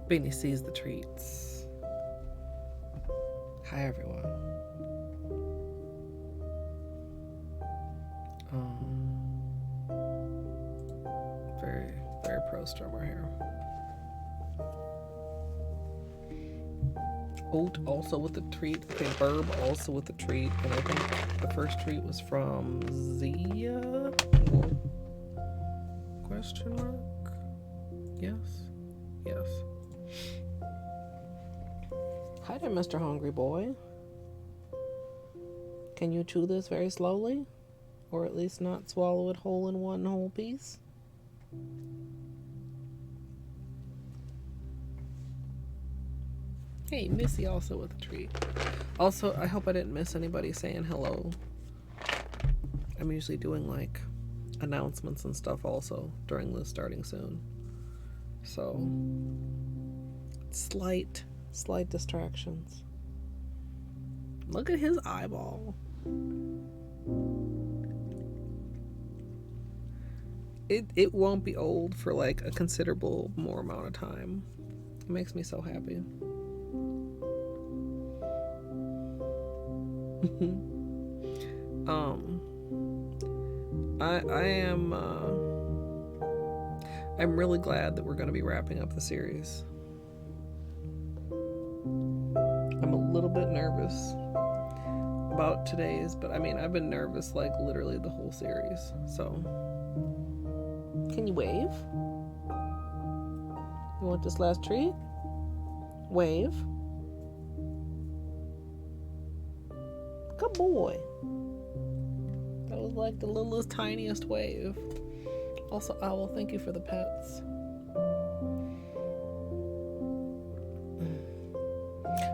Beanie sees the treats. Hi, everyone. Very, very pro strummer here. Oat also with the treat. I think Burb also with the treat. And I think the first treat was from Zia? Whoa. Question mark? Yes. Yes. Hi there, Mr. Hungry Boy. Can you chew this very slowly? Or at least not swallow it whole in one whole piece? Hey, Missy also with a treat. Also, I hope I didn't miss anybody saying hello. I'm usually doing like announcements and stuff also during the starting soon. So, slight distractions. Look at his eyeball. It won't be old for like a considerable more amount of time. It makes me so happy. I'm really glad that we're going to be wrapping up the series. I'm a little bit nervous about today's, but I mean, I've been nervous like literally the whole series. So, can you wave? You want this last treat? Wave. Good boy. That was like the littlest, tiniest wave. Also, Owl, thank you for the pets.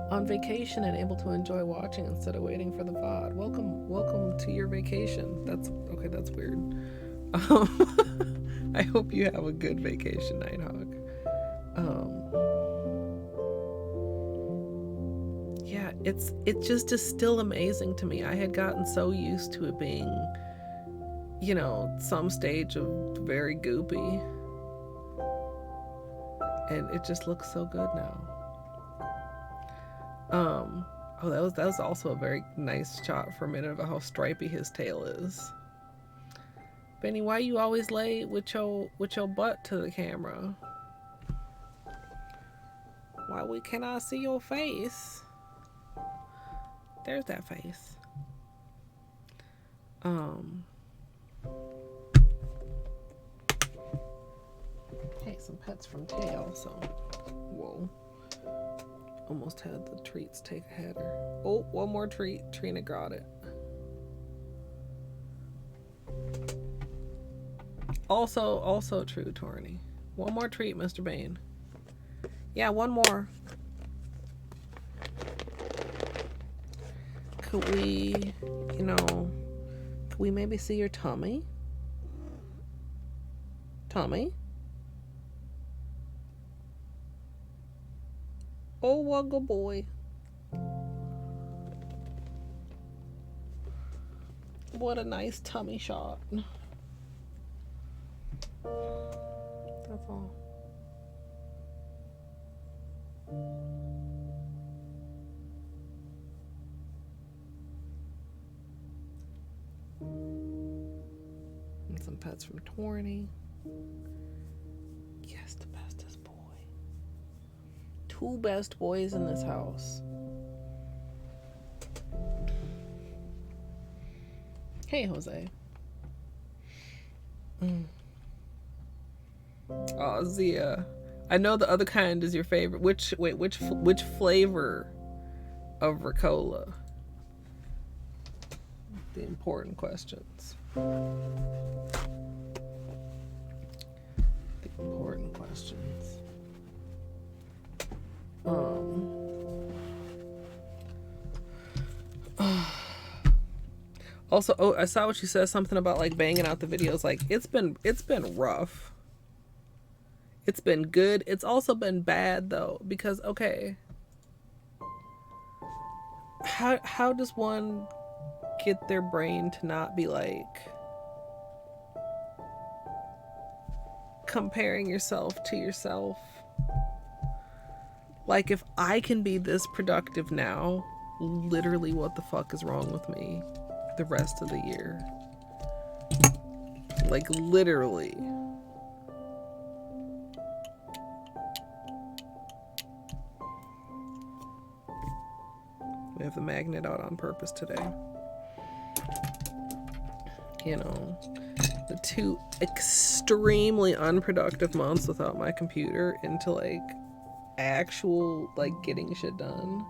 On vacation and able to enjoy watching instead of waiting for the VOD. Welcome to your vacation. That's okay, that's weird. I hope you have a good vacation, Nighthawk. Yeah, it just is still amazing to me. I had gotten so used to it being, you know, some stage of very goopy, and it just looks so good now. Oh, that was also a very nice shot for a minute of how stripy his tail is. Benny, why you always lay with your butt to the camera? Why we cannot see your face? There's that face. Hey, some pets from tail, so whoa. Almost had the treats take a header. Oh, one more treat. Trina got it. Also true, Torny. One more treat, Mr. Bane. Yeah, one more. Could we, could we maybe see your tummy? Tummy? Oh, what good boy. What a nice tummy shot. That's all. And some pets from Torny. Yes, the bestest boy. Two best boys in this house. Hey, Jose. Oh, Zia. I know the other kind is your favorite. Which flavor of Ricola? The important questions. The important questions. Also, oh, I saw what you said, something about like banging out the videos. Like it's been rough. It's been good. It's also been bad though, because okay, how does one get their brain to not be like comparing yourself to yourself Like, if I can be this productive now, literally what the fuck is wrong with me the rest of the year? Like, literally. We have the magnet out on purpose today. You know, the 2 extremely unproductive months without my computer into like actual like getting shit done.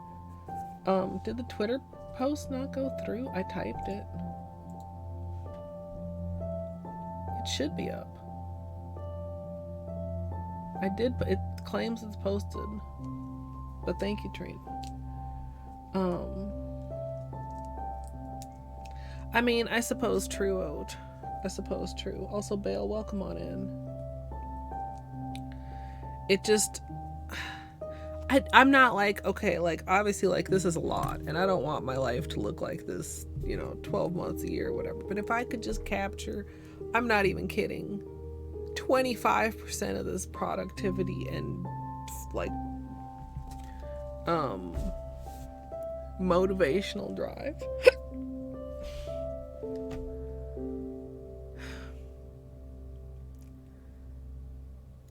Did the Twitter post not go through? I typed it. It should be up. I did, but it claims it's posted. But thank you, Trina. I mean, I suppose true, Oat. I suppose true. Also, Bale, welcome on in. It just... I'm not like, okay, like, obviously, like, this is a lot, and I don't want my life to look like this, you know, 12 months a year or whatever, but if I could just capture, I'm not even kidding, 25% of this productivity and, like, motivational drive.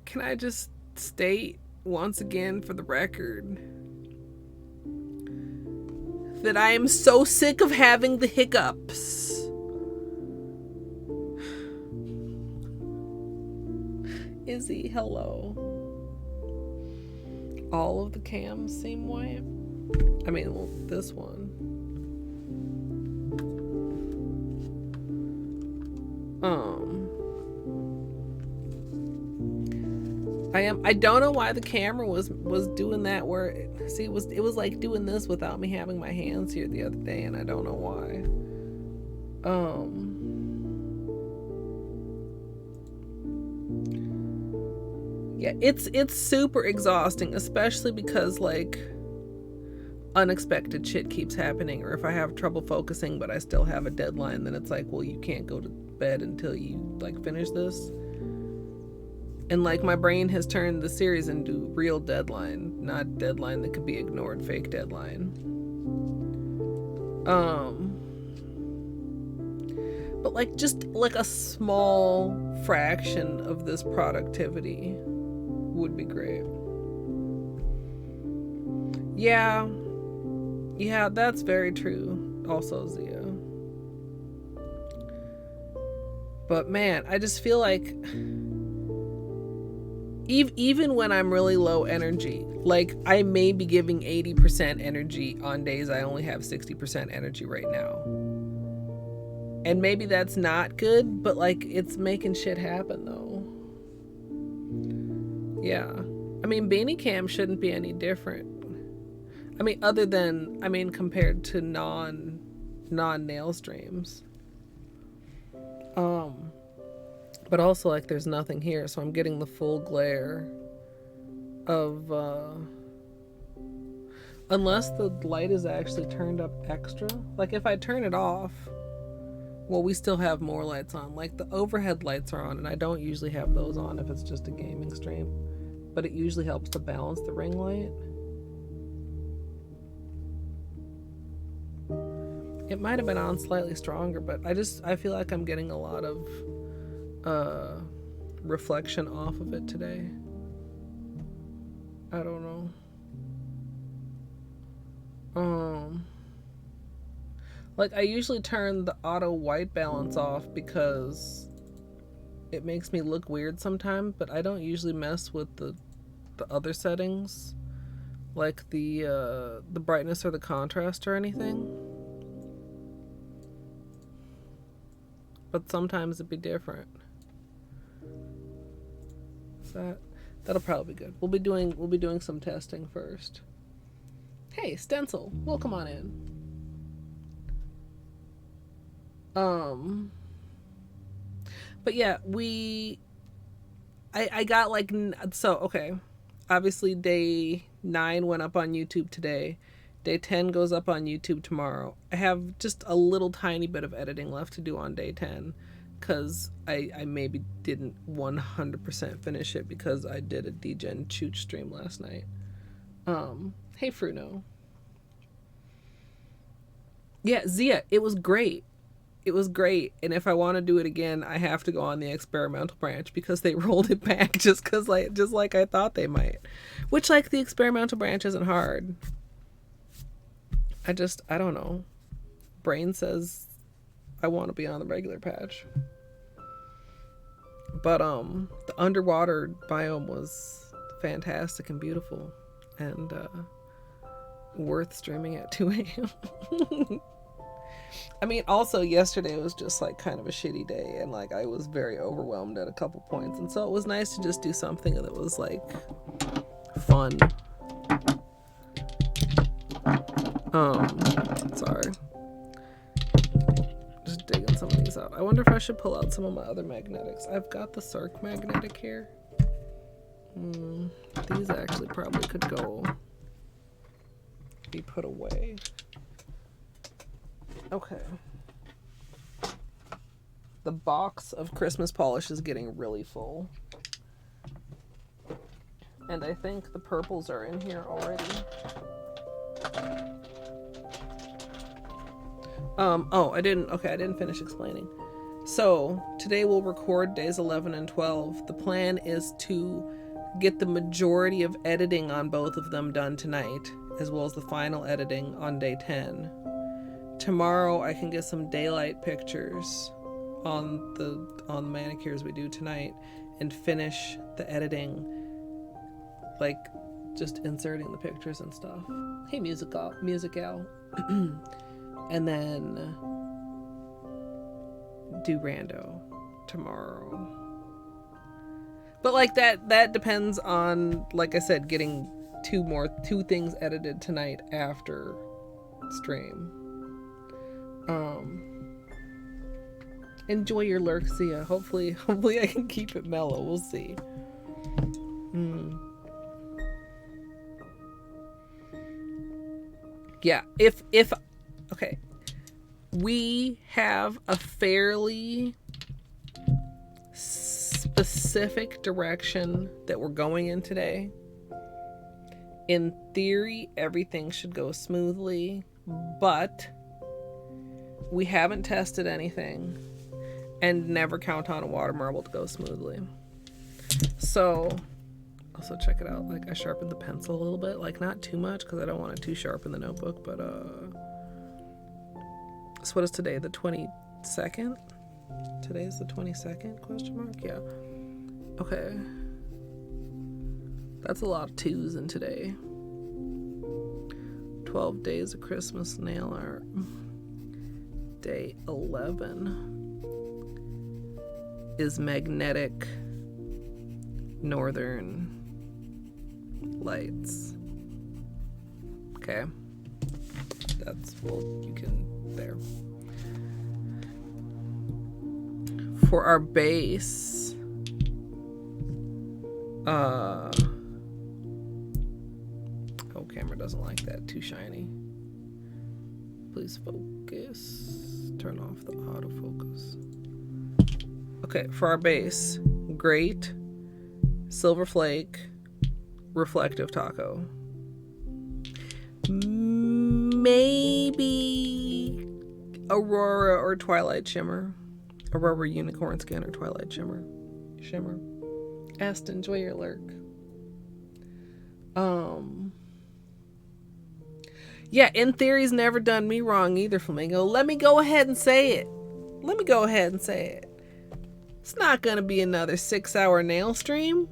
Can I just state once again for the record that I am so sick of having the hiccups. Izzy, hello. All of the cams seem white. I mean, well, this one. I don't know why the camera was doing that where see it was like doing this without me having my hands here the other day, and I don't know why. Yeah, it's super exhausting, especially because like unexpected shit keeps happening, or if I have trouble focusing but I still have a deadline, then it's like, well, you can't go to bed until you like finish this. And like my brain has turned the series into real deadline, not deadline that could be ignored, fake deadline. But like just like a small fraction of this productivity would be great. Yeah, that's very true. Also, Zia. But man, I just feel like even when I'm really low energy, like I may be giving 80% energy on days I only have 60% energy right now. And maybe that's not good, but like it's making shit happen though. Yeah. I mean, Beanie Cam shouldn't be any different. I mean, other than, I mean, compared to non-nail streams. But also, like, there's nothing here, so I'm getting the full glare of, unless the light is actually turned up extra. Like, if I turn it off, well, we still have more lights on. Like, the overhead lights are on, and I don't usually have those on if it's just a gaming stream. But it usually helps to balance the ring light. It might have been on slightly stronger, but I feel like I'm getting a lot of reflection off of it today. I don't know. Like I usually turn the auto white balance off because it makes me look weird sometimes, but I don't usually mess with the other settings, like the brightness or the contrast or anything. But sometimes it'd be different. That'll probably be good. We'll be doing some testing first. Hey, Stencil, welcome on in. But yeah, I got like, so okay, obviously day 9 went up on YouTube today. Day 10 goes up on YouTube tomorrow. I have just a little tiny bit of editing left to do on day 10. Because I maybe didn't 100% finish it because I did a DGen Chooch stream last night. Hey Fruno. Yeah, Zia, it was great. It was great, and if I want to do it again, I have to go on the experimental branch because they rolled it back just like I thought they might. Which, like, the experimental branch isn't hard. I don't know. Brain says I want to be on the regular patch. But the underwater biome was fantastic and beautiful, and worth streaming at 2 a.m. I mean, also yesterday was just like kind of a shitty day, and like I was very overwhelmed at a couple points, and so it was nice to just do something that was like fun. Sorry, just digging some of these out. I wonder if I should pull out some of my other magnetics. I've got the Cirque magnetic here. These actually probably could go be put away. Okay. The box of Christmas polish is getting really full. And I think the purples are in here already. I didn't finish explaining. So, today we'll record days 11 and 12. The plan is to get the majority of editing on both of them done tonight, as well as the final editing on day 10. Tomorrow I can get some daylight pictures on the manicures we do tonight and finish the editing, like just inserting the pictures and stuff. Hey, Music Al. And then do rando tomorrow. But like that depends on, like I said, getting two things edited tonight after stream. Enjoy your lurk, Sia. Hopefully I can keep it mellow. We'll see. Yeah, okay. We have a fairly specific direction that we're going in today. In theory, everything should go smoothly, but we haven't tested anything, and never count on a water marble to go smoothly. So, also check it out. Like, I sharpened the pencil a little bit, like not too much because I don't want it too sharp in the notebook, but so what is today? The 22nd? Today's the 22nd? Question mark? Yeah. Okay. That's a lot of twos in today. 12 days of Christmas nail art. Day 11 is magnetic northern lights. Okay. That's, well, you can, there. For our base, oh, camera doesn't like that, too shiny. Please focus. Turn off the autofocus. Okay, for our base, Greyt, Silver Flake, Reflective Taco. Maybe Aurora or Twilight Shimmer. Aurora Unicorn Skin or Twilight Shimmer. Est, enjoy your lurk. Yeah, in theory's never done me wrong either, Flamingo. Let me go ahead and say it. It's not gonna be another 6-hour nail stream.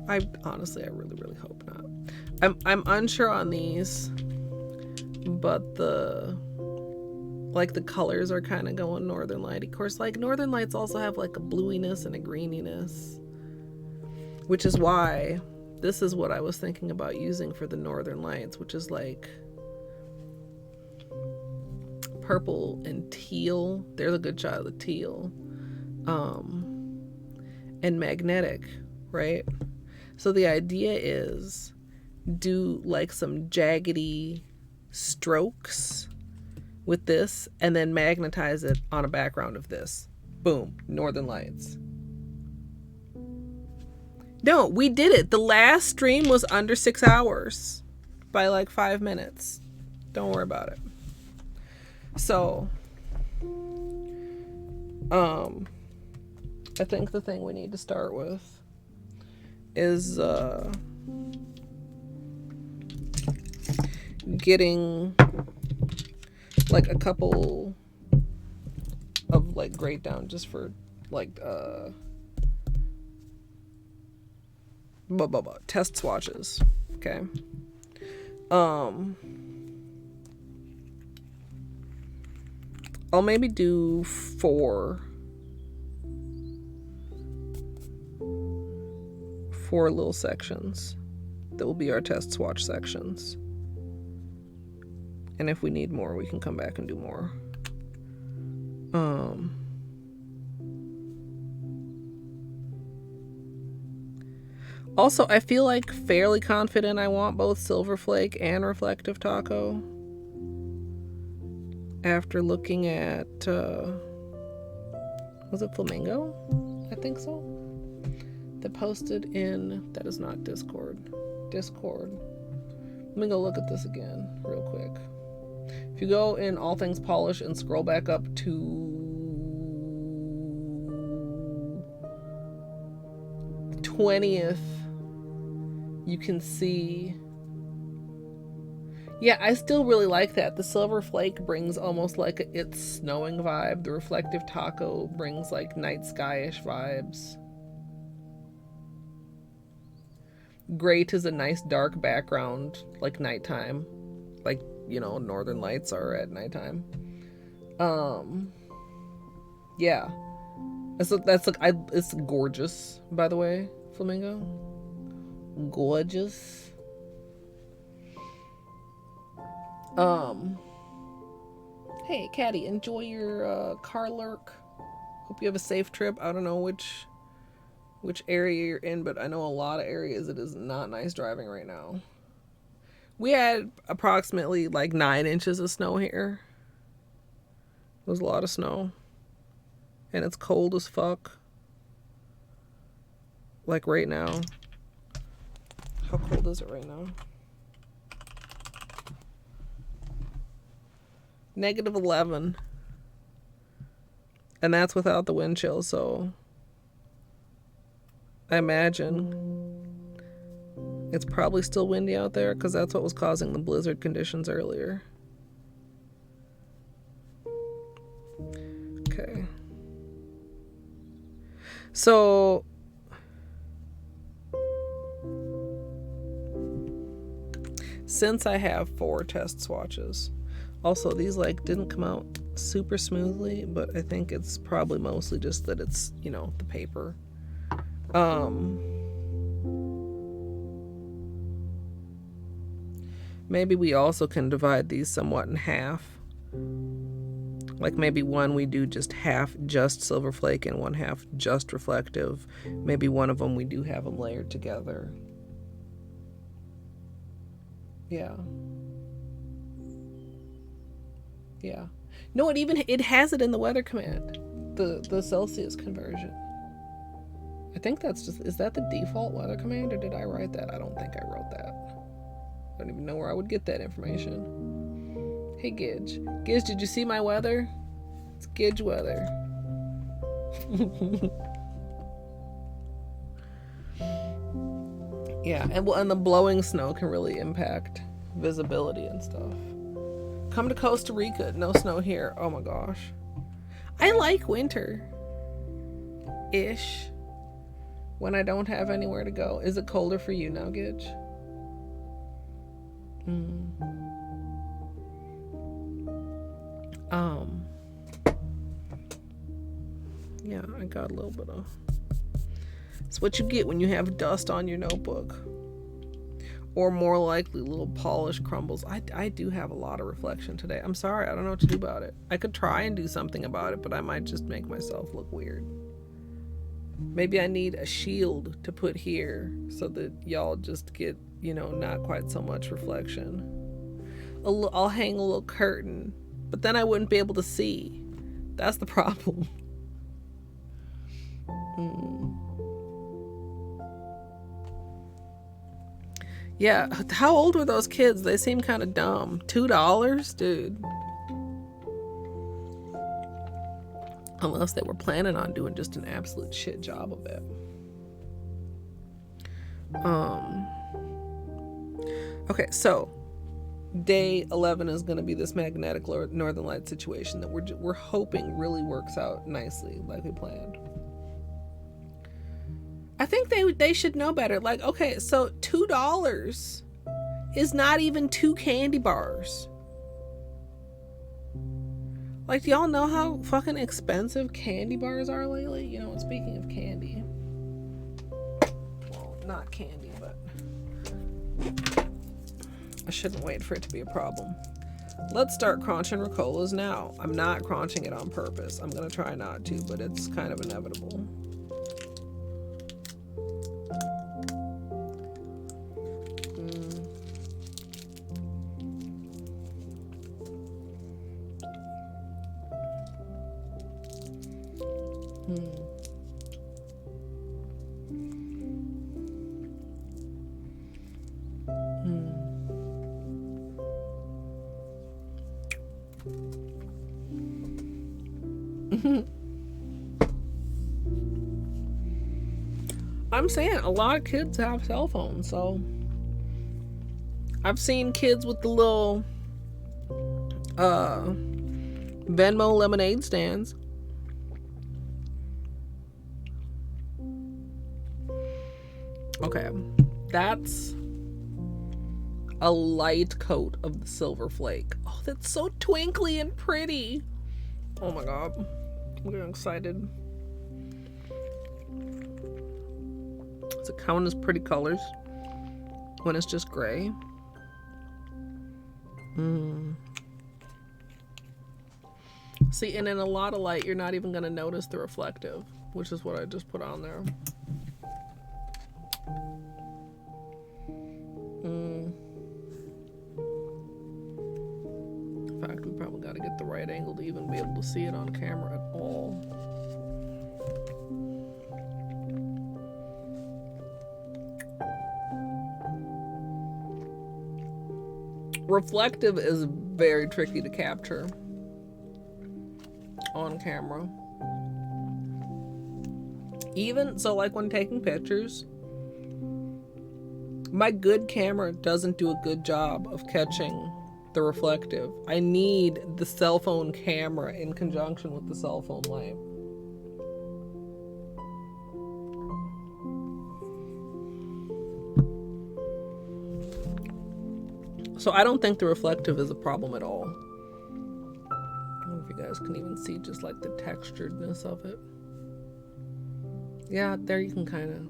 I really hope not. I'm unsure on these, but the colors are kind of going Northern Light. Of course, like Northern Lights also have like a bluiness and a greeniness, which is why this is what I was thinking about using for the Northern Lights, which is like purple and teal. There's a good shot of the teal. And magnetic, right? So the idea is do like some jaggedy strokes with this and then magnetize it on a background of this. Boom, Northern Lights. No, we did it. The last stream was under 6 hours by like 5 minutes. Don't worry about it. So, I think the thing we need to start with is getting like a couple of like Greyt down just for like test swatches. Okay. I'll maybe do 4 little sections that will be our test swatch sections. And if we need more, we can come back and do more. Also, I feel like fairly confident I want both Silver Flake and Reflective Taco. After looking at, was it Flamingo? I think so. That posted in, that is not Discord. Let me go look at this again real quick. If you go in All Things Polish and scroll back up to 20th, you can see. Yeah, I still really like that. The Silver Flake brings almost like a It's Snowing vibe. The Reflective Taco brings like night sky-ish vibes. Greyt is a nice dark background, like nighttime. Like, you know, Northern Lights are at nighttime. Yeah. It's gorgeous, by the way, Flamingo. Gorgeous. Hey, Caddy, enjoy your car lurk. Hope you have a safe trip. I don't know which area you're in, but I know a lot of areas it is not nice driving right now. We had approximately like 9 inches of snow here. It was a lot of snow. And it's cold as fuck. Like right now. How cold is it right now? -11. And that's without the wind chill, so I imagine it's probably still windy out there because that's what was causing the blizzard conditions earlier. Okay. So since I have 4 test swatches, also these like didn't come out super smoothly, but I think it's probably mostly just that it's, you know, the paper. Maybe we also can divide these somewhat in half. Like maybe one we do just half just Silver Flake and one half just Reflective. Maybe one of them we do have them layered together. Yeah. Yeah. No, it has it in the weather command. The Celsius conversion. I think that's just, is that the default weather command or did I write that? I don't think I wrote that. I don't even know where I would get that information. Hey Gidge. Gidge, did you see my weather? It's Gidge weather. Yeah, and the blowing snow can really impact visibility and stuff. Come to Costa Rica. No snow here. Oh my gosh. I like winter. Ish. When I don't have anywhere to go. Is it colder for you now, Gidge? Yeah, I got a little bit of... It's what you get when you have dust on your notebook. Or more likely, little polish crumbles. I do have a lot of reflection today. I'm sorry, I don't know what to do about it. I could try and do something about it, but I might just make myself look weird. Maybe I need a shield to put here so that y'all just get, you know, not quite so much reflection. I'll hang a little curtain, but then I wouldn't be able to see. That's the problem. Yeah, how old were those kids? They seem kind of dumb. $2? Dude. Unless they were planning on doing just an absolute shit job of it. Okay, so day 11 is going to be this magnetic northern light situation that we're hoping really works out nicely like we planned. I think they should know better. Like, okay, so $2 is not even 2 candy bars. Like, do y'all know how fucking expensive candy bars are lately? You know, speaking of candy. Well, not candy, but I shouldn't wait for it to be a problem. Let's start crunching Ricolas now. I'm not crunching it on purpose. I'm gonna try not to, but it's kind of inevitable. I'm saying a lot of kids have cell phones, so I've seen kids with the little Venmo lemonade stands. Okay, that's a light coat of the silver flake. Oh, that's so twinkly and pretty. Oh my god, I'm getting excited. Does it count as pretty colors when it's just gray? See, and in a lot of light, you're not even going to notice the reflective, which is what I just put on there. In fact, we probably got to get the right angle to even be able to see it on camera at all. Reflective is very tricky to capture on camera. Even so, like when taking pictures, my good camera doesn't do a good job of catching the reflective. I need the cell phone camera in conjunction with the cell phone light. So I don't think the reflective is a problem at all. I don't know if you guys can even see just like the texturedness of it. Yeah, there you can kind of.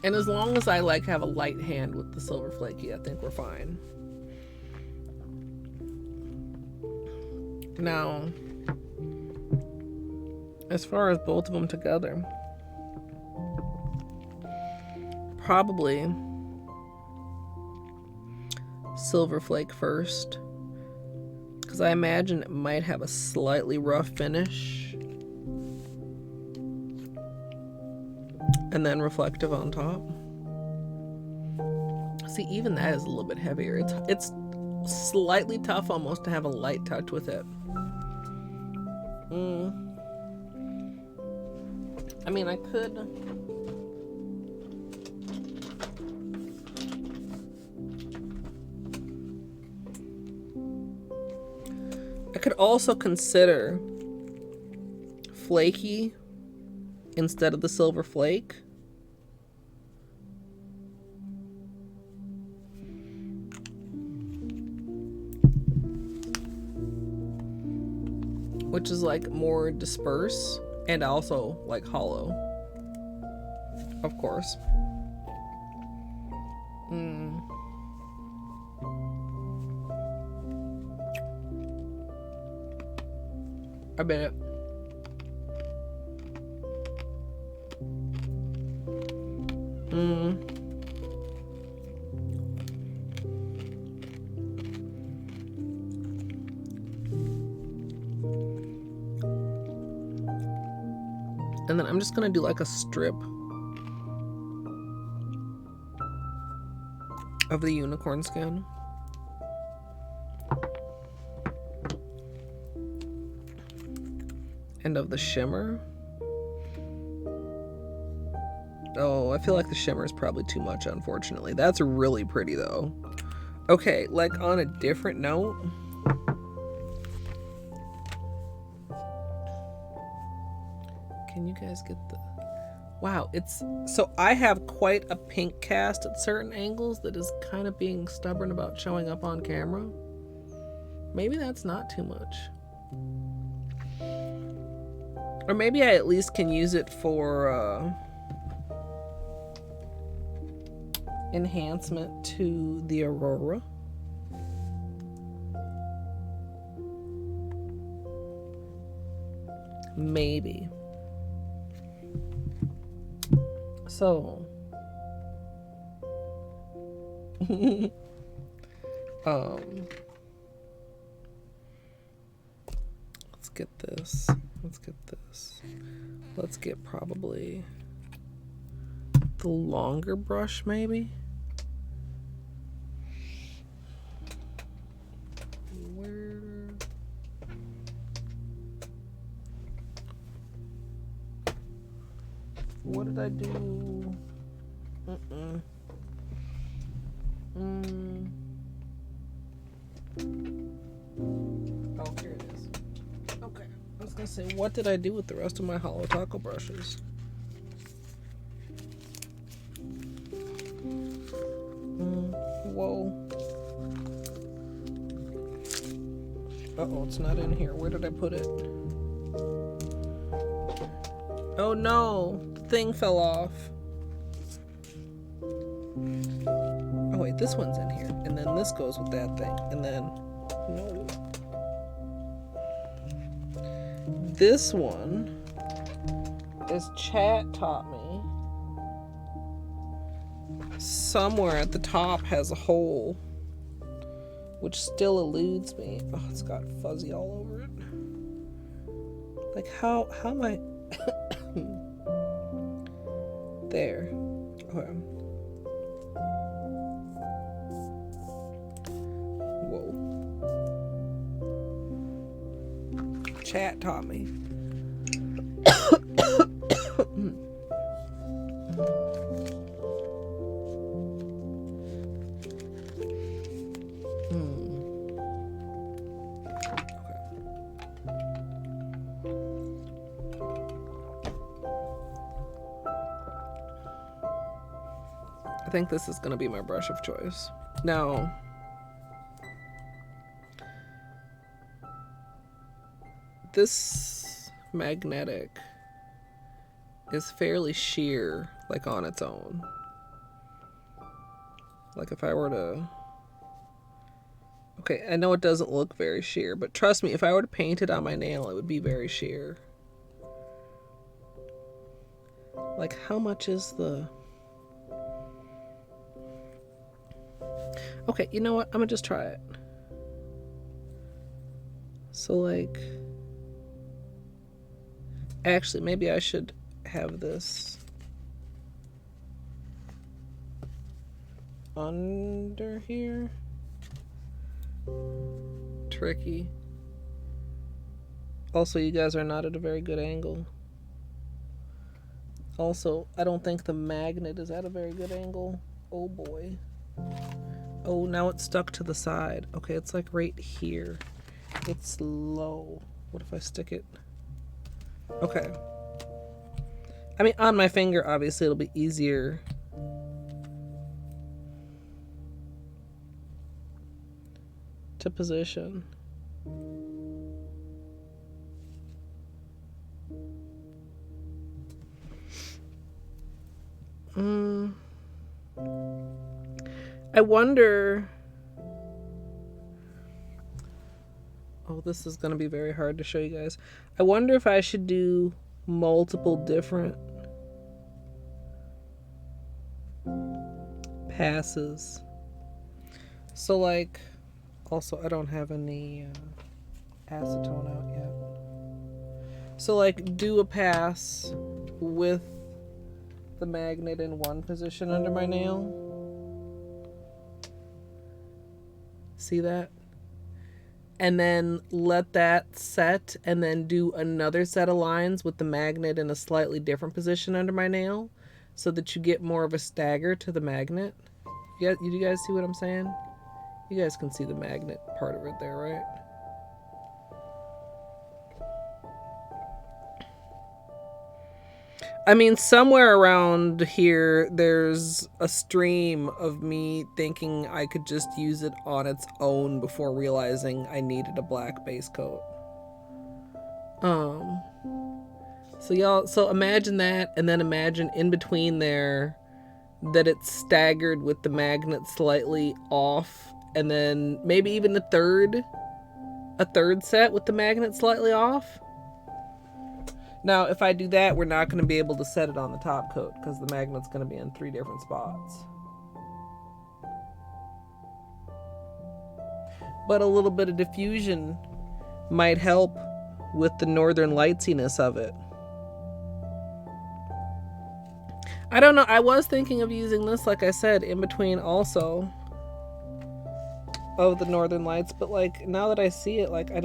And as long as I like have a light hand with the silver flaky, I think we're fine. Now, as far as both of them together, probably silver flake first, because I imagine it might have a slightly rough finish, and then reflective on top. See, even that is a little bit heavier. It's slightly tough almost to have a light touch with it. I mean, I could also consider flaky instead of the silver flake. Which is like more disperse and also like hollow, of course. I bet. And then I'm just gonna do like a strip of the unicorn skin. And of the shimmer. Oh, I feel like the shimmer is probably too much, unfortunately. That's really pretty, though. Okay, like on a different note. Can you guys get the... Wow, it's... So I have quite a pink cast at certain angles that is kind of being stubborn about showing up on camera. Maybe that's not too much. Or maybe I at least can use it for enhancement to the aurora. Maybe. So let's get this. Let's get this. Let's get probably the longer brush, maybe. Where? What did I do? Oh, here it is. Okay. I was gonna say, what did I do with the rest of my Holo Taco brushes? Whoa. Uh-oh, it's not in here. Where did I put it? Oh no, the thing fell off. Oh wait, this one's in here. And then this goes with that thing. And then, no. This one is chat taught me. Somewhere at the top has a hole, which still eludes me. Oh, it's got fuzzy all over it. Like how am I... There. Okay. Whoa. Chat taught me. I think this is going to be my brush of choice. Now, this magnetic is fairly sheer, like on its own. Like if I were to... Okay, I know it doesn't look very sheer, but trust me, if I were to paint it on my nail, it would be very sheer. Like how much is the... Okay, you know what? I'm gonna just try it. So like... Actually, maybe I should have this under here. Tricky. Also, you guys are not at a very good angle. Also, I don't think the magnet is at a very good angle. Oh boy. Oh, now it's stuck to the side. Okay, it's like right here. It's low. What if I stick it? Okay. I mean, on my finger, obviously, it'll be easier to position. I wonder... Oh, this is going to be very hard to show you guys. I wonder if I should do multiple different passes. So, like, also, I don't have any acetone out yet. So, like, do a pass with the magnet in one position under my nail. See that? And then let that set, and then do another set of lines with the magnet in a slightly different position under my nail, so that you get more of a stagger to the magnet. You guys see what I'm saying? You guys can see the magnet part of it there, right? I mean, somewhere around here, there's a stream of me thinking I could just use it on its own before realizing I needed a black base coat. So imagine that, and then imagine in between there that it's staggered with the magnet slightly off, and then maybe even a third set with the magnet slightly off. Now, if I do that, we're not going to be able to set it on the top coat because the magnet's going to be in 3 different spots. But a little bit of diffusion might help with the northern lightsiness of it. I don't know. I was thinking of using this, like I said, in between also of the northern lights, but like now that I see it, like I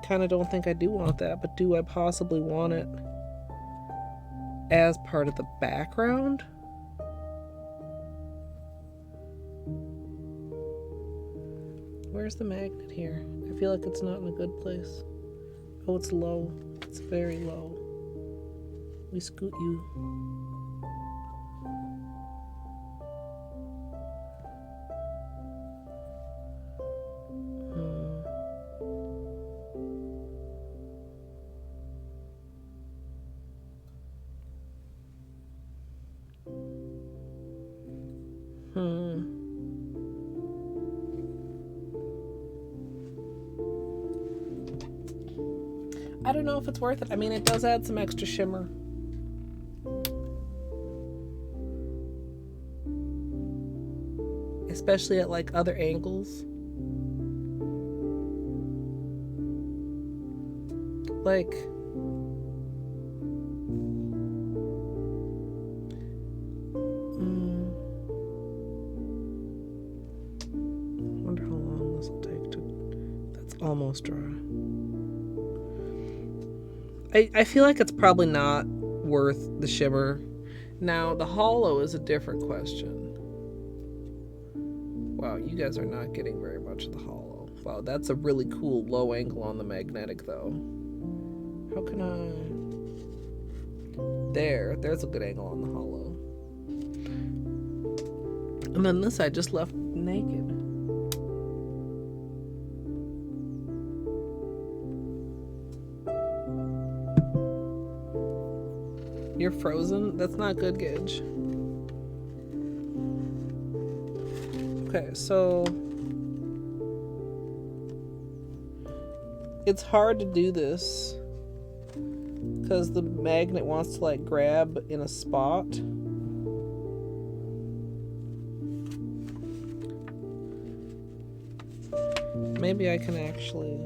kind of don't think I do want that, but do I possibly want it as part of the background? Where's the magnet here? I feel like it's not in a good place. Oh, it's low. It's very low. We scoot you. I don't know if it's worth it. I mean, it does add some extra shimmer. Especially at like other angles. Like, wonder how long this will take to. That's almost dry. I feel like it's probably not worth the shimmer. Now, the holo is a different question. Wow, you guys are not getting very much of the holo. Wow, that's a really cool low angle on the magnetic, though. How can I... There's a good angle on the holo. And then this I just left naked. You're frozen? That's not good, Gidge. Okay, so... It's hard to do this because the magnet wants to like grab in a spot. Maybe I can actually...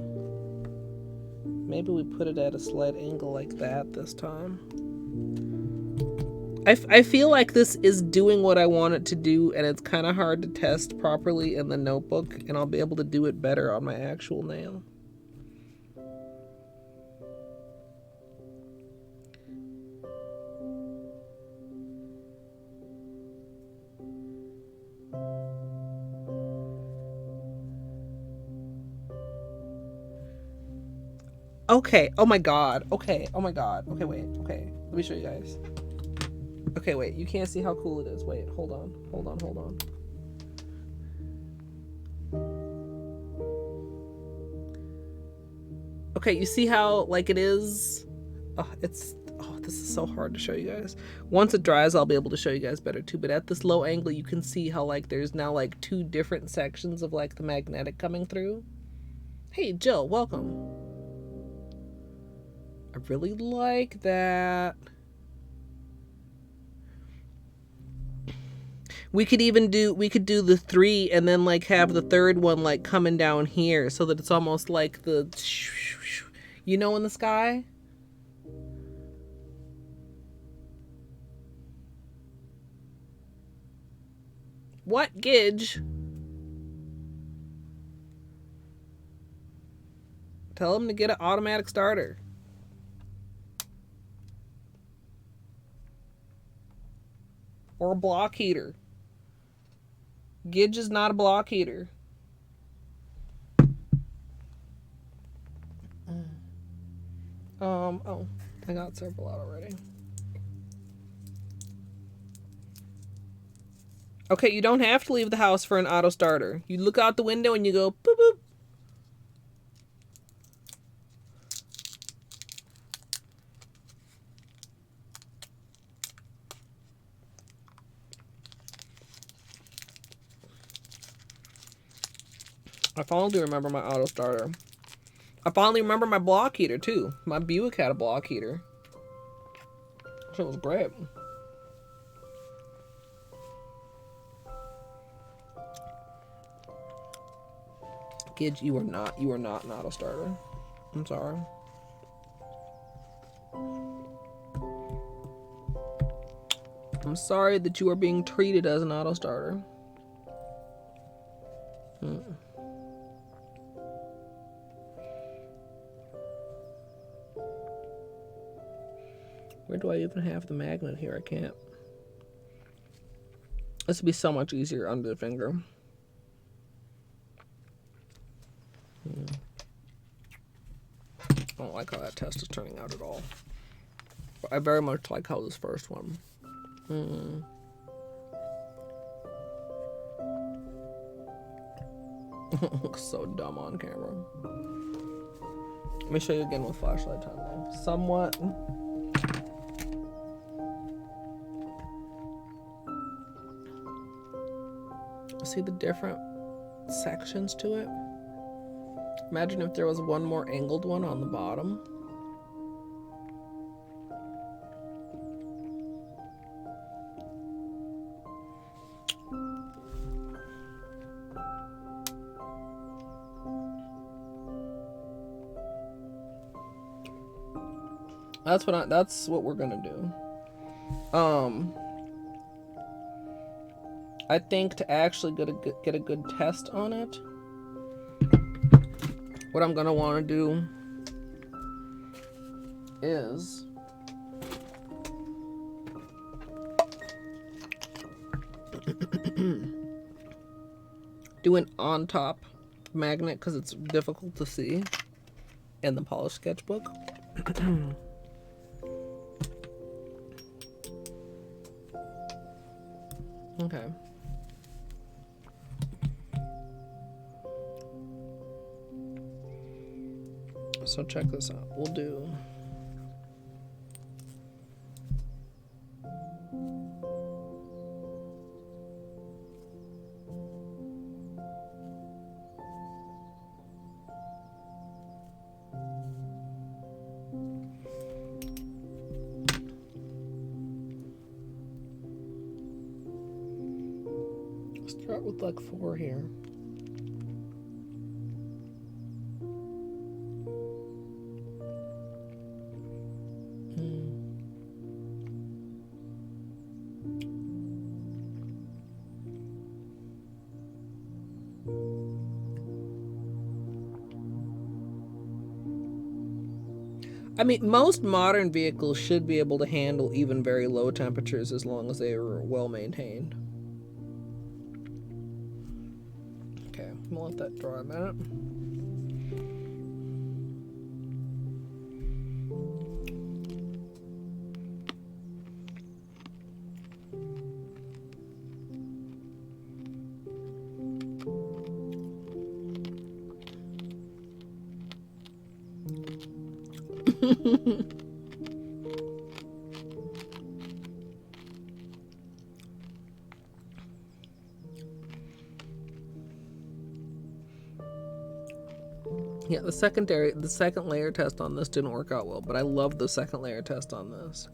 Maybe we put it at a slight angle like that this time. I feel like this is doing what I want it to do, and it's kind of hard to test properly in the notebook, and I'll be able to do it better on my actual nail. Okay, oh my god. Okay, oh my god. Okay, wait, okay. Let me show you guys. Okay, wait, you can't see how cool it is. Wait, hold on. Okay, you see how, like, it is? Oh, this is so hard to show you guys. Once it dries, I'll be able to show you guys better, too. But at this low angle, you can see how, like, there's now, like, 2 different sections of, like, the magnetic coming through. Hey, Jill, welcome. I really like that. We could do the 3 and then like have the third one like coming down here so that it's almost like the, you know, in the sky. What, Gidge? Tell him to get an automatic starter. Or a block heater. Gidge is not a block heater. Oh, I got several out already. Okay, you don't have to leave the house for an auto starter. You look out the window and you go boop boop. I finally remember my auto starter. I finally remember my block heater too. My Buick had a block heater. So it was great. Gidge, you are not an auto starter. I'm sorry. I'm sorry that you are being treated as an auto starter. Where do I even have the magnet here? I can't. This would be so much easier under the finger. I don't like how that test is turning out at all. But I very much like how this first one. Looks so dumb on camera. Let me show you again with flashlight time though. Somewhat. See the different sections to it? Imagine if there was one more angled one on the bottom. That's what we're gonna do. I think to actually get a good test on it, what I'm gonna want to do is do an on top magnet because it's difficult to see in the polished sketchbook. Okay. So check this out. We'll do start with like 4 here. I mean, most modern vehicles should be able to handle even very low temperatures as long as they are well maintained. Okay, we'll let that dry a minute. Yeah, the second layer test on this didn't work out well, but I love the second layer test on this.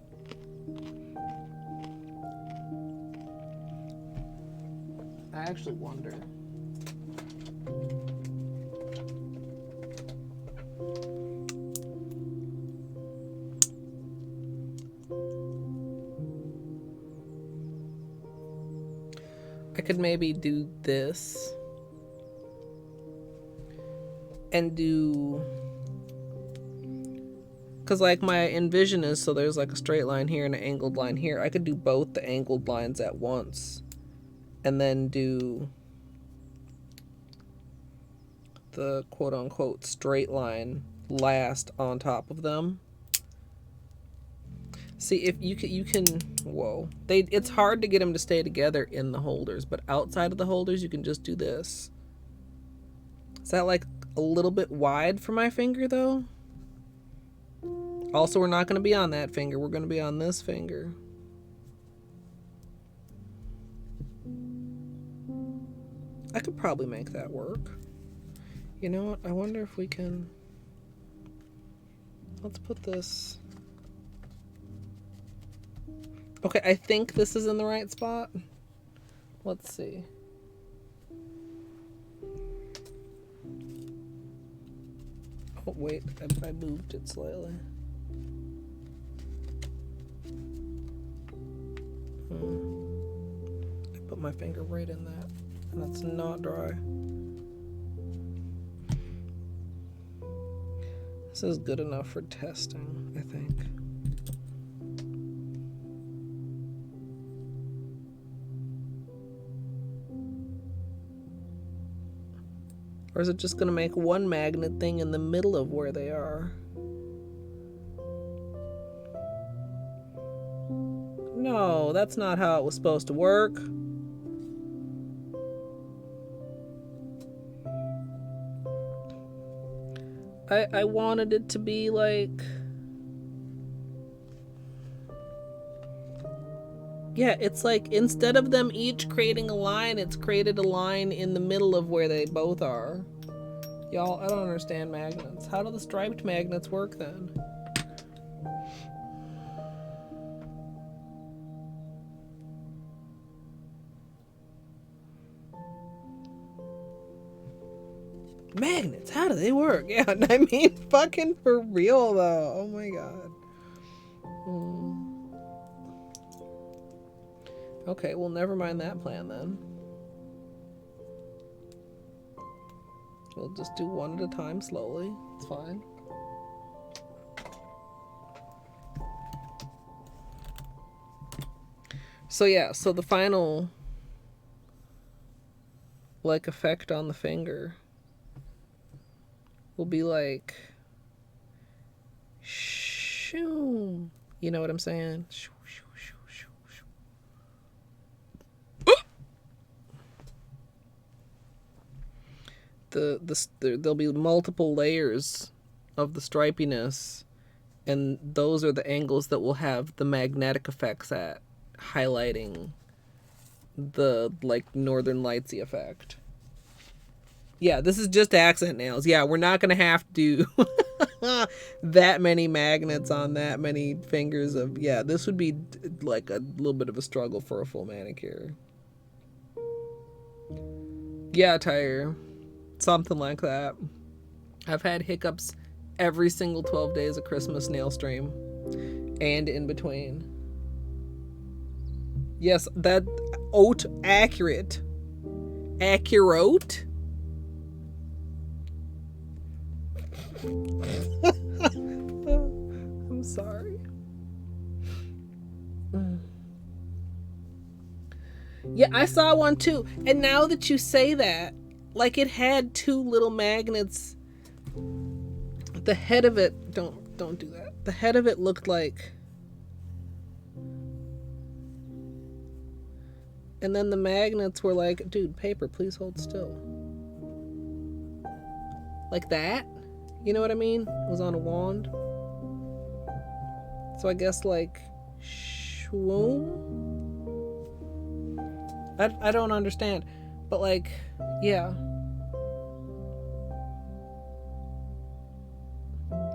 I actually wonder. I could maybe do this and do Because like my envision is, so there's like a straight line here and an angled line here. I could do both the angled lines at once and then do the quote-unquote straight line last on top of them. See, if you can whoa, it's hard to get them to stay together in the holders, but outside of the holders you can just do this. Is that like a little bit wide for my finger though? Also, we're not going to be on that finger, we're going to be on this finger. I could probably make that work. You know what? I wonder if we can... Let's put this... Okay, I think this is in the right spot. Let's see. Oh, wait. I moved it slightly. I put my finger right in that. And that's not dry. This is good enough for testing, I think. Or is it just going to make one magnet thing in the middle of where they are? No, that's not how it was supposed to work. I wanted it to be like... Yeah, it's like instead of them each creating a line, it's created a line in the middle of where they both are. Y'all, I don't understand magnets. How do the striped magnets work then? Magnets, how do they work? Yeah, I mean, fucking for real though. Oh my god. Okay, well, never mind that plan then. We'll just do one at a time slowly. It's fine. So yeah, so the final like effect on the finger will be like shoo. You know what I'm saying? Shoo, shoo, shoo, shoo, shoo. There'll be multiple layers of the stripiness, and those are the angles that will have the magnetic effects at, highlighting the like Northern Lightsy effect. Yeah, this is just accent nails. Yeah, we're not gonna have to do that many magnets on that many fingers of... Yeah, this would be like a little bit of a struggle for a full manicure. Yeah, Tyre. Something like that. I've had hiccups every single 12 days of Christmas nail stream. And in between. Yes, that... Oat accurate. Accurate? I'm sorry. Yeah, I saw one too. And now that you say that, like it had two little magnets. The head of it, don't do that. The head of it looked like... And then the magnets were like, dude, paper, please hold still. Like that? You know what I mean? It was on a wand. So I guess like, shwoom? I don't understand. But like, yeah.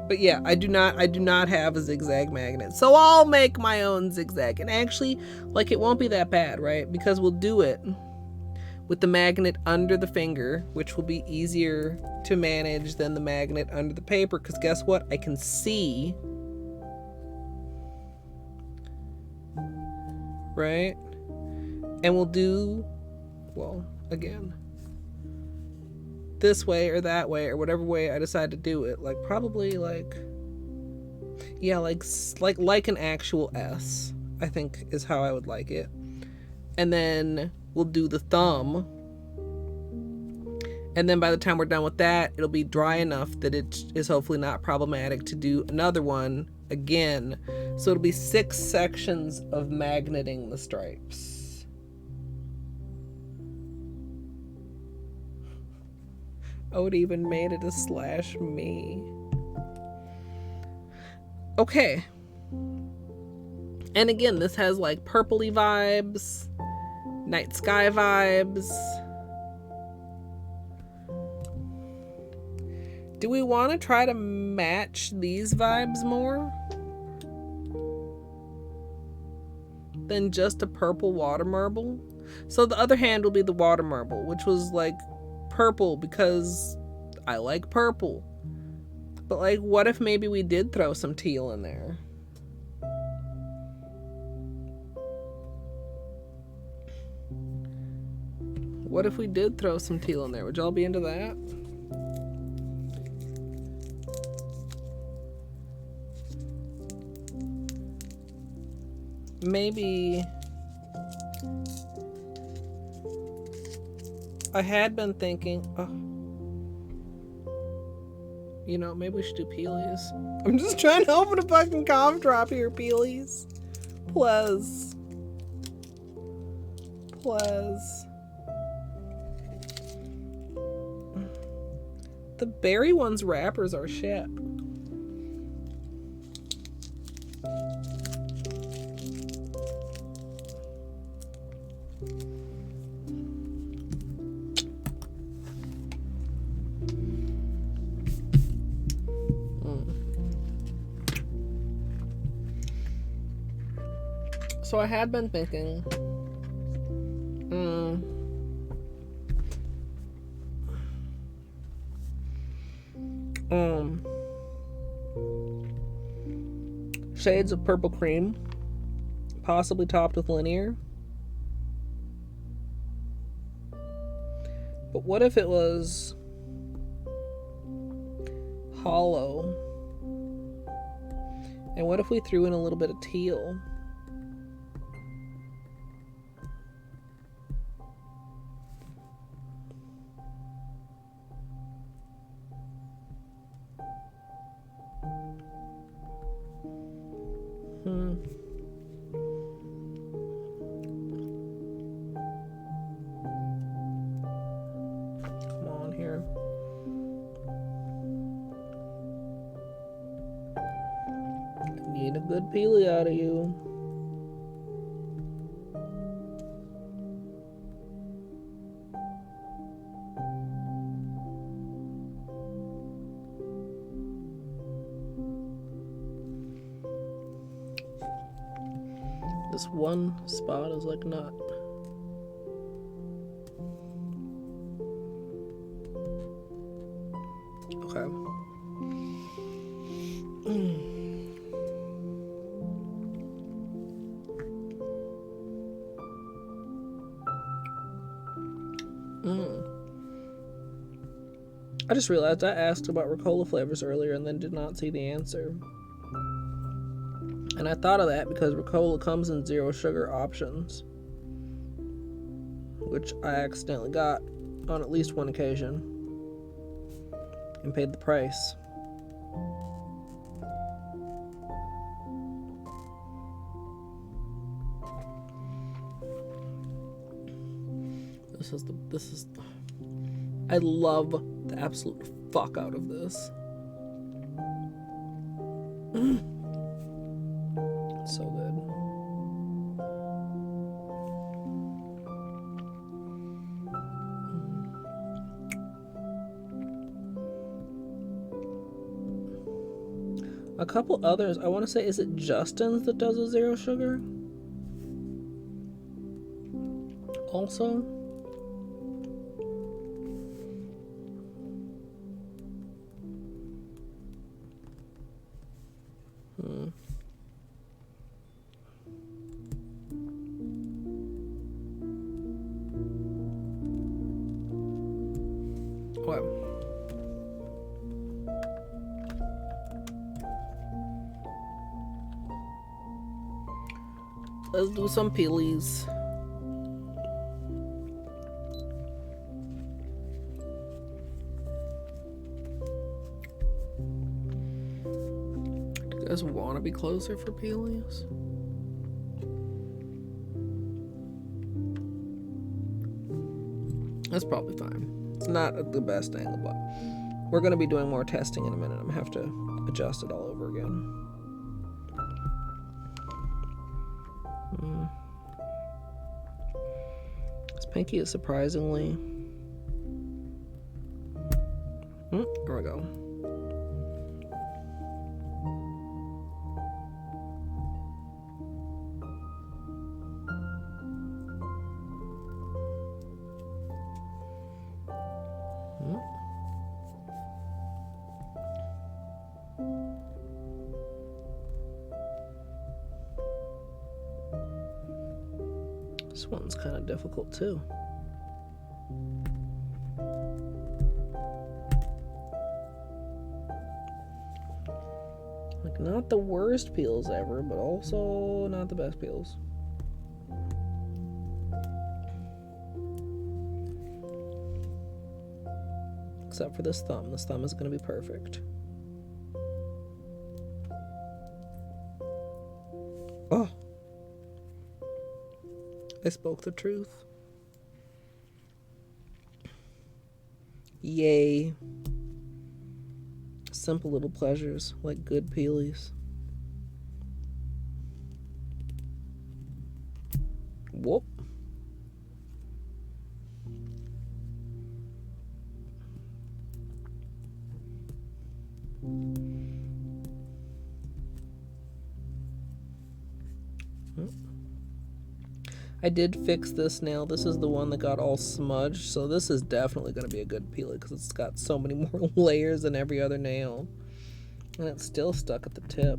But yeah, I do not have a zigzag magnet. So I'll make my own zigzag. And actually, like it won't be that bad, right? Because we'll do it with the magnet under the finger, which will be easier to manage than the magnet under the paper. Because guess what? I can see. Right? And we'll do, well, again, this way or that way or whatever way I decide to do it. Like probably like, Yeah, like an actual S, I think is how I would like it. And then we'll do the thumb. And then by the time we're done with that, it'll be dry enough that it is hopefully not problematic to do another one again. So it'll be 6 sections of magneting the stripes. Oh, it even made it a /me. Okay. And again, this has like purpley vibes, night sky vibes. Do we want to try to match these vibes more than just a purple water marble? So the other hand will be the water marble, which was like purple because I like purple. But like, what if maybe we did throw some teal in there? What if we did throw some teal in there? Would y'all be into that? Maybe I had been thinking, you know, maybe we should do peelies. I'm just trying to open a fucking cough drop here, peelies. Please. Please. The berry one's wrappers are shit. So I had been thinking, shades of purple cream, possibly topped with linear. But what if it was hollow? And what if we threw in a little bit of teal? Come on here. I need a good peely out of you. This one spot is like not. Okay. I just realized I asked about Ricola flavors earlier and then did not see the answer. And I thought of that because Ricola comes in 0 sugar options, which I accidentally got on at least one occasion and paid the price. This is I love the absolute fuck out of this. So good. A couple others. I want to say, is it Justin's that does a 0 sugar? Also. Let's do some peelies. Do you guys want to be closer for peelies? That's probably fine. It's not the best angle, but we're going to be doing more testing in a minute. I'm going to have to adjust it all over again. This pinky is surprisingly... Here we go. This one's kind of difficult too. Like, not the worst peels ever, but also not the best peels. Except for this thumb. This thumb is going to be perfect. Oh! I spoke the truth. Yay. Simple little pleasures, like good peelies. Whoop. I did fix this nail. This is the one that got all smudged, so this is definitely going to be a good peeler because it's got so many more layers than every other nail. And it's still stuck at the tip.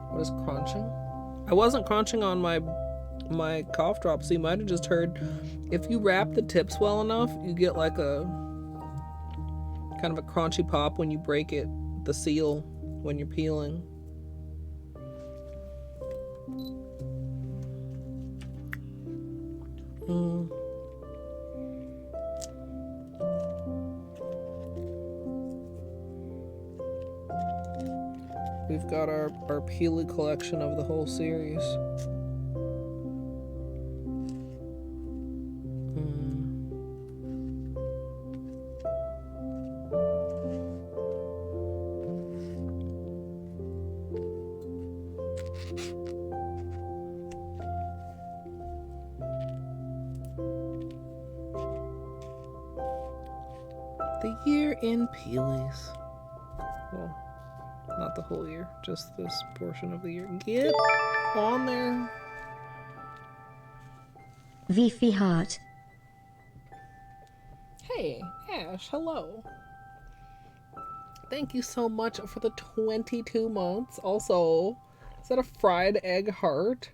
What is crunching? I wasn't crunching on my cough drop, so you might have just heard, if you wrap the tips well enough, you get like a kind of a crunchy pop when you break it, the seal, when you're peeling. We've got our peely collection of the whole series. The year in peelies. Well, not the whole year, just this portion of the year. Get on there. Vifi Heart. Hey, Ash, hello. Thank you so much for the 22 months. Also, is that a fried egg heart?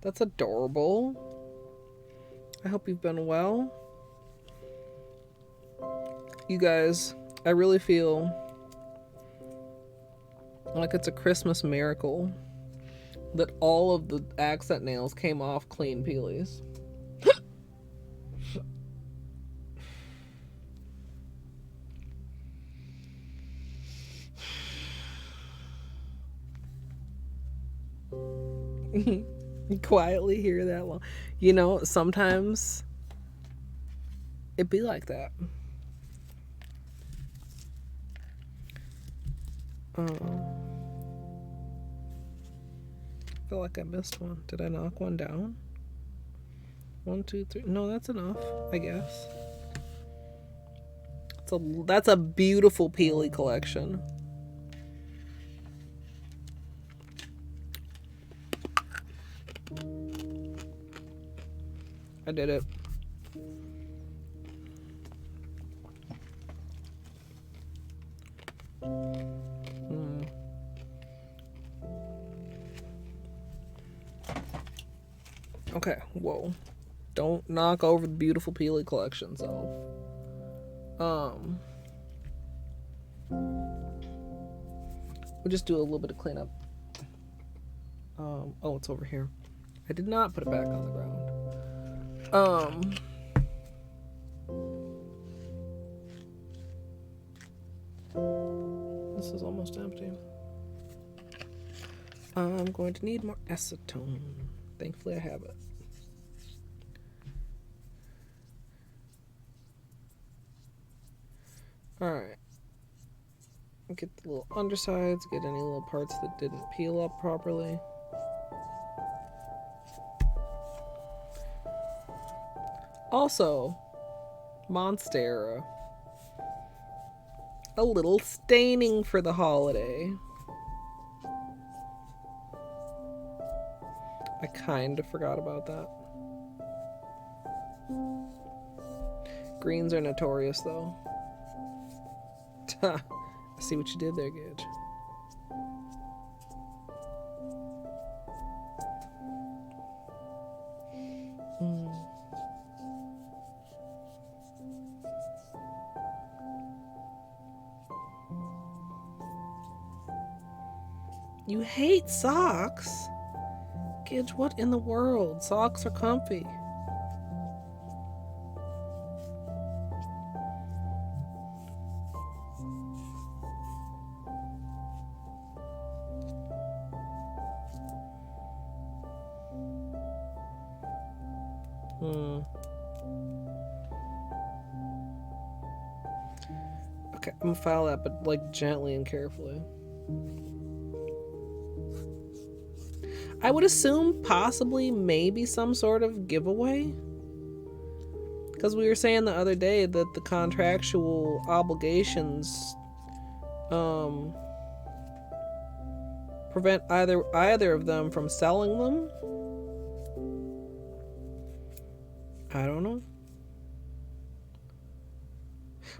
That's adorable. I hope you've been well. You guys, I really feel like it's a Christmas miracle that all of the accent nails came off clean peelies. You quietly hear that long. You know, sometimes it be like that. I feel like I missed one. Did I knock one down? 1, 2, 3. No, that's enough, I guess. That's a beautiful peely collection. I did it. Okay, whoa. Don't knock over the beautiful Peely collection, so. We'll just do a little bit of cleanup. Oh, it's over here. I did not put it back on the ground. This is almost empty. I'm going to need more acetone. Thankfully, I have it. Alright. Get the little undersides, get any little parts that didn't peel up properly. Also, Monstera. A little staining for the holiday. I kind of forgot about that. Greens are notorious, though. I see what you did there, Gidge. You hate socks? Gidge, what in the world? Socks are comfy. Okay, I'm gonna file that, but like gently and carefully. I would assume possibly maybe some sort of giveaway. Because we were saying the other day that the contractual obligations prevent either of them from selling them. I don't know.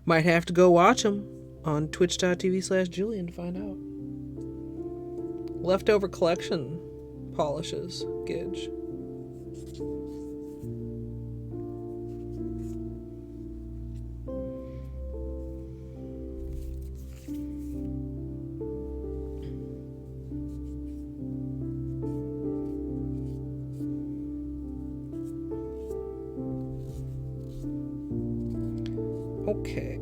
Might have to go watch them on twitch.tv/Julian to find out. Leftover collection polishes, Gidge. Okay.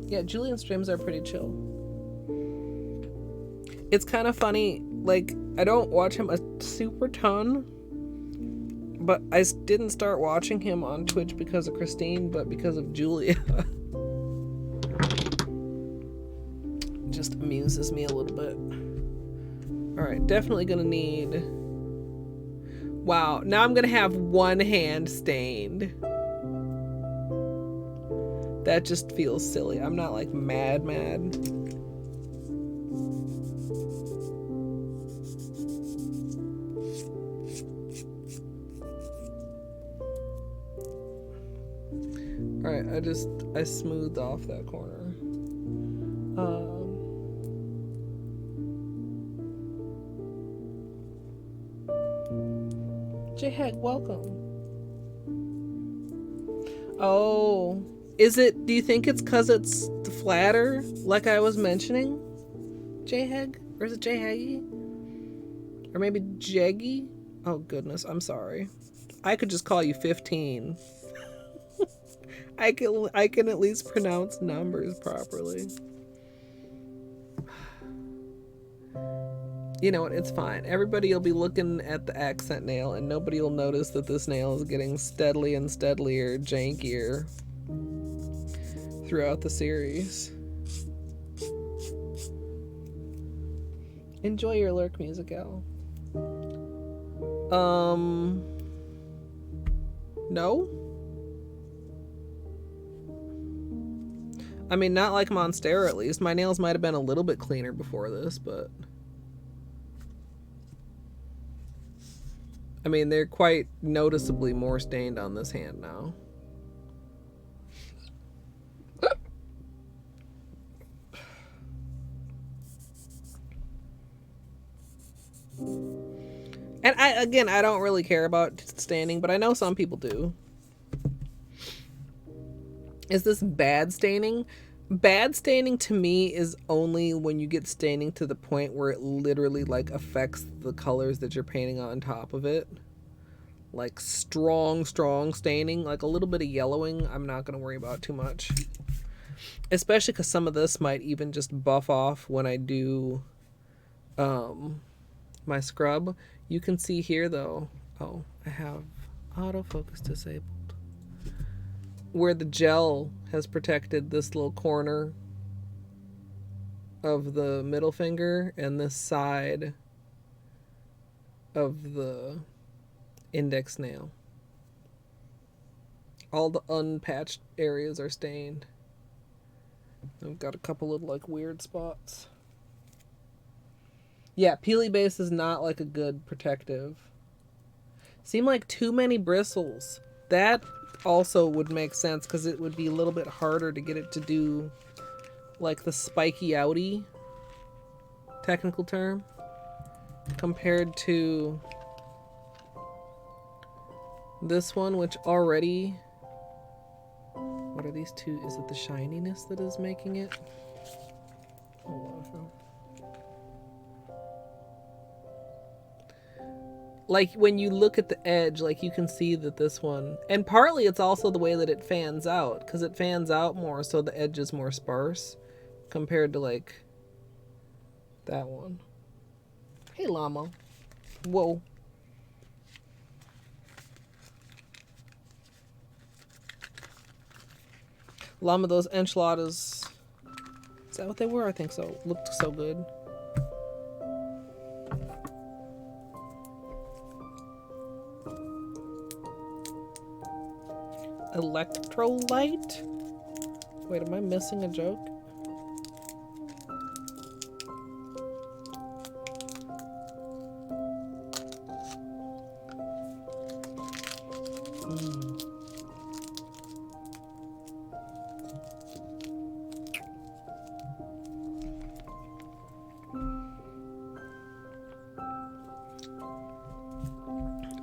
Yeah, Julian's streams are pretty chill. It's kind of funny, like, I don't watch him a super ton, but I didn't start watching him on Twitch because of Christine, but because of Julia. Just amuses me a little bit. Alright, definitely gonna need... Wow, now I'm gonna have one hand stained. That just feels silly. I'm not like mad. Alright, I smoothed off that corner. J-Heg, welcome. Oh, do you think it's because it's the flatter, like I was mentioning? J-Heg? Or is it J-Heggy? Or maybe Jeggy? Oh goodness, I'm sorry. I could just call you 15. I can at least pronounce numbers properly. You know what, it's fine. Everybody will be looking at the accent nail and nobody will notice that this nail is getting steadily and steadilier, jankier throughout the series. Enjoy your lurk music, Al. No? I mean, not like Monstera at least. My nails might have been a little bit cleaner before this, but... I mean, they're quite noticeably more stained on this hand now. And I don't really care about staining, but I know some people do. Is this bad staining? Bad staining to me is only when you get staining to the point where it literally like affects the colors that you're painting on top of it. Like strong staining, like a little bit of yellowing, I'm not going to worry about too much. Especially because some of this might even just buff off when I do my scrub. You can see here though, oh, I have autofocus disabled, where the gel has protected this little corner of the middle finger and this side of the index nail. All the unpatched areas are stained. I've got a couple little like weird spots. Yeah, peely base is not like a good protective. Seem like too many bristles. That also would make sense because it would be a little bit harder to get it to do like the spiky outy technical term compared to this one, which already, what are these two? Is it the shininess that is making it? Hold on. Like when you look at the edge, like you can see that this one, and partly it's also the way that it fans out, because it fans out more so the edge is more sparse compared to like that one. Hey llama. Whoa. Llama, those enchiladas, is that what they were? I think so. Looked so good. Electrolyte? Wait, am I missing a joke?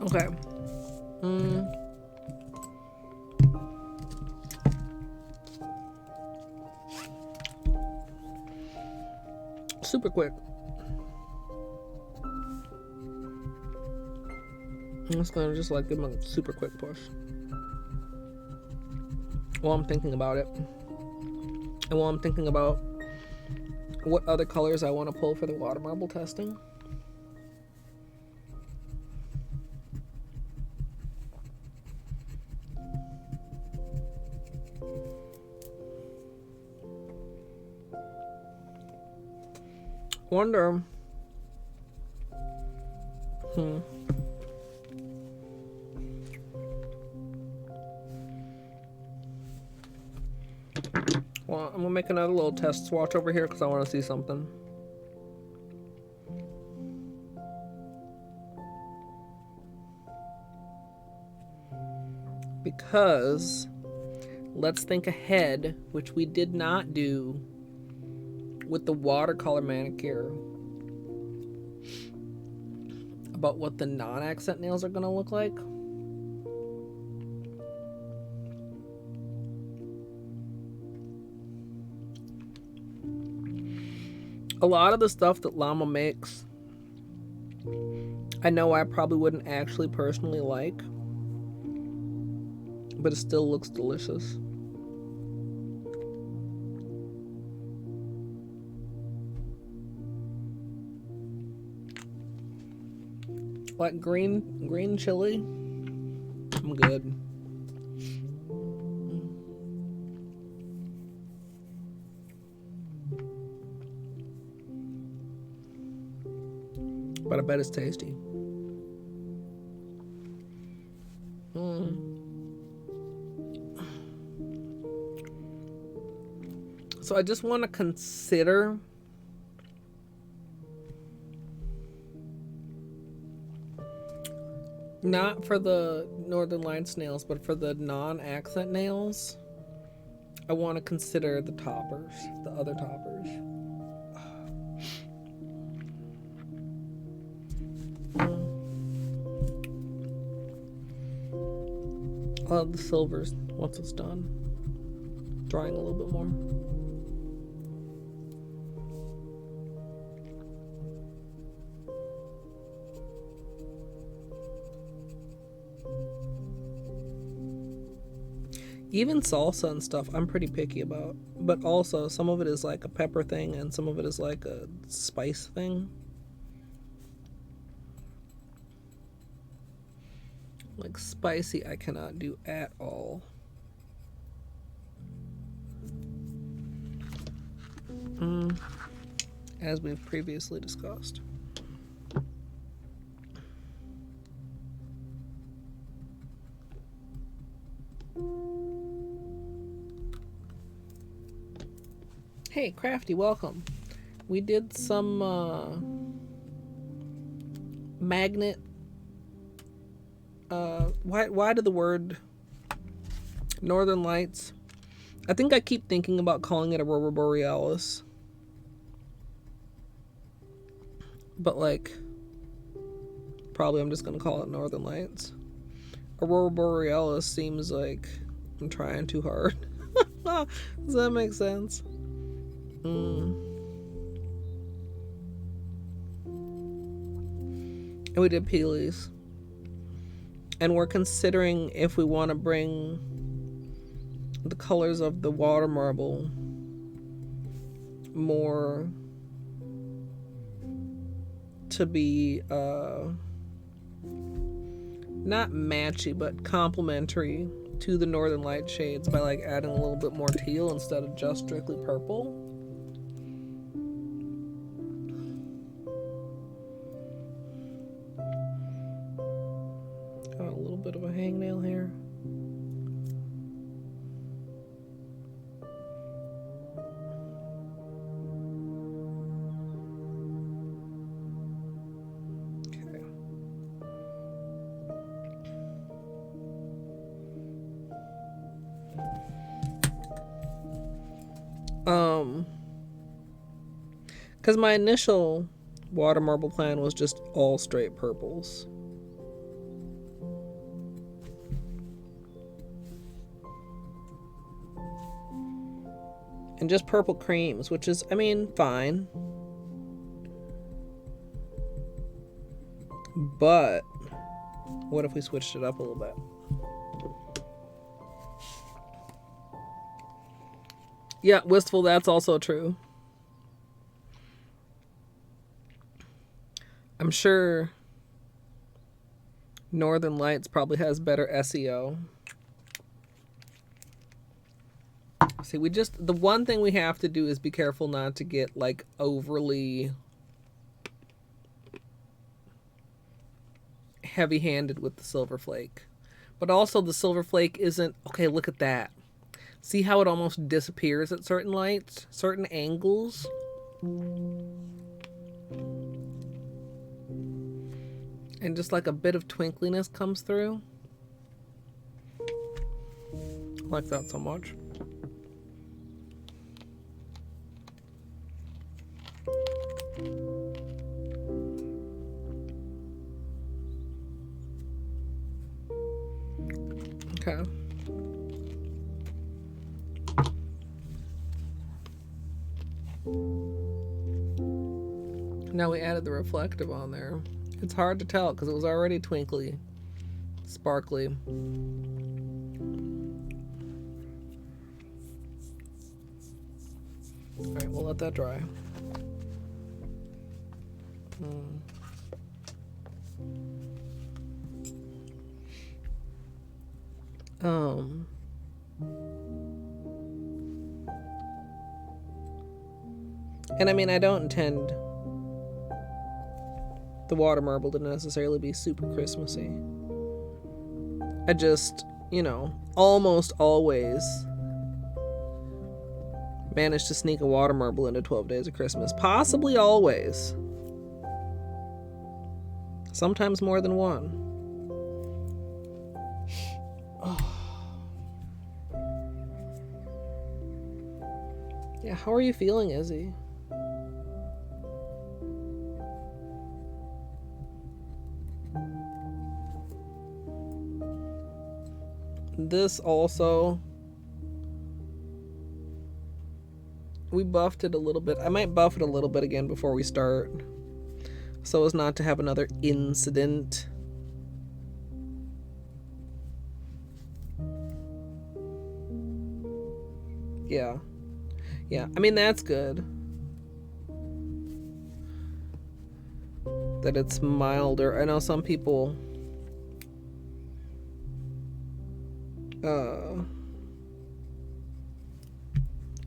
Okay. Super quick. I'm just gonna like give them a super quick push while I'm thinking about it, and while I'm thinking about what other colors I want to pull for the water marble testing. Wonder. Well, I'm gonna make another little test swatch over here because I want to see something. Because let's think ahead, which we did not do with the watercolor manicure, about what the non-accent nails are gonna look like. A lot of the stuff that Llama makes, I know I probably wouldn't actually personally like, but it still looks delicious. Like green chili, I'm good. But I bet it's tasty. So I just want to consider Not for the Northern Lights nails, but for the non-accent nails, I want to consider the toppers, the other toppers. I'll have the silvers once it's done. Drying a little bit more. Even salsa and stuff I'm pretty picky about, but also some of it is like a pepper thing and some of it is like a spice thing. Like spicy I cannot do at all. As we've previously discussed. Hey, Crafty, welcome. We did some magnet. Why did the word Northern Lights? I think I keep thinking about calling it Aurora Borealis. But like, probably I'm just gonna call it Northern Lights. Aurora Borealis seems like I'm trying too hard. Does that make sense? And we did Peelies. And we're considering if we want to bring the colors of the water marble more to be not matchy but complementary to the Northern Light shades by like adding a little bit more teal instead of just strictly purple. Got a little bit of a hangnail here. Because my initial water marble plan was just all straight purples. And just purple creams, which is, I mean, fine. But what if we switched it up a little bit? Yeah, wistful, that's also true. I'm sure Northern Lights probably has better SEO. See, the one thing we have to do is be careful not to get like overly heavy-handed with the silver flake. But also the silver flake isn't, okay, look at that. See how it almost disappears at certain lights, certain angles? And just like a bit of twinkliness comes through. I like that so much. Okay. Now we added the reflective on there. It's hard to tell because it was already twinkly, sparkly. Alright, we'll let that dry. And I mean, I don't intend the water marble to necessarily be super Christmassy. I just, you know, almost always manage to sneak a water marble into 12 Days of Christmas. Possibly always. Sometimes more than one. Yeah, how are you feeling, Izzy? This also, we buffed it a little bit. I might buff it a little bit again before we start, so as not to have another incident. Yeah. Yeah, I mean, that's good. That it's milder. I know some people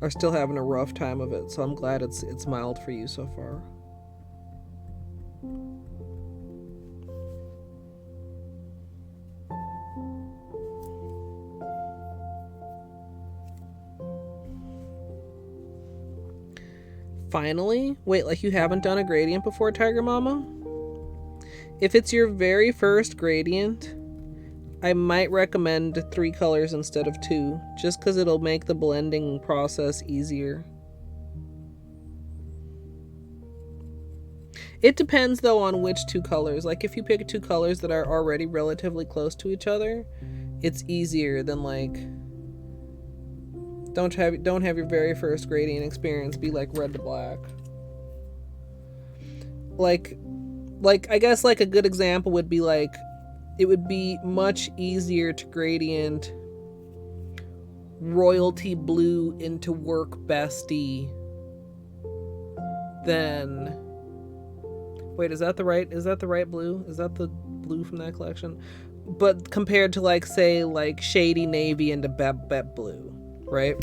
are still having a rough time of it, so I'm glad it's mild for you so far. Finally? Wait, like you haven't done a gradient before, Tiger Mama? If it's your very first gradient, I might recommend 3 colors instead of 2, just because it'll make the blending process easier. It depends, though, on which 2 colors. Like, if you pick 2 colors that are already relatively close to each other, it's easier than, like... Don't have your very first gradient experience be like red to black. Like I guess like a good example would be like, it would be much easier to gradient royalty blue into work bestie than... Wait, is that the right blue? Is that the blue from that collection? But compared to like, say, like shady navy into bet blue. Right?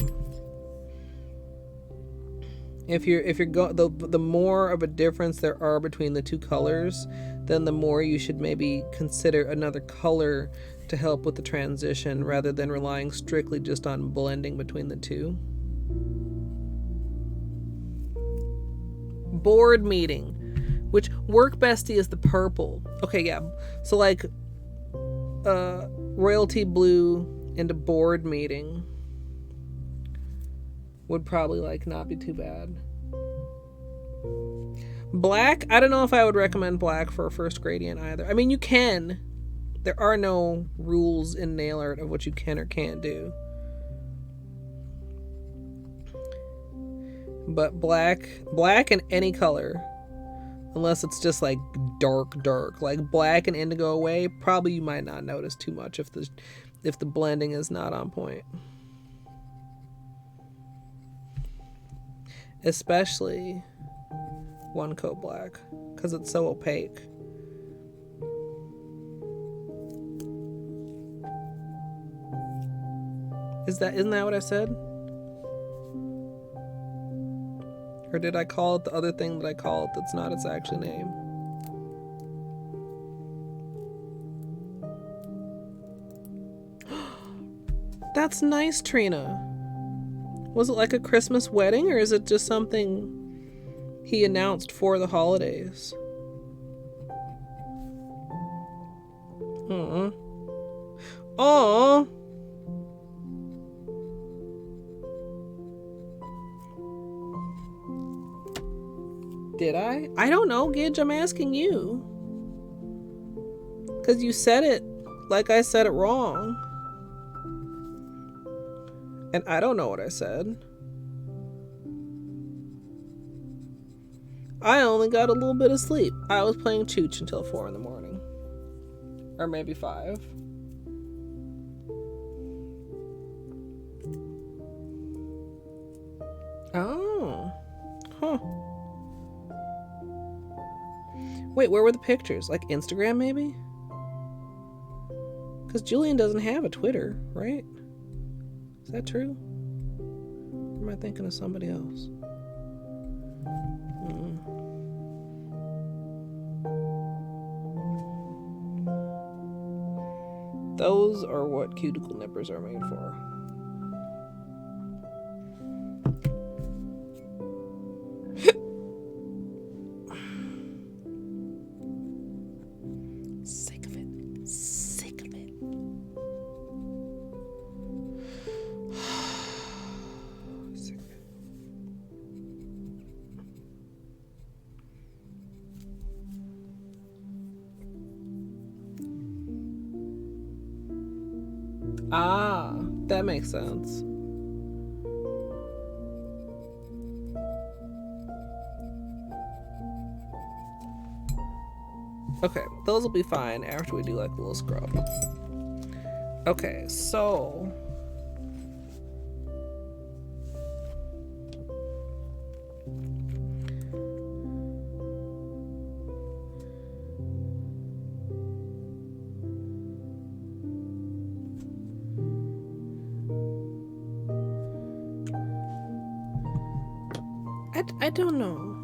If you're the more of a difference there are between the 2 colors, then the more you should maybe consider another color to help with the transition rather than relying strictly just on blending between the 2. Board meeting, which work bestie is the purple. Okay, yeah. So like royalty blue into board meeting would probably like not be too bad. Black, I don't know if I would recommend black for a first gradient either. I mean, you can. There are no rules in nail art of what you can or can't do. But black in any color, unless it's just like dark, like black and indigo away, probably you might not notice too much if the blending is not on point. Especially one coat black, because it's so opaque. Isn't that what I said? Or did I call it the other thing that I call it that's not its actual name? That's nice, Trina. Was it like a Christmas wedding, or is it just something he announced for the holidays? Aww. Did I? I don't know, Gidge. I'm asking you. Because you said it like I said it wrong. And I don't know what I said. I only got a little bit of sleep. I was playing Chooch until 4 in the morning. Or maybe 5. Oh. Huh. Wait, where were the pictures? Like Instagram, maybe? Because Julian doesn't have a Twitter, right? Is that true? Or am I thinking of somebody else? Those are what cuticle nippers are made for. Sick of it. Sick of it. Ah, that makes sense. Okay, those will be fine after we do like a little scrub. Okay, so I don't know.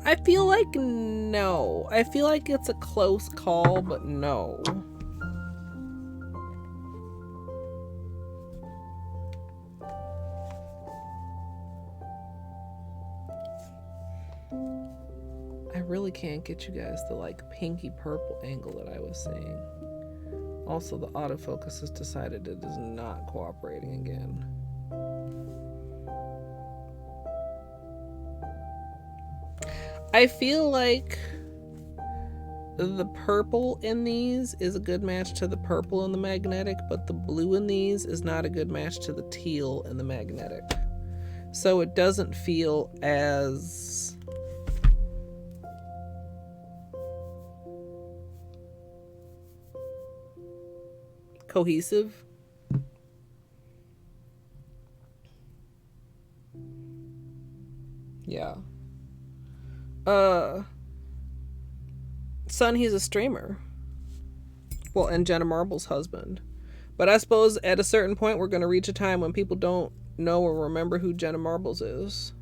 I feel like no. I feel like it's a close call, but no. I really can't get you guys the like pinky purple angle that I was saying. Also, the autofocus has decided it is not cooperating again. I feel like the purple in these is a good match to the purple in the magnetic, but the blue in these is not a good match to the teal in the magnetic. So it doesn't feel as cohesive. Yeah. Son, he's a streamer. Well, and Jenna Marble's husband. But I suppose at a certain point we're going to reach a time when people don't know or remember who Jenna Marbles is.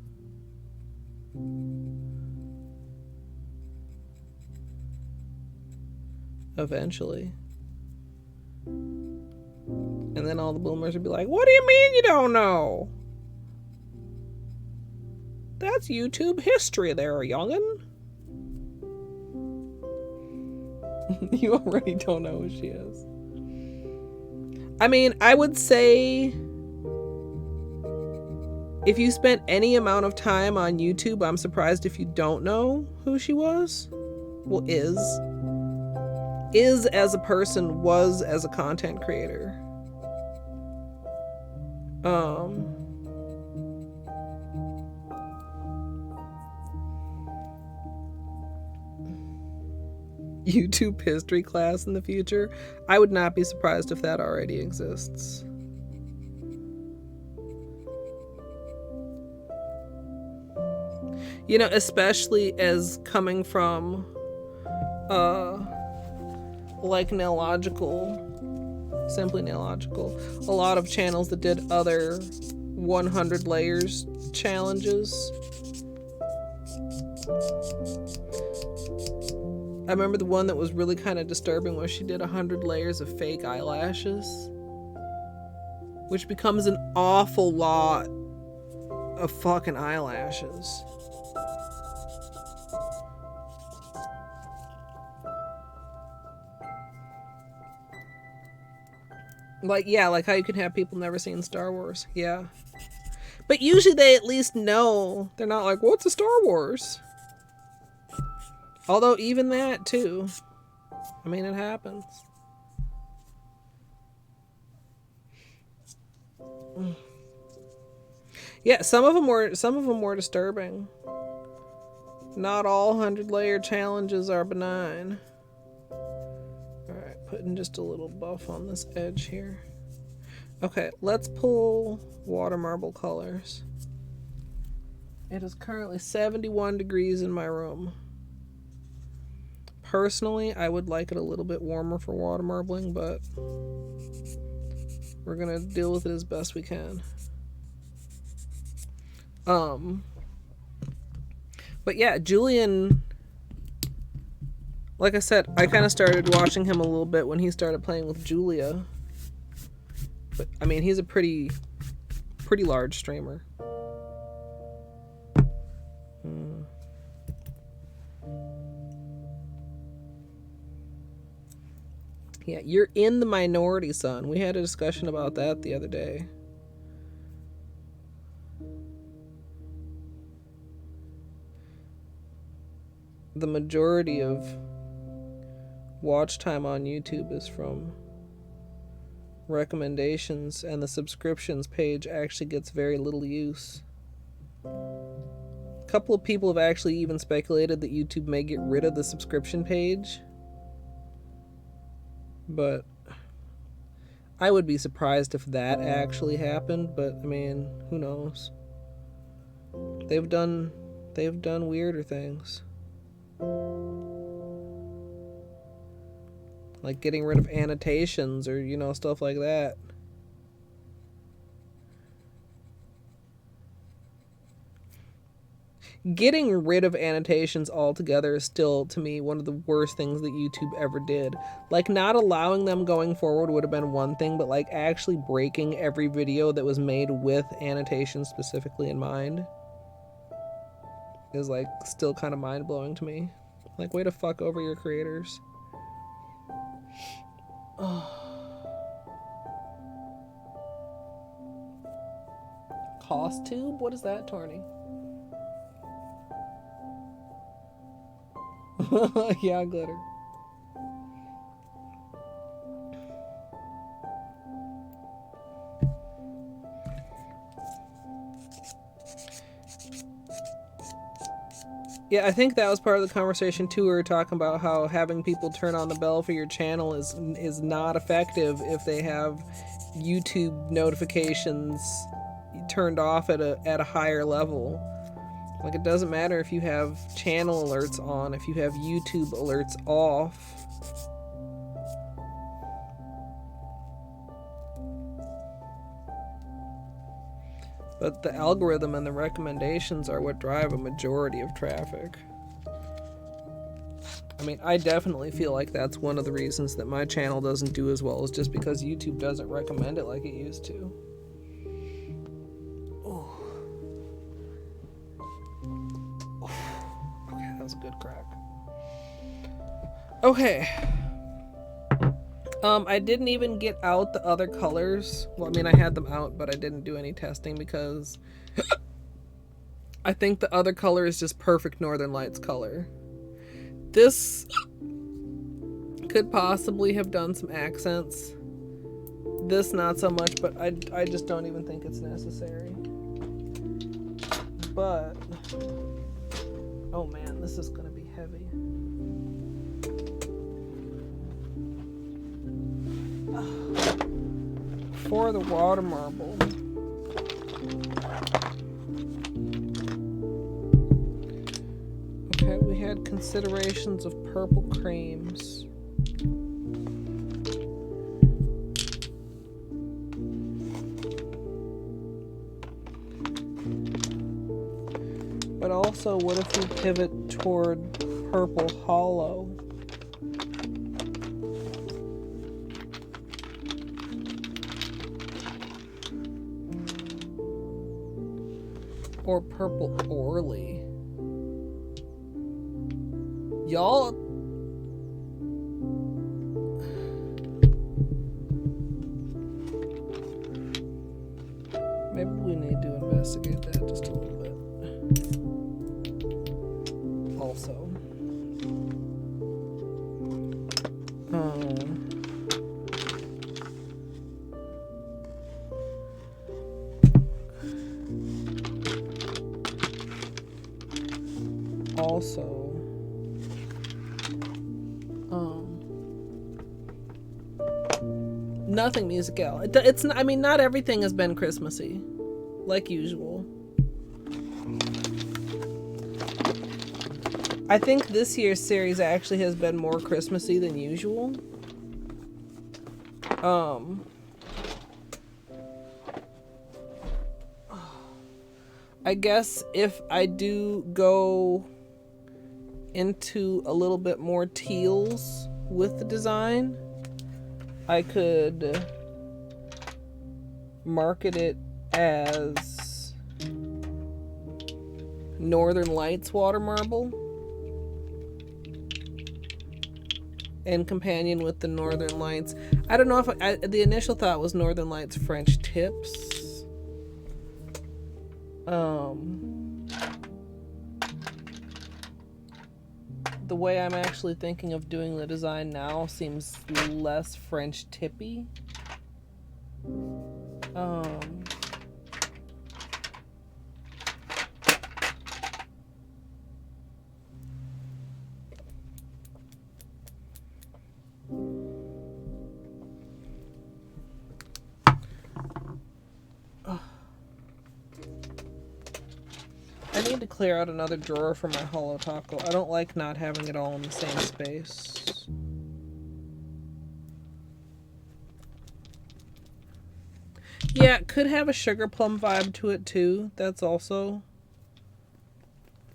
Eventually. And then all the boomers would be like, what do you mean you don't know? That's YouTube history there, youngin'. You already don't know who she is. I mean, I would say if you spent any amount of time on YouTube, I'm surprised if you don't know who she was. Well, is as a person, was as a content creator. YouTube history class in the future. I would not be surprised if that already exists. You know, especially as coming from like Nailogical, Simply Nailogical, a lot of channels that did other 100 layers challenges. I remember the one that was really kind of disturbing where she did 100 layers of fake eyelashes, which becomes an awful lot of fucking eyelashes. Like, yeah, like how you can have people never seen Star Wars. Yeah. But usually they at least know. They're not like, what's a Star Wars? Although even that too. I mean, it happens. Yeah, some of them were disturbing. Not all 100-layer challenges are benign. Alright, putting just a little buff on this edge here. Okay, let's pull water marble colors. It is currently 71 degrees in my room. Personally, I would like it a little bit warmer for water marbling, but we're gonna deal with it as best we can. But yeah, Julian, like I said, I kind of started watching him a little bit when he started playing with Julia. But I mean, he's a pretty large streamer. Yeah, you're in the minority, son. We had a discussion about that the other day. The majority of watch time on YouTube is from recommendations, and the subscriptions page actually gets very little use. A couple of people have actually even speculated that YouTube may get rid of the subscription page, but I would be surprised if that actually happened. But I mean, who knows? They've done weirder things, like getting rid of annotations or, you know, stuff like that. Getting rid of annotations altogether is still, to me, one of the worst things that YouTube ever did. Like, not allowing them going forward would have been one thing, but like actually breaking every video that was made with annotations specifically in mind is like still kind of mind-blowing to me. Like, way to fuck over your creators. Cost tube? What is that, Torny? Yeah, glitter. Yeah, I think that was part of the conversation too. We were talking about how having people turn on the bell for your channel is not effective if they have YouTube notifications turned off at a higher level. Like, it doesn't matter if you have channel alerts on, if you have YouTube alerts off. But the algorithm and the recommendations are what drive a majority of traffic. I mean, I definitely feel like that's one of the reasons that my channel doesn't do as well, is just because YouTube doesn't recommend it like it used to. Okay, that was a good crack. Okay. I didn't even get out the other colors. Well, I mean, I had them out, but I didn't do any testing because I think the other color is just perfect Northern Lights color. This could possibly have done some accents. This not so much, but I just don't even think it's necessary. But, oh man, this is gonna be heavy. For the water marble, okay, we had considerations of purple creams. But also, what if we pivot toward purple Holo? Or purple Orly. Y'all, maybe we need to investigate that just a little bit. Also, nothing musical. It's I mean, not everything has been Christmassy, like usual. I think this year's series actually has been more Christmassy than usual. I guess if I do go into a little bit more teals with the design, I could market it as Northern Lights water marble. and companion with the Northern Lights. I don't know if the initial thought was Northern Lights French tips. The way I'm actually thinking of doing the design now seems less French tippy. I need to clear out another drawer for my Holo taco. I don't like not having it all in the same space. Yeah, it could have a sugar plum vibe to it too. That's also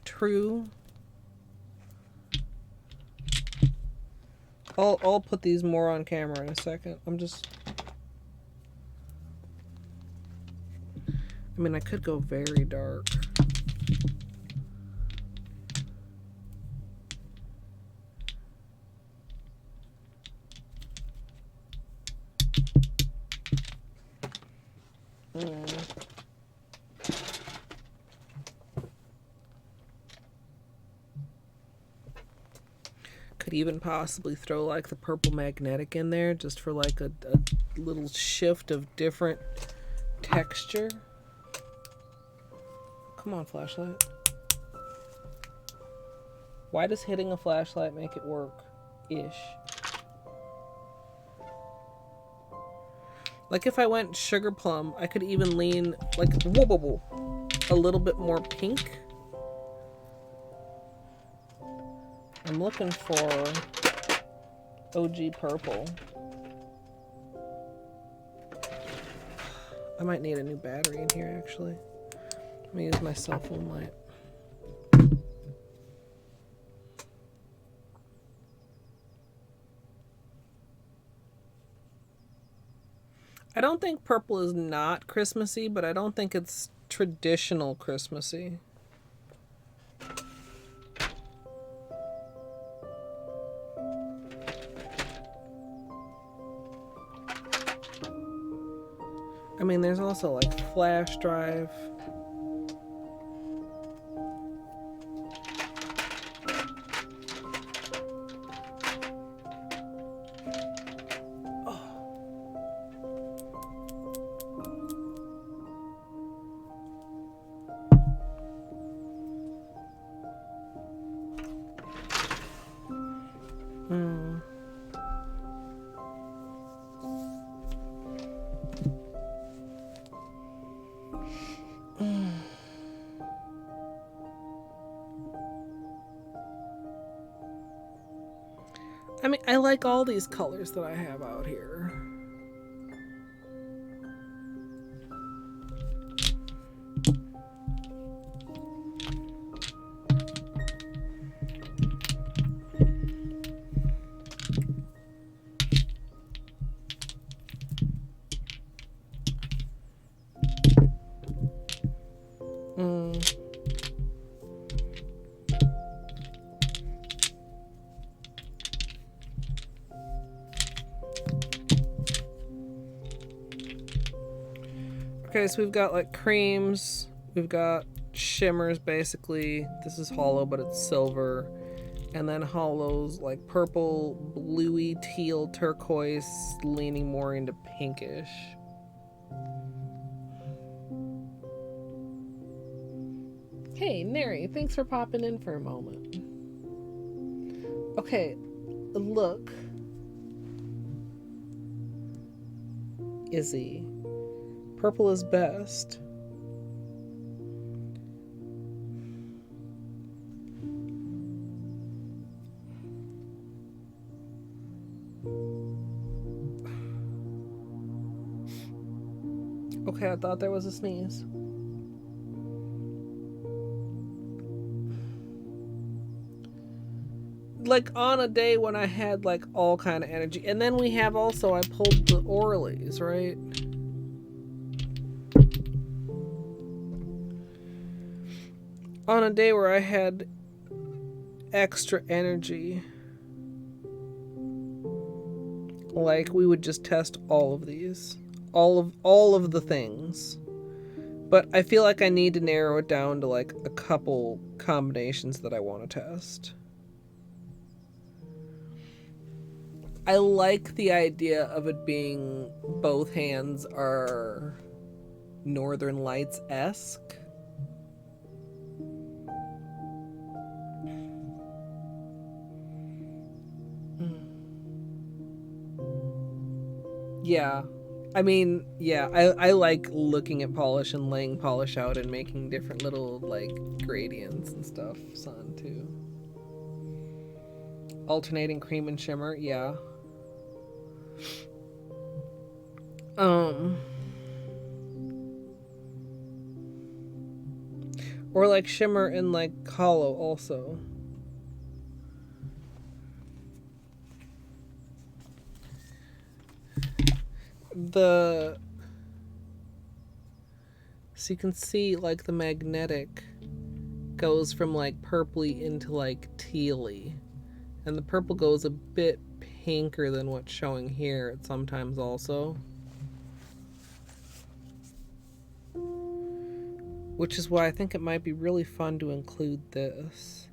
true. I'll put these more on camera in a second. I mean, I could go very dark. Could even possibly throw like the purple magnetic in there just for like a little shift of different texture. Come on, flashlight. Why does hitting a flashlight make it work? Ish. Like if I went sugar plum, I could even lean like a little bit more pink. I'm looking for OG purple. I might need a new battery in here actually. Let me use my cell phone light. I don't think purple is not Christmassy, but I don't think it's traditional Christmassy. I mean, there's also like flash drive. I mean, I like all these colors that I have out here. Okay, so we've got like creams, we've got shimmers basically. This is Holo, but it's silver. And then Holo's like purple, bluey, teal, turquoise, leaning more into pinkish. Hey, Neri, thanks for popping in for a moment. Okay, look. Izzy. Purple is best. Okay, I thought there was a sneeze. Like on a day when I had like all kind of energy. And then we have also, I pulled the Orleys, right? On a day where I had extra energy. Like, we would just test all of these. All of the things. But I feel like I need to narrow it down to like a couple combinations that I want to test. I like the idea of it being both hands are Northern Lights-esque. Yeah. I mean, yeah, I like looking at polish and laying polish out and making different little, like, gradients and stuff on, too. Alternating cream and shimmer, yeah. Or, like, shimmer and, like, Holo also. So you can see, like, the magnetic goes from, like, purpley into, like, tealy. And the purple goes a bit pinker than what's showing here sometimes also. Which is why I think it might be really fun to include this.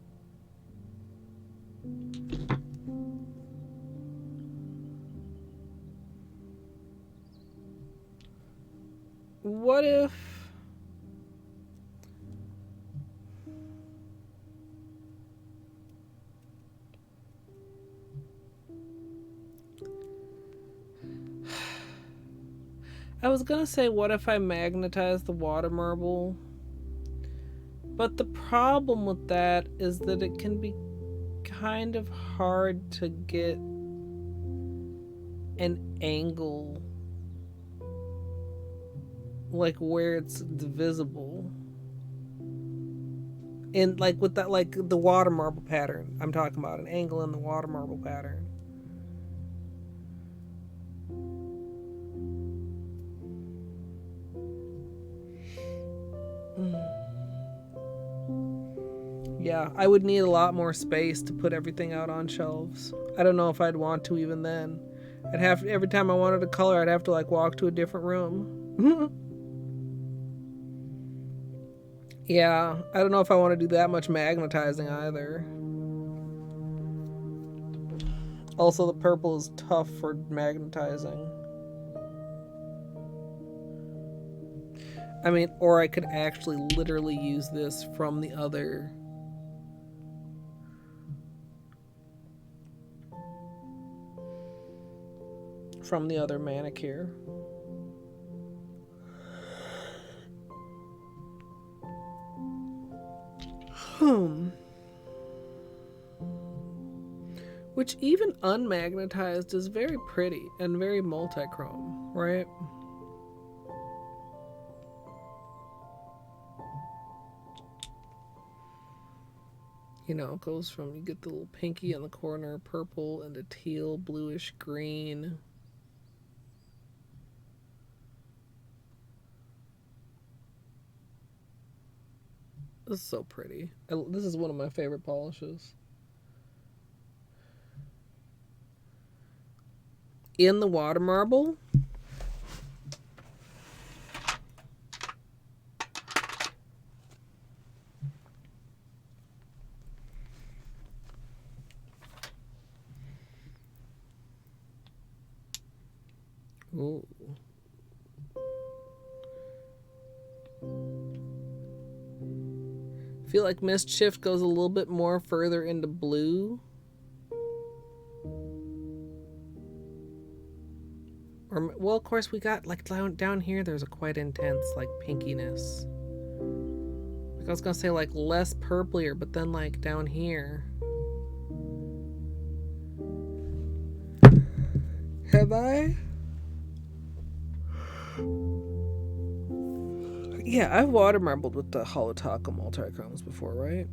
What if... I was gonna say, what if I magnetize the water marble? But the problem with that is that it can be kind of hard to get an angle, like where it's visible. And like with that, like the water marble pattern, I'm talking about an angle in the water marble pattern. Yeah, I would need a lot more space to put everything out on shelves. I don't know if I'd want to even then. I'd have to, every time I wanted a color, I'd have to like walk to a different room. Yeah, I don't know if I want to do that much magnetizing either. Also, the purple is tough for magnetizing. I mean, or I could actually literally use this from the other... from the other manicure. Which even unmagnetized is very pretty and very multi-chrome, right? You know, it goes from, you get the little pinky in the corner, purple, into teal, bluish green. This is so pretty. This is one of my favorite polishes. In the water marble. Ooh. I feel like Mist Shift goes a little bit more further into blue. Or, well, of course, we got, like, down here, there's a quite intense, like, pinkiness. Like, I was gonna say, like, less purplier, but then, like, down here. Have I? Yeah, I've water marbled with the Holotaka multi-chromes before, right?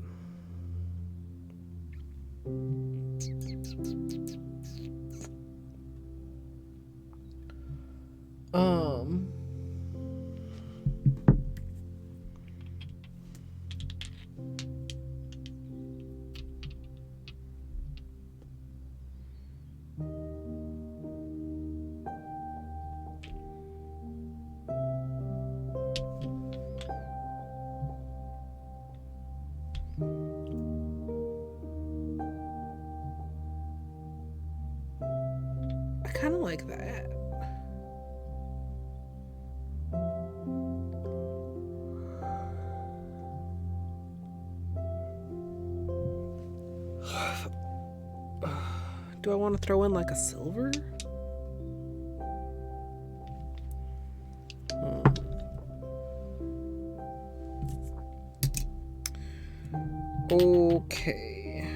kind of like that. Do I want to throw in like a silver? Okay.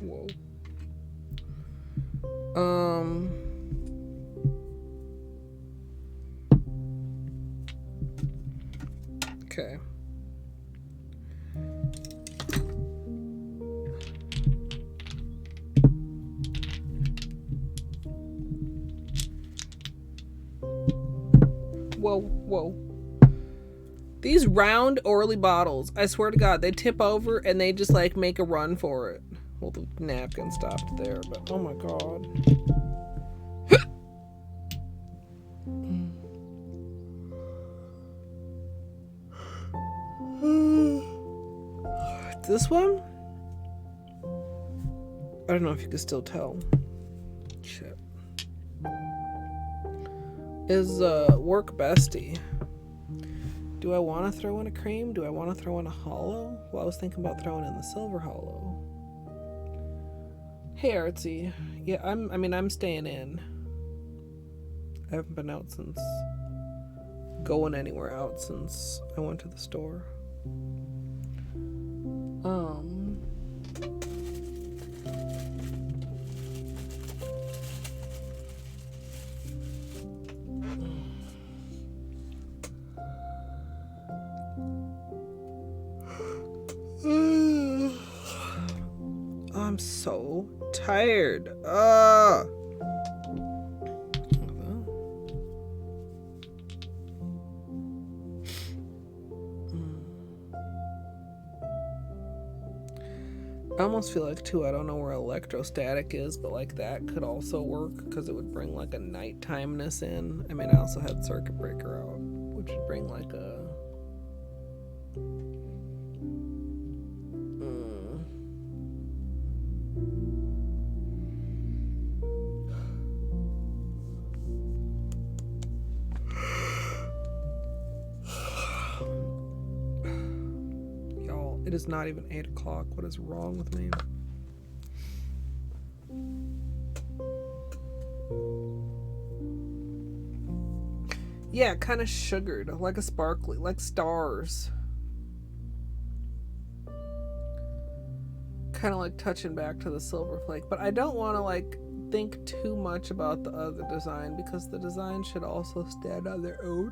Whoa. Okay. Whoa. These round Orly bottles, I swear to God, they tip over and they just like make a run for it. Well, the napkin stopped there, but oh my God. This one? I don't know if you can still tell. Shit. Is work bestie. Do I want to throw in a cream? Do I want to throw in a hollow? Well, I was thinking about throwing in the silver hollow. Hey, Artsy. Yeah, I'm staying in. I haven't been out since... going anywhere out since I went to the store. I'm so tired. I almost feel like too, I don't know where electrostatic is, but like that could also work because it would bring like a nighttimeness in. I mean, I also had circuit breaker out, which would bring like a It is not even 8 o'clock. What is wrong with me? Yeah, kind of sugared, like a sparkly, like stars. Kind of like touching back to the silver flake, but I don't want to like think too much about the other design because the design should also stand on their own.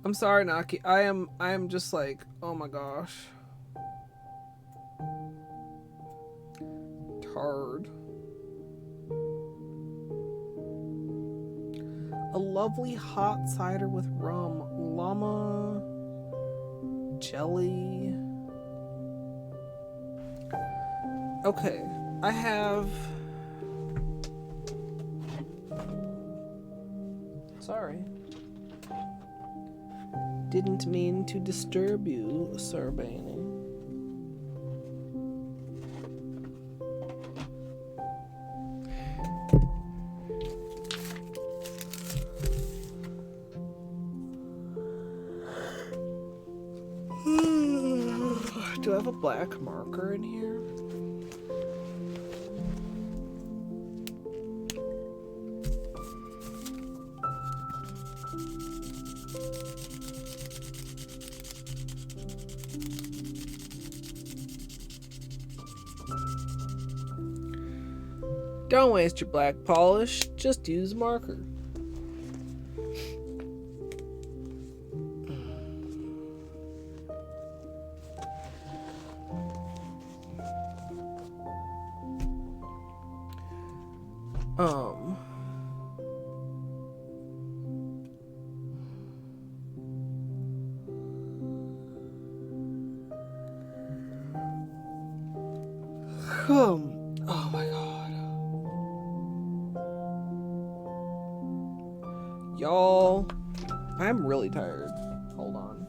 I'm sorry, Naki. I am just like, oh my gosh. Hard. A lovely hot cider with rum, llama, jelly. Okay, I have... Sorry. Didn't mean to disturb you, Sir Bailey. Do I have a black marker in here? Don't waste your black polish, just use marker. Oh my god. Y'all, I'm really tired. Hold on.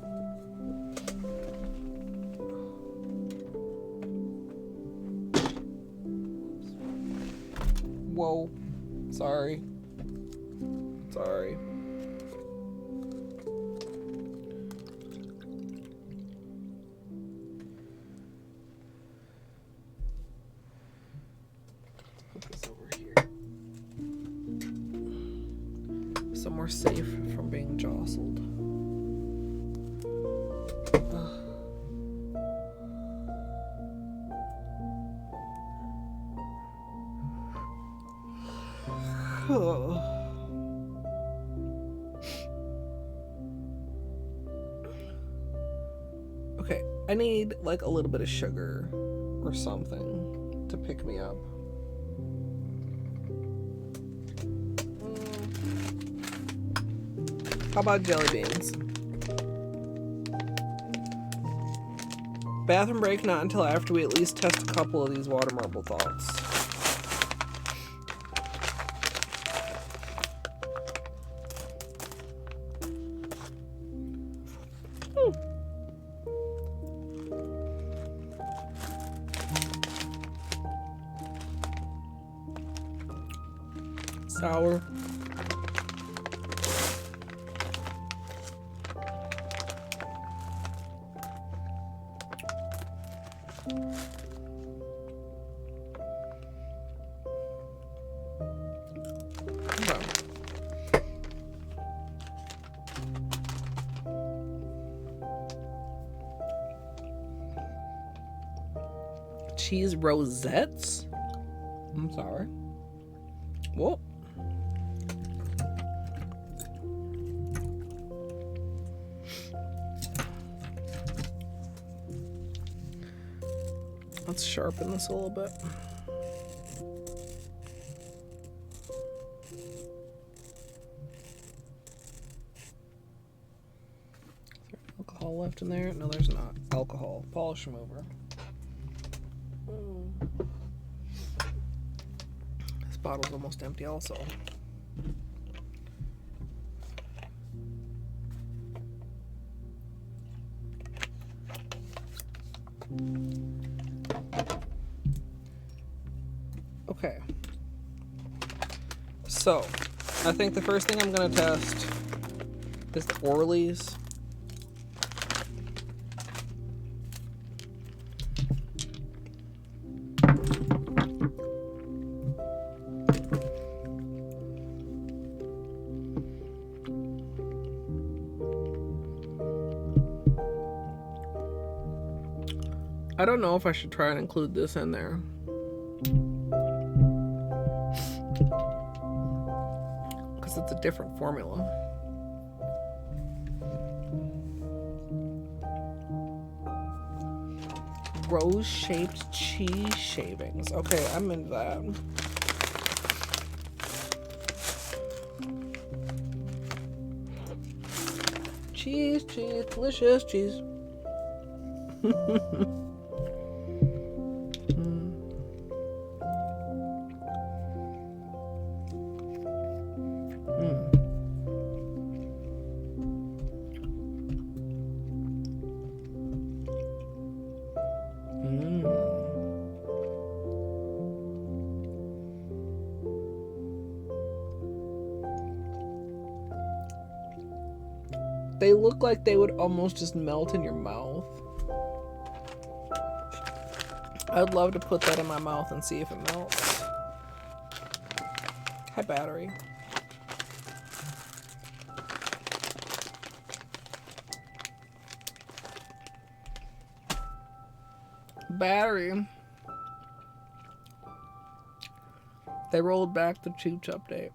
Whoa. Sorry. Sorry. Put this over here. Somewhere safe from being jostled. Okay, I need like a little bit of sugar or something to pick me up. How about jelly beans? Bathroom break not until after we at least test a couple of these water marble thoughts. Sour. Cheese rosettes? I'm sorry. Whoa. Let's sharpen this a little bit. Is there alcohol left in there? No, there's not. Alcohol. Polish remover. This bottle's almost empty also. Okay. So, I think the first thing I'm going to test is the Orleys. I don't know if I should try and include this in there. Because it's a different formula. Rose-shaped cheese shavings. Okay, I'm into that. Cheese, cheese, delicious cheese. They look like they would almost just melt in your mouth. I'd love to put that in my mouth and see if it melts. Hi, battery. Battery. They rolled back the Chooch update.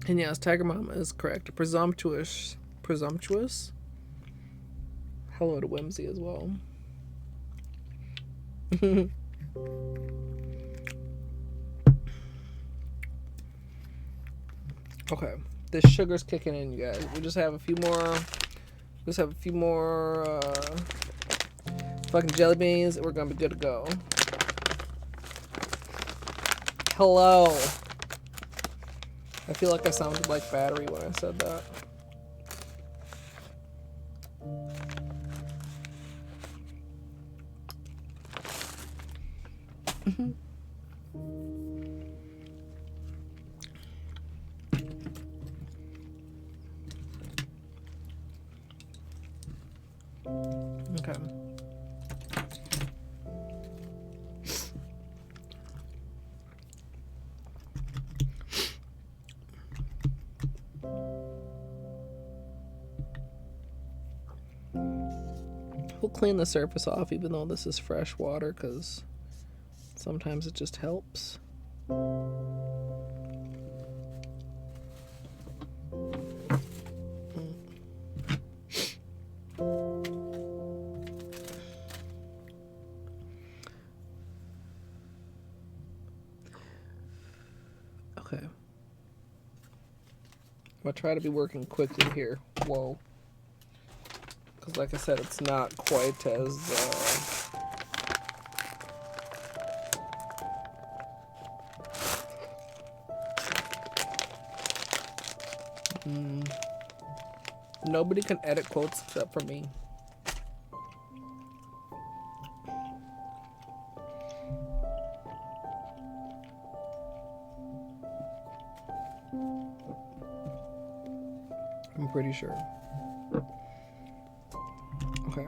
And yes, Tiger Mama is correct. Presumptuous. Hello to Whimsy as well. Okay, this sugar's kicking in, you guys. We just have a few more. fucking jelly beans, and we're gonna be good to go. Hello. I feel like I sounded like battery when I said that. Okay. We'll clean the surface off even though this is fresh water because sometimes it just helps. Okay. I'm gonna try to be working quickly here. Whoa. Because like I said, it's not quite as... Nobody can edit quotes except for me. I'm pretty sure. Okay.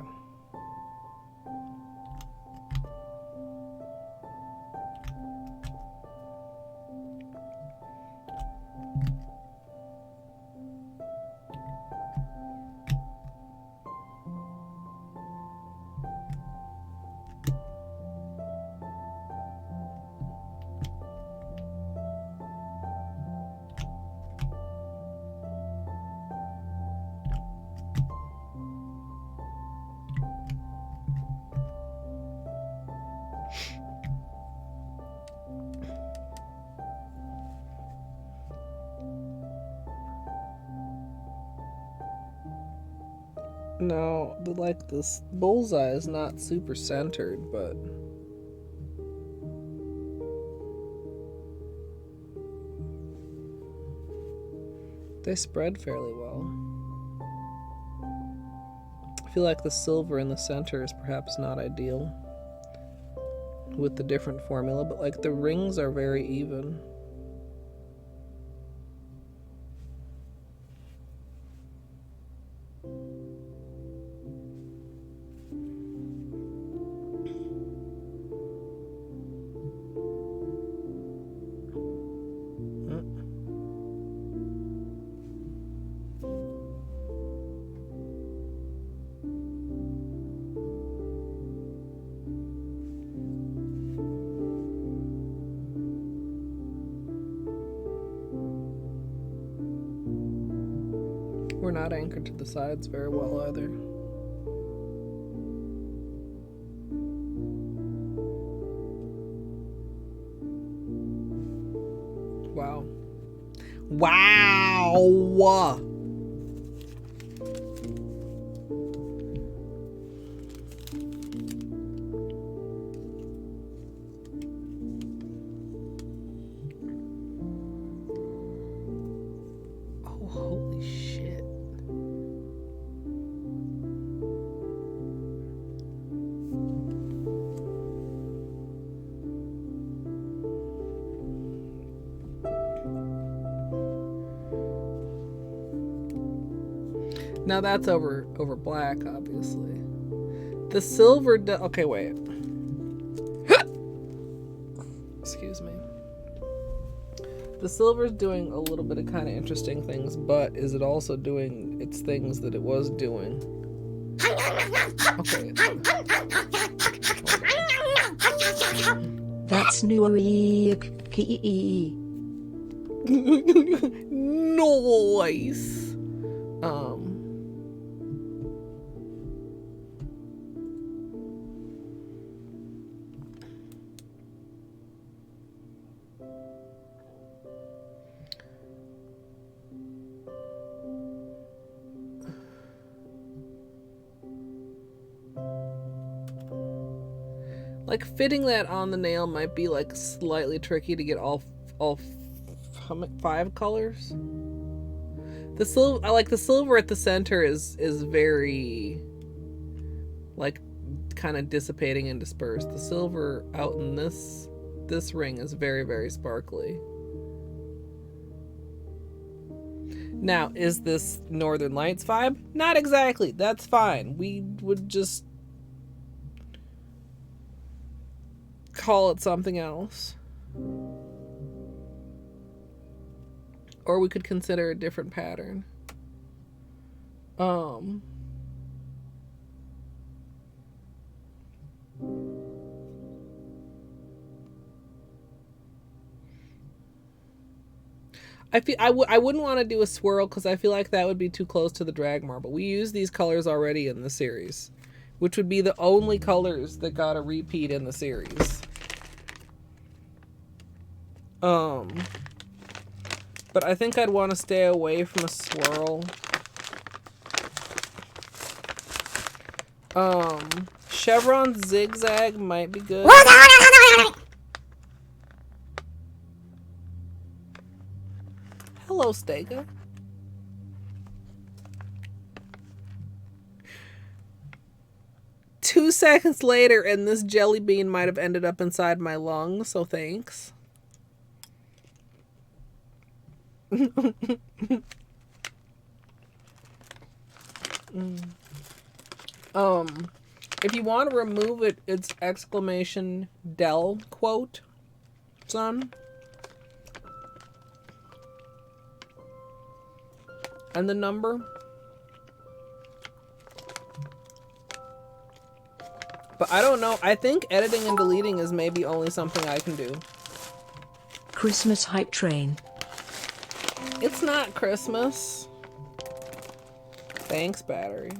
No, like this bullseye is not super centered, but they spread fairly well. I feel like the silver in the center is perhaps not ideal with the different formula, but like the rings are very even. We're not anchored to the sides very well either. Wow. Wow! Oh, holy shit. Now that's over black, obviously. The silver... okay, wait. Excuse me. The silver's doing a little bit of kind of interesting things, but is it also doing its things that it was doing? Okay. That's Noise. Noise. Like, fitting that on the nail might be, like, slightly tricky to get all 5 colors. The silver, I like the silver at the center is very, like, kind of dissipating and dispersed. The silver out in this ring is very, very sparkly. Now, is this Northern Lights vibe? Not exactly. That's fine. We would just call it something else. Or we could consider a different pattern. I wouldn't want to do a swirl because I feel like that would be too close to the drag marble. We use these colors already in the series, which would be the only colors that got a repeat in the series. But I think I'd want to stay away from a swirl. Chevron zigzag might be good. Hello, Stega. Two seconds later, and this jelly bean might have ended up inside my lung, so thanks. If you want to remove it, it's exclamation Del quote, son. And the number. But I don't know. I think editing and deleting is maybe only something I can do. Christmas hype train. It's not Christmas. Thanks, battery.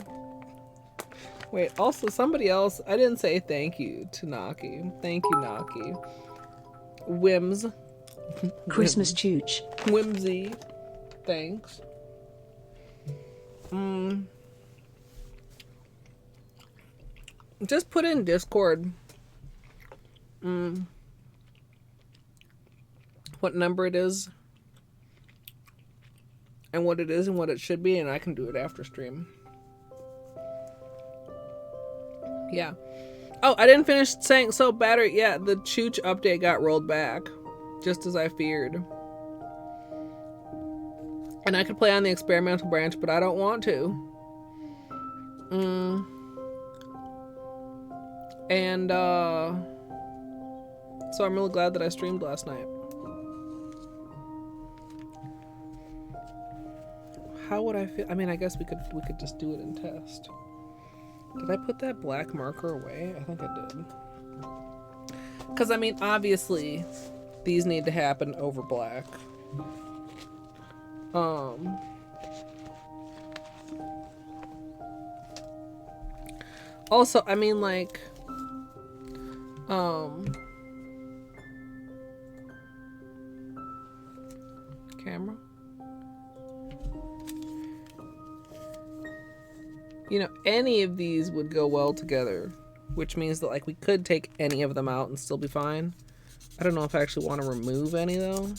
Wait, also somebody else. I didn't say thank you to Naki. Thank you, Naki. Whims. Christmas chooch. Whimsy. Thanks. Just put in Discord. What number it is. And what it is and what it should be, and I can do it after stream. Yeah. Oh, I didn't finish saying, so battery, yeah, the Chooch update got rolled back. Just as I feared. And I could play on the experimental branch, but I don't want to. And, so I'm really glad that I streamed last night. How would I feel? I mean, I guess we could just do it and test. Did I put that black marker away? I think I did. Because, I mean, obviously, these need to happen over black. Also, I mean, like, camera? You know, any of these would go well together, which means that, like, we could take any of them out and still be fine. I don't know if I actually want to remove any, though.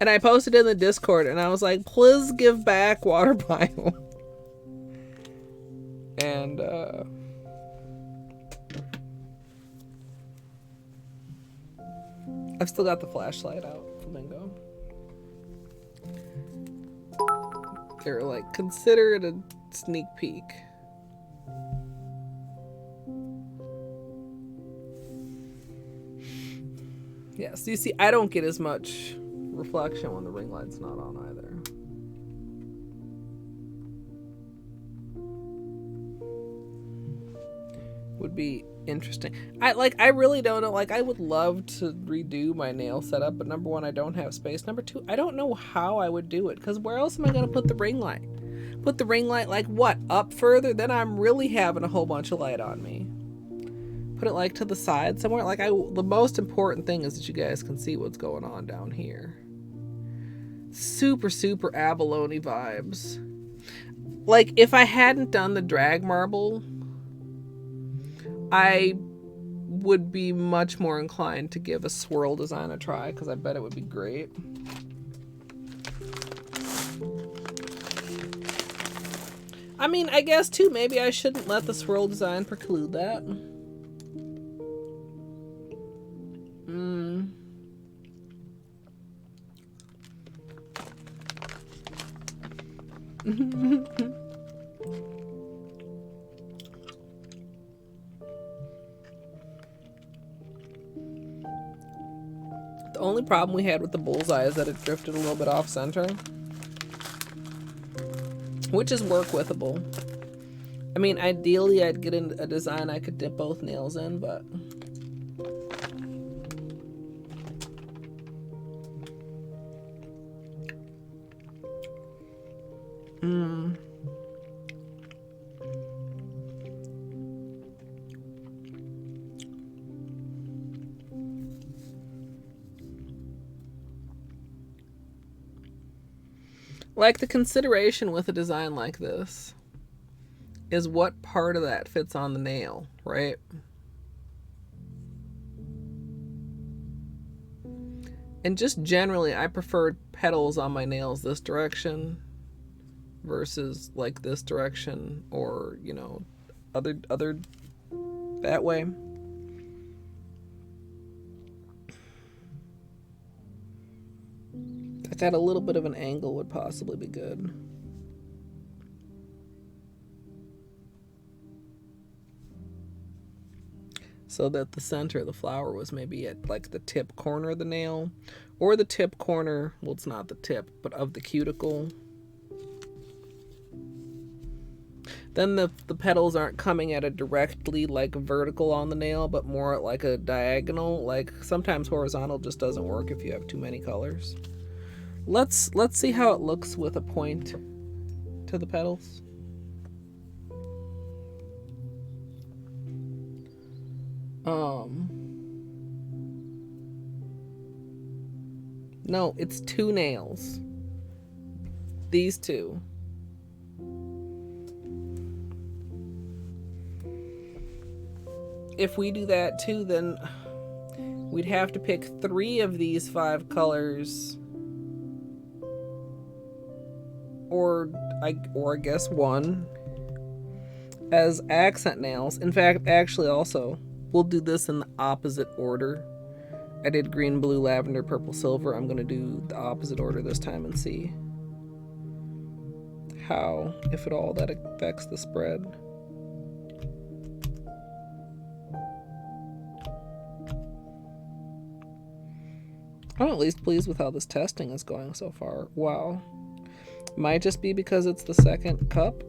And I posted in the Discord, and I was like, please give back water biome. And, I've still got the flashlight out, Flamingo. They're like, consider it a sneak peek. Yeah, so you see, I don't get as much reflection when the ring light's not on either. Would be interesting. I really don't know. Like, I would love to redo my nail setup, but number one, I don't have space. Number two, I don't know how I would do it, because where else am I going to put the ring light? Put the ring light, like, what? Up further? Then I'm really having a whole bunch of light on me. Put it, like, to the side somewhere. Like, the most important thing is that you guys can see what's going on down here. Super, super abalone vibes. Like, if I hadn't done the drag marble, I would be much more inclined to give a swirl design a try, because I bet it would be great. I mean, I guess too, maybe I shouldn't let the swirl design preclude that. The only problem we had with the bullseye is that it drifted a little bit off center, which is work withable. I mean, ideally I'd get in a design I could dip both nails in, but like, the consideration with a design like this is what part of that fits on the nail, right? And just generally, I prefer petals on my nails this direction versus like this direction, or, you know, other that way. I thought a little bit of an angle would possibly be good. So that the center of the flower was maybe at like the tip corner of the nail, or the tip corner, well, it's not the tip, but of the cuticle. Then the petals aren't coming at a directly like vertical on the nail, but more at like a diagonal. Like, sometimes horizontal just doesn't work if you have too many colors. Let's see how it looks with a point to the petals. No, it's two nails. These two. If we do that too, then we'd have to pick 3 of these 5 colors, or I guess 1 as accent nails. In fact, actually, also, we'll do this in the opposite order. I did green, blue, lavender, purple, silver. I'm going to do the opposite order this time and see how, if at all, that affects the spread. I'm at least pleased with how this testing is going so far. Wow. Might just be because it's the second cup.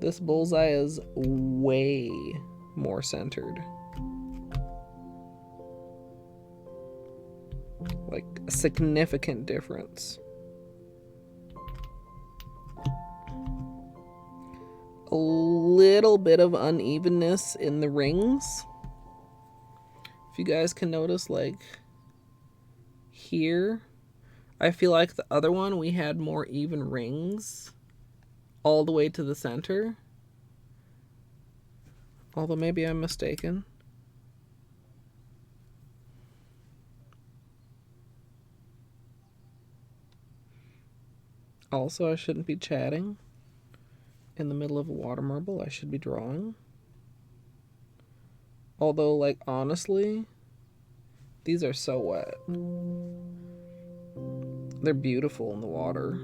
This bullseye is way more centered. Like, a significant difference. A little bit of unevenness in the rings. If you guys can notice, like, here, I feel like the other one, we had more even rings all the way to the center. Although maybe I'm mistaken. Also, I shouldn't be chatting in the middle of a water marble. I should be drawing. Although, like, honestly, these are so wet. They're beautiful in the water.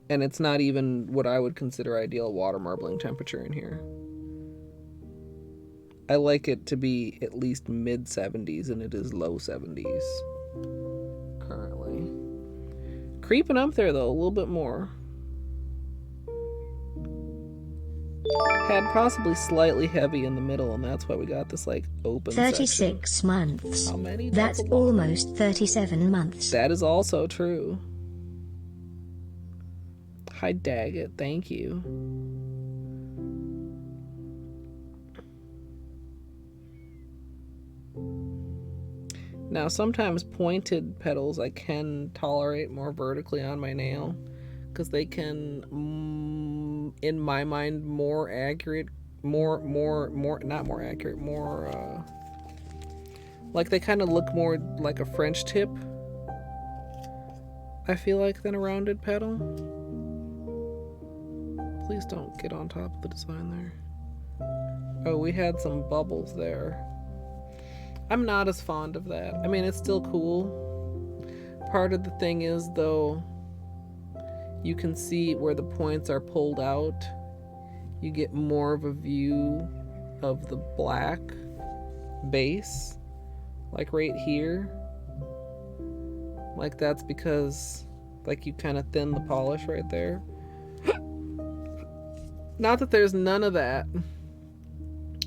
And it's not even what I would consider ideal water marbling temperature in here. I like it to be at least mid 70s, and it is low 70s currently. Creeping up there, though, a little bit more. Had possibly slightly heavy in the middle, and that's why we got this, like, open 36 section. months. How many? That's almost 37 months. That is also true. Hi, Daggett. Thank you. Now, sometimes pointed petals I can tolerate more vertically on my nail, because they can, in my mind, more accurate, not more accurate, more, like they kind of look more like a French tip, I feel like, than a rounded petal. Please don't get on top of the design there. Oh, we had some bubbles there. I'm not as fond of that. I mean, it's still cool. Part of the thing is, though, you can see where the points are pulled out. You get more of a view of the black base, like right here. Like that's because, like, you kind of thin the polish right there. Not that there's none of that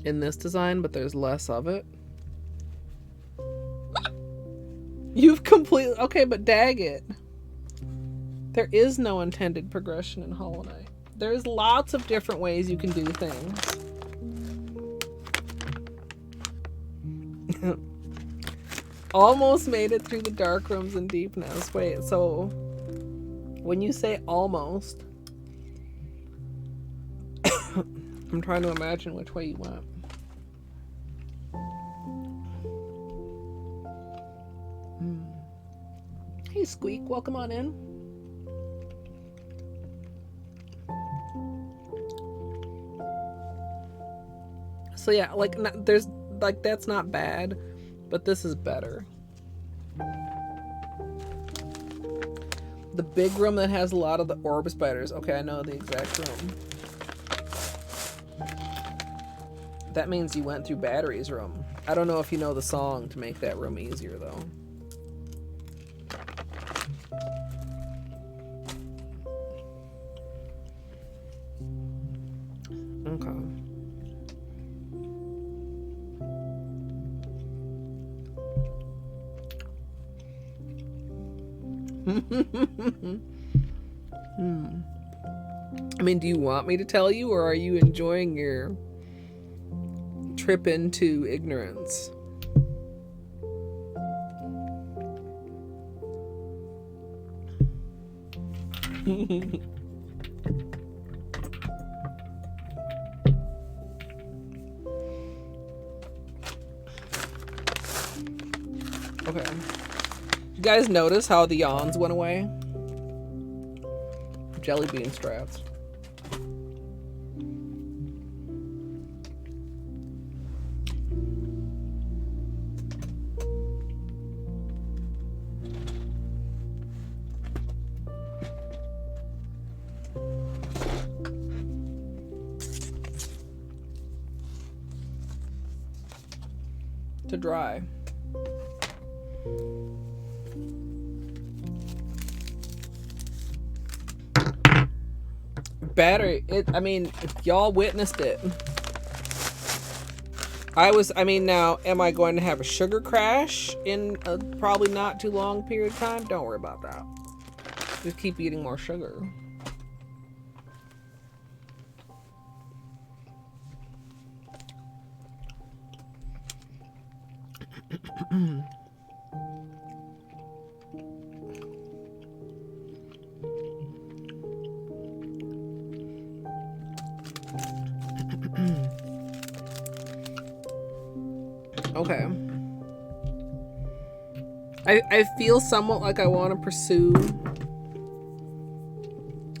in this design, but there's less of it. You've completely... Okay, but dag it. There is no intended progression in Hollow Knight. There's lots of different ways you can do things. Almost made it through the dark rooms in Deepness. Wait, so when you say almost, I'm trying to imagine which way you went. Hey Squeak, welcome on in. So yeah, like there's like that's not bad, but this is better. The big room that has a lot of the orb spiders. Okay, I know the exact room. That means you went through Battery's room. I don't know if you know the song to make that room easier though. Okay. I mean, do you want me to tell you, or are you enjoying your trip into ignorance? Okay. You guys notice how the yawns went away? Jelly bean strats. To dry. Battery, I mean, y'all witnessed it. I mean, now, am I going to have a sugar crash in a probably not too long period of time? Don't worry about that. Just keep eating more sugar. Okay. I feel somewhat like I want to pursue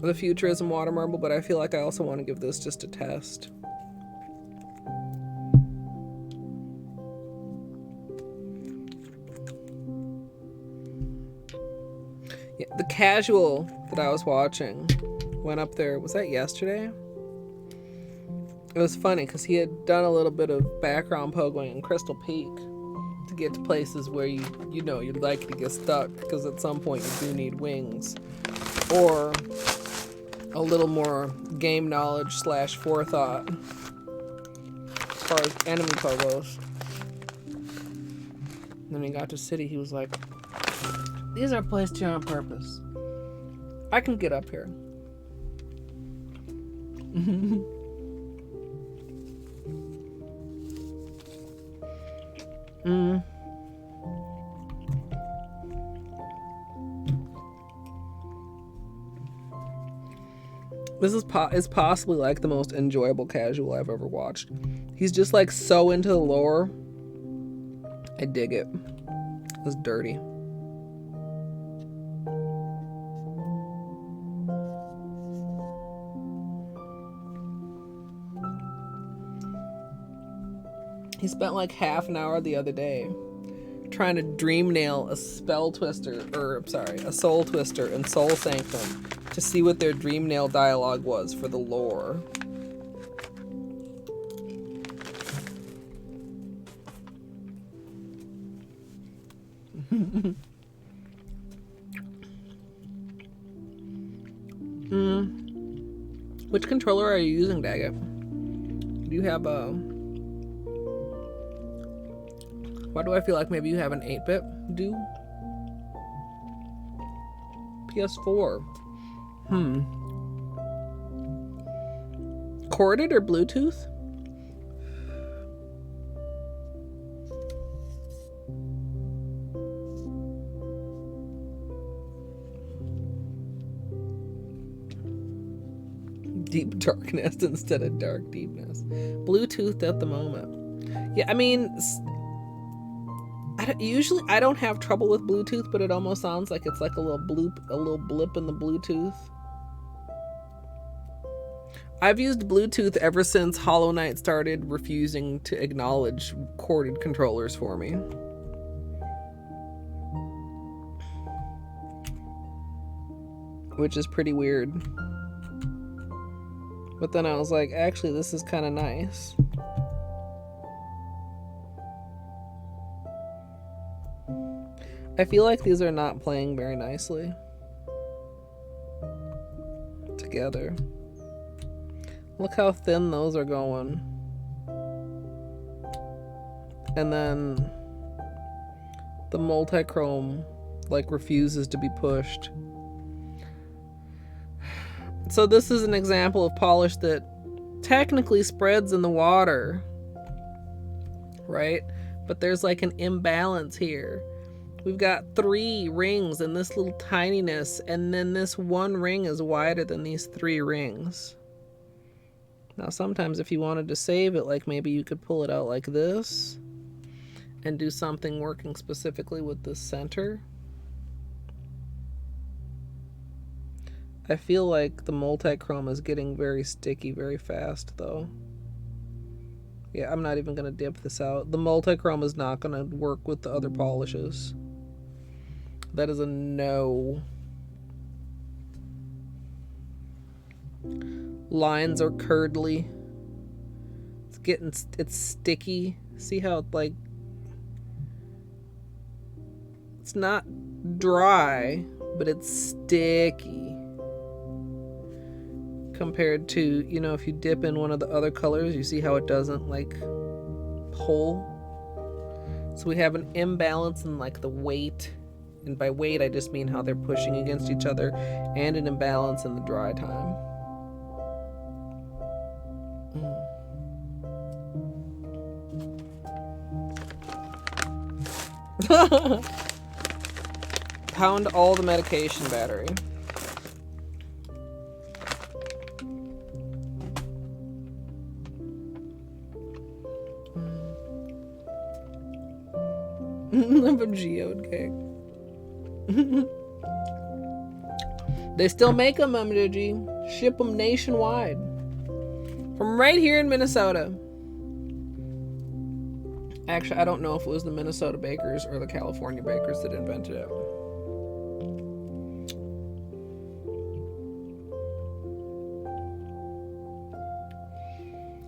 the Futurism Water Marble, but I feel like I also want to give this just a test. Yeah, the casual that I was watching went up there. Was that yesterday? It was funny because he had done a little bit of background pogoing in Crystal Peak to get to places where you know you'd like to get stuck, because at some point you do need wings or a little more game knowledge / forethought as far as enemy pogos. And then he got to City, he was like, these are placed here on purpose. I can get up here. This is possibly like the most enjoyable casual I've ever watched. He's just like so into the lore. I dig it. It's dirty. He spent like half an hour the other day trying to dream nail a soul twister and Soul Sanctum to see what their dream nail dialogue was for the lore. Which controller are you using, Daggett? Do you have a... Why do I feel like maybe you have an 8-bit? Do? PS4. Corded or Bluetooth? Deep darkness instead of dark deepness. Bluetooth at the moment. Yeah, I mean, usually I don't have trouble with Bluetooth, but it almost sounds like it's like a little blip in the Bluetooth. I've used Bluetooth ever since Hollow Knight started refusing to acknowledge corded controllers for me. Which is pretty weird. But then I was like, actually, this is kind of nice. I feel like these are not playing very nicely together. Look how thin those are going. And then the multi-chrome like refuses to be pushed. So this is an example of polish that technically spreads in the water, right? But there's like an imbalance here. We've got 3 rings in this little tininess, and then this one ring is wider than these 3 rings. Now sometimes if you wanted to save it, like maybe you could pull it out like this and do something working specifically with the center. I feel like the multi-chrome is getting very sticky very fast though. Yeah, I'm not even going to dip this out. The multi-chrome is not going to work with the other polishes. That is a no. Lines are curdly. It's sticky. See how it like, it's not dry, but it's sticky. Compared to, you know, if you dip in one of the other colors, you see how it doesn't like pull. So we have an imbalance in like the weight, and by weight I just mean how they're pushing against each other, and an imbalance in the dry time. Pound all the medication battery. Of a geode cake. They still make them, MDG. Ship them nationwide. From right here in Minnesota. Actually, I don't know if it was the Minnesota bakers or the California bakers that invented it.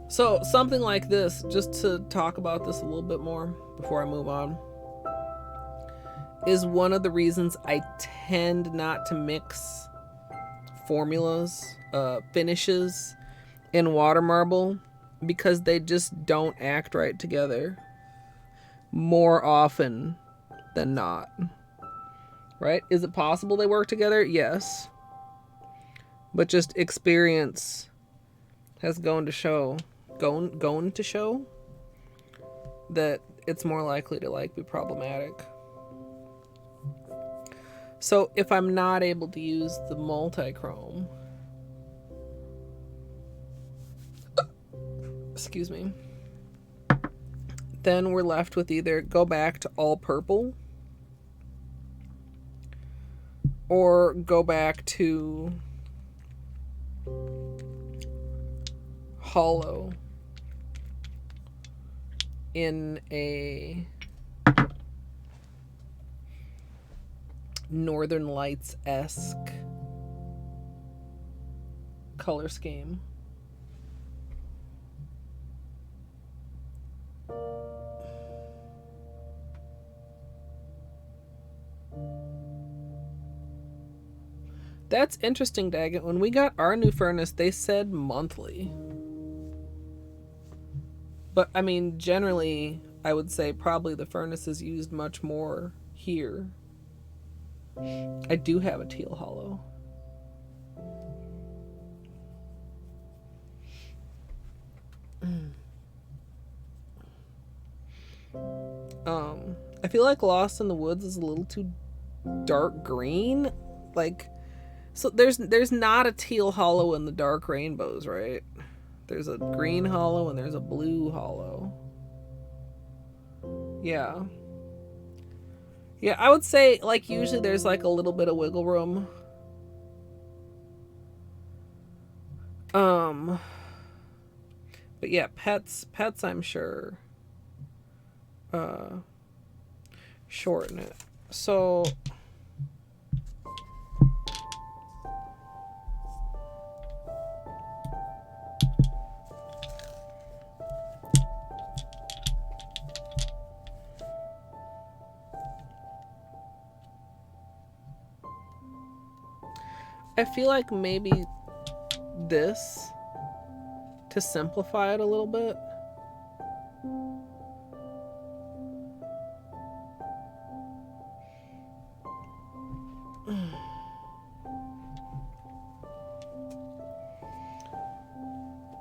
So, something like this, just to talk about this a little bit more before I move on, is one of the reasons I tend not to mix formulas, finishes in water marble, because they just don't act right together more often than not. Right? Is it possible they work together? Yes. But just experience has gone to show that it's more likely to like be problematic. So if I'm not able to use the multi-chrome, Excuse me. Then we're left with either go back to all purple or go back to Holo in a Northern Lights-esque color scheme. That's interesting, Daggett. When we got our new furnace, they said monthly. But, I mean, generally, I would say probably the furnace is used much more here. I do have a teal Holo. I feel like Lost in the Woods is a little too dark green. Like, so there's not a teal Holo in the Dark Rainbows, right? There's a green Holo and there's a blue Holo. Yeah. Yeah, I would say, like, usually there's, like, a little bit of wiggle room. But yeah, pets, I'm sure, shorten it. So... I feel like maybe this, to simplify it a little bit.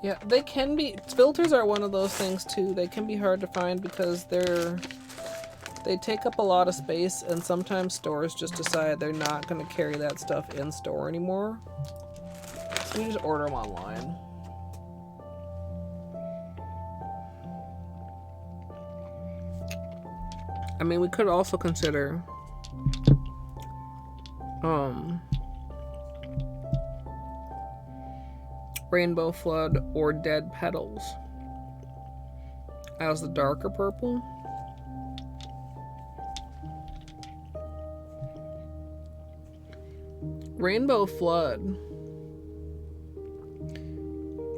Yeah, they can be, filters are one of those things too. They can be hard to find because they take up a lot of space, and sometimes stores just decide they're not going to carry that stuff in store anymore. So you just order them online. I mean, we could also consider Rainbow Flood or Dead Petals as the darker purple. Rainbow Flood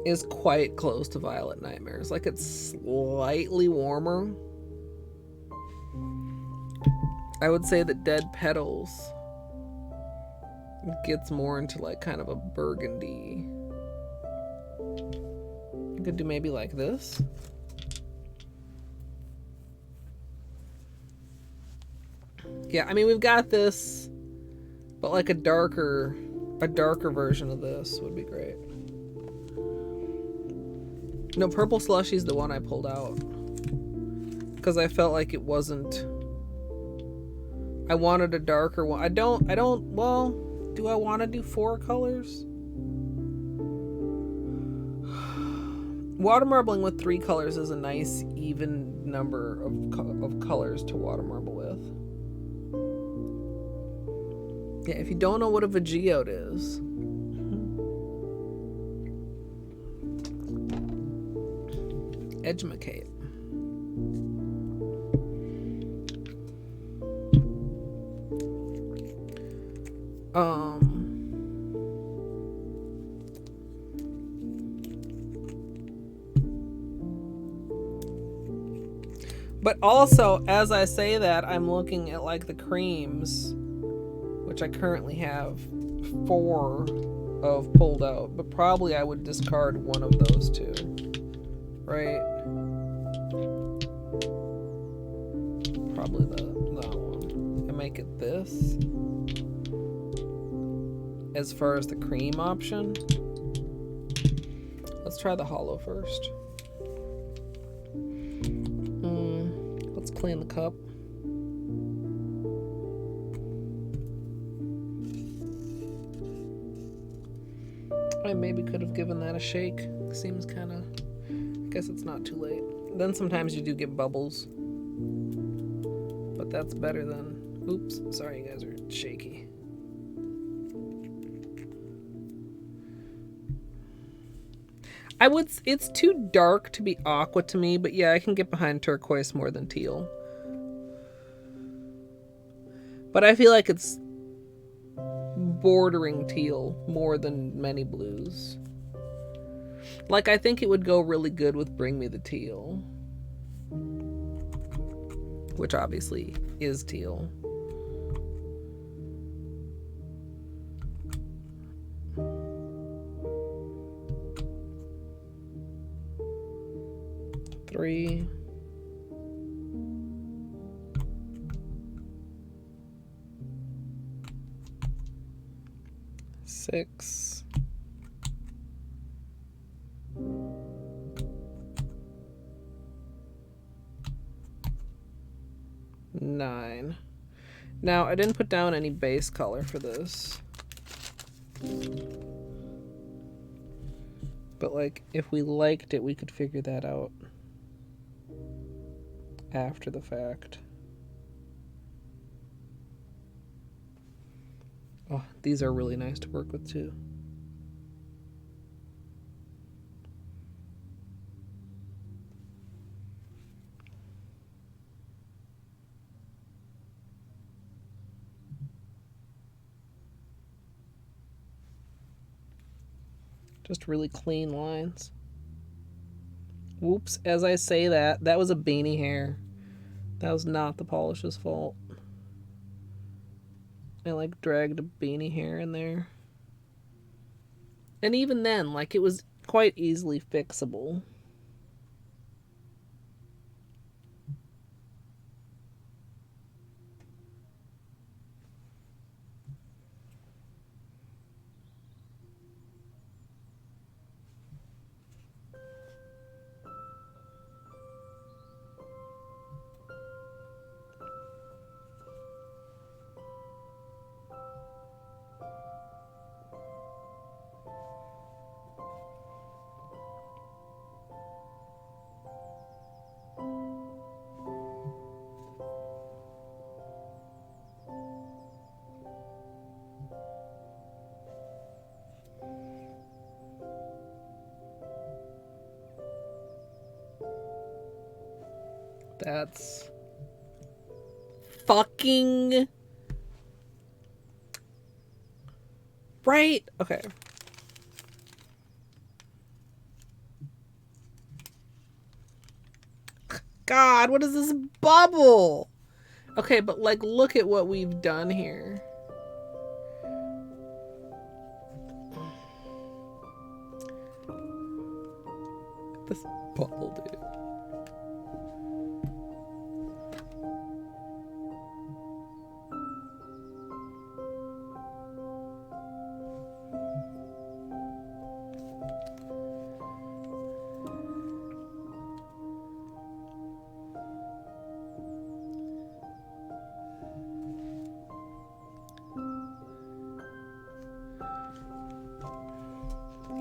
is quite close to Violet Nightmares. Like, it's slightly warmer. I would say that Dead Petals gets more into, like, kind of a burgundy. You could do maybe like this. Yeah, I mean, we've got this, but like a darker version of this would be great. No, Purple Slushy's the one I pulled out because I felt like it wasn't. I wanted a darker one. I don't. Well, do I want to do 4 colors? Water marbling with 3 colors is a nice even number of colors to water marble with. Yeah, if you don't know what a Vegeote is, Edgemacate. But also, as I say that, I'm looking at like the creams, which I currently have 4 of pulled out, but probably I would discard one of those 2, right? Probably that one. And make it this. As far as the cream option, let's try the Holo first. Let's clean the cup. I maybe could have given that a shake. Seems kind of guess it's not too late. Then sometimes you do get bubbles. But that's better than... Oops, sorry, you guys are shaky. It's too dark to be aqua to me, but yeah, I can get behind turquoise more than teal. But I feel like it's bordering teal more than many blues. Like, I think it would go really good with Bring Me the Teal. Which obviously is teal. Three. Six. Nine. Now, I didn't put down any base color for this. But, like, if we liked it, we could figure that out after the fact. Oh, these are really nice to work with, too. Just really clean lines. Whoops, as I say that, that was a beanie hair. That was not the polish's fault. I like dragged a beanie hair in there. And even then, like, it was quite easily fixable. That's fucking right. Okay. God, what is this bubble? Okay, but like, look at what we've done here. This bubble, dude.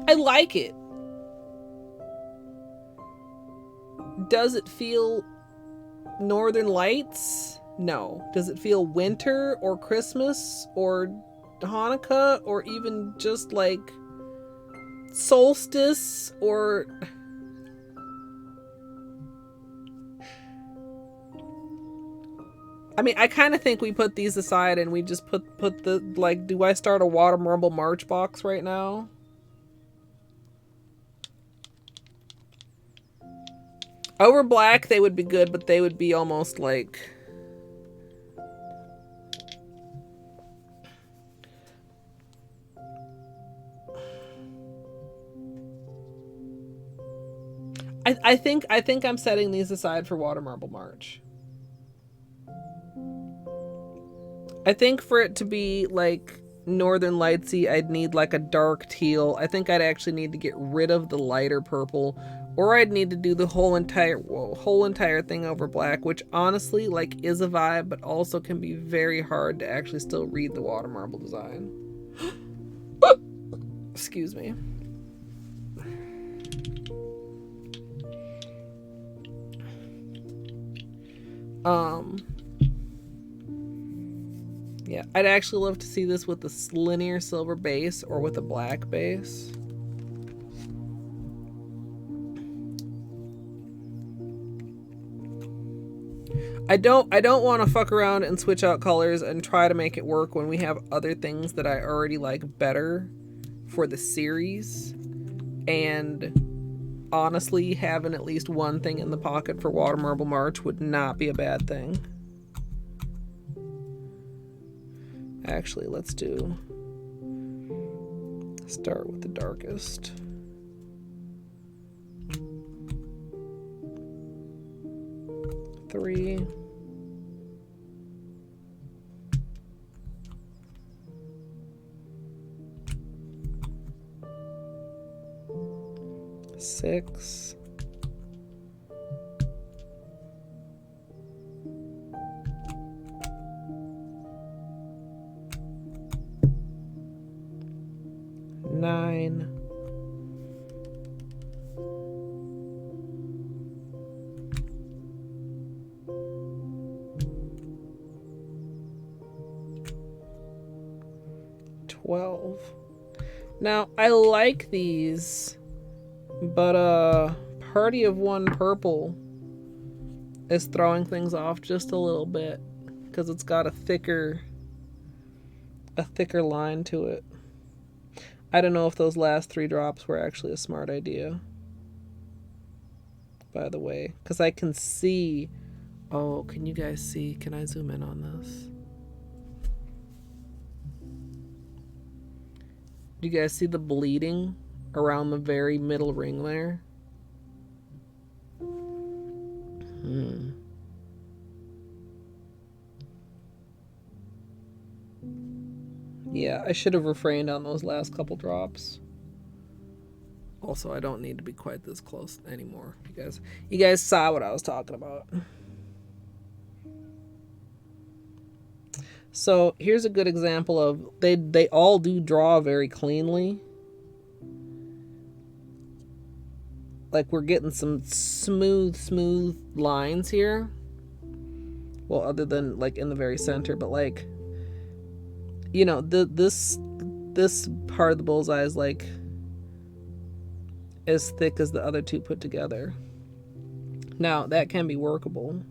I like it. Does it feel Northern Lights? No. Does it feel winter or Christmas or Hanukkah or even just like solstice or... I mean, I kind of think we put these aside and we just put the, like, do I start a Water Marble March box right now? Over black, they would be good, but they would be almost like... I think I'm setting these aside for Water Marble March. I think for it to be like Northern Lightsy, I'd need like a dark teal. I think I'd actually need to get rid of the lighter purple. Or I'd need to do the whole entire thing over black, which honestly, like, is a vibe, but also can be very hard to actually still read the Water Marble design. Excuse me. Yeah, I'd actually love to see this with a linear silver base or with a black base. I don't want to fuck around and switch out colors and try to make it work when we have other things that I already like better for the series. And honestly, having at least one thing in the pocket for Water Marble March would not be a bad thing. Actually, let's start with the darkest. Three. Six. Nine. 12. Now, I like these, but Party of One Purple is throwing things off just a little bit because it's got a thicker line to it. I don't know if those last 3 drops were actually a smart idea, by the way, because I can see. Oh, can you guys see? Can I zoom in on this? Do you guys see the bleeding around the very middle ring there? Yeah, I should have refrained on those last couple drops. Also, I don't need to be quite this close anymore. You guys saw what I was talking about. So here's a good example of they all do draw very cleanly. Like we're getting some smooth lines here. Well, other than like in the very center, but like, you know, this part of the bullseye is like as thick as the other 2 put together. Now that can be workable.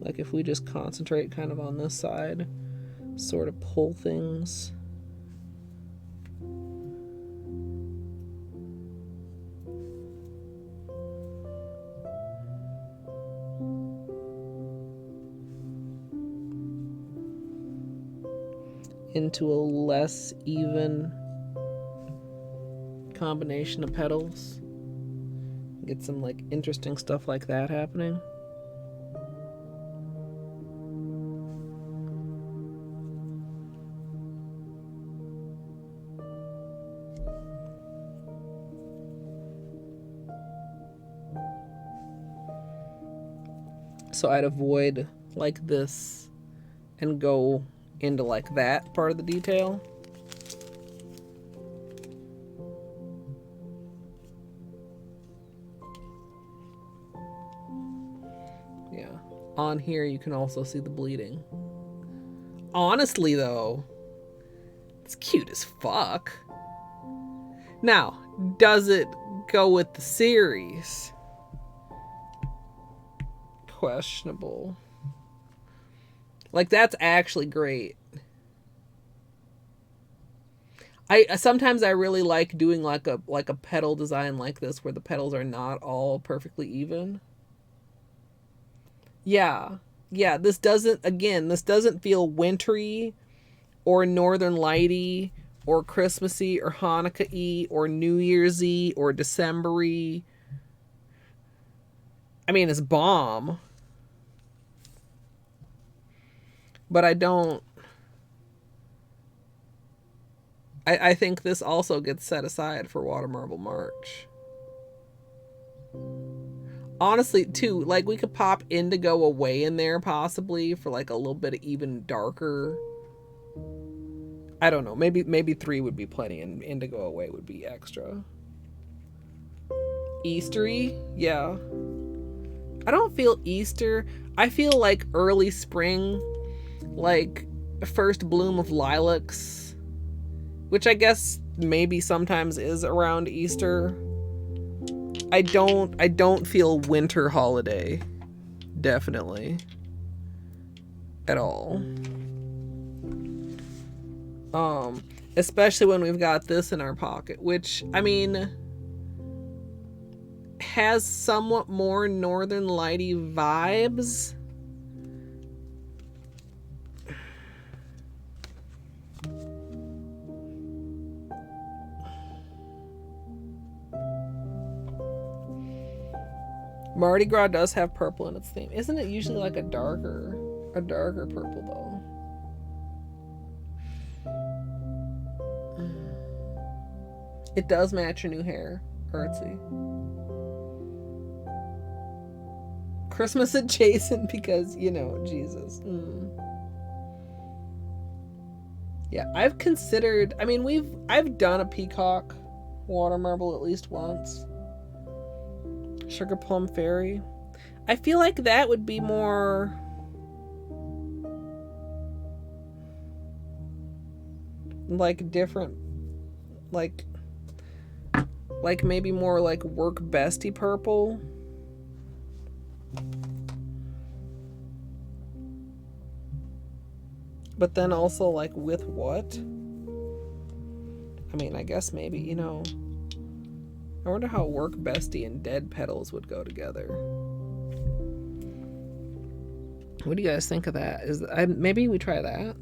Like if we just concentrate kind of on this side, sort of pull things. Into a less even combination of petals. Get some like interesting stuff like that happening. So I'd avoid like this and go into like that part of the detail. Yeah. On here you can also see the bleeding. Honestly though, it's cute as fuck. Now, does it go with the series? Questionable. Like that's actually great. I sometimes I really like doing like a petal design like this where the petals are not all perfectly even. Yeah. Yeah, this doesn't feel wintry or northern lighty or Christmassy or Hanukkah-y or New Year's-y or December-y. I mean, it's bomb. But I think this also gets set aside for Water Marble March. Honestly, too, like we could pop Indigo Away in there possibly for like a little bit of even darker. I don't know. Maybe 3 would be plenty and Indigo Away would be extra. Eastery? Yeah. I don't feel Easter. I feel like early spring, like first bloom of lilacs, which I guess maybe sometimes is around Easter. I don't feel winter holiday, definitely, at all. Especially when we've got this in our pocket, which, I mean, has somewhat more Northern Lighty vibes. Mardi Gras does have purple in its theme. Isn't it usually like a darker purple though? It does match your new hair, Artsy. Christmas adjacent because, you know, Jesus. Yeah, I've considered, I mean, I've done a peacock water marble at least once. Sugar Plum Fairy. I feel like that would be more like different, like maybe more like Work Bestie purple. But then also like with what? I mean, I guess maybe, you know, I wonder how Work Bestie and Dead Petals would go together. What do you guys think of that? Maybe we try that?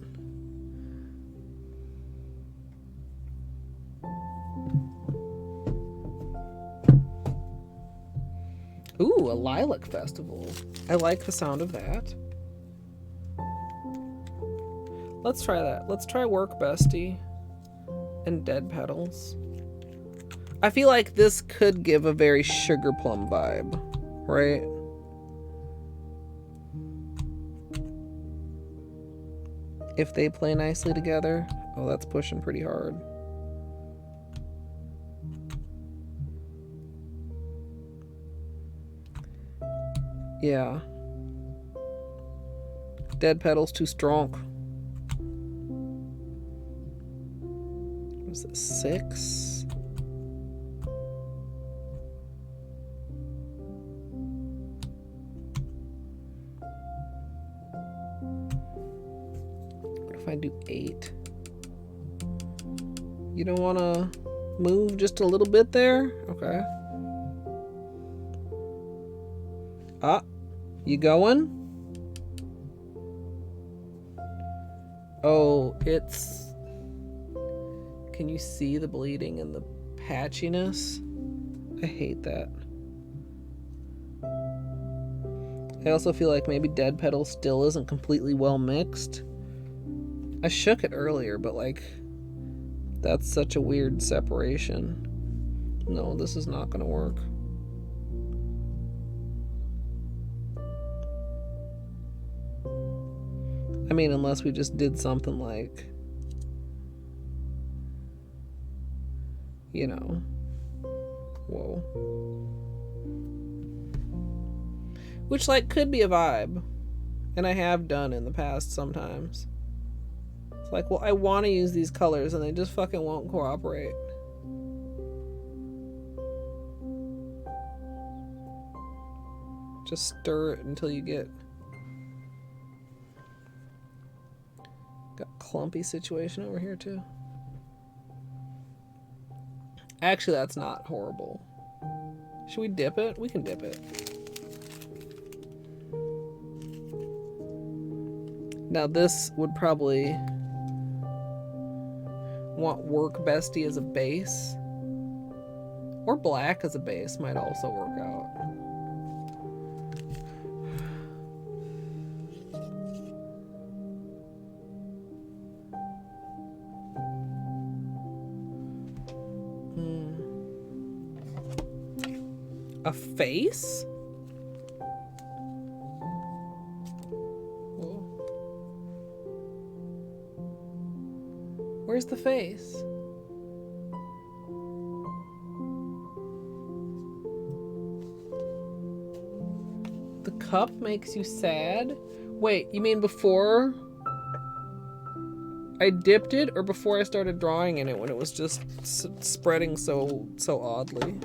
Ooh, a lilac festival. I like the sound of that. Let's try that. Let's try Work Bestie and Dead Petals. I feel like this could give a very Sugar Plum vibe, right? If they play nicely together. Oh, that's pushing pretty hard. Yeah. Dead Petals too strong. What is this, 6? What if I do 8? You don't want to move just a little bit there? Okay. Ah, you going? Oh, it's... Can you see the bleeding and the patchiness? I hate that. I also feel like maybe Dead Petal still isn't completely well mixed. I shook it earlier, but like, that's such a weird separation. No, this is not gonna work. I mean, unless we just did something like, you know, whoa. Which, like, could be a vibe. And I have done in the past sometimes. It's like, well, I want to use these colors and they just fucking won't cooperate. Just stir it until you get... Got clumpy situation over here too. Actually, that's not horrible. Should we dip it? We can dip it. Now this would probably want Work Bestie as a base. Or black as a base might also work out. A face? Whoa. Where's the face? The cup makes you sad? Wait, you mean before I dipped it, or before I started drawing in it when it was just spreading so oddly?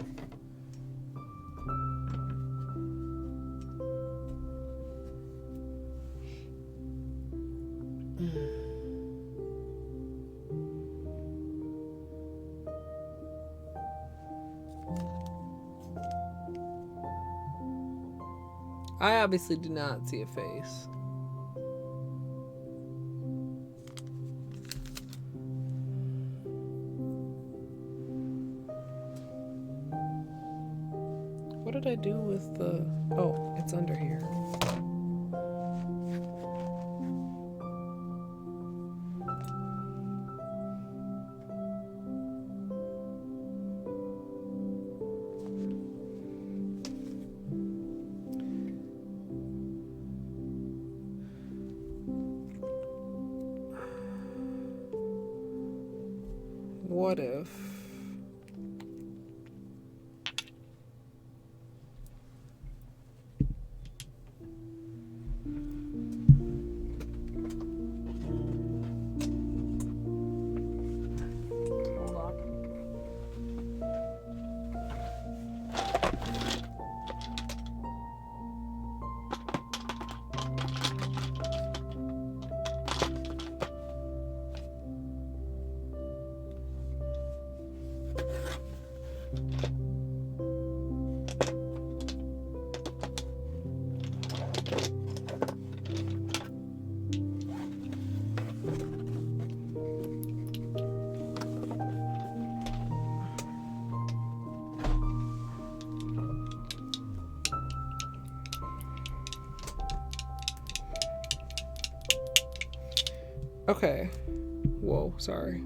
I obviously do not see a face. What did I do with the... Oh, it's under here. What if... Hold on. Okay. Whoa, sorry.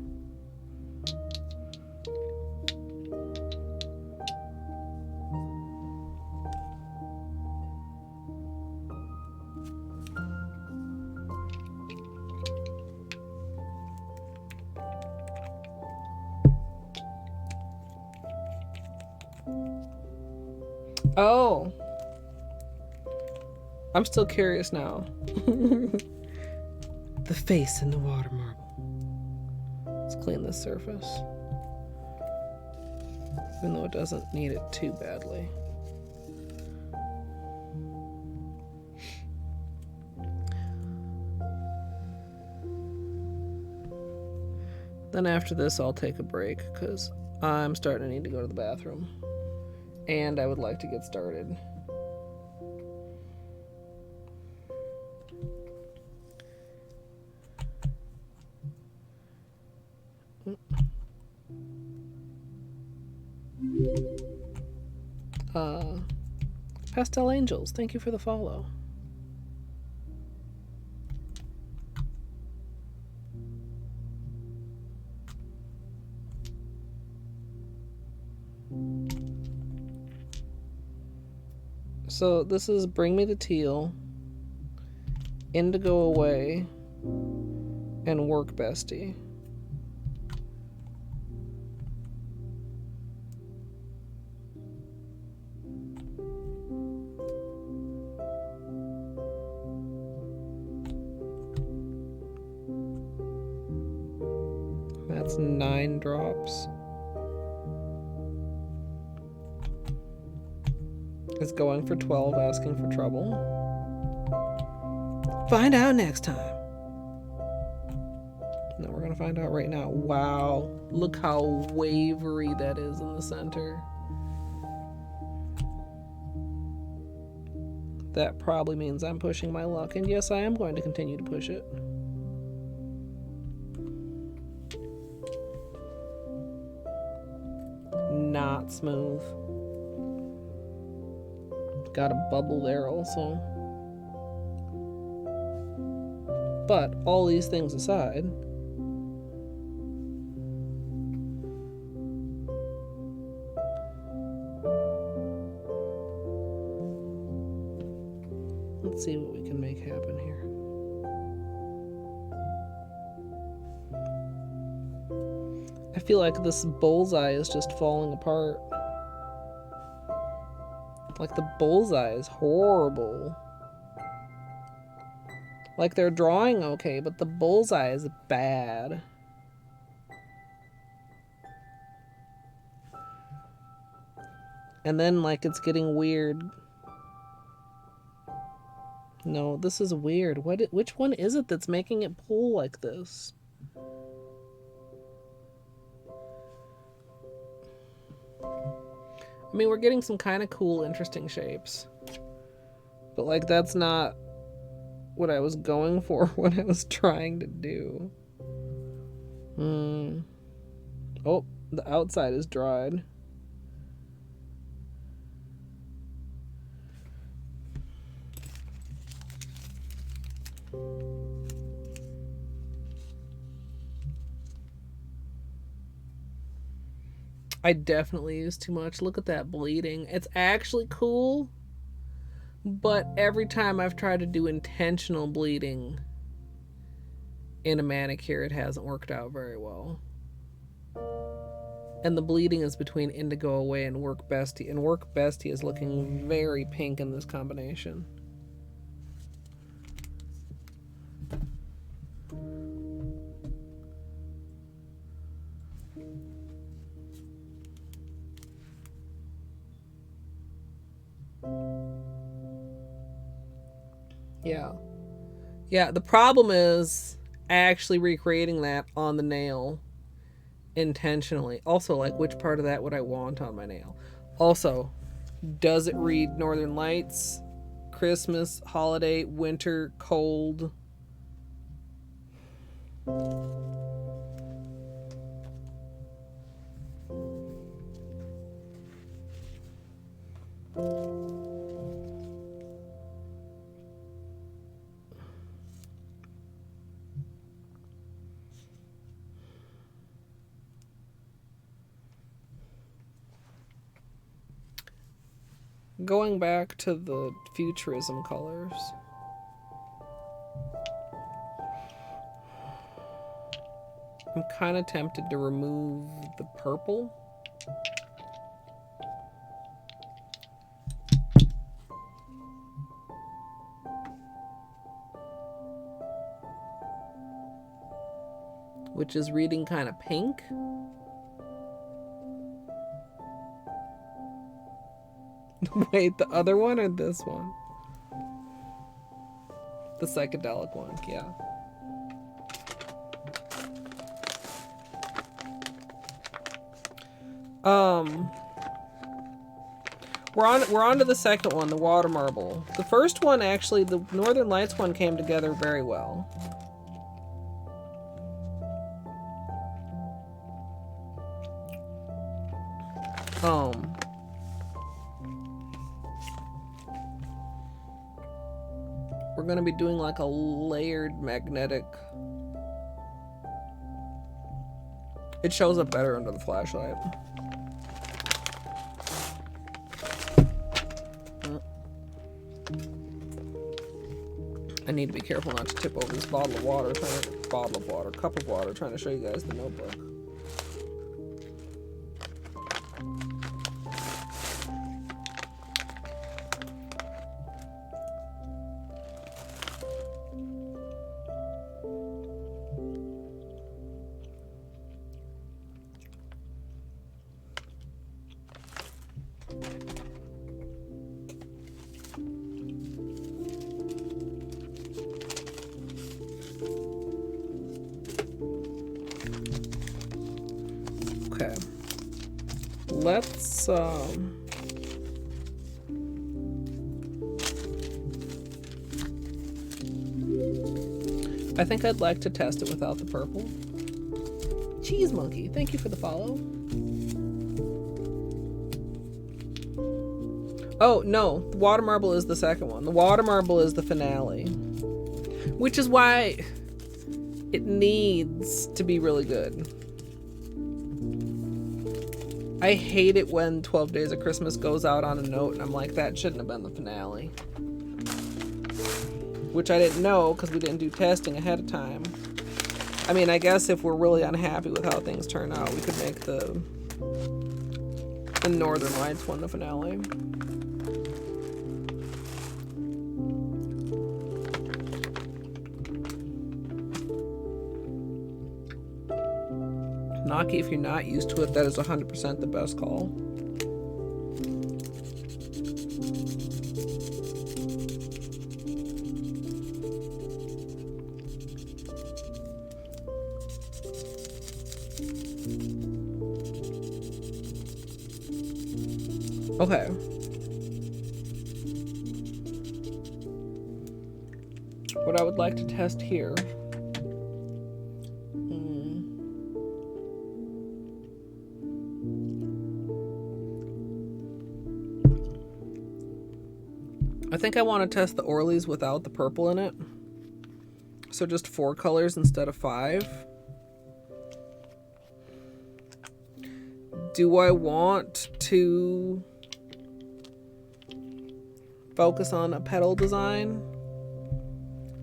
Oh. I'm still curious now. The face in the water marble. Let's clean this surface. Even though it doesn't need it too badly. Then after this, I'll take a break because I'm starting to need to go to the bathroom. And I would like to get started. Pastel Angels, thank you for the follow. So this is Bring Me the Teal, Indigo Away, and Work Bestie. That's 9 drops. Is going for 12, asking for trouble. Find out next time. No, we're gonna find out right now. Wow, look how wavery that is in the center. That probably means I'm pushing my luck, and yes, I am going to continue to push it. Not smooth. Got a bubble there also. But all these things aside, let's see what we can make happen here. I feel like this bullseye is just falling apart. Like, the bullseye is horrible. Like, they're drawing okay, but the bullseye is bad. And then, like, it's getting weird. No, this is weird. Which one is it that's making it pull like this? I mean, we're getting some kind of cool, interesting shapes. But, like, that's not what I was going for when I was trying to do. Oh, the outside is dried. I definitely used too much. Look at that bleeding. It's actually cool, but every time I've tried to do intentional bleeding in a manicure, it hasn't worked out very well. And the bleeding is between Indigo Away and Work Bestie, and Work Bestie is looking very pink in this combination. Yeah, the problem is actually recreating that on the nail intentionally. Also, like, which part of that would I want on my nail? Also, does it read Northern Lights, Christmas, holiday, winter, cold? Going back to the futurism colors. I'm kind of tempted to remove the purple. Which is reading kind of pink. Wait, the other one or this one? The psychedelic one, yeah. We're on to the second one, the water marble. The first one, actually, the Northern Lights one came together very well. We're gonna be doing like a layered magnetic. It shows up better under the flashlight. I need to be careful not to tip over this cup of water, trying to show you guys the notebook. Okay. Let's I think I'd like to test it without the purple. Cheese Monkey, thank you for the follow. Oh, no, the water marble is the second one. The water marble is the finale. Which is why it needs to be really good. I hate it when 12 Days of Christmas goes out on a note and I'm like, that shouldn't have been the finale. Which I didn't know because we didn't do testing ahead of time. I mean, I guess if we're really unhappy with how things turn out, we could make the Northern Lights one the finale. Maki, if you're not used to it, that is 100% the best call. Okay. What I would like to test here. I think I want to test the Orleys without the purple in it. So just 4 colors instead of 5. Do I want to focus on a petal design?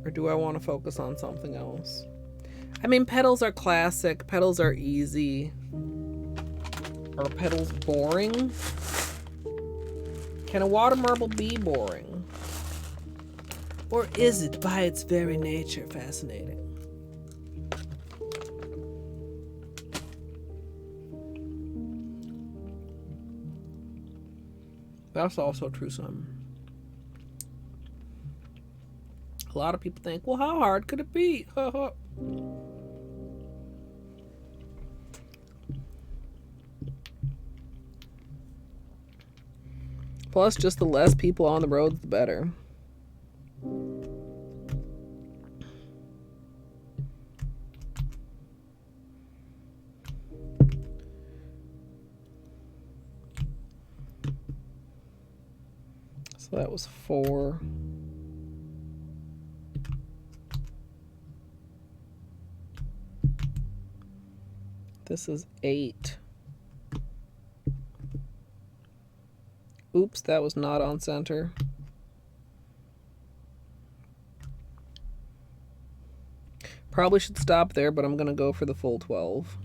Or do I want to focus on something else? I mean, petals are classic. Petals are easy. Are petals boring? Can a water marble be boring? Or is it, by its very nature, fascinating? That's also true some. A lot of people think, well, how hard could it be? Plus, just the less people on the roads, the better. So that was 4. This is 8. Oops, that was not on center. Probably should stop there, but I'm going to go for the full 12.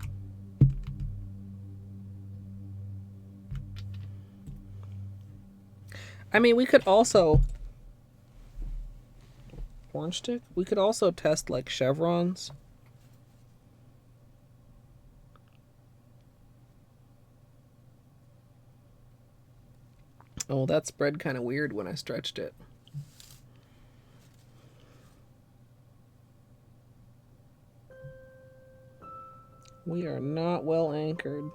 I mean, we could also... Orange stick? We could also test, like, chevrons. Oh, that spread kind of weird when I stretched it. We are not well anchored.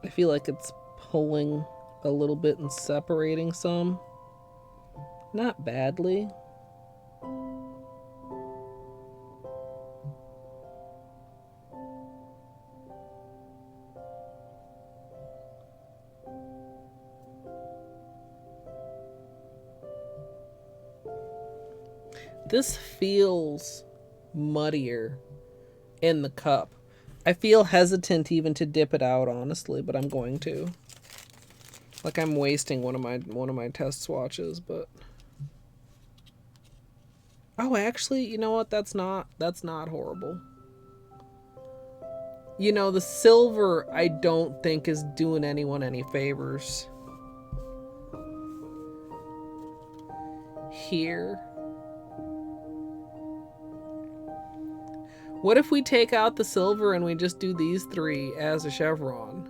I feel like it's pulling a little bit and separating some. Not badly. This feels muddier in the cup. I feel hesitant even to dip it out, honestly, but I'm going to. Like I'm wasting one of my test swatches, but oh, actually, you know what? That's not horrible. You know, the silver I don't think is doing anyone any favors here. What if we take out the silver and we just do these 3 as a chevron?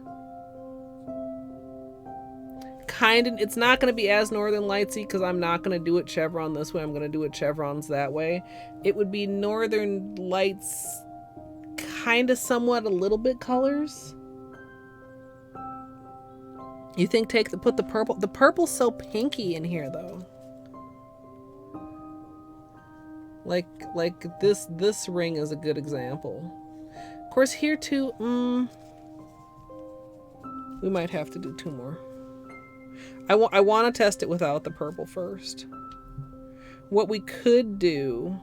It's not going to be as Northern Lightsy because I'm not going to do it chevron this way. I'm going to do it chevrons that way. It would be Northern Lights, kind of somewhat a little bit colors. You think put the purple? The purple's so pinky in here though. Like this ring is a good example. Of course, here too, we might have to do 2 more. I want to test it without the purple first. What we could do...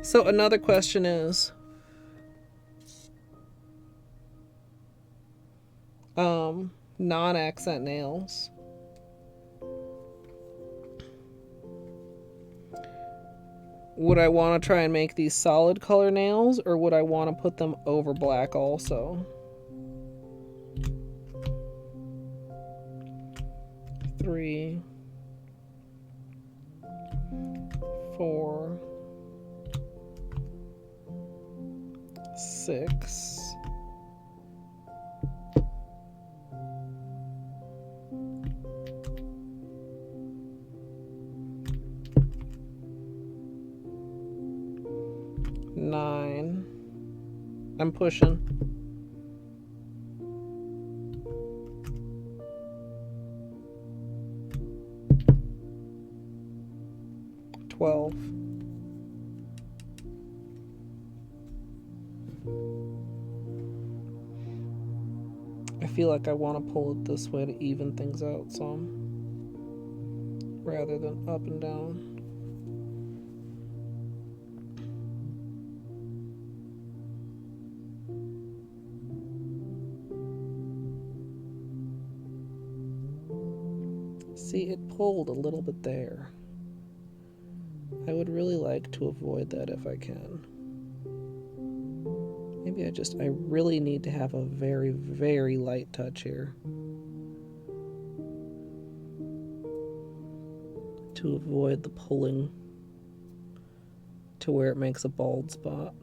So another question is... non-accent nails. Would I want to try and make these solid color nails, or would I want to put them over black also? 3, 4, 6, 9. I'm pushing. 12. I feel like I want to pull it this way to even things out some, rather than up and down. See, it pulled a little bit there. I would really like to avoid that if I can. Maybe I really need to have a very, very light touch here to avoid the pulling to where it makes a bald spot.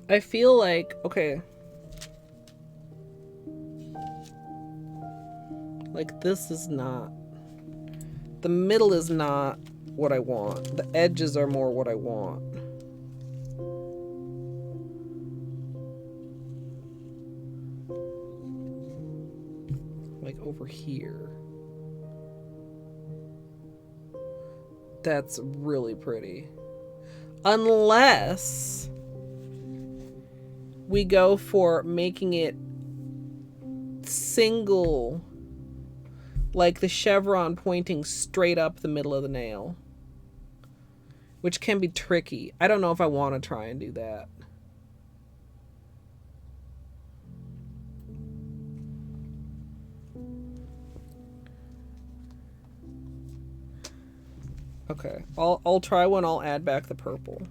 I feel like, okay, like this is not, the middle is not what I want. The edges are more what I want. Like over here. That's really pretty. Unless we go for making it single, like the chevron pointing straight up the middle of the nail, which can be tricky. I don't know if I want to try and do that. Okay, I'll try one. I'll add back the purple.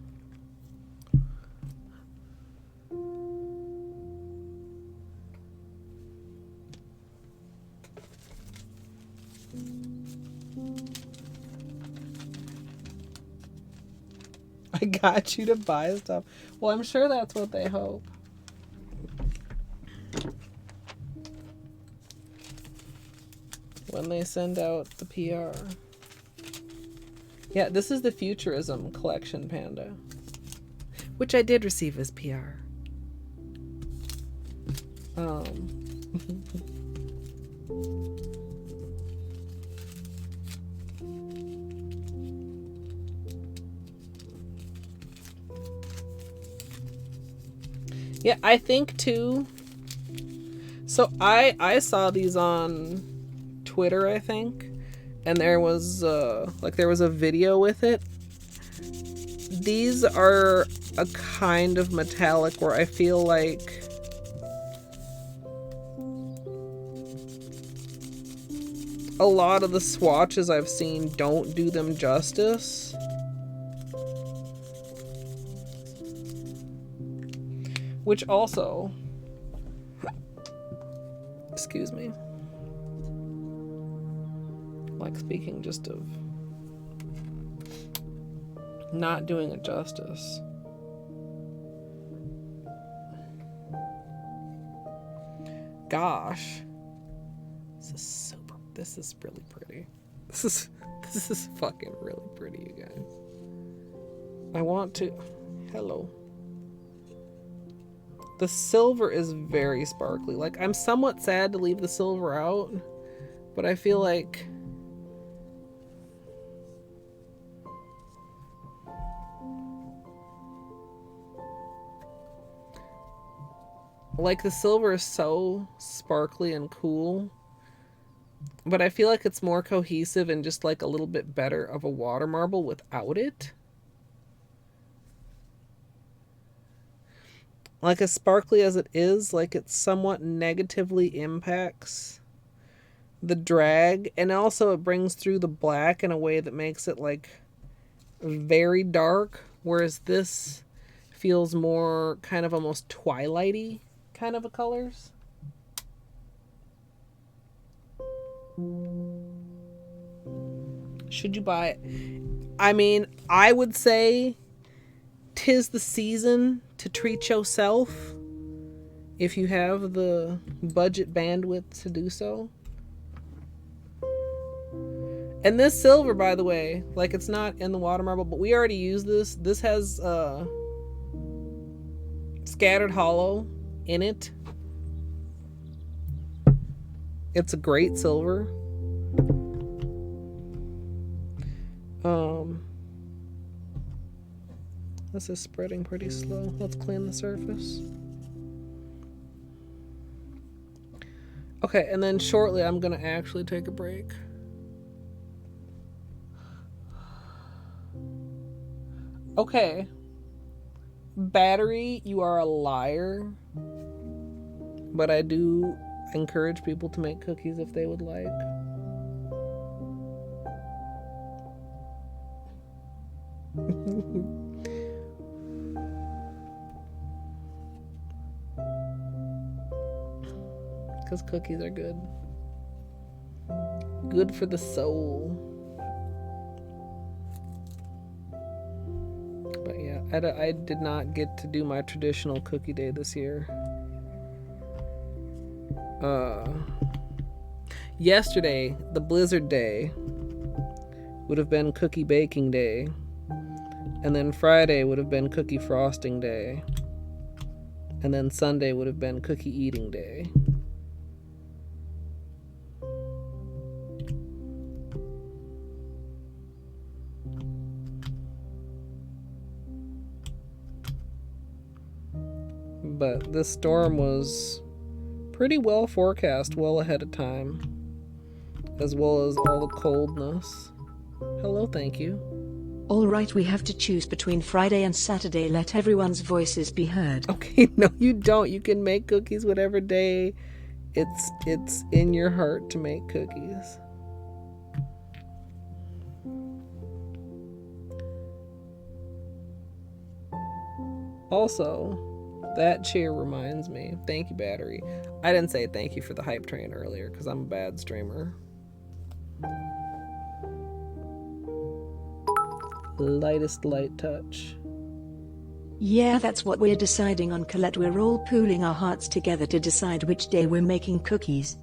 I got you to buy stuff. Well, I'm sure that's what they hope. When they send out the PR. Yeah, this is the Futurism Collection Panda, which I did receive as PR. Yeah, I think too. So I saw these on Twitter, I think, and there was a video with it. These are a kind of metallic where I feel like a lot of the swatches I've seen don't do them justice. Which also, excuse me, like speaking just of not doing it justice. Gosh, this is really pretty. This is fucking really pretty, you guys. I want to, hello. The silver is very sparkly. Like, I'm somewhat sad to leave the silver out, but I feel like the silver is so sparkly and cool, but I feel like it's more cohesive and just like a little bit better of a water marble without it. Like, as sparkly as it is, like, it somewhat negatively impacts the drag, and also it brings through the black in a way that makes it like very dark, whereas this feels more kind of almost twilighty kind of a colors. Should you buy it? I mean, I would say 'tis the season to treat yourself if you have the budget bandwidth to do so. And this silver, by the way, like, it's not in the water marble, but we already used this. This has scattered hollow in it. It's a great silver. This is spreading pretty slow. Let's clean the surface. Okay, and then shortly I'm gonna actually take a break. Okay. Battery, you are a liar. But I do encourage people to make cookies if they would like. Because cookies are good. Good for the soul. But yeah, I did not get to do my traditional cookie day this year. Yesterday, the blizzard day, would have been cookie baking day. And then Friday would have been cookie frosting day. And then Sunday would have been cookie eating day. But this storm was pretty well forecast, well ahead of time, as well as all the coldness. Hello, thank you. All right, we have to choose between Friday and Saturday. Let everyone's voices be heard. Okay, no, you don't. You can make cookies whatever day it's in your heart to make cookies. Also, that cheer reminds me. Thank you, battery. I didn't say thank you for the hype train earlier because I'm a bad streamer. Lightest light touch. Yeah, that's what we're deciding on, Colette. We're all pooling our hearts together to decide which day we're making cookies.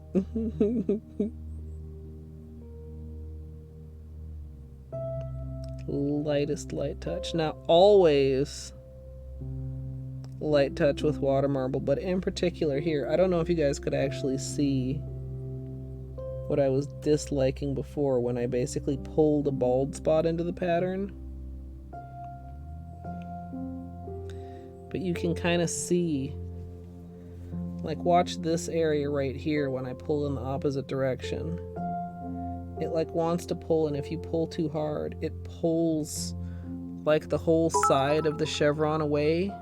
Lightest light touch. Now, always light touch with water marble, but in particular here, I don't know if you guys could actually see what I was disliking before when I basically pulled a bald spot into the pattern. But you can kind of see, like, watch this area right here when I pull in the opposite direction. It like wants to pull, and if you pull too hard, it pulls like the whole side of the chevron away.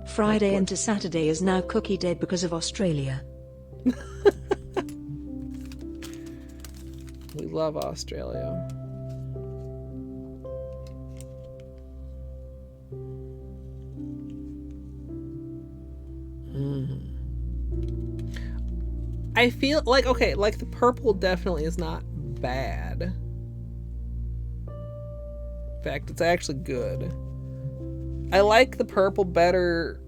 Friday into Saturday is now cookie day because of Australia. We love Australia. I feel like, okay, like the purple definitely is not bad. In fact, it's actually good. I like the purple better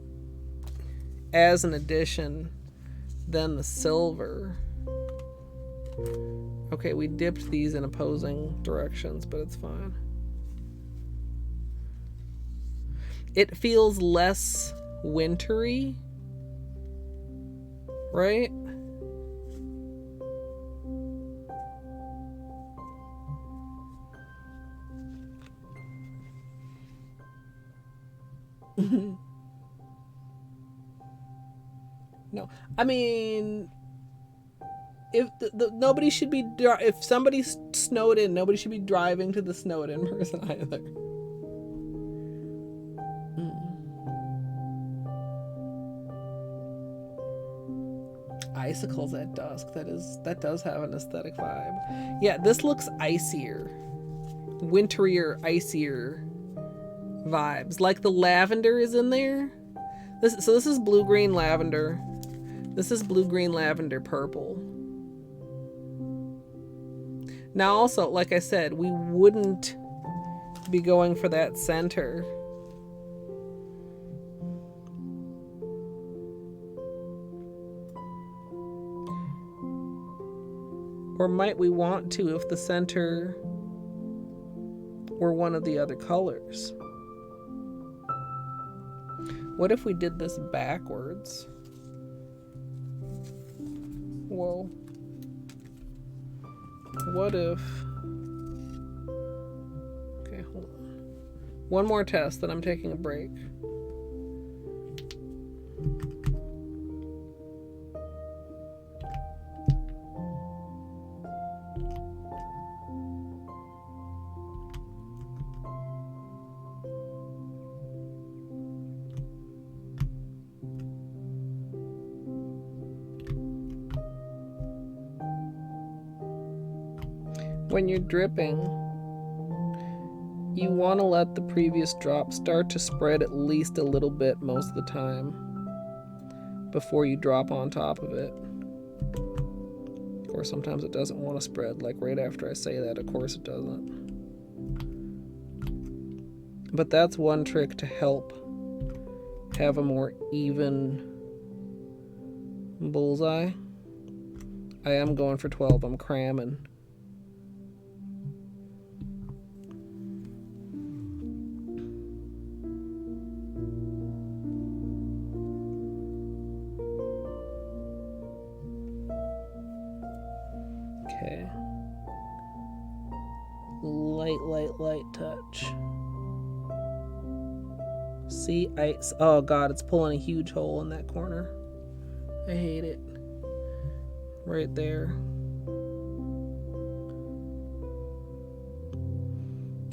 as an addition than the silver. Okay, we dipped these in opposing directions, but it's fine. It feels less wintry, right? No, I mean, if nobody should be if somebody snowed in, nobody should be driving to the snowed in person either. Icicles at dusk. That does have an aesthetic vibe. Yeah, this looks icier, winterier, icier vibes. Like the lavender is in there. This is blue-green lavender. This is blue-green lavender purple. Now also, like I said, we wouldn't be going for that center. Or might we want to if the center were one of the other colors? What if we did this backwards? Whoa. What if... Okay, hold on. One more test, then I'm taking a break. When you're dripping, you want to let the previous drop start to spread at least a little bit most of the time before you drop on top of it. Or sometimes it doesn't want to spread, like right after I say that, of course it doesn't. But that's one trick to help have a more even bullseye. I am going for 12, I'm cramming. Okay. Light touch. See, oh god, it's pulling a huge hole in that corner. I hate it. Right there.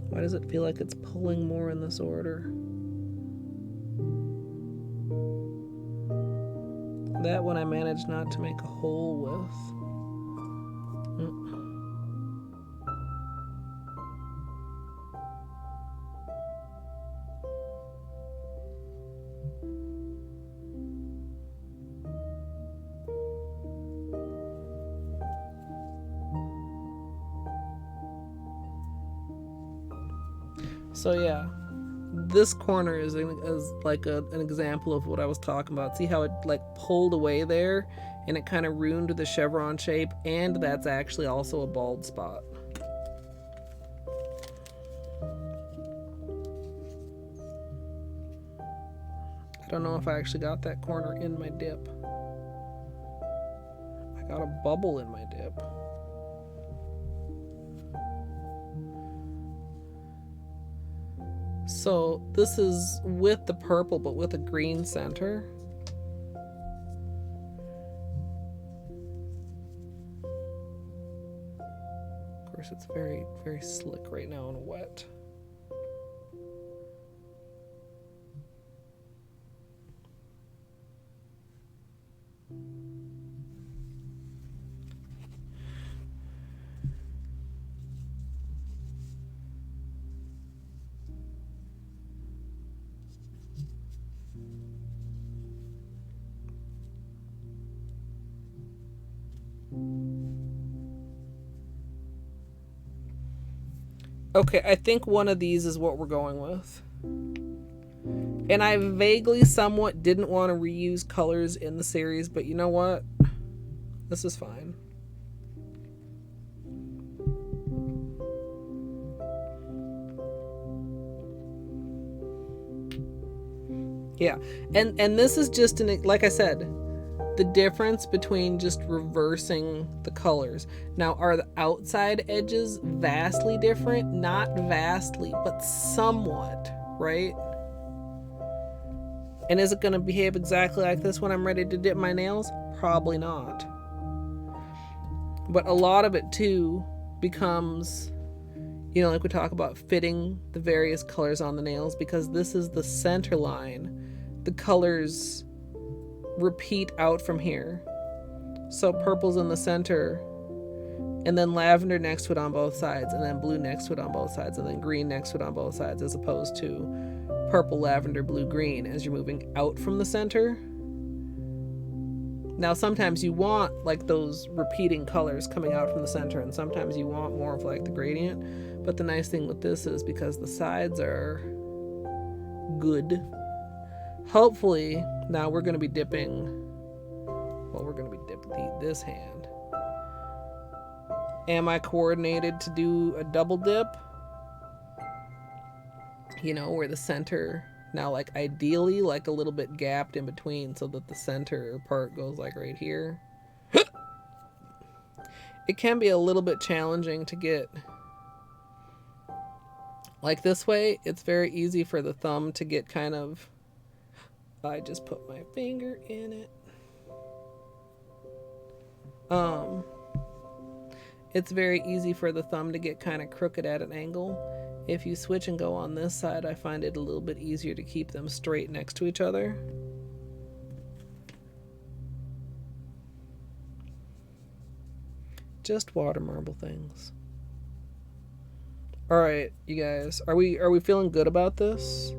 Why does it feel like it's pulling more in this order? That one I managed not to make a hole with. So yeah, this corner is like an example of what I was talking about. See how it like pulled away there and it kind of ruined the chevron shape, and that's actually also a bald spot. I don't know if I actually got that corner in my dip. I got a bubble in my dip. So this is with the purple, but with a green center. Of course, it's very, very slick right now and wet. Okay, I think one of these is what we're going with. And I vaguely somewhat didn't want to reuse colors in the series, but you know what? This is fine. Yeah, and this is just like I said, the difference between just reversing the colors. Now, are the outside edges vastly different? Not vastly, but somewhat, right? And is it going to behave exactly like this when I'm ready to dip my nails? Probably not. But a lot of it too becomes, you know, like we talk about fitting the various colors on the nails, because this is the center line. The colors repeat out from here. So purple's in the center, and then lavender next to it on both sides, and then blue next to it on both sides, and then green next to it on both sides, as opposed to purple, lavender, blue, green as you're moving out from the center. Now sometimes you want like those repeating colors coming out from the center, and sometimes you want more of like the gradient. But the nice thing with this is because the sides are good, hopefully now we're going to be dipping, well, we're going to be dipping this hand. Am I coordinated to do a double dip? You know, where the center now, like ideally like a little bit gapped in between so that the center part goes like right here. It can be a little bit challenging to get like this way. It's very easy for the thumb to get kind of, I just put my finger in it. It's very easy for the thumb to get kind of crooked at an angle. If you switch and go on this side, I find it a little bit easier to keep them straight next to each other. Just water marble things. All right, you guys, are we feeling good about this?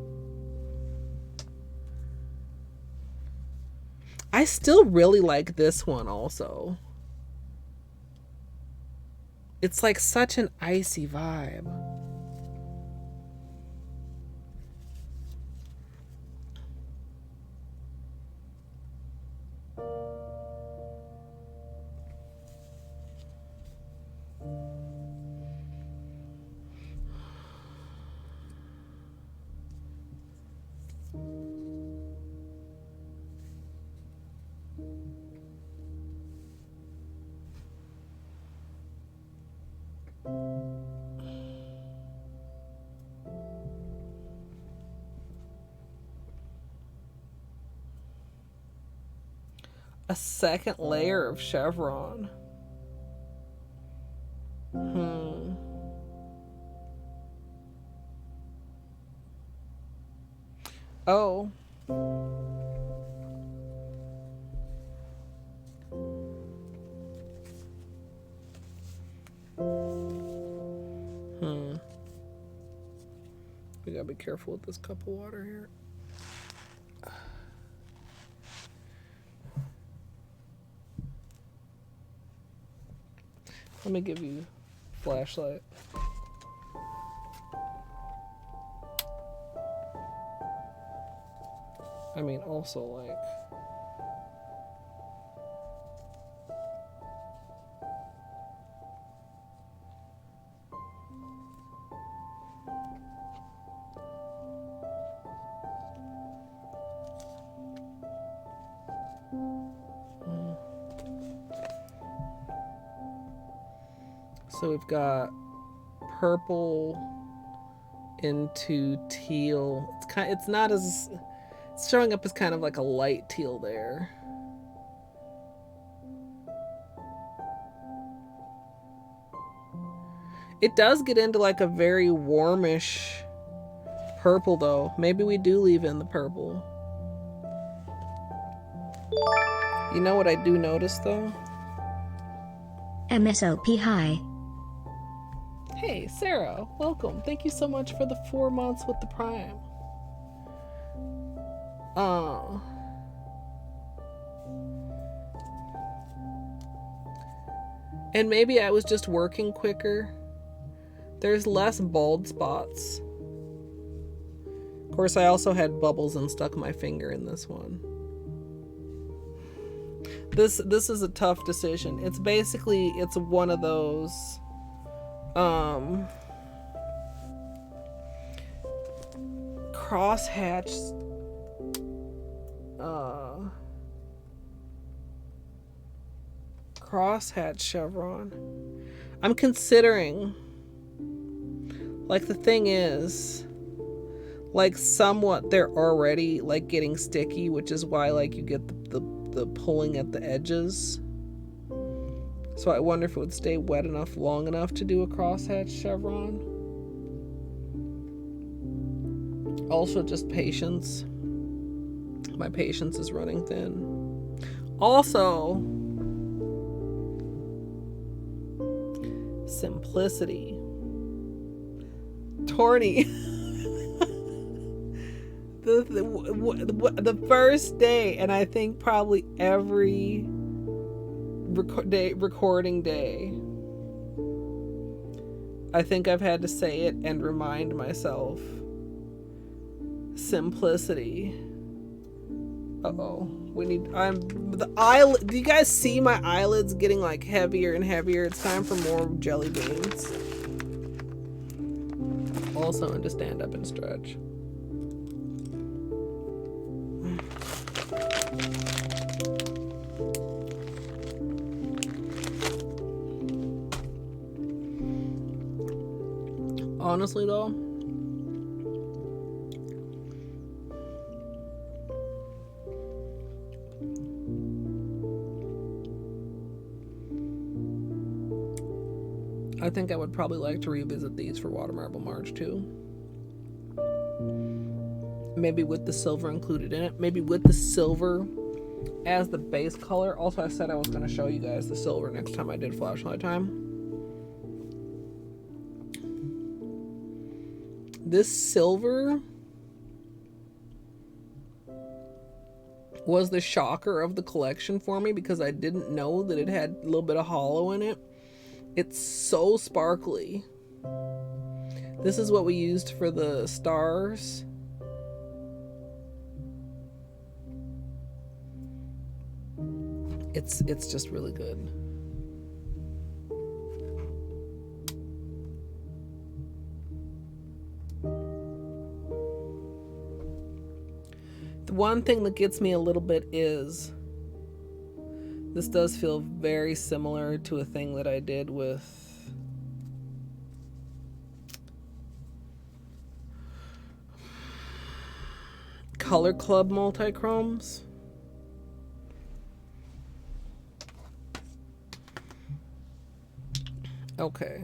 I still really like this one also. It's like such an icy vibe. A second layer of chevron. Oh. We gotta be careful with this cup of water here. Let me give you a flashlight. I mean, also like, so we've got purple into teal. It's not as, it's showing up as kind of like a light teal there. It does get into like a very warmish purple though. Maybe we do leave in the purple. You know what I do notice though? MSLP high. Hey, Sarah, welcome. Thank you so much for the 4 months with the Prime. And maybe I was just working quicker. There's less bald spots. Of course, I also had bubbles and stuck my finger in this one. This is a tough decision. It's basically, it's one of those crosshatch chevron. I'm considering, like, the thing is, like, somewhat they're already like getting sticky, which is why like you get the pulling at the edges. So I wonder if it would stay wet enough long enough to do a crosshatch chevron. Also, just patience. My patience is running thin. Also, simplicity. Torny. the first day, and I think probably every recording day, I think I've had to say it and remind myself. Simplicity. Uh-oh. Do you guys see my eyelids getting like heavier and heavier? It's time for more jelly beans. Also into stand up and stretch. Honestly though, I think I would probably like to revisit these for Water Marble March too. Maybe with the silver included in it. Maybe with the silver as the base color. Also, I said I was going to show you guys the silver next time I did Flashlight Time. This silver was the shocker of the collection for me because I didn't know that it had a little bit of holo in it. It's so sparkly. This is what we used for the stars. It's just really good. The one thing that gets me a little bit is this does feel very similar to a thing that I did with Color Club multichromes. Okay.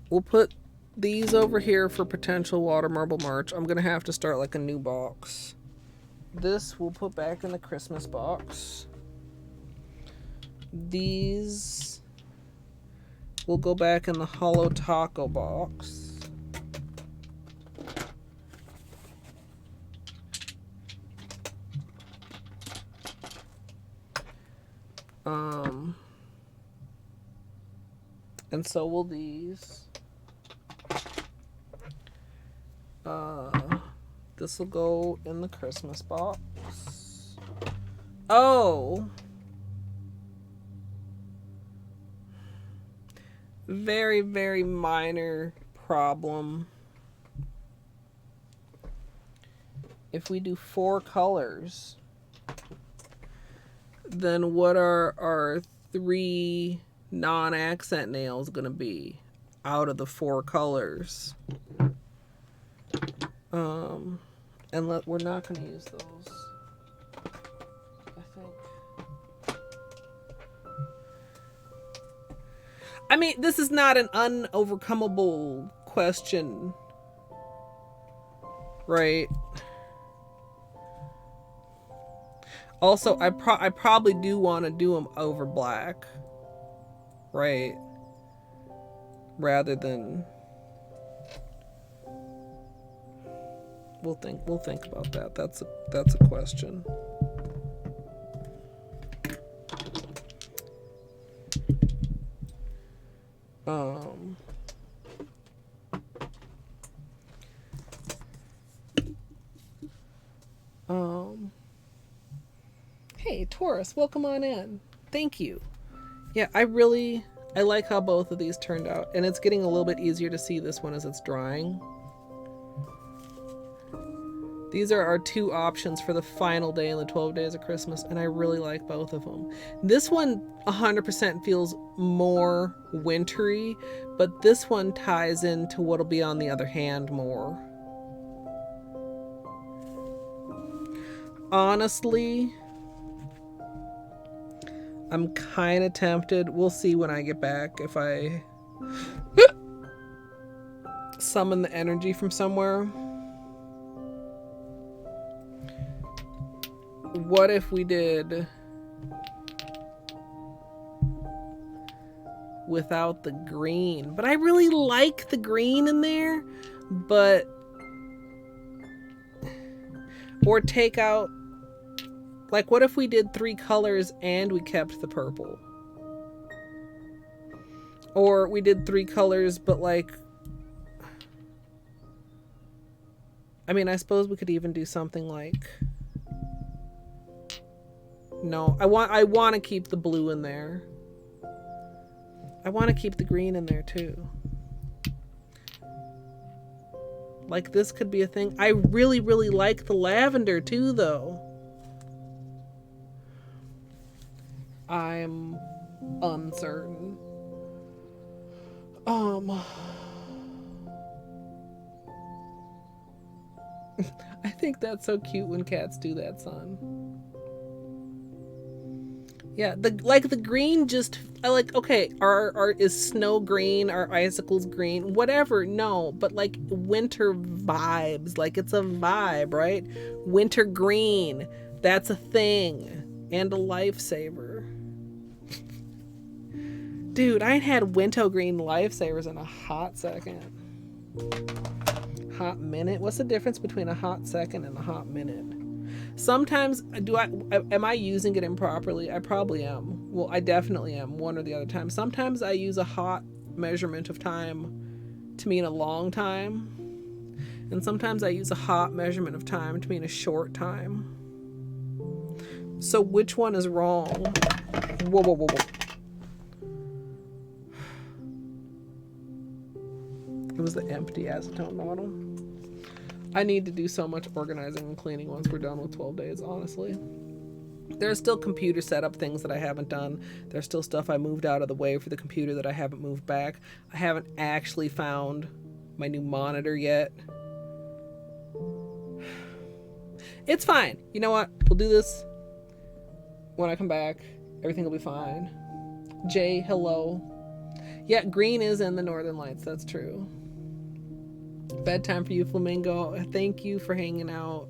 We'll put these over here for potential Water Marble March. I'm gonna have to start like a new box. This we'll put back in the Christmas box. These will go back in the Holo Taco box. And so will these. This will go in the Christmas box. Oh! Very, very minor problem. If we do 4 colors, then what are our 3 non-accent nails gonna be out of the 4 colors? And we're not gonna use those, I think. I mean, this is not an unovercomable question, right? Also, I probably do want to do them over black, right? Rather than we'll think about that. That's a question. Hey, Taurus, welcome on in. Thank you. Yeah, I like how both of these turned out, and it's getting a little bit easier to see this one as it's drying. These are our 2 options for the final day in the 12 days of Christmas, and I really like both of them. This one 100% feels more wintry, but this one ties into what'll be on the other hand more. Honestly, I'm kind of tempted. We'll see when I get back if I summon the energy from somewhere. What if we did without the green? But I really like the green in there, but Or take out, like, what if we did 3 colors and we kept the purple? Or we did 3 colors, but like, I mean, I suppose we could even do something like, no, I want to keep the blue in there. I want to keep the green in there too. Like, this could be a thing. I really, really like the lavender too, though. I'm uncertain. I think that's so cute when cats do that, son. Yeah, the green just, I like, okay, is snow green, are icicles green, whatever, no, but like winter vibes, like it's a vibe, right? Winter green, that's a thing, and a lifesaver. Dude, I ain't had wintergreen lifesavers in a hot second. Hot minute? What's the difference between a hot second and a hot minute? Sometimes, am I using it improperly? I probably am. Well, I definitely am, one or the other time. Sometimes I use a hot measurement of time to mean a long time. And sometimes I use a hot measurement of time to mean a short time. So which one is wrong? Whoa, whoa, whoa, whoa. It was the empty acetone model. I need to do so much organizing and cleaning once we're done with 12 days, honestly. There's still computer setup things that I haven't done. There's still stuff I moved out of the way for the computer that I haven't moved back. I haven't actually found my new monitor yet. It's fine. You know what? We'll do this when I come back. Everything will be fine. Jay, hello. Yeah, green is in the Northern Lights. That's true. Bedtime for you, Flamingo. Thank you for hanging out.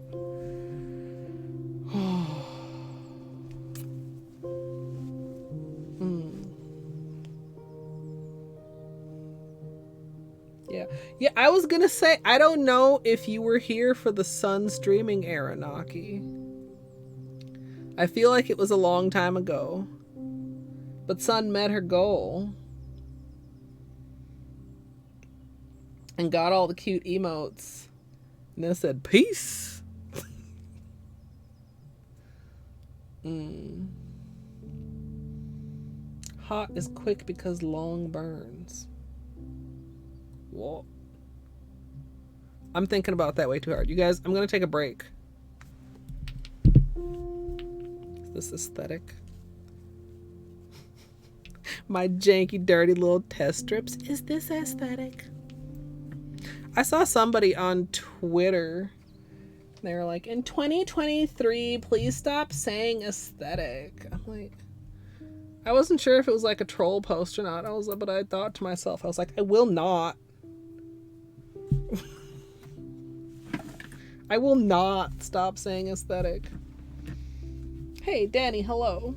Yeah, I was gonna say, I don't know if you were here for the Sun streaming era, Naki. I feel like it was a long time ago. But Sun met her goal. And got all the cute emotes. And then said, peace. Hot is quick because long burns. Whoa. I'm thinking about that way too hard. You guys, I'm going to take a break. Is this aesthetic? My janky, dirty little test strips. Is this aesthetic? I saw somebody on Twitter. They were like, in 2023, please stop saying aesthetic. I'm like, I wasn't sure if it was like a troll post or not. But I thought to myself, I was like, I will not. I will not stop saying aesthetic. Hey, Danny, hello.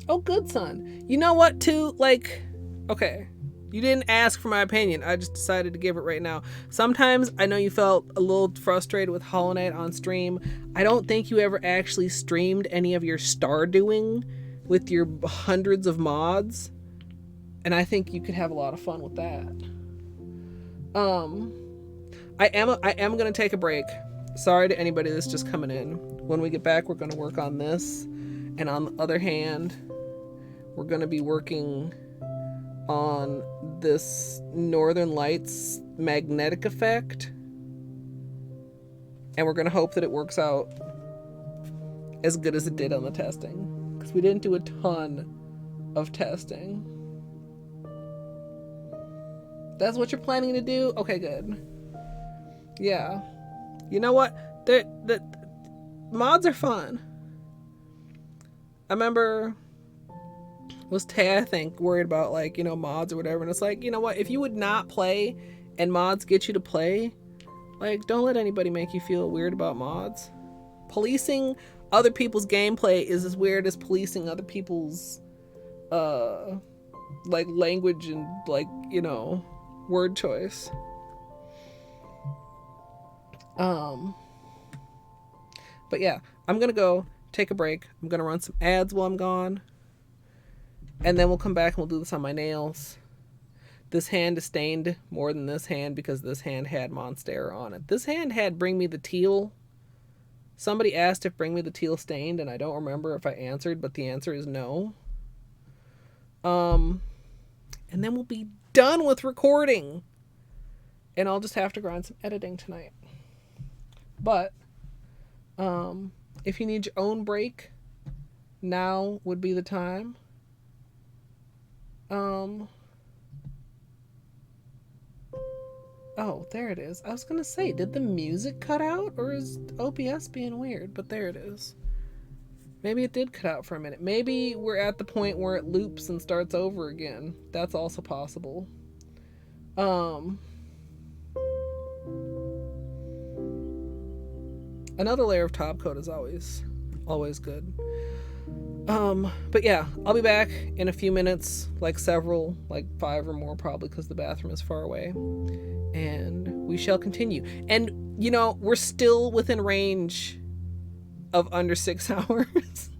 Oh, good, son. You know what, too? Like, okay, you didn't ask for my opinion. I just decided to give it right now. Sometimes I know you felt a little frustrated with Hollow Knight on stream. I don't think you ever actually streamed any of your Stardoing with your hundreds of mods. And I think you could have a lot of fun with that. I am gonna take a break. Sorry to anybody that's just coming in. When we get back, we're gonna work on this. And on the other hand, we're gonna be working on this Northern Lights magnetic effect. And we're gonna hope that it works out as good as it did on the testing. Because we didn't do a ton of testing. That's what you're planning to do? Okay, good. Yeah. You know what? The mods are fun. I remember, was Tay, I think, worried about, like, you know, mods or whatever. And it's like, you know what? If you would not play and mods get you to play, like, don't let anybody make you feel weird about mods. Policing other people's gameplay is as weird as policing other people's, like, language and, like, you know, word choice. Um, but yeah, I'm gonna go take a break. I'm gonna run some ads while I'm gone, and then we'll come back and we'll do this on my nails. This hand is stained more than this hand because this hand had Monstera on it. This hand had Bring Me the Teal. Somebody asked if Bring Me the Teal stained, and I don't remember if I answered, but the answer is no. And then we'll be done with recording. And I'll just have to grind some editing tonight. But, if you need your own break, now would be the time. Oh, there it is. I was gonna say, did the music cut out, or is OBS being weird? But there it is. Maybe it did cut out for a minute. Maybe we're at the point where it loops and starts over again. That's also possible. Another layer of top coat is always good. But yeah, I'll be back in a few minutes, like 5 or more probably, because the bathroom is far away. And we shall continue. And, you know, we're still within range of under 6 hours.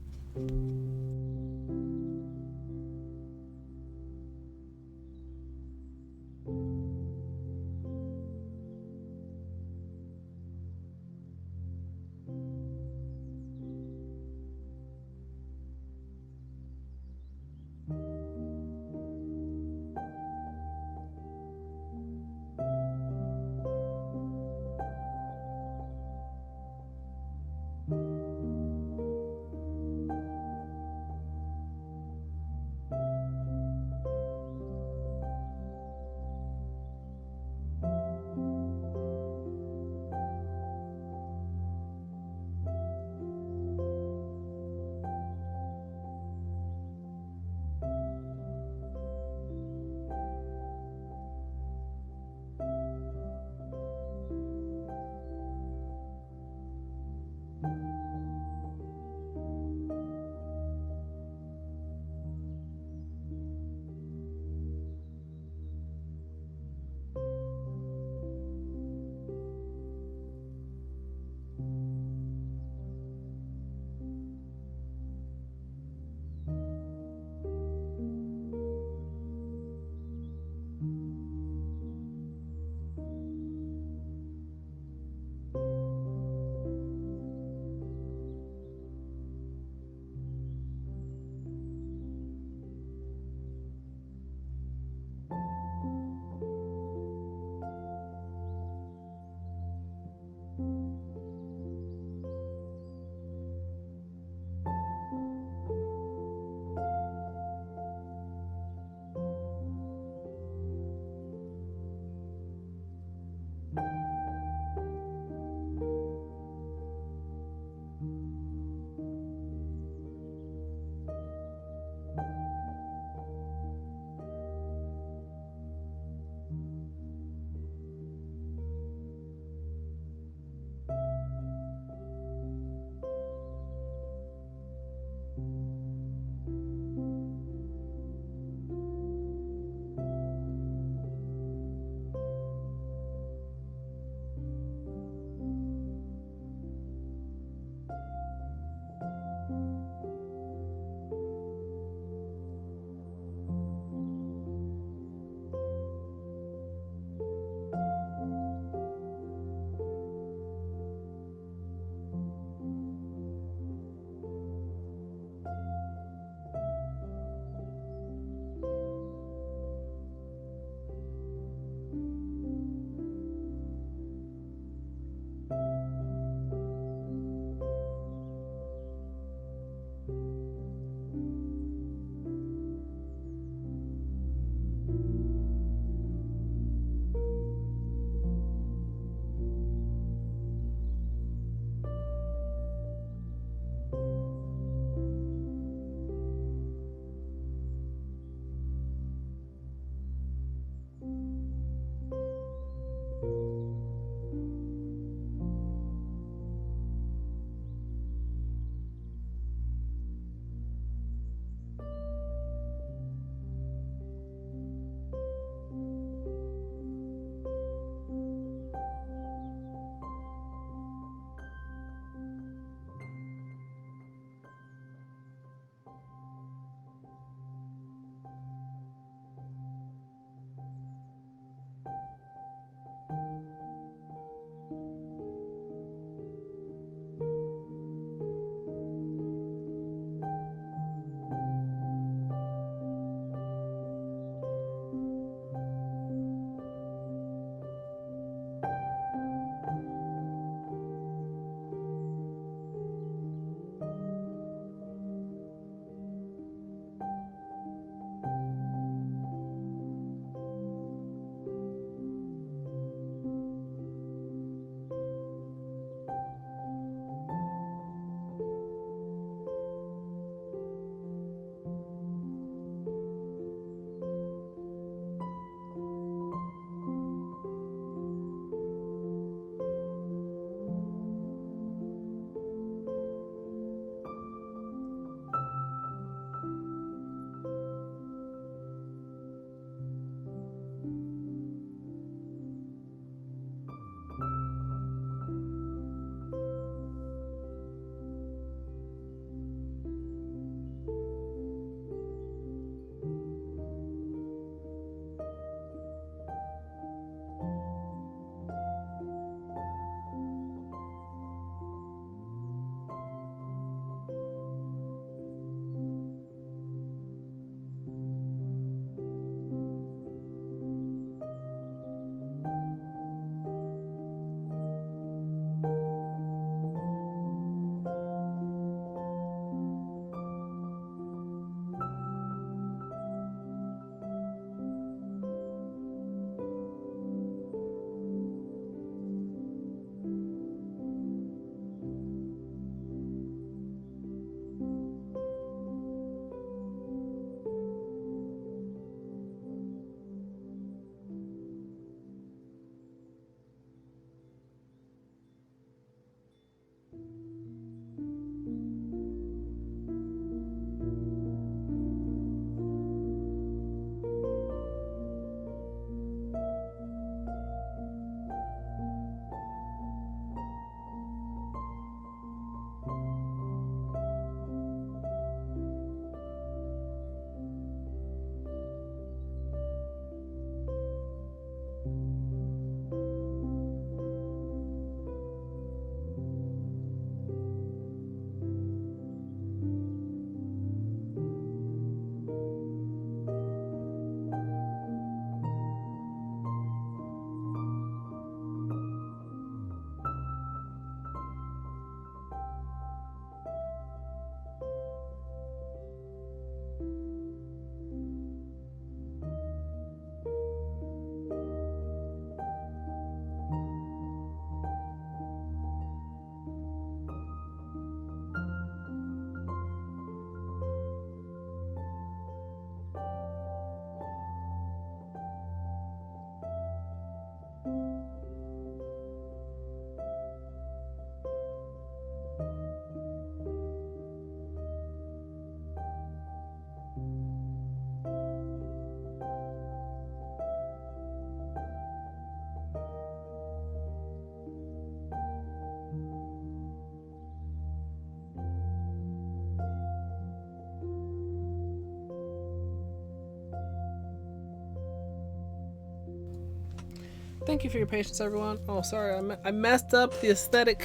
Thank you for your patience, everyone. Oh, sorry, I messed up the aesthetic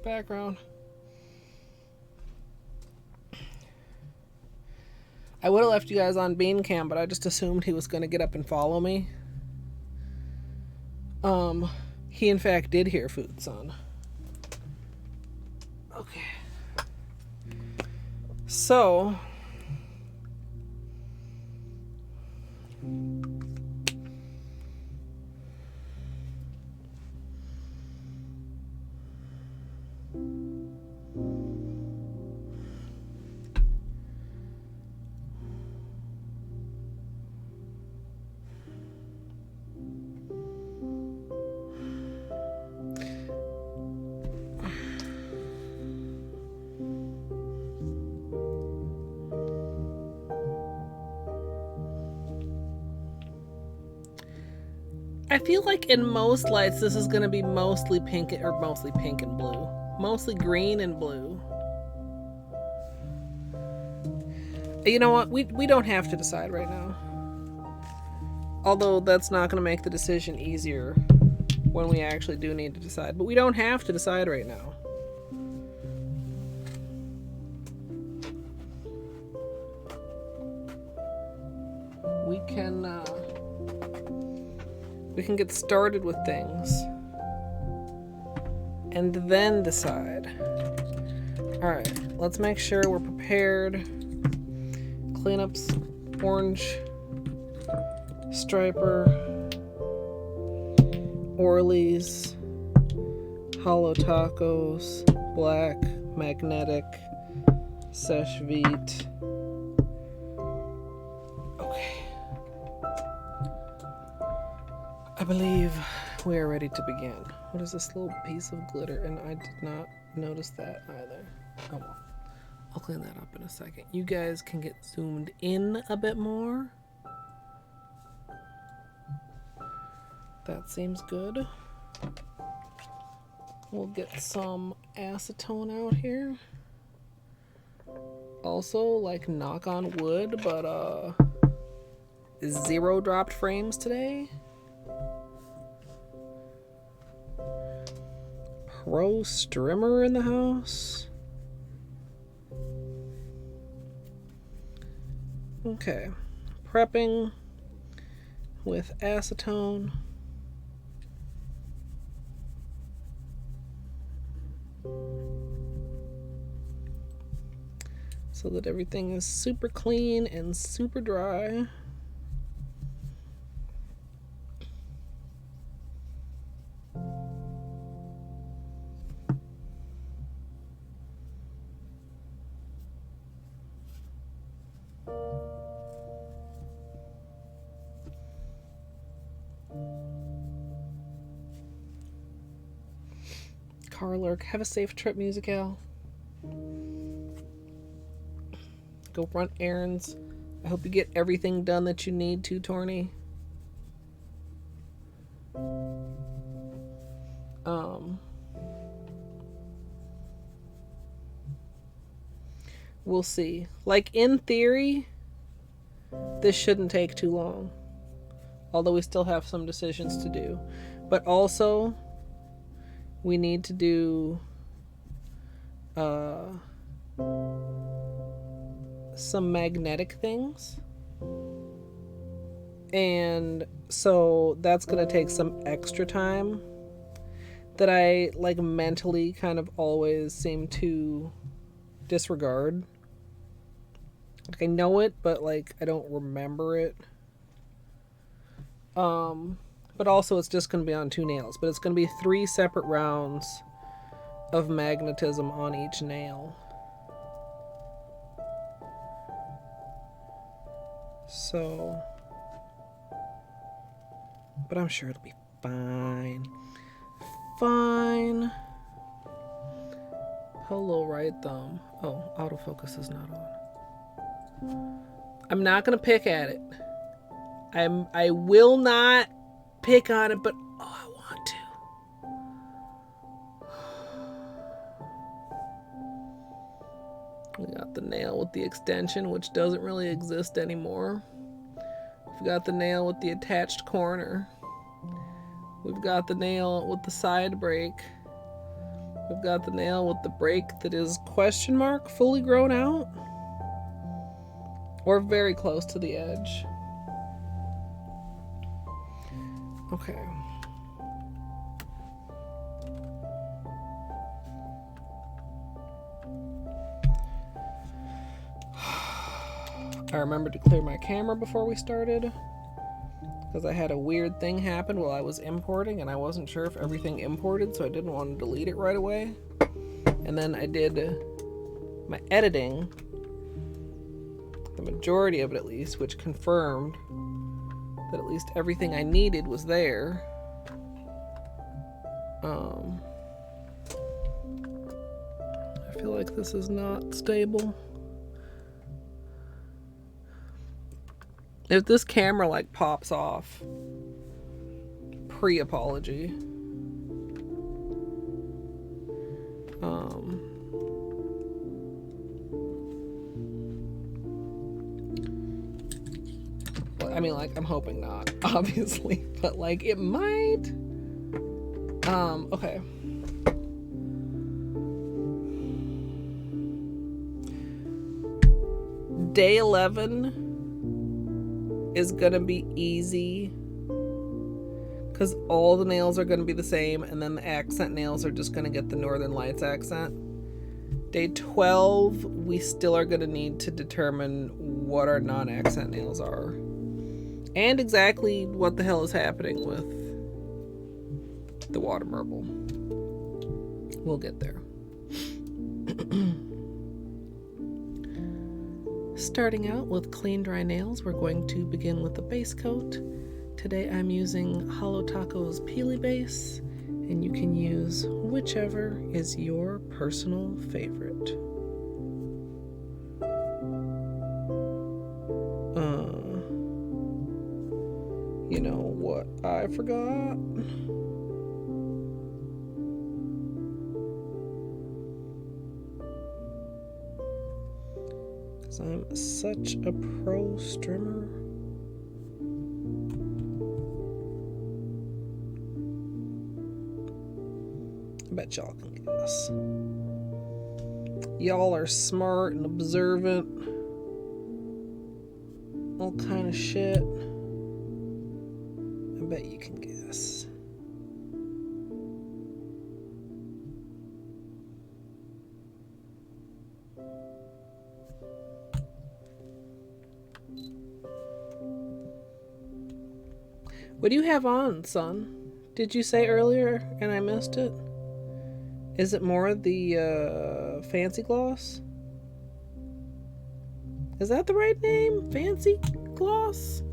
background. I would have left you guys on bean cam, but I just assumed he was going to get up and follow me. He in fact did hear Food Son. Okay. So, I feel like in most lights this is going to be mostly pink and blue. Mostly green and blue. You know what? We don't have to decide right now. Although that's not going to make the decision easier when we actually do need to decide. But we don't have to decide right now. We can get started with things and then decide. Alright, let's make sure we're prepared. Cleanups, orange, striper, Orleys, Holo tacos, black, magnetic, sesh vite. I believe we are ready to begin. What is this little piece of glitter? And I did not notice that either. Oh well. I'll clean that up in a second. You guys can get zoomed in a bit more. That seems good. We'll get some acetone out here. Also, like, knock on wood, but 0 dropped frames today. Pro strimmer in the house. Okay. Prepping with acetone. So that everything is super clean and super dry. Carlurk, have a safe trip, Musical. Go run errands. I hope you get everything done that you need to, Torny. We'll see. Like, in theory, this shouldn't take too long. Although we still have some decisions to do. But also, we need to do some magnetic things. And so that's going to take some extra time that I, like, mentally kind of always seem to disregard. Like, I know it, but, like, I don't remember it. But also it's just going to be on 2 nails. But it's going to be 3 separate rounds of magnetism on each nail. So, but I'm sure it'll be fine. Fine. Hello, right thumb. Oh, autofocus is not on. I'm not gonna pick at it. I will not pick on it, but oh, I want to. We got the nail with the extension, which doesn't really exist anymore. If We've got the nail with the attached corner. We've got the nail with the side break. We've got the nail with the break that is question mark fully grown out. Or very close to the edge. Okay. I remembered to clear my camera before we started because I had a weird thing happen while I was importing and I wasn't sure if everything imported, so I didn't want to delete it right away. And then I did my editing, the majority of it at least, which confirmed that at least everything I needed was there. I feel like this is not stable. If this camera like pops off, pre-apology. I mean, like, I'm hoping not, obviously, but like it might. Okay. Day 11 is gonna be easy because all the nails are gonna be the same, and then the accent nails are just gonna get the Northern Lights accent. Day 12, we still are gonna need to determine what our non-accent nails are and exactly what the hell is happening with the water marble. We'll get there. Starting out with clean dry nails, we're going to begin with the base coat. Today I'm using Holo Taco's Peely Base, and you can use whichever is your personal favorite. You know what I forgot? Because I'm such a pro strimmer. I bet y'all can guess. Y'all are smart and observant. All kind of shit. I bet you can guess. What do you have on, son? Did you say earlier and I missed it? Is it more the fancy gloss? Is that the right name? Fancy gloss?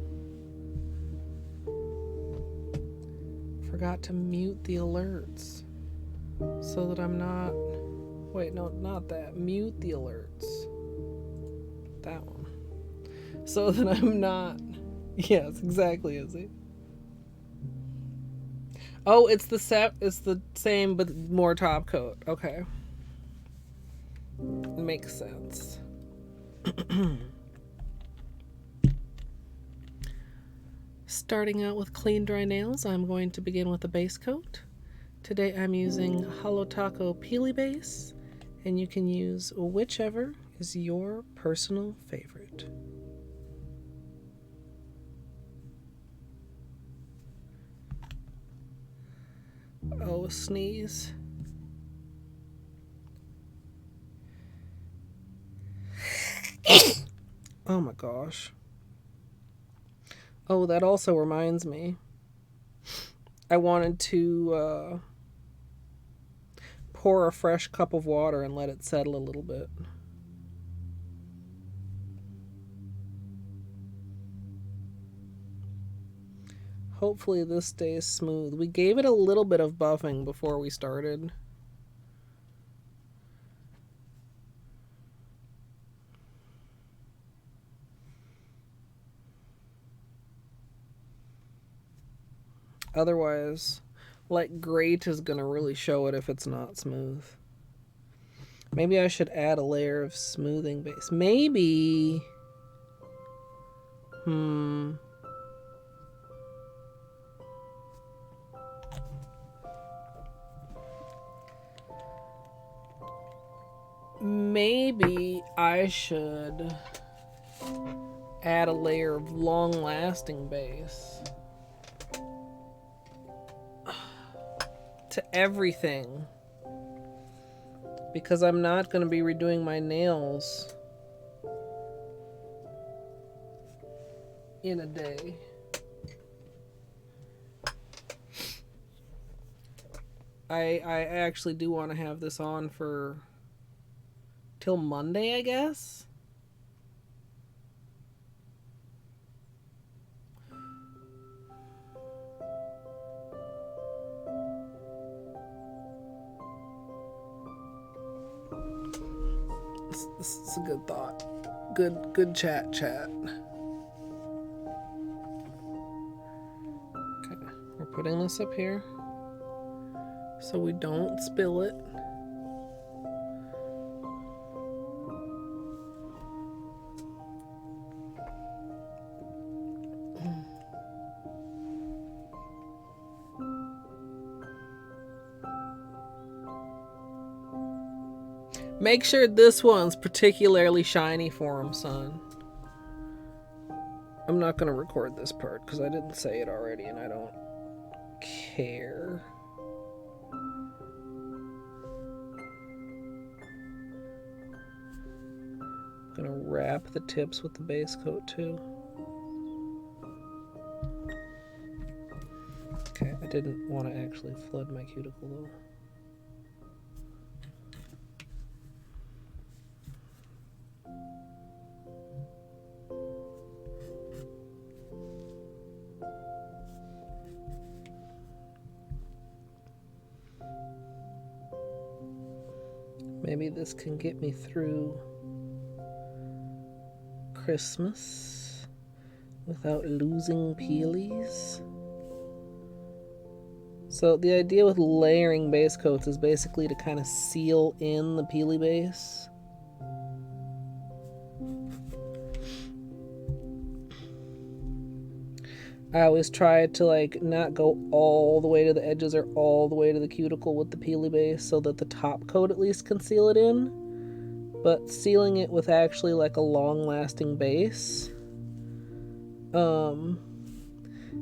Forgot to mute the alerts so that I'm not... Wait, no, not that. Mute the alerts. That one. So that I'm not... Yes, exactly, Izzy. Oh, it's the same but more top coat. Okay. Makes sense. Starting out with clean dry nails, I'm going to begin with a base coat. Today I'm using Holo Taco Peely Base, and you can use whichever is your personal favorite. Oh, a sneeze. Oh my gosh. Oh, that also reminds me. I wanted to pour a fresh cup of water and let it settle a little bit. Hopefully this stays smooth. We gave it a little bit of buffing before we started. Otherwise, like, Greyt is gonna really show it if it's not smooth. Maybe I should add a layer of smoothing base. Maybe. maybe I should add a layer of long-lasting base to everything, because I'm not going to be redoing my nails in a day. I actually do want to have this on for till Monday, I guess. This is a good thought. Good chat. Okay, we're putting this up here so we don't spill it. Make sure this one's particularly shiny for him, son. I'm not going to record this part because I didn't say it already and I don't care. I'm going to wrap the tips with the base coat too. Okay, I didn't want to actually flood my cuticle though. Maybe this can get me through Christmas without losing peelies. So the idea with layering base coats is basically to kind of seal in the peely base. I always try to like not go all the way to the edges or all the way to the cuticle with the peely base so that the top coat at least can seal it in. But sealing it with actually like a long-lasting base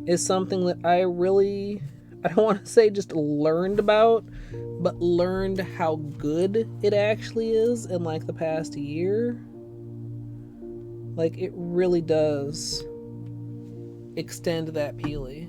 is something that I don't want to say just learned about, but learned how good it actually is in like the past year. Like it really does extend that peely.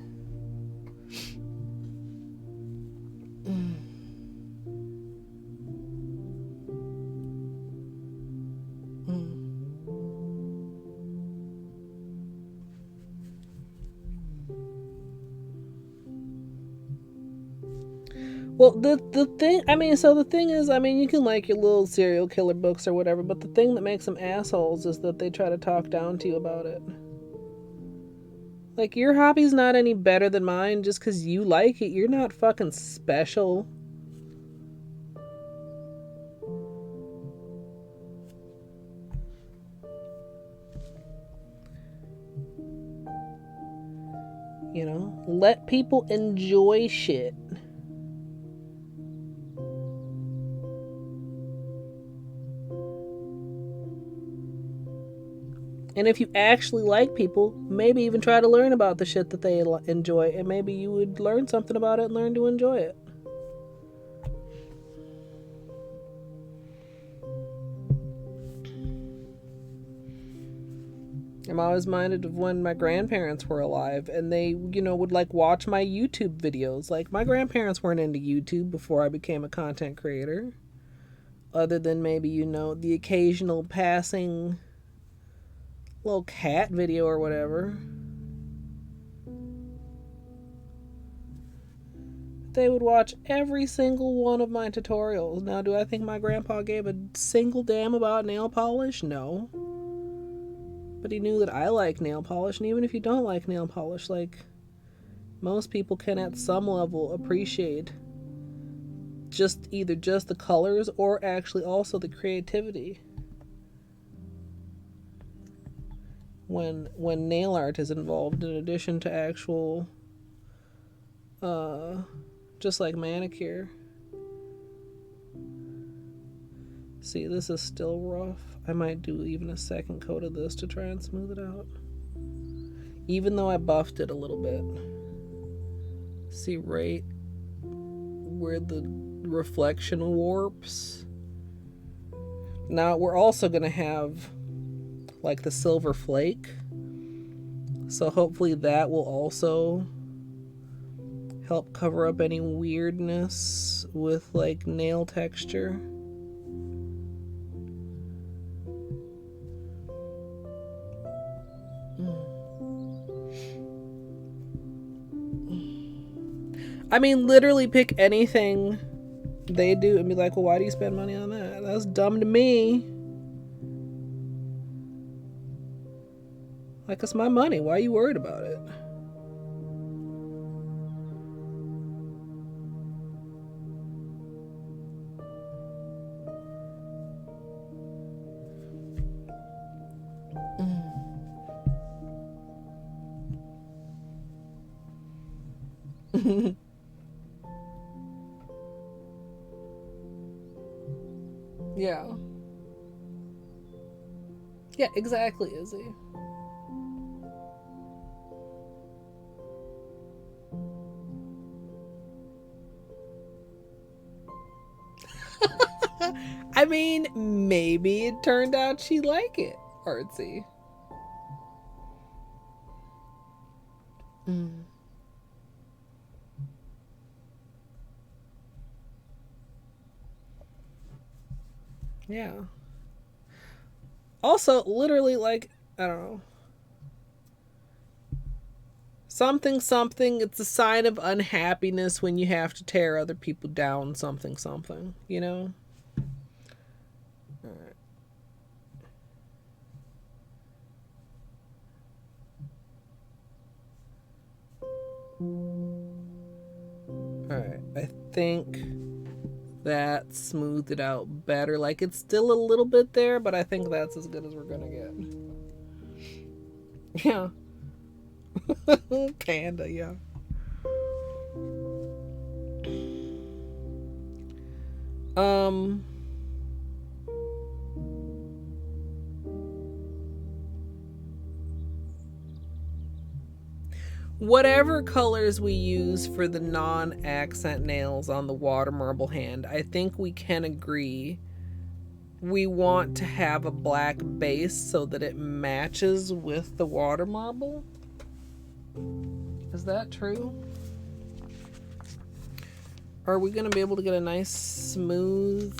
Well, the thing, the thing is, you can like your little serial killer books or whatever, but the thing that makes them assholes is that they try to talk down to you about it. Like, your hobby's not any better than mine just because you like it. You're not fucking special. You know? Let people enjoy shit. And if you actually like people, maybe even try to learn about the shit that they enjoy, and maybe you would learn something about it and learn to enjoy it. I'm always minded of when my grandparents were alive and they, would like watch my YouTube videos. Like, my grandparents weren't into YouTube before I became a content creator. Other than maybe, the occasional passing little cat video or whatever. They would watch every single one of my tutorials. Now, do I think my grandpa gave a single damn about nail polish? No. But he knew that I like nail polish, and even if you don't like nail polish, like, most people can at some level appreciate either just the colors or actually also the creativity when nail art is involved, in addition to actual just like manicure. See, this is still rough. I might do even a second coat of this to try and smooth it out. Even though I buffed it a little bit. See right where the reflection warps? Now we're also going to have like the silver flake. So hopefully that will also help cover up any weirdness with like nail texture. I mean, literally pick anything they do and be like, well, why do you spend money on that? That's dumb to me. Like, it's my money. Why are you worried about it? Yeah. Yeah, exactly, Izzy. I mean, maybe it turned out she liked it, artsy. Yeah. Also, literally, like, I don't know. Something, something. It's a sign of unhappiness when you have to tear other people down, something, something. You know? Alright. Alright. I think that smoothed it out better. Like, it's still a little bit there, but I think that's as good as we're gonna get. Yeah. Panda, yeah. Whatever colors we use for the non-accent nails on the water marble hand, I think we can agree we want to have a black base so that it matches with the water marble. Is that true? Are we going to be able to get a nice smooth...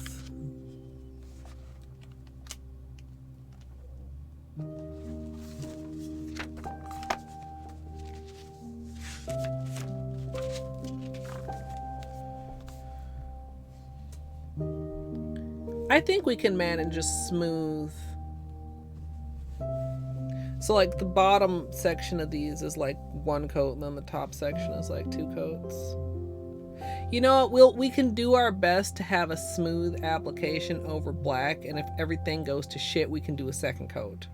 I think we can manage a smooth. So like the bottom section of these is like one coat and then the top section is like 2 coats. You know what, we can do our best to have a smooth application over black, and if everything goes to shit, we can do a second coat.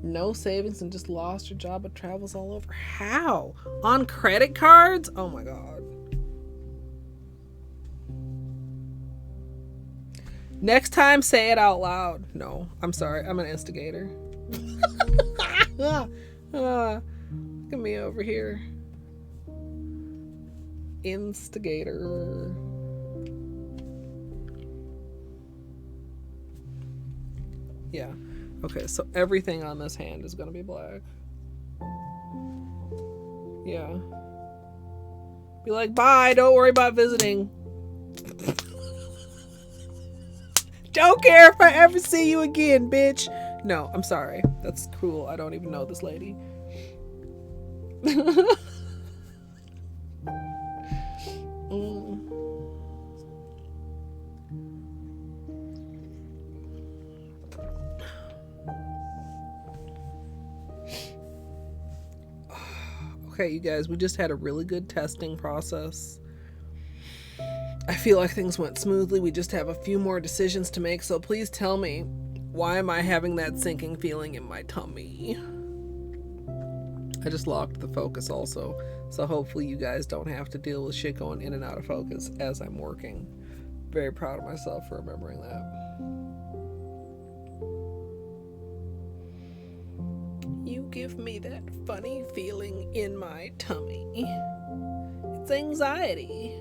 No savings and just lost your job but travels all over. How? On credit cards? Oh my god. Next time, say it out loud. No, I'm sorry. I'm an instigator. Look at me over here. Instigator. Yeah. Okay, so everything on this hand is gonna be black. Yeah. Be like, bye, don't worry about visiting. Don't care if I ever see you again, bitch. No, I'm sorry. That's cruel. I don't even know this lady. Okay, you guys, we just had a really good testing process. I feel like things went smoothly. We just have a few more decisions to make, so please tell me, why am I having that sinking feeling in my tummy? I just locked the focus also, so hopefully you guys don't have to deal with shit going in and out of focus as I'm working. Very proud of myself for remembering that. You give me that funny feeling in my tummy. It's anxiety.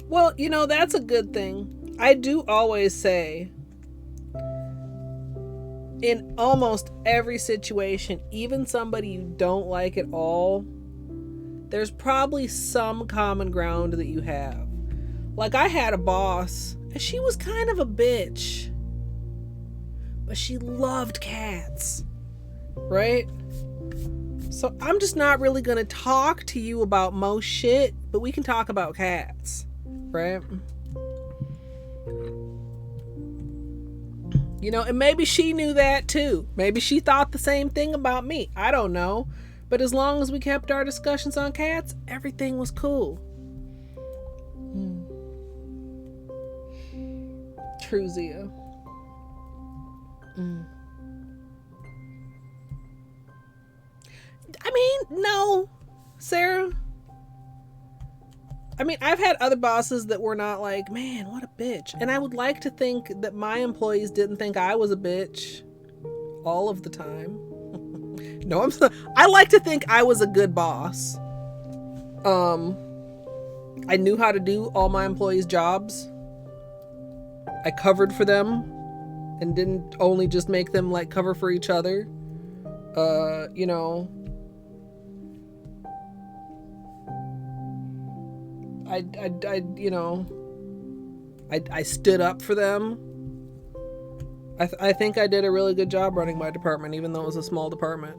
Well, you know, that's a good thing. I do always say, in almost every situation, even somebody you don't like at all, there's probably some common ground that you have. Like, I had a boss, and she was kind of a bitch, but she loved cats, right? So I'm just not really going to talk to you about most shit, but we can talk about cats, right? You know, and maybe she knew that too. Maybe she thought the same thing about me. I don't know. But as long as we kept our discussions on cats, everything was cool. True, Zia. I mean, no, Sarah. I mean, I've had other bosses that were not like, man, what a bitch. And I would like to think that my employees didn't think I was a bitch all of the time. No, I like to think I was a good boss. I knew how to do all my employees' jobs. I covered for them and didn't only just make them like cover for each other. You know, I stood up for them. I think I did a really good job running my department, even though it was a small department.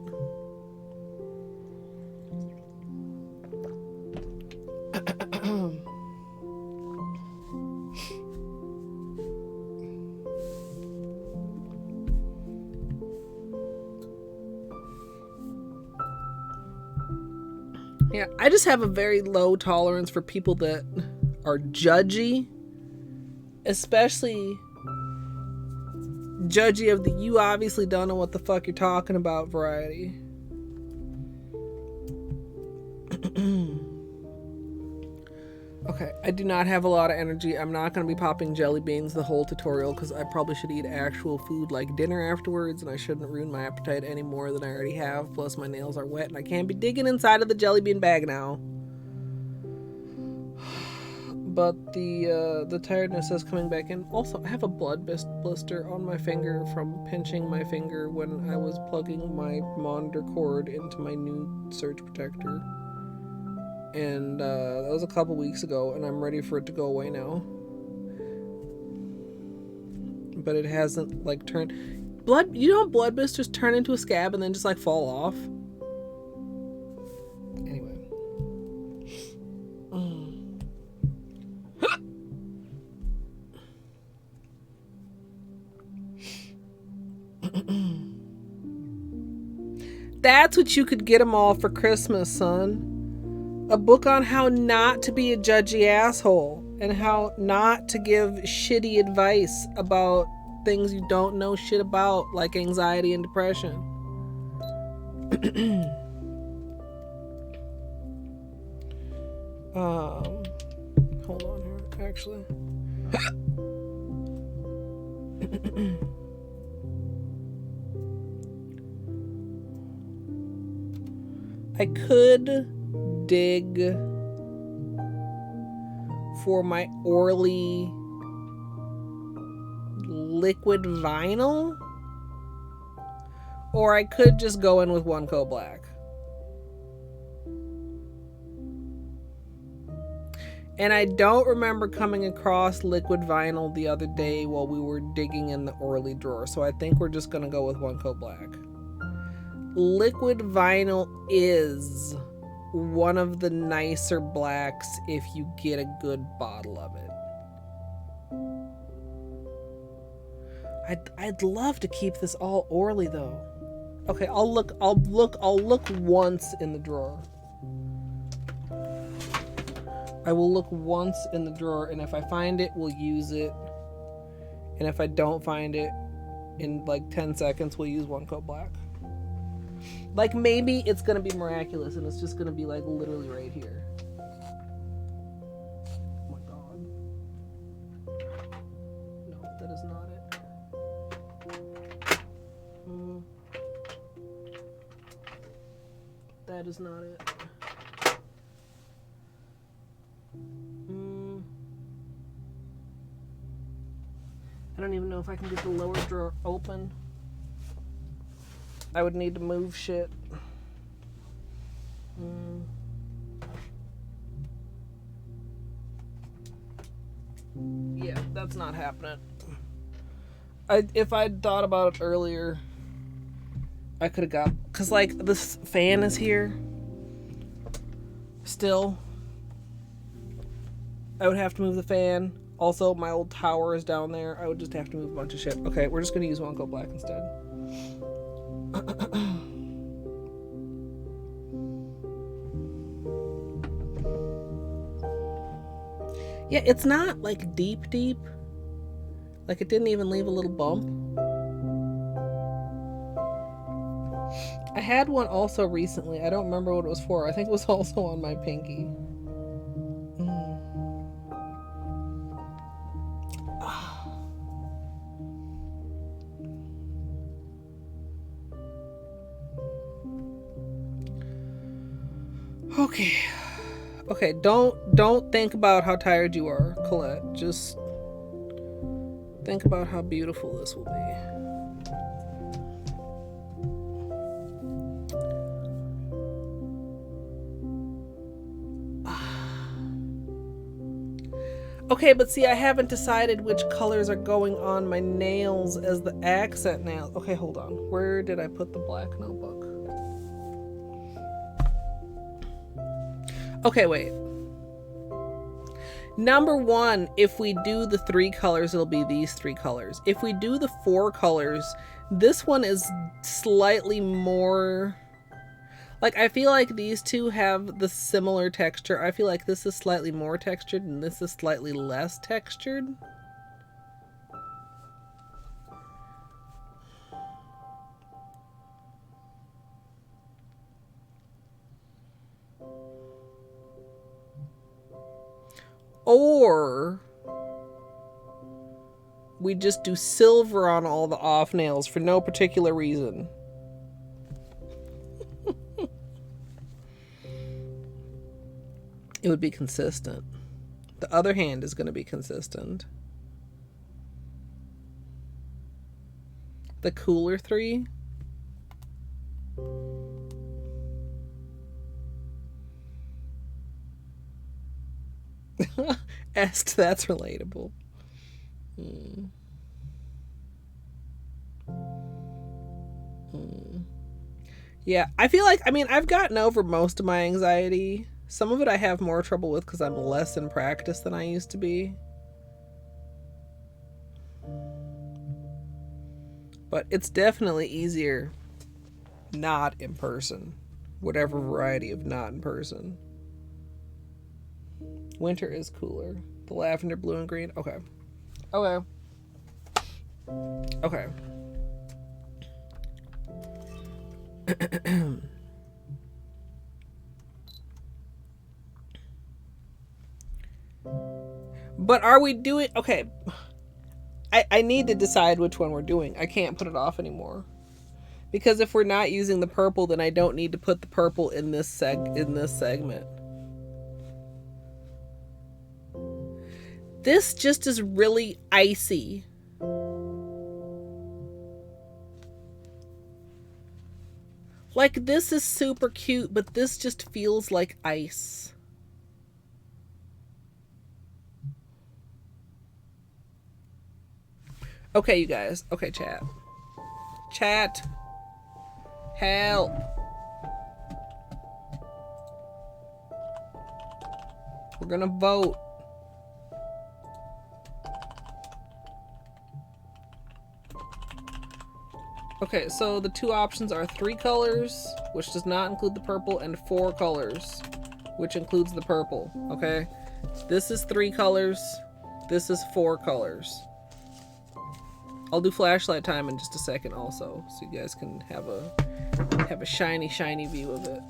Yeah, I just have a very low tolerance for people that are judgy, especially judgy of the you obviously don't know what the fuck you're talking about variety. Okay, I do not have a lot of energy. I'm not going to be popping jelly beans the whole tutorial because I probably should eat actual food like dinner afterwards, and I shouldn't ruin my appetite any more than I already have. Plus my nails are wet and I can't be digging inside of the jelly bean bag now. But the tiredness is coming back in. Also, I have a blood blister on my finger from pinching my finger when I was plugging my monitor cord into my new surge protector. And that was a couple weeks ago, and I'm ready for it to go away now. But it hasn't like turned blood. You know, blood blisters turn into a scab and then just like fall off. Anyway. That's what you could get them all for Christmas, son. A book on how not to be a judgy asshole and how not to give shitty advice about things you don't know shit about, like anxiety and depression. Hold on here, actually. I could dig for my Orly liquid vinyl, or I could just go in with one coat black. And I don't remember coming across liquid vinyl the other day while we were digging in the Orly drawer, so I think we're just gonna go with one coat black. Liquid vinyl is one of the nicer blacks if you get a good bottle of it. I'd love to keep this all orally though. Okay, I'll look once in the drawer. I will look once in the drawer, and if I find it, we'll use it. And if I don't find it, in like 10 seconds, we'll use one coat black. Like maybe it's gonna be miraculous and it's just gonna be like literally right here. Oh my god. No, that is not it. That is not it. I don't even know if I can get the lower drawer open. I would need to move shit. Yeah, that's not happening. If I'd thought about it earlier, I could have got... Because, like, this fan is here. Still. I would have to move the fan. Also, my old tower is down there. I would just have to move a bunch of shit. Okay, we're just going to use one coat black instead. Yeah, it's not like deep. Like it didn't even leave a little bump. I had one also recently. I don't remember what it was for. I think it was also on my pinky. Okay, don't think about how tired you are, Colette. Just think about how beautiful this will be. Okay, but see, I haven't decided which colors are going on my nails as the accent nails. Okay, hold on. Where did I put the black notebook? Okay, wait. Number one, if we do the 3 colors, it'll be these 3 colors. If we do the 4 colors, this one is slightly more... Like, I feel like these two have the similar texture. I feel like this is slightly more textured and this is slightly less textured. Or we just do silver on all the off nails for no particular reason. It would be consistent. The other hand is going to be consistent. The cooler 3. Est, that's relatable. Yeah, I feel like, I mean, I've gotten over most of my anxiety. Some of it I have more trouble with because I'm less in practice than I used to be. But it's definitely easier not in person. Whatever variety of not in person. Winter is cooler. The lavender, blue, and green. Okay. Okay. Okay. But are we doing... Okay. I need to decide which one we're doing. I can't put it off anymore. Because if we're not using the purple, then I don't need to put the purple in this segment. This just is really icy. Like, this is super cute, but this just feels like ice. Okay, you guys. Okay, chat. Chat. Help. We're gonna vote. Okay, so the two options are 3 colors, which does not include the purple, and 4 colors, which includes the purple. Okay, this is 3 colors. This is 4 colors. I'll do flashlight time in just a second also, so you guys can have a shiny view of it.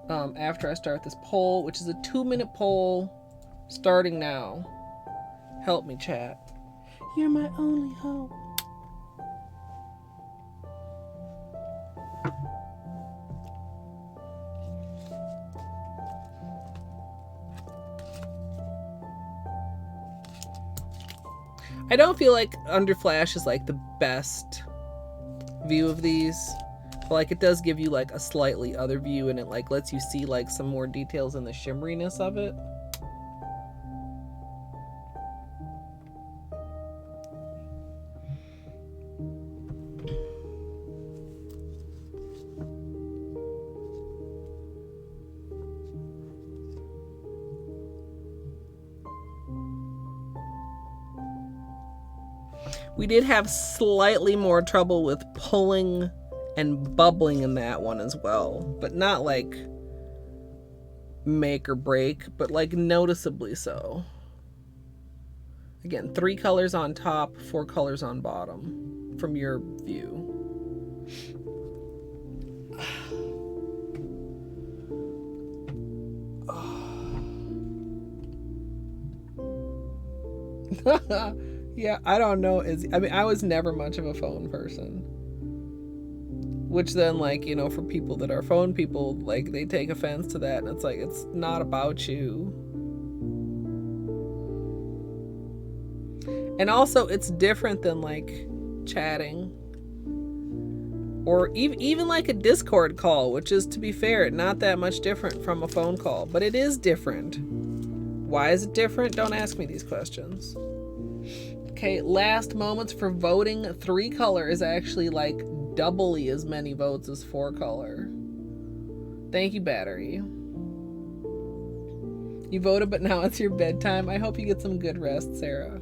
After I start this poll, which is a 2-minute poll, starting now. Help me, chat. You're my only hope. I don't feel like Under Flash is like the best view of these, but like it does give you like a slightly other view, and it like lets you see like some more details in the shimmeriness of it. We did have slightly more trouble with pulling and bubbling in that one as well, but not like make or break, but like noticeably so. Again, 3 colors on top, 4 colors on bottom from your view. Yeah, I don't know. I mean, I was never much of a phone person. Which then, like, you know, for people that are phone people, like, they take offense to that, and it's like, it's not about you. And also, it's different than, like, chatting. Or even like a Discord call, which is, to be fair, not that much different from a phone call. But it is different. Why is it different? Don't ask me these questions. Okay, last moments for voting. 3 color is actually like doubly as many votes as 4 color. Thank you, battery. You voted, but now it's your bedtime. I hope you get some good rest, Sarah.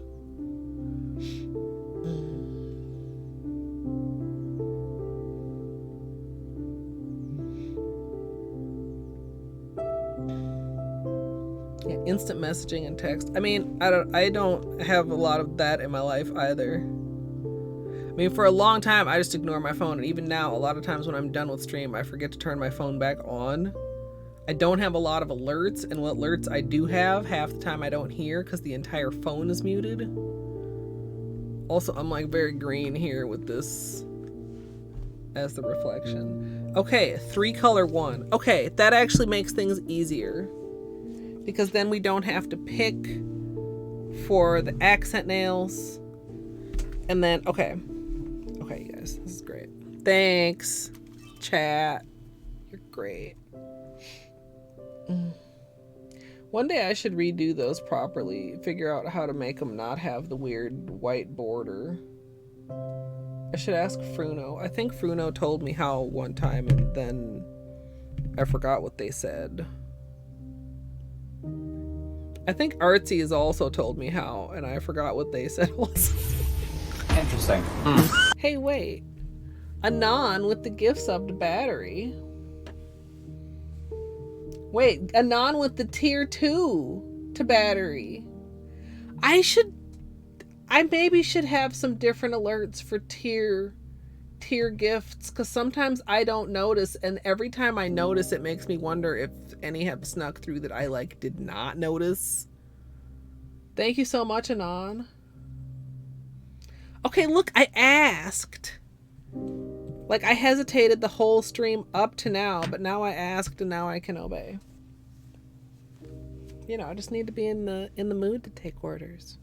Instant messaging and text. I mean, I don't have a lot of that in my life either. I mean, for a long time, I just ignore my phone. And even now, a lot of times when I'm done with stream, I forget to turn my phone back on. I don't have a lot of alerts. And what alerts I do have, half the time I don't hear because the entire phone is muted. Also, I'm like very green here with this as the reflection. Okay, 3 color 1. Okay, that actually makes things easier. Because then we don't have to pick for the accent nails. And then, okay, you guys, this is great. Thanks, chat. You're great. One day I should redo those properly. Figure out how to make them not have the weird white border. I should ask Fruno. I think Fruno told me how one time, and then I forgot what they said. I think Artsy has also told me how, and I forgot what they said was. Interesting. Hey, wait. Anon with the gift sub to battery. Wait, Anon with the tier 2 to battery. I maybe should have some different alerts for tier gifts, because sometimes I don't notice, and every time I notice it makes me wonder if any have snuck through that I like did not notice. Thank you so much, Anon. Okay, look, I asked. Like, I hesitated the whole stream up to now, but now I asked and now I can obey. You know, I just need to be in the mood to take orders.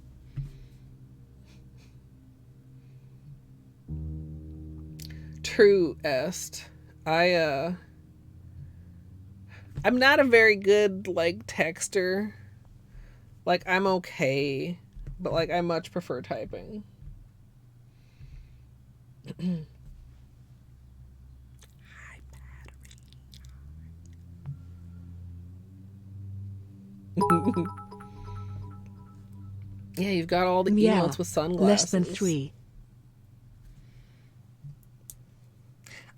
True, Est. I'm not a very good, like, texter. Like, I'm okay, but, like, I much prefer typing. Hi, battery. Yeah, you've got all the emotes with sunglasses. Less than 3.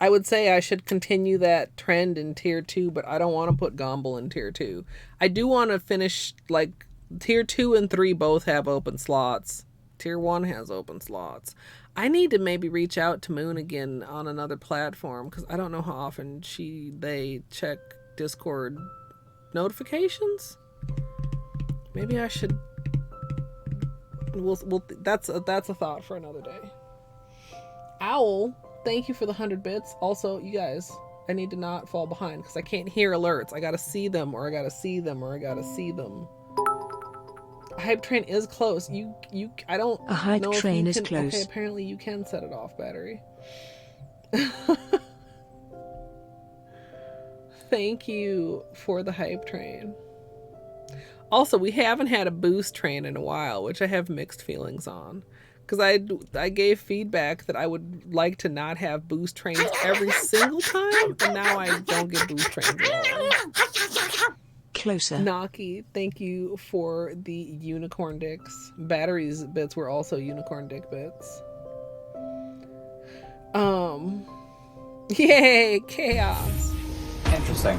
I would say I should continue that trend in tier 2, but I don't want to put Gomble in tier 2. I do want to finish, like, tier 2 and 3 both have open slots. Tier 1 has open slots. I need to maybe reach out to Moon again on another platform, because I don't know how often they check Discord notifications. Maybe I should. That's a thought for another day. Owl, thank you for the 100 bits. Also, you guys, I need to not fall behind because I can't hear alerts. I gotta see them, or I gotta see them, or I gotta see them. A hype train is close. I don't. A hype know if train you is can, close. Okay, apparently you can set it off battery. Thank you for the hype train. Also, we haven't had a boost train in a while, which I have mixed feelings on. Because I gave feedback that I would like to not have boost trains every single time, and now I don't get boost trains at all. Closer. Naki, thank you for the unicorn dicks. Batteries bits were also unicorn dick bits. Yay, chaos. Interesting.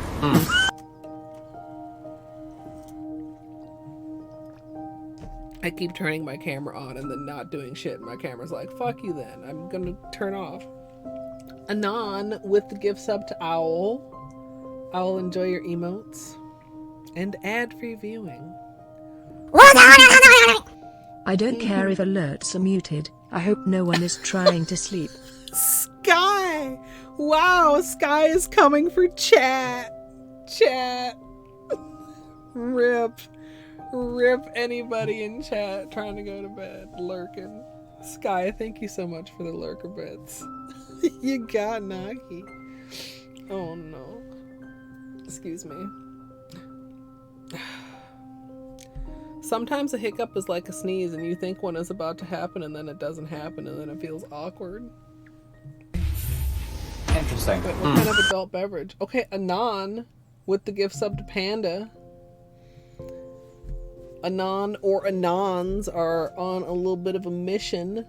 I keep turning my camera on and then not doing shit. My camera's like, fuck you then. I'm gonna turn off. Anon with the gift sub to Owl. Owl, enjoy your emotes. And ad-free viewing. I don't care if alerts are muted. I hope no one is trying to sleep. Sky! Wow, Sky is coming for chat. Chat. Rip anybody in chat trying to go to bed. Lurking. Sky, thank you so much for the lurker bits. You got Naki. Oh no. Excuse me. Sometimes a hiccup is like a sneeze and you think one is about to happen and then it doesn't happen and then it feels awkward. Interesting. Wait, what kind of adult beverage? Okay, Anon with the gift sub to Panda. Anon or Anons are on a little bit of a mission.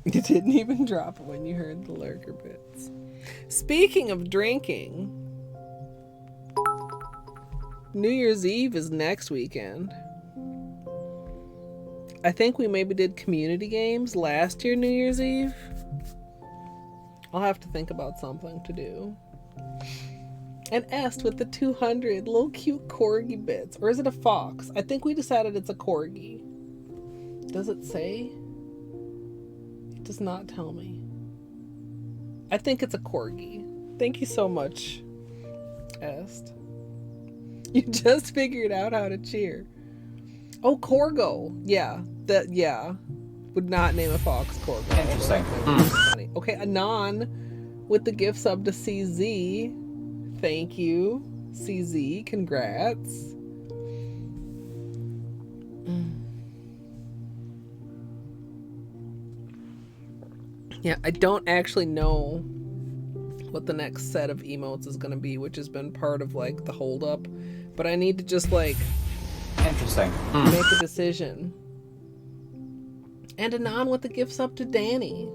You didn't even drop it when you heard the lurker bits. Speaking of drinking, New Year's Eve is next weekend. I think we maybe did community games last year New Year's Eve. I'll have to think about something to do. And Est with the 200 little cute corgi bits. Or is it a fox? I think we decided it's a corgi. Does it say? It does not tell me. I think it's a corgi. Thank you so much, Est. You just figured out how to cheer. Oh, Corgo. Yeah. Would not name a fox Corgo. Interesting. Funny. Okay, Anon with the gift sub to CZ. Thank you, CZ. Congrats. Yeah, I don't actually know what the next set of emotes is going to be, which has been part of like the hold up, but I need to just like Interesting. make a decision. And Anon with the gifts up to Danny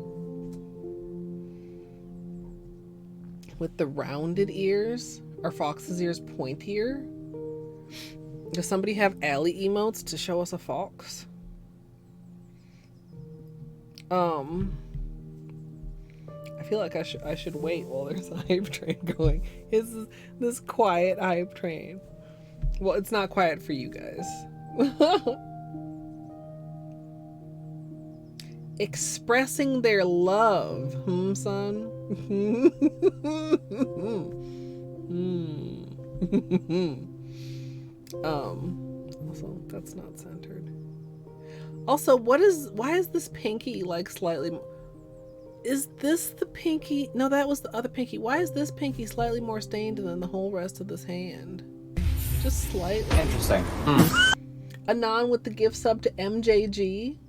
with the rounded ears. Are Fox's ears pointier? Does somebody have alley emotes to show us a fox? I feel like I should wait while there's a hype train going. Is this quiet hype train? Well, it's not quiet for you guys. Expressing their love, son. Also, that's not centered. Also, why is this pinky like slightly? Is this the pinky? No, that was the other pinky. Why is this pinky slightly more stained than the whole rest of this hand? Just slightly. Interesting. Anon with the gift sub to MJG.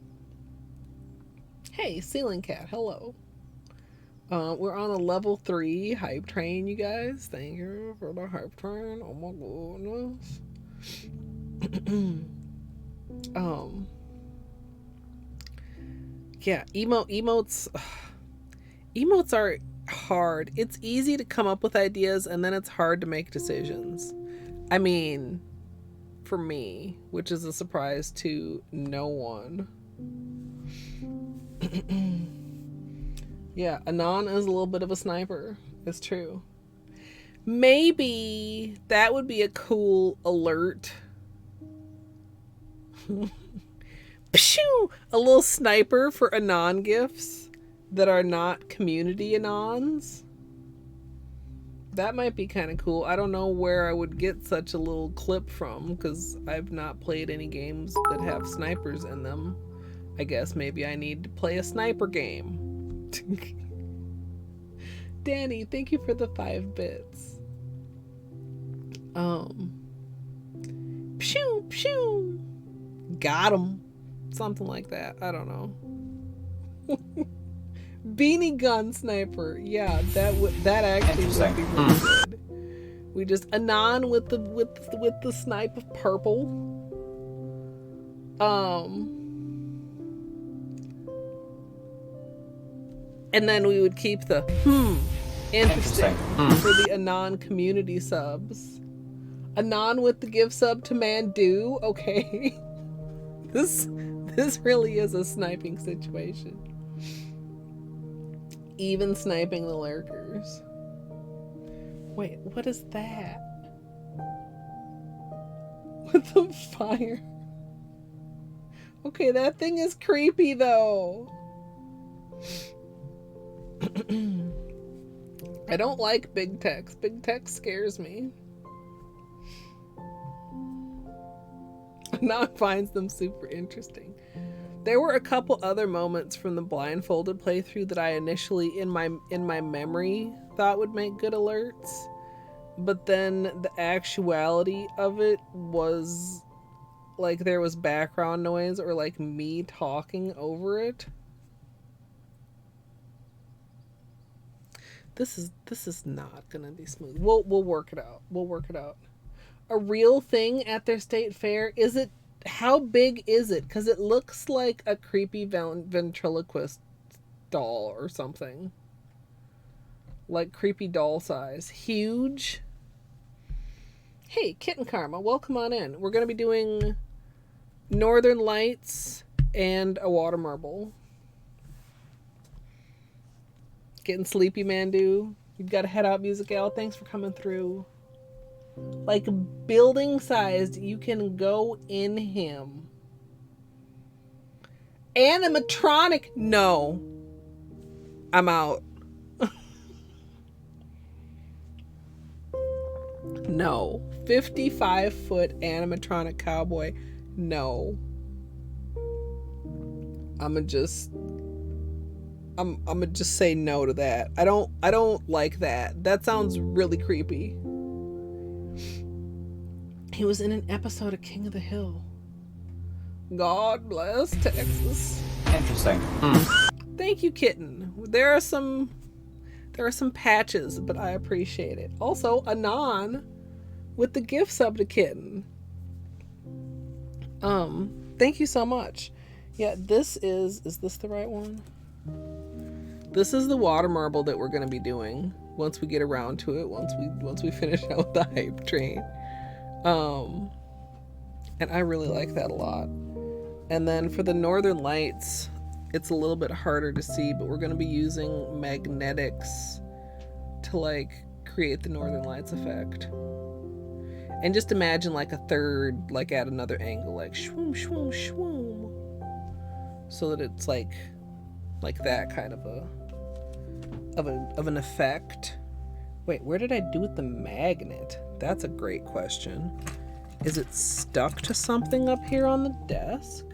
Hey, Ceiling Cat, hello. We're on a level 3 hype train, you guys. Thank you for the hype train. Oh my goodness. Yeah, emotes. Emotes are hard. It's easy to come up with ideas and then it's hard to make decisions. I mean, for me, which is a surprise to no one. Yeah, Anon is a little bit of a sniper. It's true. Maybe that would be a cool alert. Pshoo! A little sniper for Anon gifts that are not community Anons. That might be kind of cool. I don't know where I would get such a little clip from because I've not played any games that have snipers in them. I guess maybe I need to play a sniper game. Danny, thank you for the 5 bits. Pshoo, pshoo. Got him. Something like that. I don't know. Beanie gun sniper. Yeah, that actually would be really good. We just Anon with the snipe of purple. And then we would keep the interesting for the Anon community subs. Anon with the gift sub to Mandu. Okay. This really is a sniping situation. Even sniping the lurkers. Wait, what is that? With the fire. Okay, that thing is creepy though. I don't like big text. Big text scares me. Now it finds them super interesting. There were a couple other moments from the blindfolded playthrough that I initially in my memory thought would make good alerts, but then the actuality of it was like there was background noise or like me talking over it. This is not gonna be smooth. We'll work it out. We'll work it out. A real thing at their state fair? Is it? How big is it? Because it looks like a creepy ventriloquist doll or something. Like creepy doll size. Huge. Hey, Kitten Karma, welcome on in. We're going to be doing Northern Lights and a water marble. Getting sleepy, Mandu. You've got to head out, Music Al. Thanks for coming through. Like building sized, you can go in him. Animatronic, no. I'm out. No. 55-foot animatronic cowboy, no. I'ma just say no to that. I don't like that. That sounds really creepy. He was in an episode of King of the Hill. God bless Texas. Interesting. Thank you, Kitten. There are some patches, but I appreciate it. Also, Anon with the gift sub to Kitten. Thank you so much. Yeah, this is this the right one? This is the water marble that we're going to be doing once we get around to it, once we finish out the hype train. And I really like that a lot. And then for the Northern Lights, it's a little bit harder to see, but we're going to be using magnetics to like create the Northern Lights effect. And just imagine like a third, like at another angle, like shwoom, shwoom, shwoom. So that it's like that kind of an effect. Wait, where did I do with the magnet? That's a great question. Is it stuck to something up here on the desk?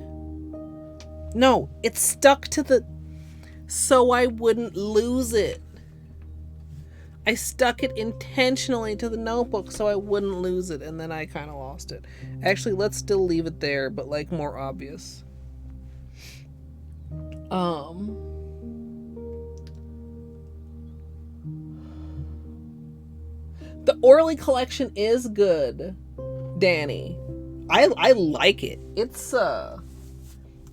No, it's stuck to the... So I wouldn't lose it. I stuck it intentionally to the notebook so I wouldn't lose it, and then I kind of lost it. Actually, let's still leave it there, but like more obvious. The Orly collection is good, Danny. I like it. It's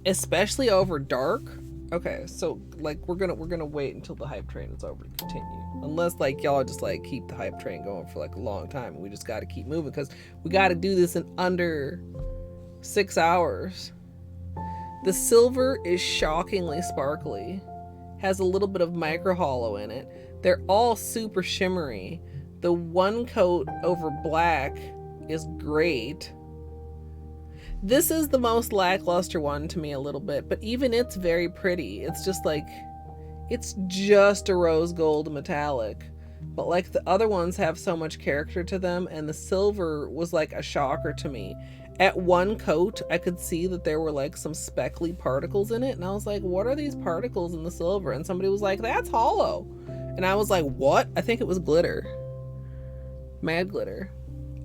especially over dark. Okay, so like we're gonna wait until the hype train is over to continue, unless like y'all just like keep the hype train going for like a long time, and we just got to keep moving because we got to do this in under 6 hours. The silver is shockingly sparkly, has a little bit of micro hollow in it. They're all super shimmery. The one coat over black is great. This is the most lackluster one to me a little bit, but even it's very pretty. It's just like, it's just a rose gold metallic, but like the other ones have so much character to them, and the silver was like a shocker to me. At one coat, I could see that there were like some speckly particles in it, and I was like, what are these particles in the silver? And somebody was like, that's Holo. And I was like, what? I think it was glitter. Mad glitter.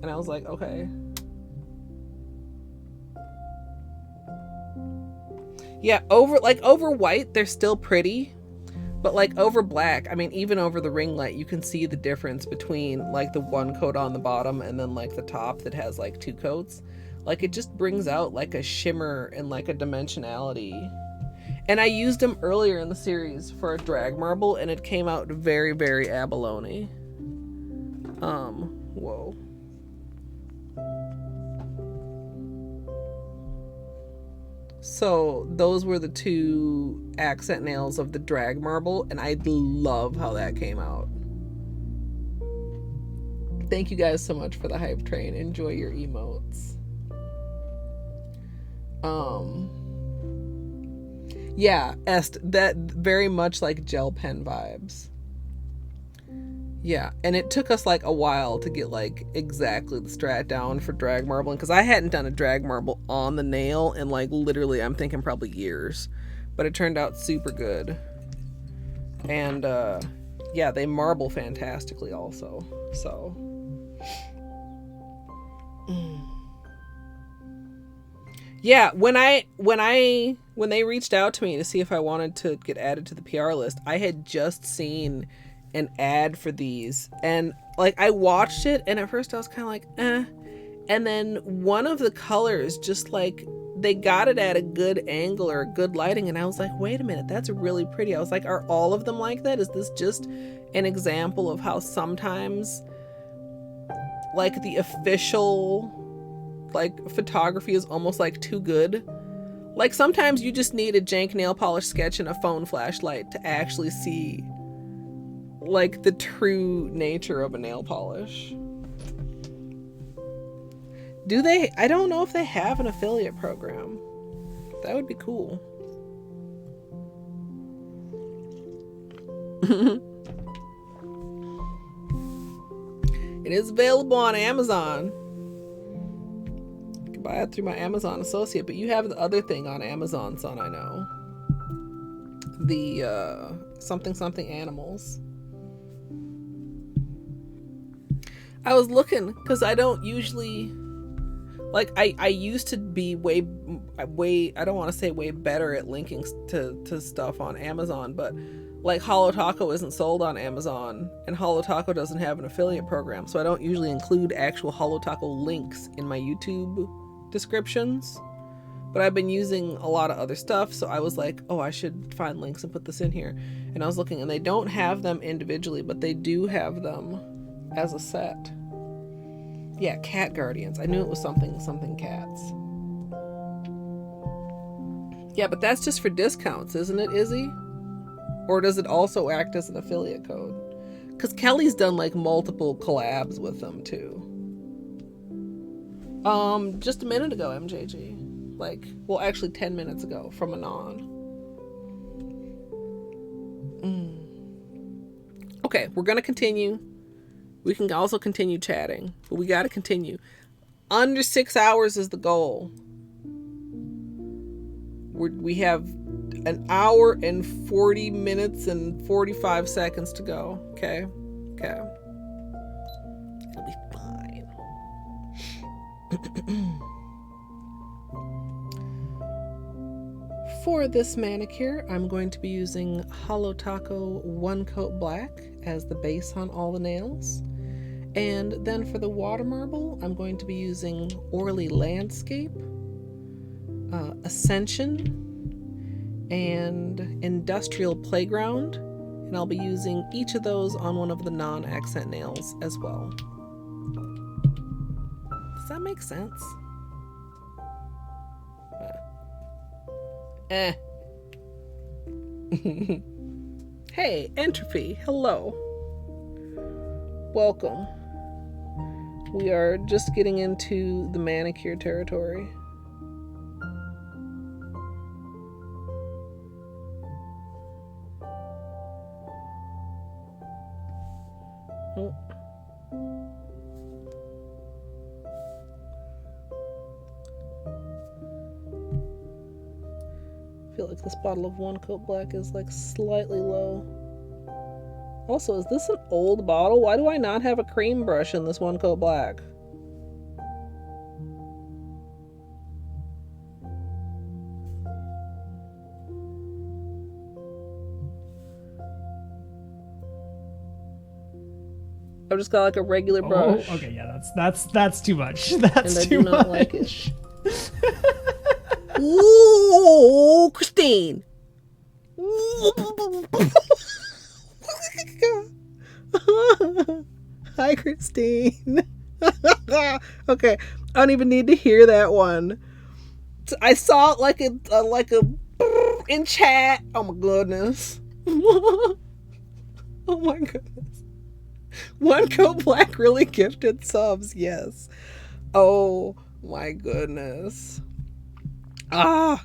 And I was like, okay. Yeah, over white, they're still pretty, but like over black, I mean, even over the ring light, you can see the difference between like the one coat on the bottom and then like the top that has like 2 coats. Like it just brings out like a shimmer and like a dimensionality. And I used them earlier in the series for a drag marble, and it came out very, very abalone. Whoa. So those were the 2 accent nails of the drag marble, and I love how that came out. Thank you guys so much for the hype train. Enjoy your emotes. Yeah, that very much like gel pen vibes. Yeah, and it took us like a while to get like exactly the strat down for drag marbling, because I hadn't done a drag marble on the nail in like literally, I'm thinking probably years, but it turned out super good. And yeah, they marble fantastically also. So yeah, when they reached out to me to see if I wanted to get added to the PR list, I had just seen an ad for these, and like I watched it, and at first I was kind of like and then one of the colors just like they got it at a good angle or good lighting, and I was like, wait a minute, that's really pretty. I was like, are all of them like that? Is this just an example of how sometimes like the official like photography is almost like too good? Like sometimes you just need a jank nail polish sketch and a phone flashlight to actually see like the true nature of a nail polish. Do they? I don't know if they have an affiliate program. That would be cool. It is available on Amazon. You can buy it through my Amazon associate, but you have the other thing on Amazon, son, I know. The something animals. I was looking because I don't usually like I used to be way I don't want to say way better at linking to stuff on Amazon, but like Holo Taco isn't sold on Amazon, and Holo Taco doesn't have an affiliate program, so I don't usually include actual Holo Taco links in my YouTube descriptions. But I've been using a lot of other stuff, so I was like, oh, I should find links and put this in here. And I was looking, and they don't have them individually, but they do have them as a set. Yeah, Cat Guardians. I knew it was something cats. Yeah, but that's just for discounts, isn't it, Izzy? Or does it also act as an affiliate code? Because Kelly's done like multiple collabs with them too. Just a minute ago, MJG. Like, well, actually 10 minutes ago from Anon. Okay, we're gonna continue. We can also continue chatting, but we gotta continue. Under 6 hours is the goal. We have an hour and 40 minutes and 45 seconds to go. Okay? Okay. It'll be fine. For this manicure, I'm going to be using Holo Taco One Coat Black as the base on all the nails. And then for the water marble, I'm going to be using Orly Landscape, Ascension, and industrial playground. And I'll be using each of those on one of the non-accent nails as well. Does that make sense? Hey, Entropy, hello. Welcome. We are just getting into the manicure territory. Oh. I feel like this bottle of One Coat Black is like slightly low. Also, is this an old bottle? Why do I not have a cream brush in this One Coat Black? I've just got like a regular brush. Oh, okay, yeah, that's too much. That's and I too do not much. like it. Ooh, Christine. Hi, Christine. Okay, I don't even need to hear that one. I saw it like a in chat. Oh my goodness. Oh my goodness. One Coat Black really gifted subs. Yes. Oh my goodness. Ah.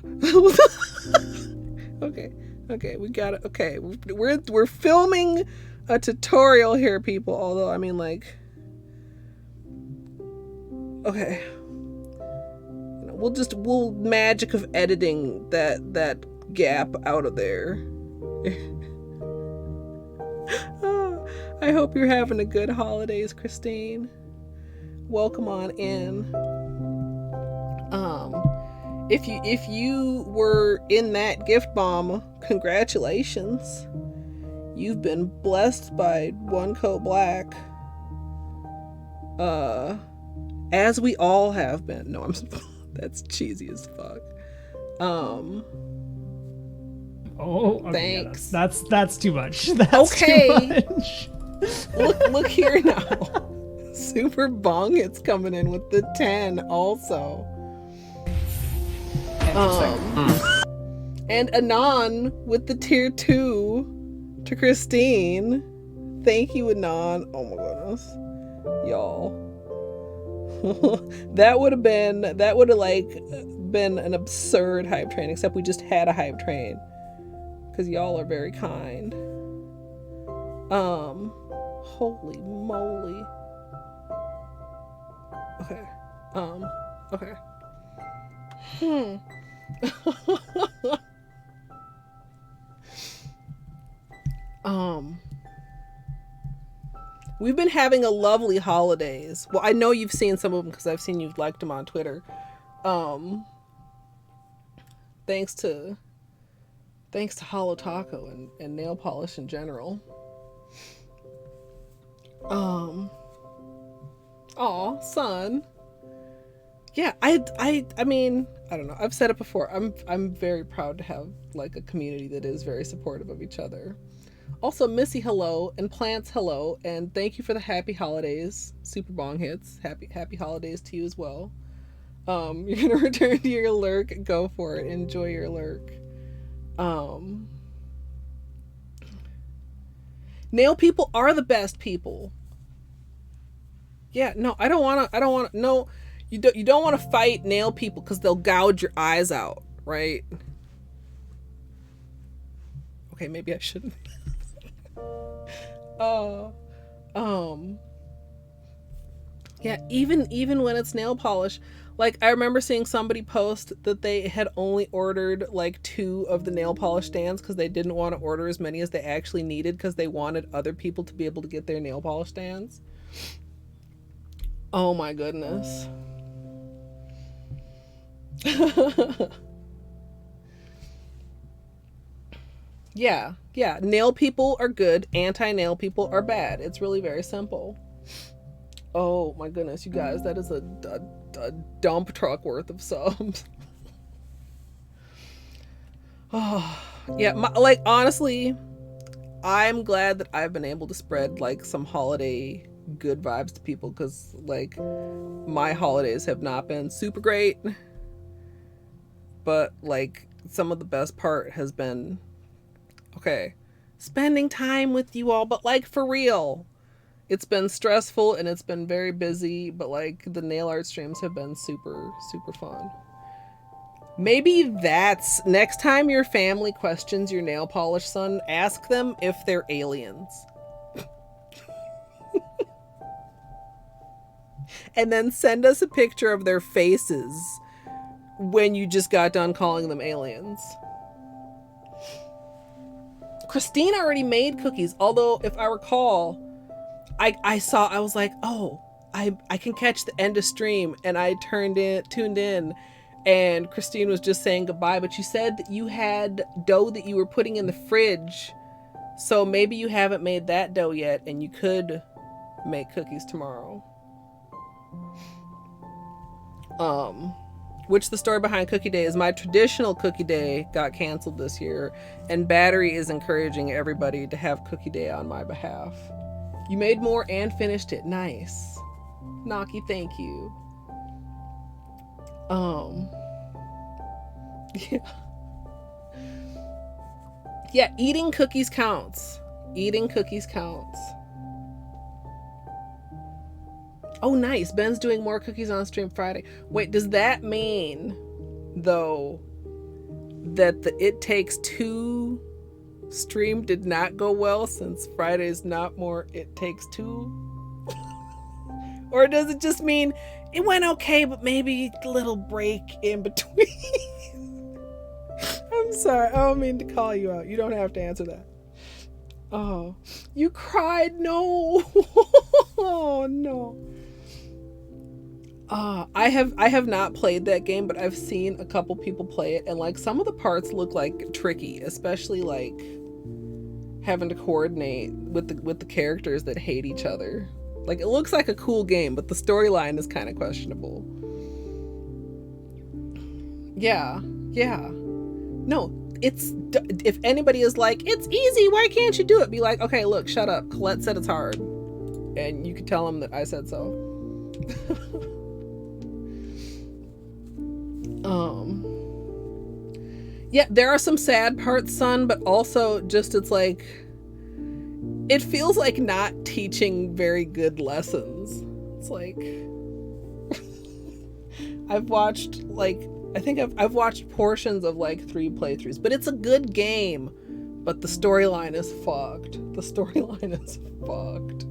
Okay, we got it. Okay, we're filming a tutorial here, people. Although I mean, like, okay, we'll magic of editing that gap out of there. I hope you're having a good holidays, Christine. Welcome on in. If you were in that gift bomb, congratulations. You've been blessed by One Coat Black. As we all have been. No, that's cheesy as fuck. Oh, okay, thanks. Yeah, that's too much. That's okay. Too much. Look here now. Super Bong, it's coming in with the 10 also. And Anon with the tier 2 to Christine. Thank you, Anon. Oh my goodness. Y'all. that would have like been an absurd hype train, except we just had a hype train. Because y'all are very kind. Holy moly. Okay. Okay. We've been having a lovely holidays. Well, I know you've seen some of them because I've seen you've liked them on Twitter. Thanks to Holo Taco and nail polish in general. Aw, son. Yeah, I mean, I don't know. I've said it before. I'm very proud to have like a community that is very supportive of each other. Also, Missy, hello, and Plants, hello, and thank you for the happy holidays. Super Bong hits. Happy holidays to you as well. You're gonna return to your lurk. Go for it. Enjoy your lurk. Nail people are the best people. Yeah, no, I don't want to. No, you don't want to fight nail people because they'll gouge your eyes out, right? Okay, maybe I shouldn't. Yeah, even when it's nail polish, like I remember seeing somebody post that they had only ordered like 2 of the nail polish stands because they didn't want to order as many as they actually needed because they wanted other people to be able to get their nail polish stands. Oh my goodness. Yeah, nail people are good, anti-nail people are bad. It's really very simple. Oh my goodness, you guys, that is a dump truck worth of subs. Yeah, like honestly, I'm glad that I've been able to spread like some holiday good vibes to people, because like my holidays have not been super great, but like some of the best part has been spending time with you all, but like for real. It's been stressful and it's been very busy, but like the nail art streams have been super, super fun. Maybe that's next time your family questions your nail polish son, ask them if they're aliens. And then send us a picture of their faces when you just got done calling them aliens. Christine already made cookies, although if I recall, I was like, oh, I can catch the end of stream, and I tuned in, and Christine was just saying goodbye, but you said that you had dough that you were putting in the fridge, so maybe you haven't made that dough yet, and you could make cookies tomorrow. Which the story behind Cookie Day is my traditional Cookie Day got canceled this year, and Battery is encouraging everybody to have Cookie Day on my behalf. You made more and finished it. Nice. Naki, thank you. Yeah. Yeah, eating cookies counts. Eating cookies counts. Oh, nice. Ben's doing more cookies on stream Friday. Wait, does that mean, though, that the It Takes Two stream did not go well since Friday's not more It Takes Two? Or does it just mean it went okay, but maybe a little break in between? I'm sorry. I don't mean to call you out. You don't have to answer that. Oh, you cried? No. Oh, no. I have not played that game, but I've seen a couple people play it, and like some of the parts look like tricky, especially like having to coordinate with the characters that hate each other. Like, it looks like a cool game, but the storyline is kind of questionable. Yeah. No, it's, if anybody is like, it's easy, why can't you do it? Be like, okay, look, shut up. Colette said it's hard. And you can tell them that I said so. Yeah, there are some sad parts, son, but also just, it's like, it feels like not teaching very good lessons. It's like, I've watched, like, I think I've watched portions of like 3 playthroughs, but it's a good game, but the storyline is fucked. The storyline is fucked.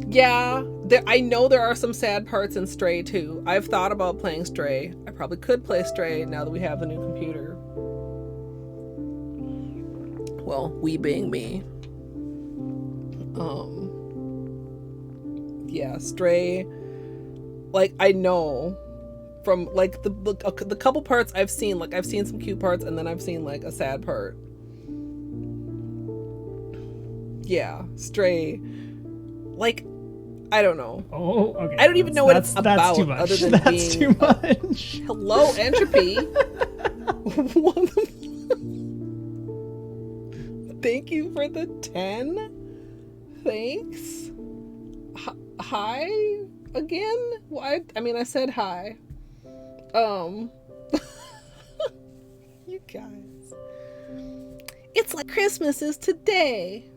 Yeah, I know there are some sad parts in Stray too. I've thought about playing Stray. I probably could play Stray now that we have the new computer. Well, we being me. Yeah, Stray, like, I know from like the couple parts I've seen, like I've seen some cute parts, and then I've seen like a sad part. Yeah, Stray, like, I don't know. Oh, okay. I don't even know what it's about. That's too much. Other than That's being too much. Hello, Entropy. Thank you for the 10. Thanks. Hi again? Well, I mean, I said hi. You guys. It's like Christmas is today.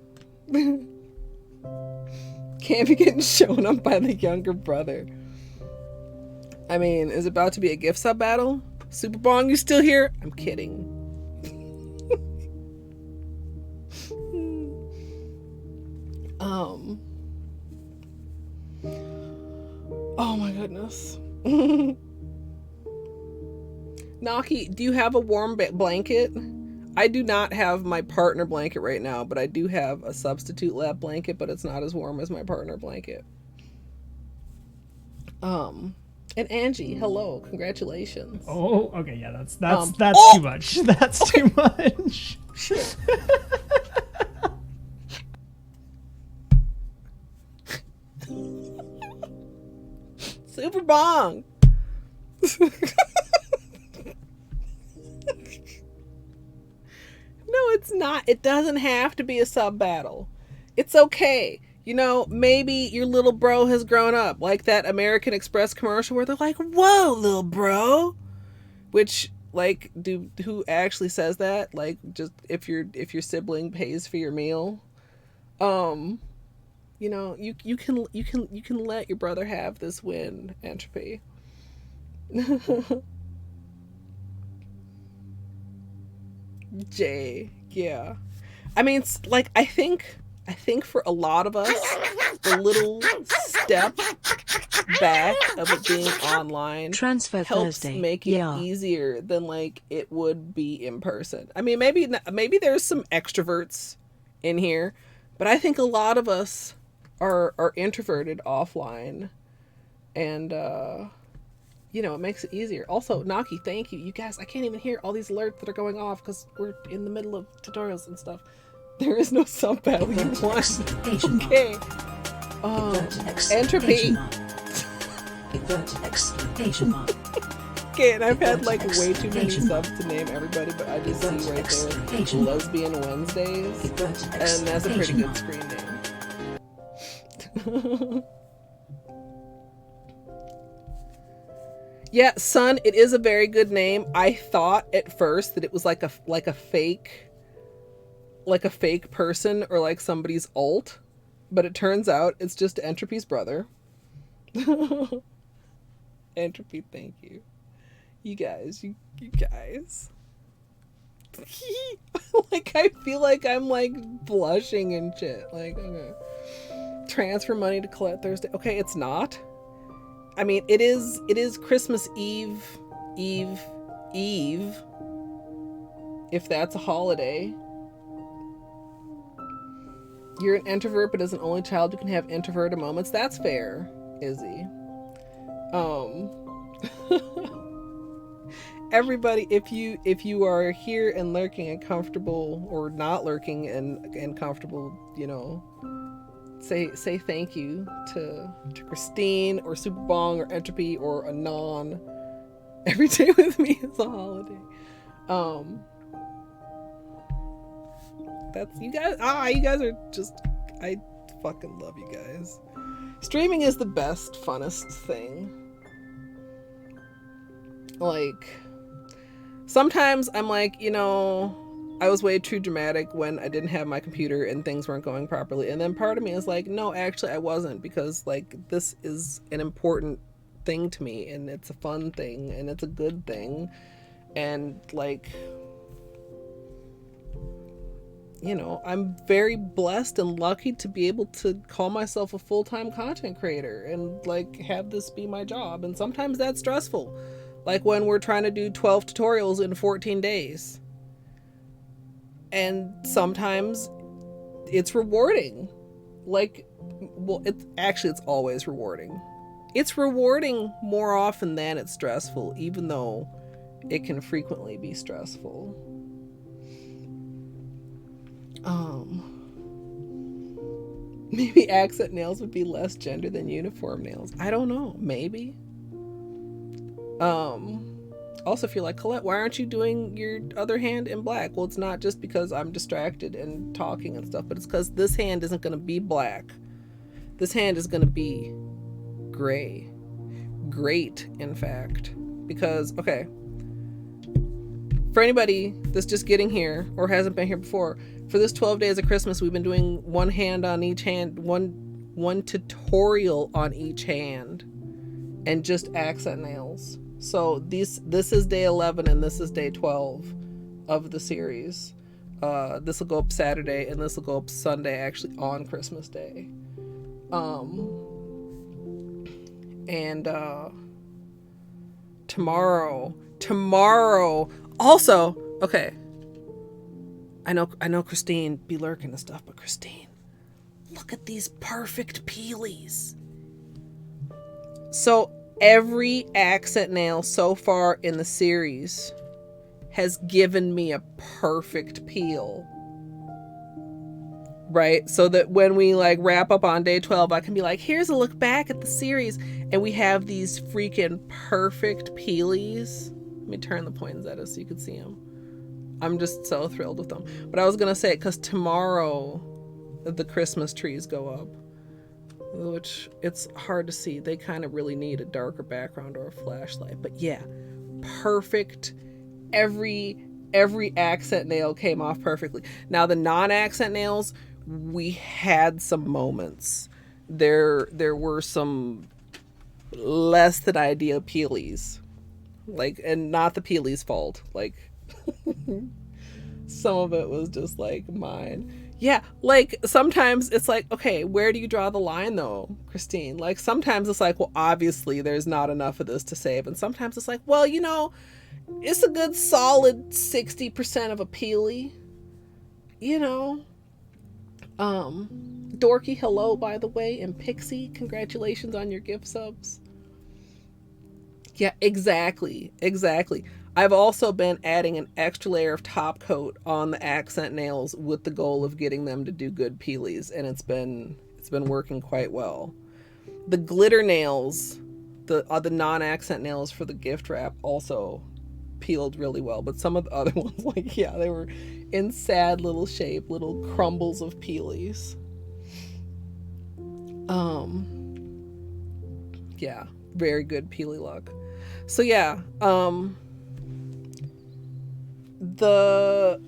Can't be getting shown up by the younger brother. I mean, is it about to be a gift sub battle? Super Bong, you still here? I'm kidding. Oh my goodness. Naki, do you have a warm blanket? I do not have my partner blanket right now, but I do have a substitute lap blanket, but it's not as warm as my partner blanket. And Angie, hello, congratulations. Oh, okay, yeah, that's oh! too much. That's too much. Shit. Super Bong. No, it's not. It doesn't have to be a sub battle. It's okay. You know, maybe your little bro has grown up, like that American Express commercial where they're like, "Whoa, little bro," which, like, who actually says that? Like, just if your sibling pays for your meal, you know, you can let your brother have this win, Entropy. Jay, yeah. I mean, like, I think for a lot of us, the little step back of it being online Transfer helps Thursday. make it easier than like it would be in person. I mean, maybe there's some extroverts in here, but I think a lot of us are introverted offline, and you know, it makes it easier. Also, Naki, thank you. You guys, I can't even hear all these alerts that are going off because we're in the middle of tutorials and stuff. There is no sub battle you want. Okay. Entropy. Okay, and I've had like way too many subs to name everybody, but I just see right there Lesbian Wednesdays, and that's a pretty good screen name. Yeah, Sun, it is a very good name. I thought at first that it was like a fake person or like somebody's alt, but it turns out it's just Entropy's brother. Entropy, thank you. You guys. Like, I feel like I'm like blushing and shit. Like, okay. Transfer money to Colette Thursday. Okay, it's not. I mean, it is Christmas Eve, if that's a holiday. You're an introvert, but as an only child, you can have introverted moments. That's fair, Izzy. Everybody, if you are here and lurking and comfortable, or not lurking and comfortable, you know, say thank you to Christine or Super Bong or Entropy or Anon. Every day with me is a holiday. That's you guys. You guys are just. I fucking love you guys. Streaming is the best, funnest thing. Like, sometimes I'm like, you know, I was way too dramatic when I didn't have my computer and things weren't going properly. And then part of me is like, no, actually I wasn't, because like this is an important thing to me, and it's a fun thing, and it's a good thing. And like, you know, I'm very blessed and lucky to be able to call myself a full-time content creator and like have this be my job. And sometimes that's stressful. Like when we're trying to do 12 tutorials in 14 days. And sometimes it's rewarding. Like, well, it's always rewarding. It's rewarding more often than it's stressful, even though it can frequently be stressful. Maybe accent nails would be less gender than uniform nails. I don't know. Maybe. Also, if you're like, Colette, why aren't you doing your other hand in black? Well, it's not just because I'm distracted and talking and stuff, but it's because this hand isn't going to be black. This hand is going to be gray. Greyt, in fact. Because, okay, for anybody that's just getting here or hasn't been here before, for this 12 days of Christmas, we've been doing one hand on each hand, one tutorial on each hand, and just accent nails. So this is day 11 and this is day 12 of the series. This will go up Saturday and this will go up Sunday, actually on Christmas Day. And tomorrow also, okay, I know Christine be lurking and stuff, but Christine, look at these perfect peelies. So every accent nail so far in the series has given me a perfect peel. right? So that when we like wrap up on day 12, I can be like, here's a look back at the series, and we have these freaking perfect peelies. Let me turn the poinsettias so you can see them. I'm just so thrilled with them. But I was gonna say it because tomorrow the Christmas trees go up, which it's hard to see. They kind of really need a darker background or a flashlight. But yeah, perfect. Every accent nail came off perfectly. Now the non-accent nails, we had some moments. There were some less than ideal peelies, like, and not the peelies' fault. Like, some of it was just like mine. Yeah, like sometimes it's like, okay, where do you draw the line though, Christine? Like sometimes it's like, well, obviously there's not enough of this to save, and sometimes it's like, well, you know, it's a good solid 60% of a peely, you know. Dorky, hello, by the way, and Pixie, congratulations on your gift subs. Yeah, exactly. I've also been adding an extra layer of top coat on the accent nails with the goal of getting them to do good peelies, and it's been working quite well. The glitter nails, the non-accent nails for the gift wrap also peeled really well, but some of the other ones, like, yeah, they were in sad little shape, little crumbles of peelies. Yeah, very good peely luck. So yeah, the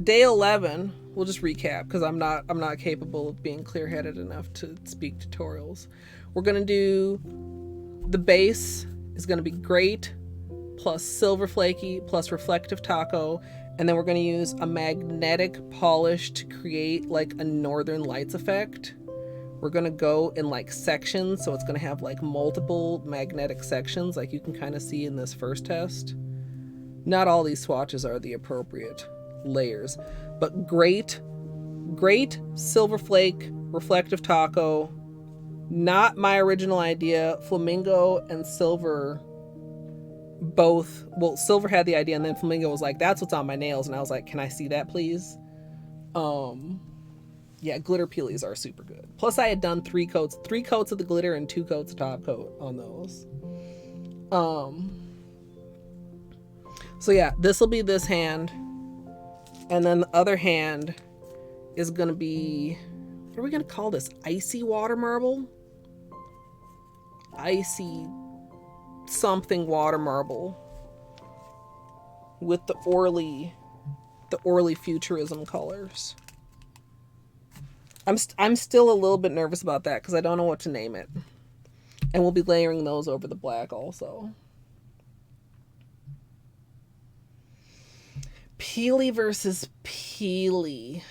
day 11, we'll just recap because I'm not capable of being clear-headed enough to speak tutorials. We're gonna do, the base is gonna be Greyt plus silver flaky plus reflective taco, and then we're going to use a magnetic polish to create like a northern lights effect. We're going to go in like sections, so it's going to have like multiple magnetic sections like you can kind of see in this first test. Not all these swatches are the appropriate layers, but Greyt, silver flake, reflective taco, not my original idea. Flamingo and silver both, well, silver had the idea, and then Flamingo was like, that's what's on my nails, and I was like, can I see that please? Yeah, glitter peelies are super good. Plus I had done 3 coats of the glitter and 2 coats of top coat on those. So yeah, this will be this hand, and then the other hand is gonna be, what are we gonna call this? Icy water marble? Icy something water marble with the Orly futurism colors. I'm still a little bit nervous about that because I don't know what to name it, and we'll be layering those over the black also. Peely versus peely.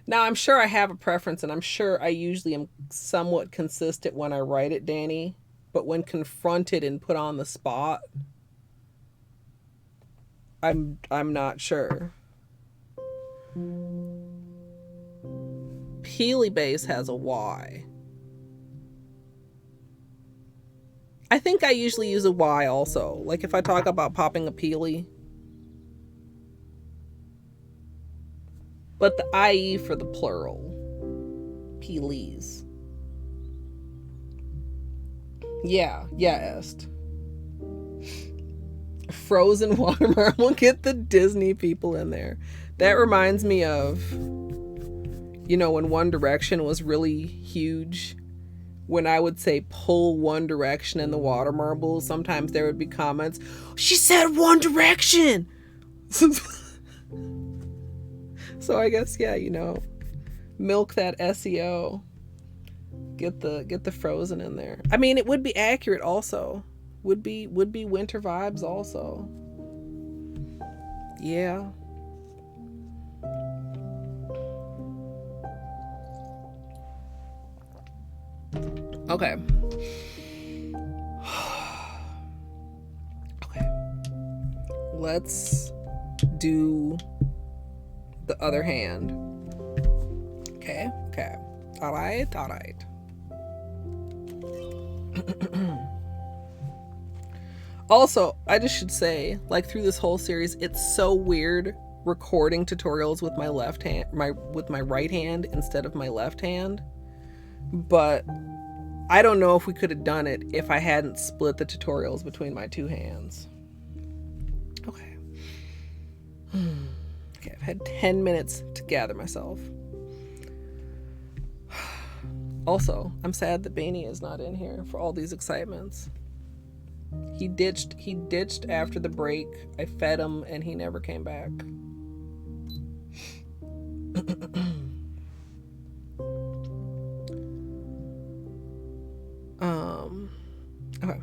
Now, I'm sure I have a preference, and I'm sure I usually am somewhat consistent when I write it, Danny. But when confronted and put on the spot, I'm not sure. Peely base has a Y. I think I usually use a Y also. Like if I talk about popping a peely. But the IE for the plural. Peelies. Yeah, Est. Frozen water marble. Get the Disney people in there. That reminds me of, you know, when One Direction was really huge. When I would say pull One Direction in the water marbles, sometimes there would be comments, she said One Direction! So I guess, yeah, you know, milk that SEO. Get the Frozen in there. I mean, it would be accurate also. Would be winter vibes also. Yeah. Okay. Okay. Let's do the other hand. Okay. All right. Also, I just should say, like, through this whole series, it's so weird recording tutorials with my left hand, with my right hand instead of my left hand. But I don't know if we could have done it if I hadn't split the tutorials between my two hands. Okay. Okay, I've had 10 minutes to gather myself. Also, I'm sad that Bainey is not in here for all these excitements. He ditched after the break. I fed him and he never came back. Okay.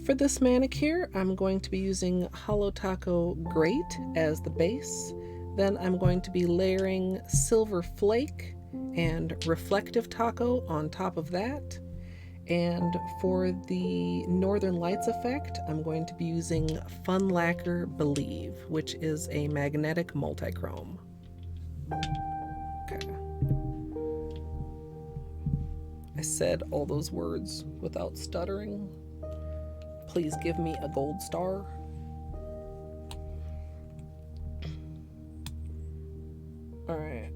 For this manicure, I'm going to be using Holo Taco Greyt as the base. Then I'm going to be layering Silver Flake and Reflective Taco on top of that. And for the Northern Lights effect, I'm going to be using Fun Lacquer Believe, which is a magnetic multichrome. Okay. I said all those words without stuttering. Please give me a gold star. All right.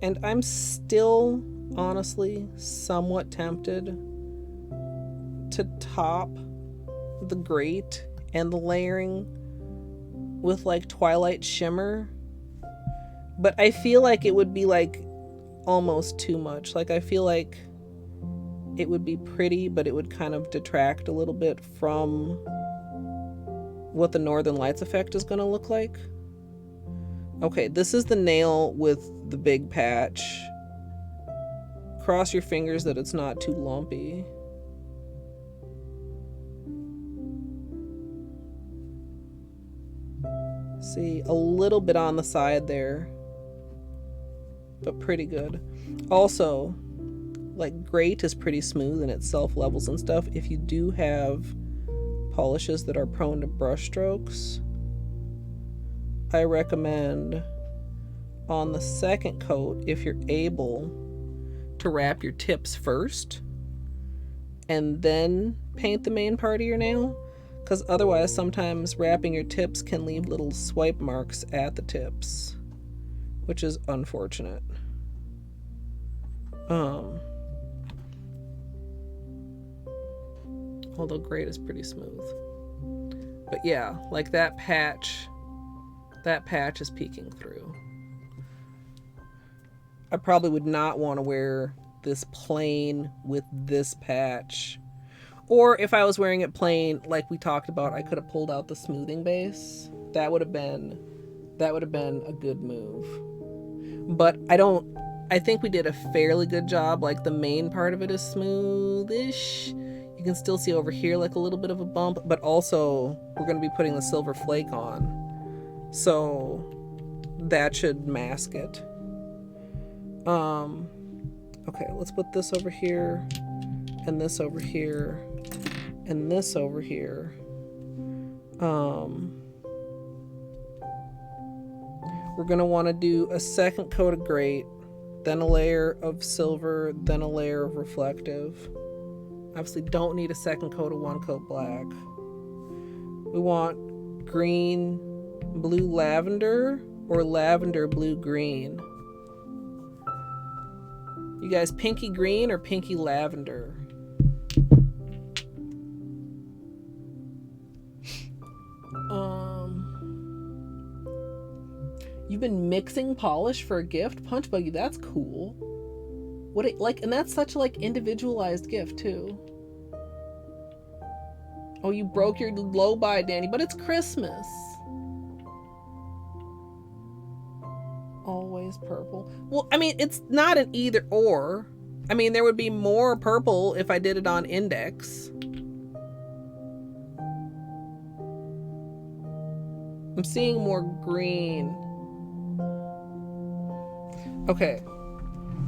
And I'm still, honestly, somewhat tempted to top the Greyt and the layering with like Twilight Shimmer. But I feel like it would be like almost too much. Like I feel like it would be pretty, but it would kind of detract a little bit from what the Northern Lights effect is going to look like. Okay, this is the nail with the big patch. Cross your fingers that it's not too lumpy. See, a little bit on the side there, but pretty good. Also, like Greyt is pretty smooth and it self-levels and stuff. If you do have polishes that are prone to brush strokes, I recommend on the second coat, if you're able, to wrap your tips first and then paint the main part of your nail, because otherwise sometimes wrapping your tips can leave little swipe marks at the tips, which is unfortunate. Although Greyt is pretty smooth. But yeah, like that patch is peeking through. I probably would not want to wear this plain with this patch. Or if I was wearing it plain, like we talked about, I could have pulled out the smoothing base. That would have been a good move. But I think we did a fairly good job. Like the main part of it is smoothish. You can still see over here like a little bit of a bump, but also we're going to be putting the Silver Flake on. So that should mask it. Okay, let's put this over here, and this over here, and this over here. We're gonna want to do a second coat of Greyt, then a layer of silver, then a layer of reflective. Obviously don't need a second coat of one coat black. We want green, blue lavender, or lavender, blue, green. You guys, pinky green or pinky lavender? You've been mixing polish for a gift? Punch Buggy, that's cool. What it like, and that's such a like individualized gift too. Oh, you broke your low buy, Danny, but it's Christmas. Always purple. Well, I mean, it's not an either or. I mean, there would be more purple if I did it on index. I'm seeing more green. Okay.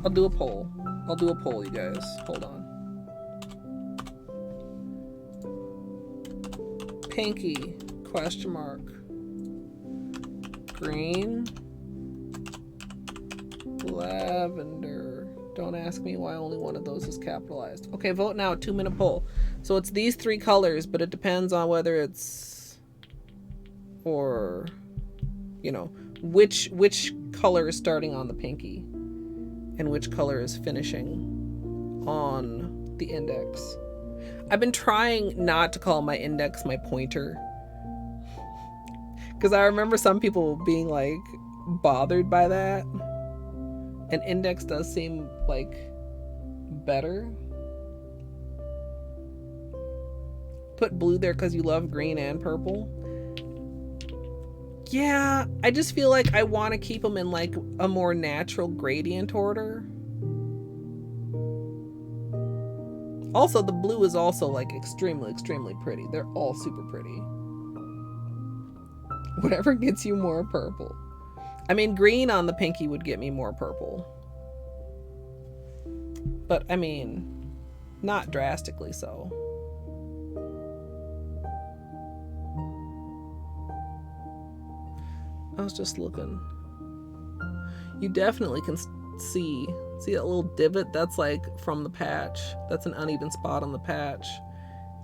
I'll do a poll. You guys. Hold on. Pinky, question mark. Green. Lavender. Don't ask me why only one of those is capitalized. Okay, vote now. 2-minute poll. So it's these 3 colors, but it depends on whether it's, or, you know, which color is starting on the pinky and which color is finishing on the index. I've been trying not to call my index my pointer, because I remember some people being like bothered by that. An index does seem like better. Put blue there because you love green and purple. Yeah, I just feel like I want to keep them in like a more natural gradient order. Also, the blue is also like extremely, extremely pretty. They're all super pretty. Whatever gets you more purple. I mean, green on the pinky would get me more purple. But, I mean, not drastically so. I was just looking. You definitely can see that little divot? That's like from the patch. That's an uneven spot on the patch.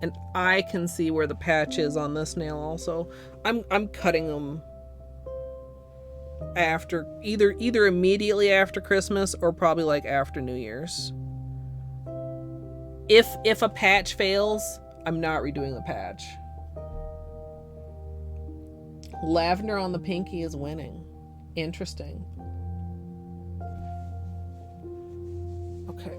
And I can see where the patch is on this nail also. I'm cutting them after either immediately after Christmas or probably like after New Year's. If a patch fails, I'm not redoing the patch. Lavender on the pinky is winning. Interesting. Okay.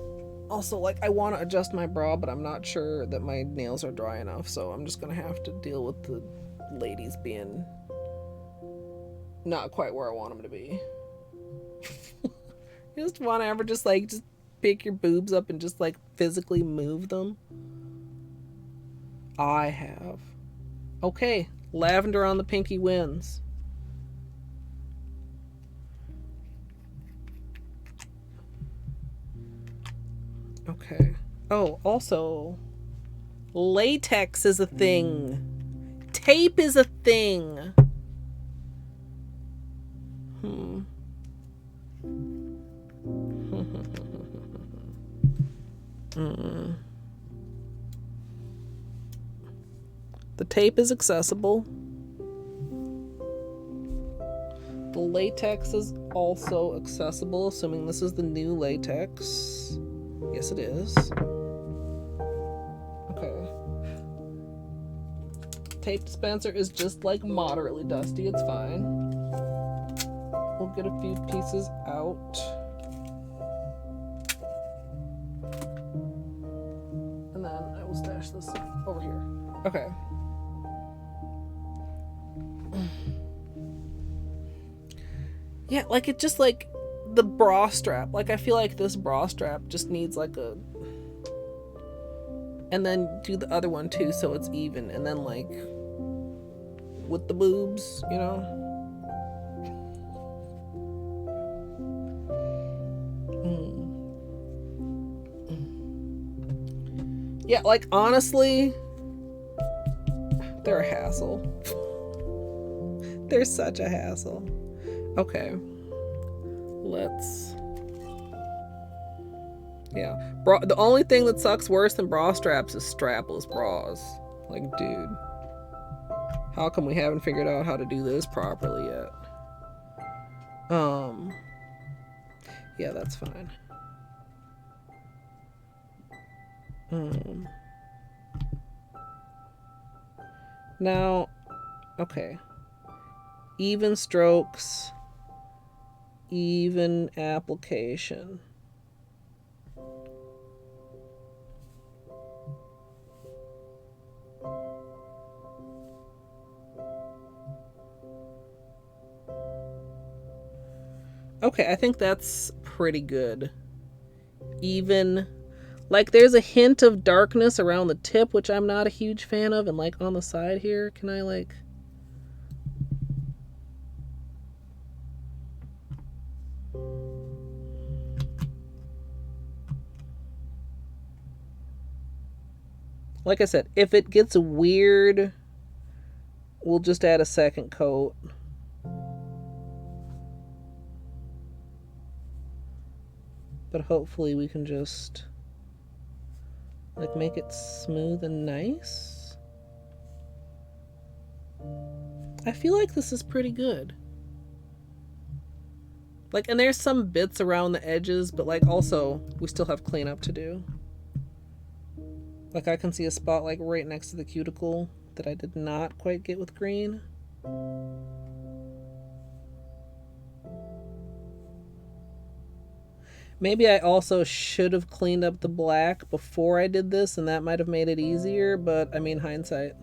Also, like, I want to adjust my brow, but I'm not sure that my nails are dry enough, so I'm just gonna have to deal with the ladies being not quite where I want them to be. You just want to ever just pick your boobs up and just like physically move them? I have. Okay, lavender on the pinky wins. Okay. Oh, also, latex is a thing. Tape is a thing. The tape is accessible. The latex is also accessible, assuming this is the new latex. Yes, it is. Okay. Tape dispenser is just like moderately dusty. It's fine. We'll get a few pieces out. And then I will stash this over here. Okay. Yeah, like it just like the bra strap. Like I feel like this bra strap just needs like a, and then do the other one too so it's even, and then like with the boobs, you know. Yeah, like honestly, they're a hassle. They're such a hassle. Okay. Let's... Yeah. The only thing that sucks worse than bra straps is strapless bras. Like, dude. How come we haven't figured out how to do this properly yet? Yeah, that's fine. Now, okay. Even strokes, even application. Okay, I think that's pretty good. Even, like, there's a hint of darkness around the tip, which I'm not a huge fan of, and like on the side here, can I like... Like I said, if it gets weird, we'll just add a second coat. But hopefully we can just Like, make it smooth and nice. I feel like this is pretty good. Like, and there's some bits around the edges, but like also we still have cleanup to do. Like I can see a spot like right next to the cuticle that I did not quite get with green. Maybe I also should have cleaned up the black before I did this, and that might have made it easier, but I mean, hindsight.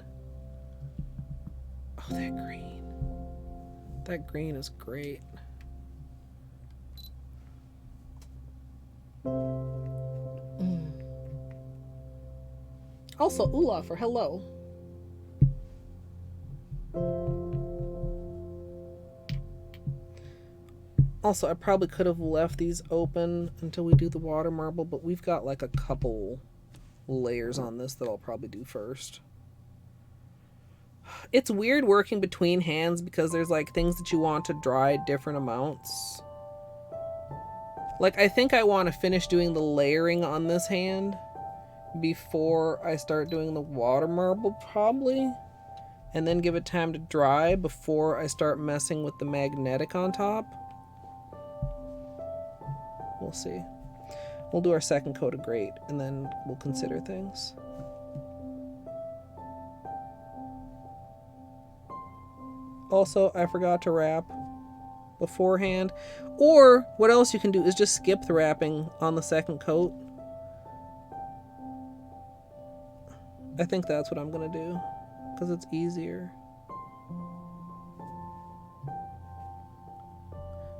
Oh, that green. That green is great. Also, Ula for hello. Also, I probably could have left these open until we do the water marble, but we've got like a couple layers on this that I'll probably do first. It's weird working between hands because there's like things that you want to dry different amounts. Like, I think I want to finish doing the layering on this hand before I start doing the water marble, probably. And then give it time to dry before I start messing with the magnetic on top. We'll see. We'll do our second coat of Greyt, and then we'll consider things. Also, I forgot to wrap beforehand. Or, what else you can do is just skip the wrapping on the second coat. I think that's what I'm gonna do, because it's easier.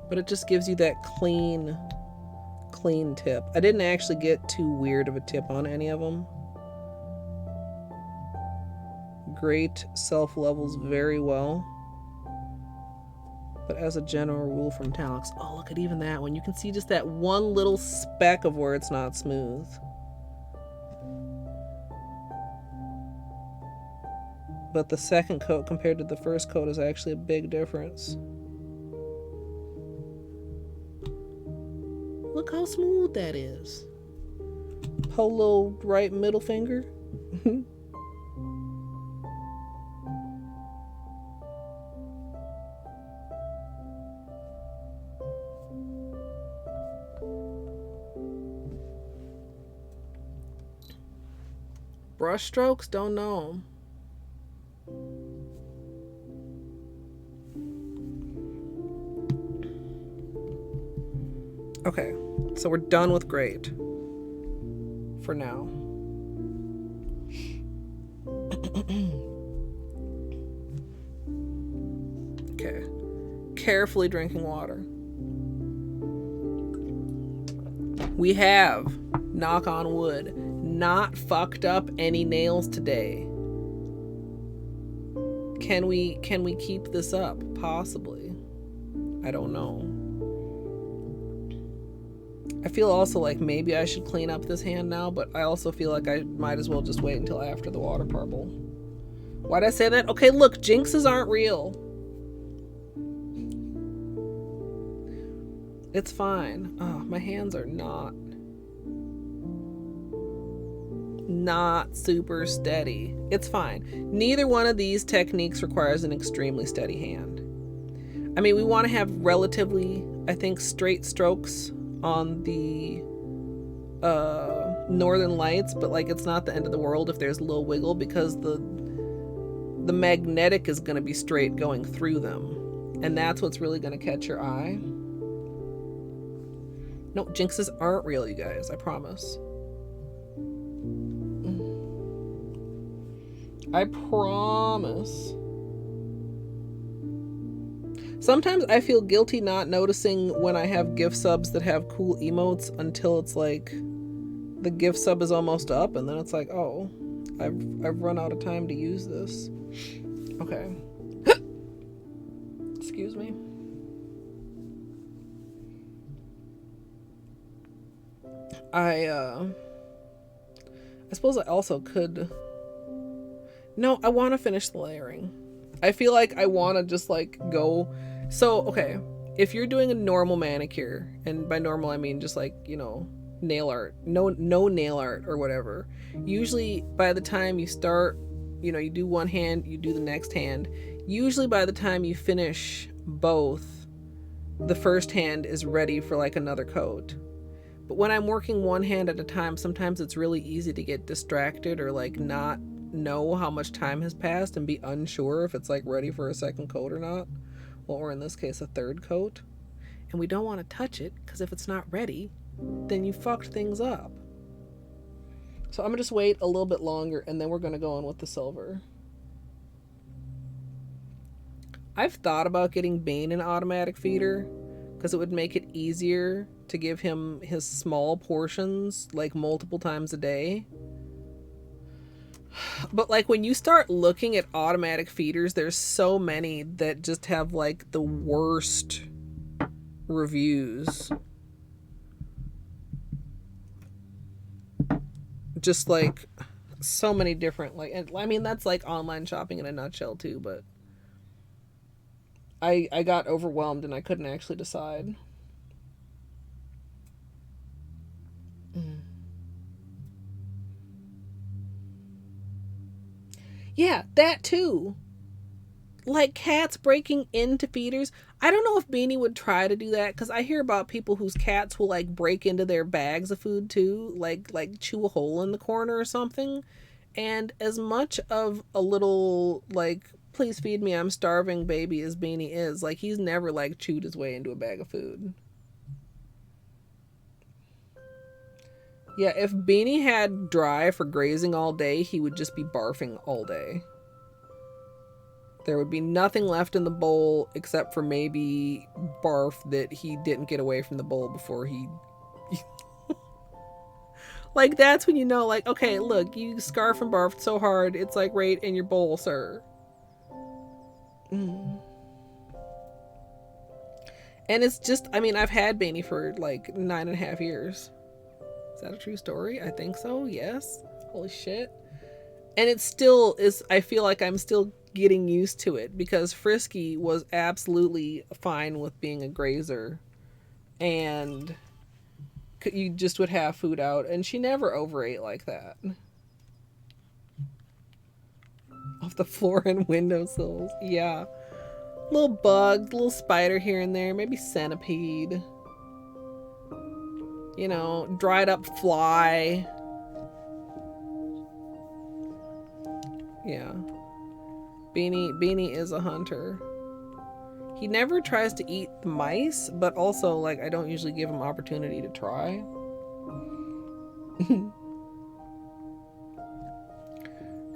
But it just gives you that clean tip. I didn't actually get too weird of a tip on any of them. Greyt self-levels very well. But as a general rule from Talix, oh, look at even that one. You can see just that one little speck of where it's not smooth. But the second coat compared to the first coat is actually a big difference. Look how smooth that is. Holo right middle finger. Brush strokes? Don't know. Okay, so we're done with Greyt for now. Okay, carefully drinking water. We have, knock on wood, not fucked up any nails today. Can we keep this up? Possibly. I don't know. I feel also like maybe I should clean up this hand now, but I also feel like I might as well just wait until after the water marble. Why'd I say that? Okay, look, jinxes aren't real. It's fine. Oh, my hands are not super steady. It's fine. Neither one of these techniques requires an extremely steady hand. I mean, we want to have relatively, I think, straight strokes on the northern lights, but like it's not the end of the world if there's a little wiggle, because the magnetic is going to be straight going through them, and that's what's really going to catch your eye. No, jinxes aren't real, you guys, I promise. I promise. Sometimes I feel guilty not noticing when I have gift subs that have cool emotes until it's like the gift sub is almost up, and then it's like, oh, I've run out of time to use this. Okay. Excuse me. I suppose I also could... No, I want to finish the layering. I feel like I want to just like go... So, okay, if you're doing a normal manicure, and by normal I mean just like, you know, nail art, no nail art or whatever. Usually by the time you start, you know, you do one hand, you do the next hand. Usually by the time you finish both, the first hand is ready for like another coat. But when I'm working one hand at a time, sometimes it's really easy to get distracted or like not know how much time has passed and be unsure if it's like ready for a second coat or not. Well, or in this case, a third coat. And we don't want to touch it because if it's not ready, then you fucked things up. So I'm gonna just wait a little bit longer and then we're gonna go on with the silver. I've thought about getting Bane an automatic feeder because it would make it easier to give him his small portions like multiple times a day. But like when you start looking at automatic feeders, there's so many that just have like the worst reviews. Just like so many different, like, and I mean that's like online shopping in a nutshell too, but I got overwhelmed and I couldn't actually decide. Yeah, that too. Like cats breaking into feeders. I don't know if Beanie would try to do that because I hear about people whose cats will like break into their bags of food too, like chew a hole in the corner or something. And as much of a little like please feed me, I'm starving baby as Beanie is, like he's never like chewed his way into a bag of food. Yeah, if Beanie had dry for grazing all day, he would just be barfing all day. There would be nothing left in the bowl except for maybe barf that he didn't get away from the bowl before he... Like, that's when you know, like, okay, look, you scarf and barfed so hard, it's like right in your bowl, sir. And it's just, I mean, I've had Beanie for like 9.5 years. Is that a true story? I think so, yes. Holy shit. And it still is, I feel like I'm still getting used to it because Frisky was absolutely fine with being a grazer. And you just would have food out and she never overate like that. Off the floor and windowsills. Yeah. Little bug, little spider here and there, maybe centipede. You know, dried up fly. Yeah. Beanie is a hunter. He never tries to eat the mice, but also, like, I don't usually give him opportunity to try.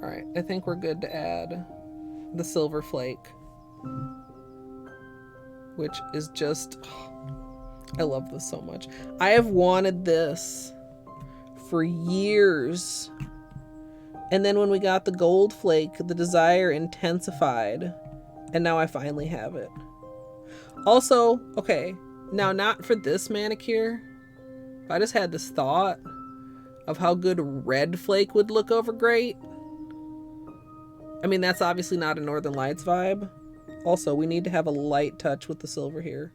Alright, I think we're good to add the silver flake. Which is just... I love this so much. I have wanted this for years. And then when we got the gold flake, the desire intensified. And now I finally have it. Also, okay, now not for this manicure, but I just had this thought of how good red flake would look over Greyt. I mean, that's obviously not a Northern Lights vibe. Also, we need to have a light touch with the silver here.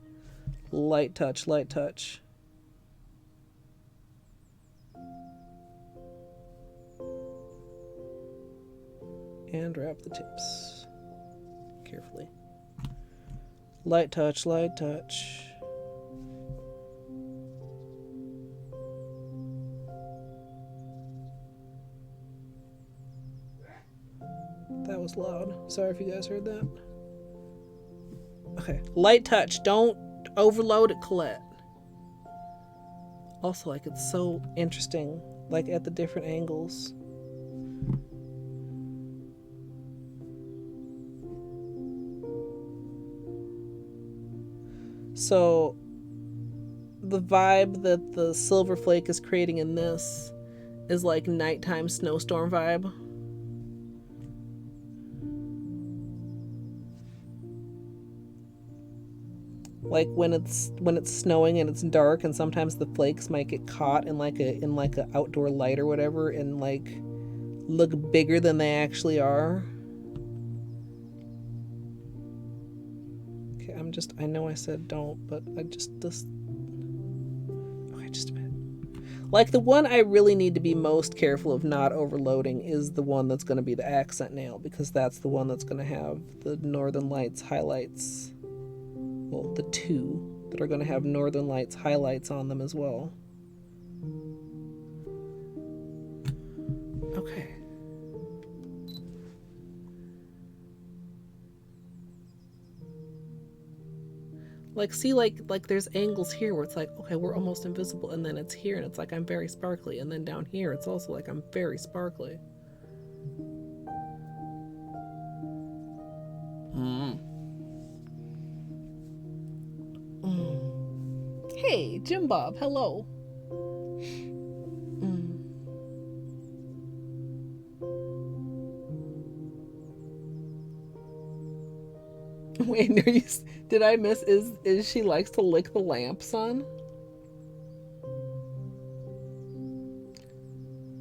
Light touch, light touch. And wrap the tips carefully. Light touch, light touch. That was loud. Sorry if you guys heard that. Okay, light touch. Don't overload it, Colette. Also, like, it's so interesting, like, at the different angles. So, the vibe that the silver flake is creating in this is like nighttime snowstorm vibe. Like when it's snowing and it's dark, and sometimes the flakes might get caught in like a outdoor light or whatever, and like look bigger than they actually are. Okay, I know I said don't, but okay, just a minute. Like the one I really need to be most careful of not overloading is the one that's going to be the accent nail, because that's the one that's going to have the Northern Lights highlights. Well, the two that are going to have Northern Lights highlights on them as well. Okay. Like, see, like there's angles here where it's like, okay, we're almost invisible, and then it's here and it's like I'm very sparkly, and then down here it's also like I'm very sparkly. Hey, Jim Bob, hello. Wait, did I miss? Is she likes to lick the lamp, son?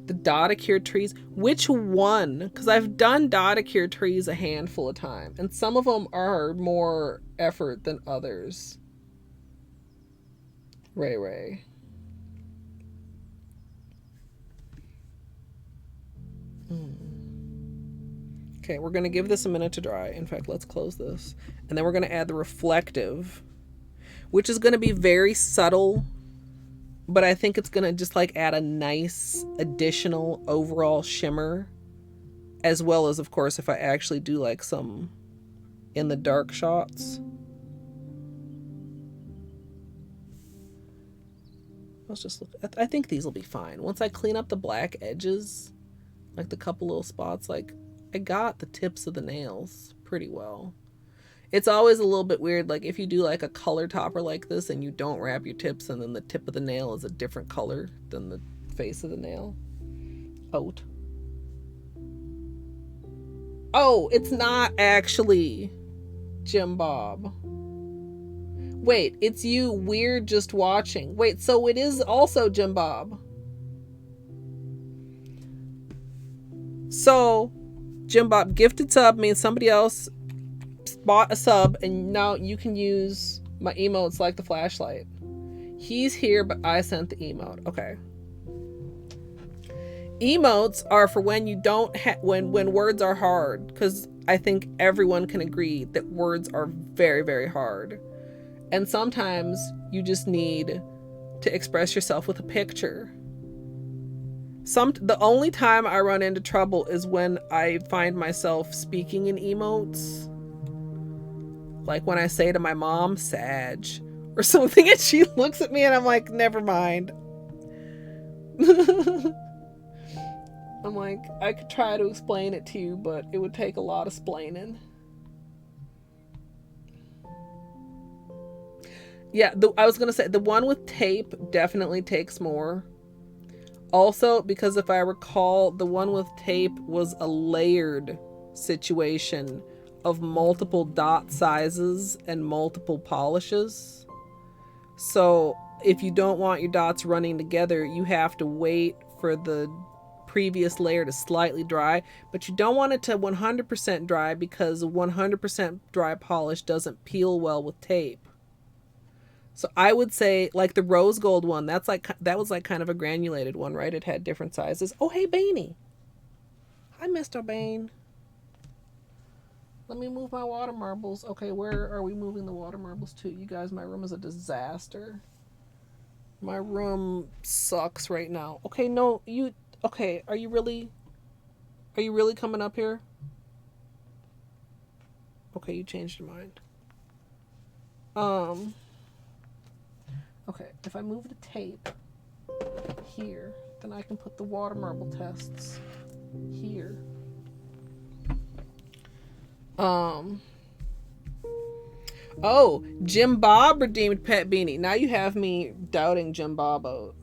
The Dodicure trees. Which one? Because I've done Dodicure trees a handful of times, and some of them are more effort than others. Ray. Okay, we're going to give this a minute to dry. In fact, let's close this. And then we're going to add the reflective, which is going to be very subtle, but I think it's going to just like add a nice additional overall shimmer, as well as, of course, if I actually do like some in the dark shots. Let's just look. I think these will be fine. Once I clean up the black edges, like the couple little spots, like I got the tips of the nails pretty well. It's always a little bit weird, like if you do like a color topper like this and you don't wrap your tips, and then the tip of the nail is a different color than the face of the nail. Out. Oh, it's not actually Jim Bob. Wait, it's you, weird just watching. Wait, so it is also Jim Bob. So Jim Bob gifted sub means somebody else bought a sub, and now you can use my emotes like the flashlight. He's here, but I sent the emote. Okay. Emotes are for when you don't when words are hard, because I think everyone can agree that words are very, very hard. And sometimes you just need to express yourself with a picture. The only time I run into trouble is when I find myself speaking in emotes. Like when I say to my mom, Sag, or something, and she looks at me and I'm like, never mind. I'm like, I could try to explain it to you, but it would take a lot of splaining. Yeah, I was going to say, the one with tape definitely takes more. Also, because if I recall, the one with tape was a layered situation of multiple dot sizes and multiple polishes. So if you don't want your dots running together, you have to wait for the previous layer to slightly dry, but you don't want it to 100% dry, because 100% dry polish doesn't peel well with tape. So I would say, like the rose gold one, that was like kind of a granulated one, right? It had different sizes. Oh, hey, Bainey. Hi, Mr. Bane. Let me move my water marbles. Okay, where are we moving the water marbles to? You guys, my room is a disaster. My room sucks right now. Okay, no, okay, are you really coming up here? Okay, you changed your mind. Okay, if I move the tape here, then I can put the water marble tests here. Oh, Jim Bob redeemed Pet Beanie. Now you have me doubting Jim Bob out.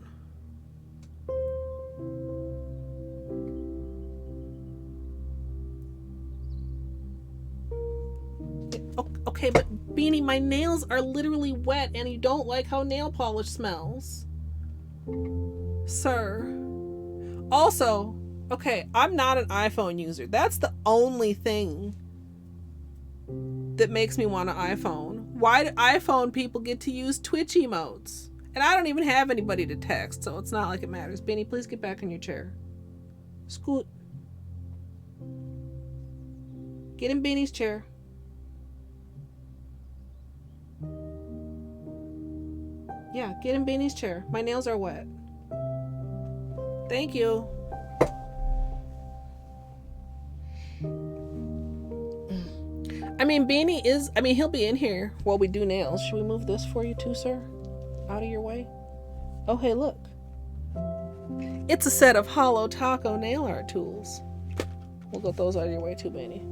Okay, but Beanie, my nails are literally wet and you don't like how nail polish smells. Sir. Also, okay, I'm not an iPhone user. That's the only thing that makes me want an iPhone. Why do iPhone people get to use Twitch emotes? And I don't even have anybody to text, so it's not like it matters. Beanie, please get back in your chair. Scoot. Get in Beanie's chair. Yeah, get in Beanie's chair. My nails are wet. Thank you. I mean, Beanie is... I mean, he'll be in here while we do nails. Should we move this for you too, sir? Out of your way? Oh, hey, look. It's a set of Holo taco nail art tools. We'll get those out of your way too, Beanie.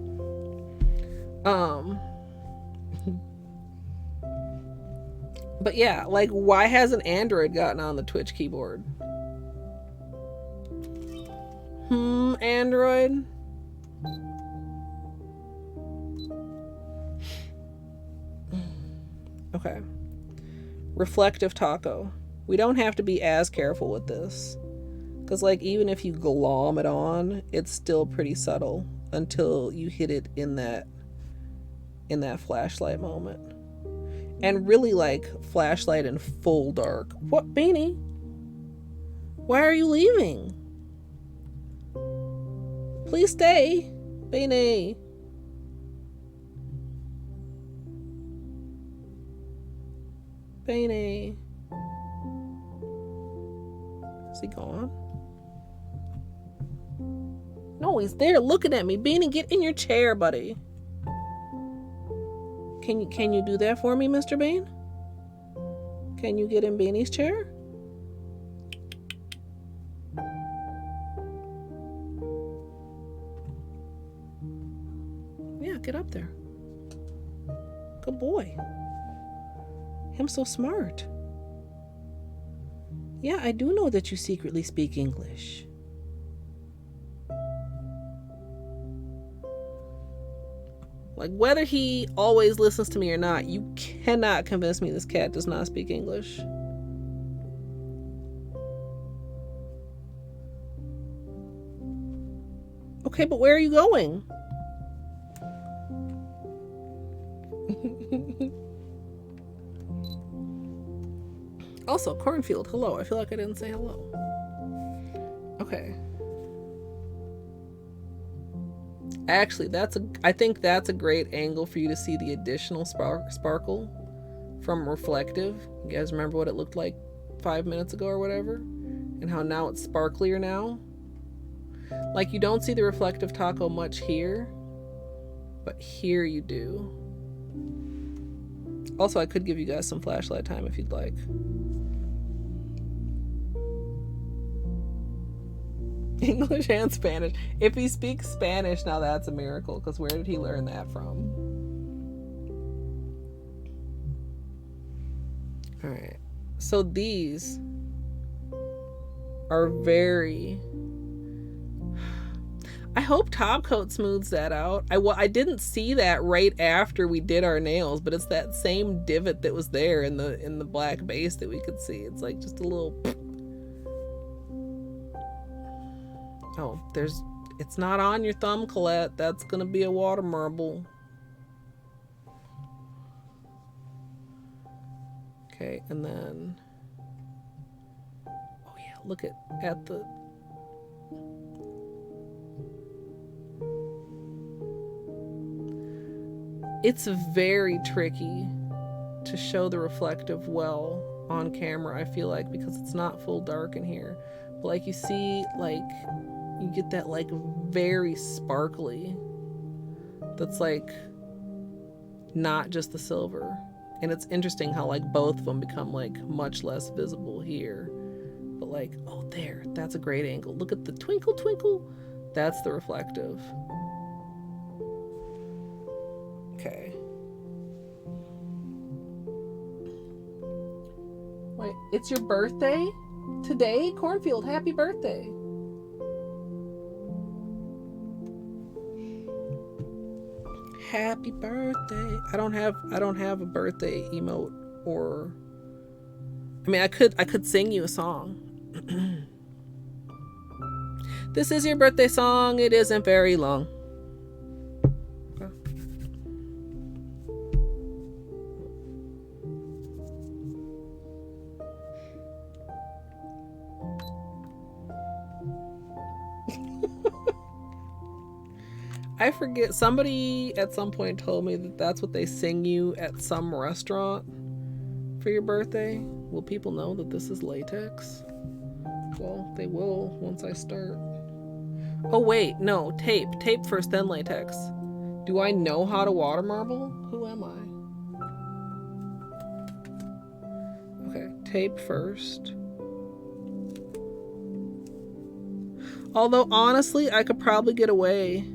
But yeah, like, why hasn't Android gotten on the Twitch keyboard? Android? Okay. Reflective taco. We don't have to be as careful with this. Because, like, even if you glom it on, it's still pretty subtle until you hit it in that flashlight moment. And really, like, flashlight in full dark. What, Beanie? Why are you leaving? Please stay, Beanie. Beanie. Is he gone? No, he's there looking at me. Beanie, get in your chair, buddy. Can you do that for me, Mr. Bean? Can you get in Beanie's chair? Yeah, get up there. Good boy. I'm so smart. Yeah, I do know that you secretly speak English. Like, whether he always listens to me or not, you cannot convince me this cat does not speak English. Okay, but where are you going? Also, Cornfield, hello. I feel like I didn't say hello. Okay. Actually, I think that's a great angle for you to see the additional sparkle from reflective. You guys remember what it looked like 5 minutes ago or whatever? And how now it's sparklier now? Like, you don't see the reflective taco much here, but here you do. Also, I could give you guys some flashlight time if you'd like. English and Spanish. If he speaks Spanish, now that's a miracle, because where did he learn that from? Alright. So these are very... I hope Top Coat smooths that out. I didn't see that right after we did our nails, but it's that same divot that was there in the black base that we could see. It's like just a little... Oh, it's not on your thumb, Colette. That's gonna be a water marble. Okay, and then... Oh yeah, look at the... It's very tricky to show the reflective well on camera, I feel like, because it's not full dark in here. But like, you see, like, you get that like very sparkly that's like not just the silver. And it's interesting how like both of them become like much less visible here, but like, oh, there, that's a great angle. Look at the twinkle twinkle. That's the reflective. Okay. Wait, it's your birthday today? Cornfield, happy birthday. Happy birthday. I don't have a birthday emote, or I mean, I could sing you a song. This is your birthday song. It isn't very long. I forget. Somebody at some point told me that that's what they sing you at some restaurant for your birthday. Will people know that this is latex? Well, they will once I start. Oh wait, no, tape. Tape first, then latex. Do I know how to water marble? Who am I? Okay, tape first. Although honestly, I could probably get away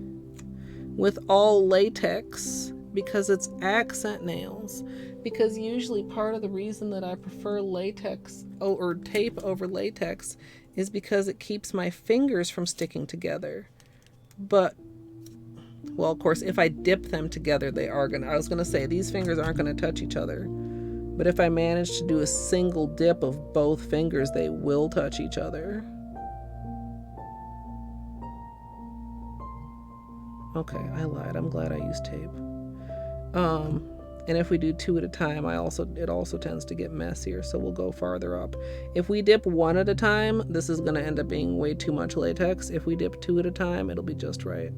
with all latex because it's accent nails. Because usually part of the reason that I prefer latex or tape over latex is because it keeps my fingers from sticking together. But, well, of course, if I dip them together, they are gonna, I was gonna say, these fingers aren't gonna touch each other. But if I manage to do a single dip of both fingers, they will touch each other. Okay, I lied. I'm glad I used tape. And if we do 2 at a time, it also tends to get messier, so we'll go farther up. If we dip 1 at a time, this is gonna end up being way too much latex. If we dip 2 at a time, it'll be just right.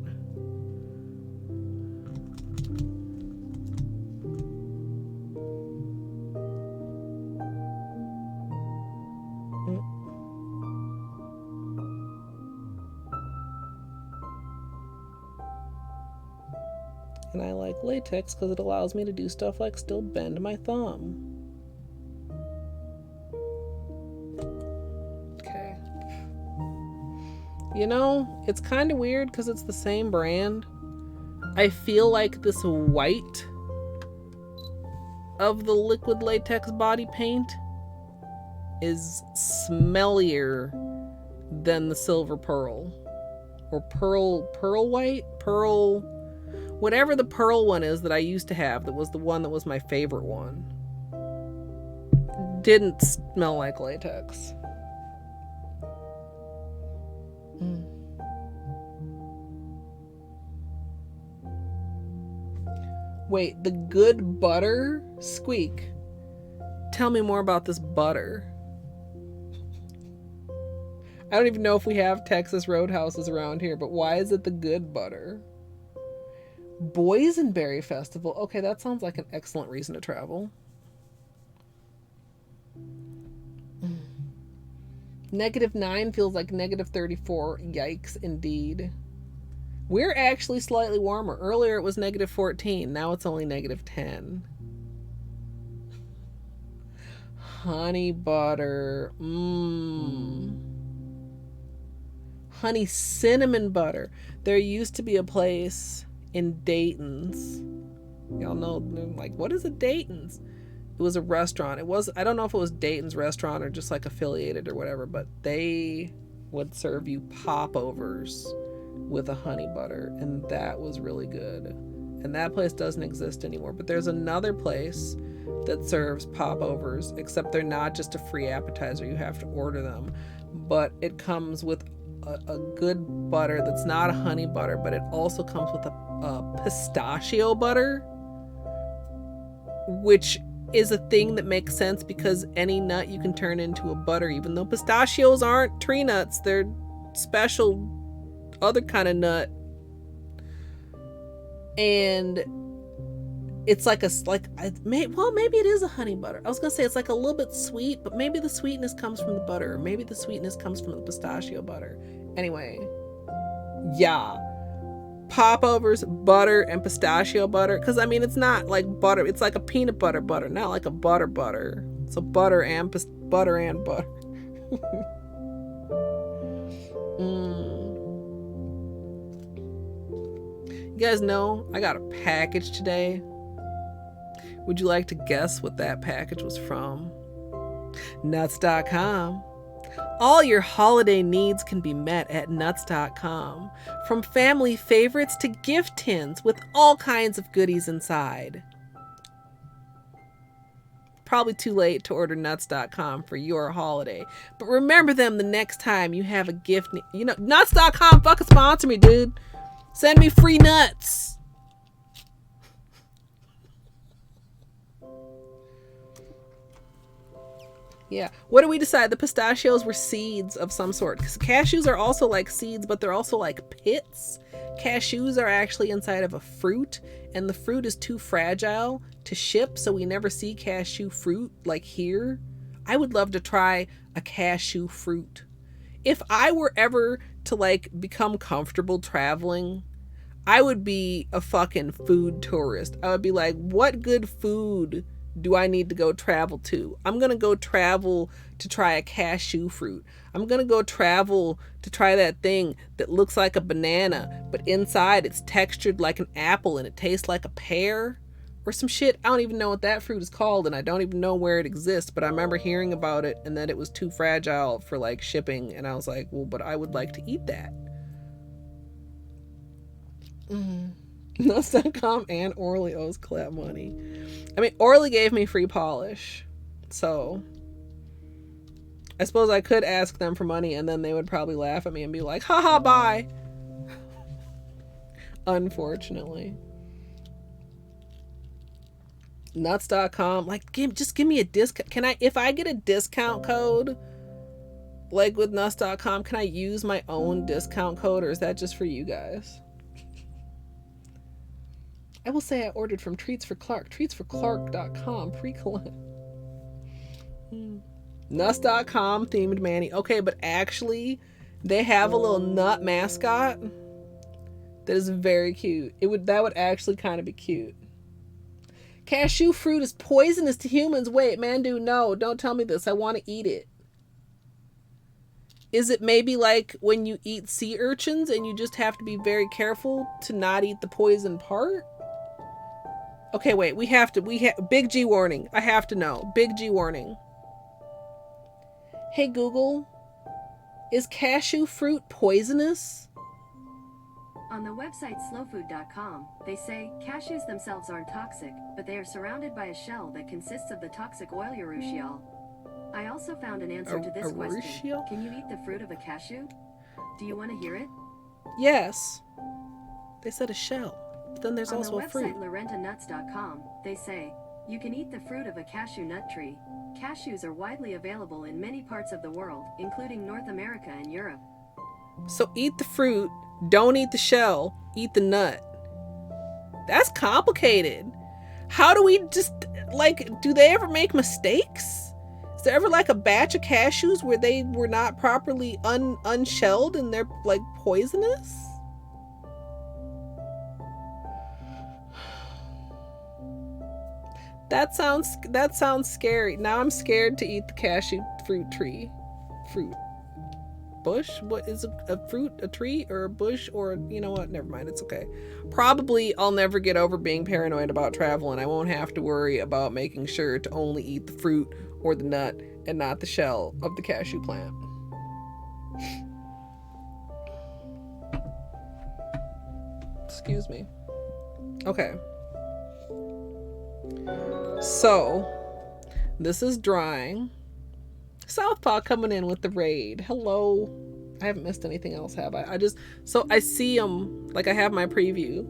And I like latex because it allows me to do stuff like still bend my thumb. Okay. You know, it's kind of weird because it's the same brand. I feel like this white of the liquid latex body paint is smellier than the silver pearl. Or pearl white? Whatever the pearl one is that I used to have, that was the one that was my favorite one, didn't smell like latex. Wait, the good butter? Squeak. Tell me more about this butter. I don't even know if we have Texas Roadhouses around here, but why is it the good butter? Boysenberry Festival. Okay, that sounds like an excellent reason to travel. -9 feels like -34. Yikes, indeed. We're actually slightly warmer. Earlier it was -14. Now it's only -10. Honey butter. Honey cinnamon butter. There used to be a place in Dayton's. Y'all know, like, what is a Dayton's? It was a restaurant. I don't know if it was Dayton's restaurant or just like affiliated or whatever, but they would serve you popovers with a honey butter, and that was really good. And that place doesn't exist anymore, but there's another place that serves popovers, except they're not just a free appetizer. You have to order them, but it comes with a good butter that's not a honey butter, but it also comes with a pistachio butter, which is a thing that makes sense because any nut you can turn into a butter, even though pistachios aren't tree nuts. They're special other kind of nut. And it's maybe it is a honey butter. I was gonna say it's like a little bit sweet, but maybe the sweetness comes from the butter, or maybe the sweetness comes from the pistachio butter. Anyway, yeah, popovers, butter, and pistachio butter. Because I mean, it's not like butter; it's like a peanut butter butter, not like a butter. So butter and butter. You guys know I got a package today. Would you like to guess what that package was from? Nuts.com. All your holiday needs can be met at Nuts.com. From family favorites to gift tins with all kinds of goodies inside. Probably too late to order Nuts.com for your holiday. But remember them the next time you have a gift. Nuts.com fucking sponsor me, dude. Send me free nuts. Yeah. What do we decide? The pistachios were seeds of some sort. Because cashews are also like seeds, but they're also like pits. Cashews are actually inside of a fruit, and the fruit is too fragile to ship, so we never see cashew fruit like here. I would love to try a cashew fruit. If I were ever to like become comfortable traveling, I would be a fucking food tourist. I would be like, what good food do I need to go travel to? I'm going to go travel to try a cashew fruit. I'm going to go travel to try that thing that looks like a banana, but inside it's textured like an apple and it tastes like a pear or some shit. I don't even know what that fruit is called, and I don't even know where it exists, but I remember hearing about it and that it was too fragile for like shipping, and I was like, well, but I would like to eat that. Nuts.com and Orly owes Colette money. I mean, Orly gave me free polish, so I suppose I could ask them for money and then they would probably laugh at me and be like, haha, bye. Unfortunately. Nuts.com, like, just give me a discount. Can I, if I get a discount code, like with Nuts.com, can I use my own discount code, or is that just for you guys? I will say I ordered from Treats for Clark. Treatsforclark.com. Pre-Colette. Nuts.com themed Manny. Okay, but actually, they have a little nut mascot that is very cute. That would actually kind of be cute. Cashew fruit is poisonous to humans. Wait, Mandu, no, don't tell me this. I want to eat it. Is it maybe like when you eat sea urchins and you just have to be very careful to not eat the poison part? Okay, wait, big G warning. I have to know. Big G warning. Hey Google, is cashew fruit poisonous? On the website slowfood.com, they say cashews themselves aren't toxic, but they are surrounded by a shell that consists of the toxic oil urushiol. I also found an answer to this question. Urushiol? Can you eat the fruit of a cashew? Do you want to hear it? Yes. They said a shell. But then there's also a fruit. On the website lorendanuts.com, they say, you can eat the fruit of a cashew nut tree. Cashews are widely available in many parts of the world, including North America and Europe. So eat the fruit, don't eat the shell, eat the nut. That's complicated. How do we just, like, do they ever make mistakes? Is there ever like a batch of cashews where they were not properly unshelled and they're like poisonous? That sounds scary. Now I'm scared to eat the cashew fruit bush. What is a fruit, a tree, or a bush, or you know what? Never mind. It's okay. Probably I'll never get over being paranoid about travel, and I won't have to worry about making sure to only eat the fruit or the nut and not the shell of the cashew plant. Excuse me. Okay. So, this is drying. Southpaw coming in with the raid. Hello. I haven't missed anything else, have I? I see them, like I have my preview,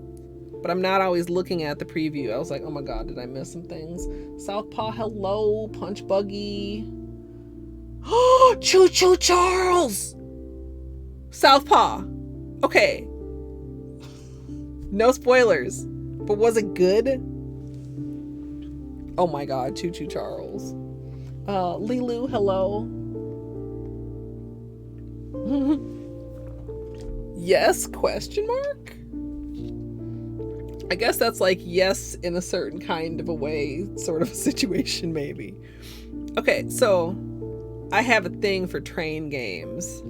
but I'm not always looking at the preview. I was like, oh my god, did I miss some things? Southpaw, hello. Punch Buggy. Oh, Choo Choo Charles! Southpaw. Okay. No spoilers, but was it good? Oh my god, Choo Choo Charles. Lilu, hello. Yes, question mark? I guess that's like yes in a certain kind of a way, sort of a situation maybe. Okay, so I have a thing for train games.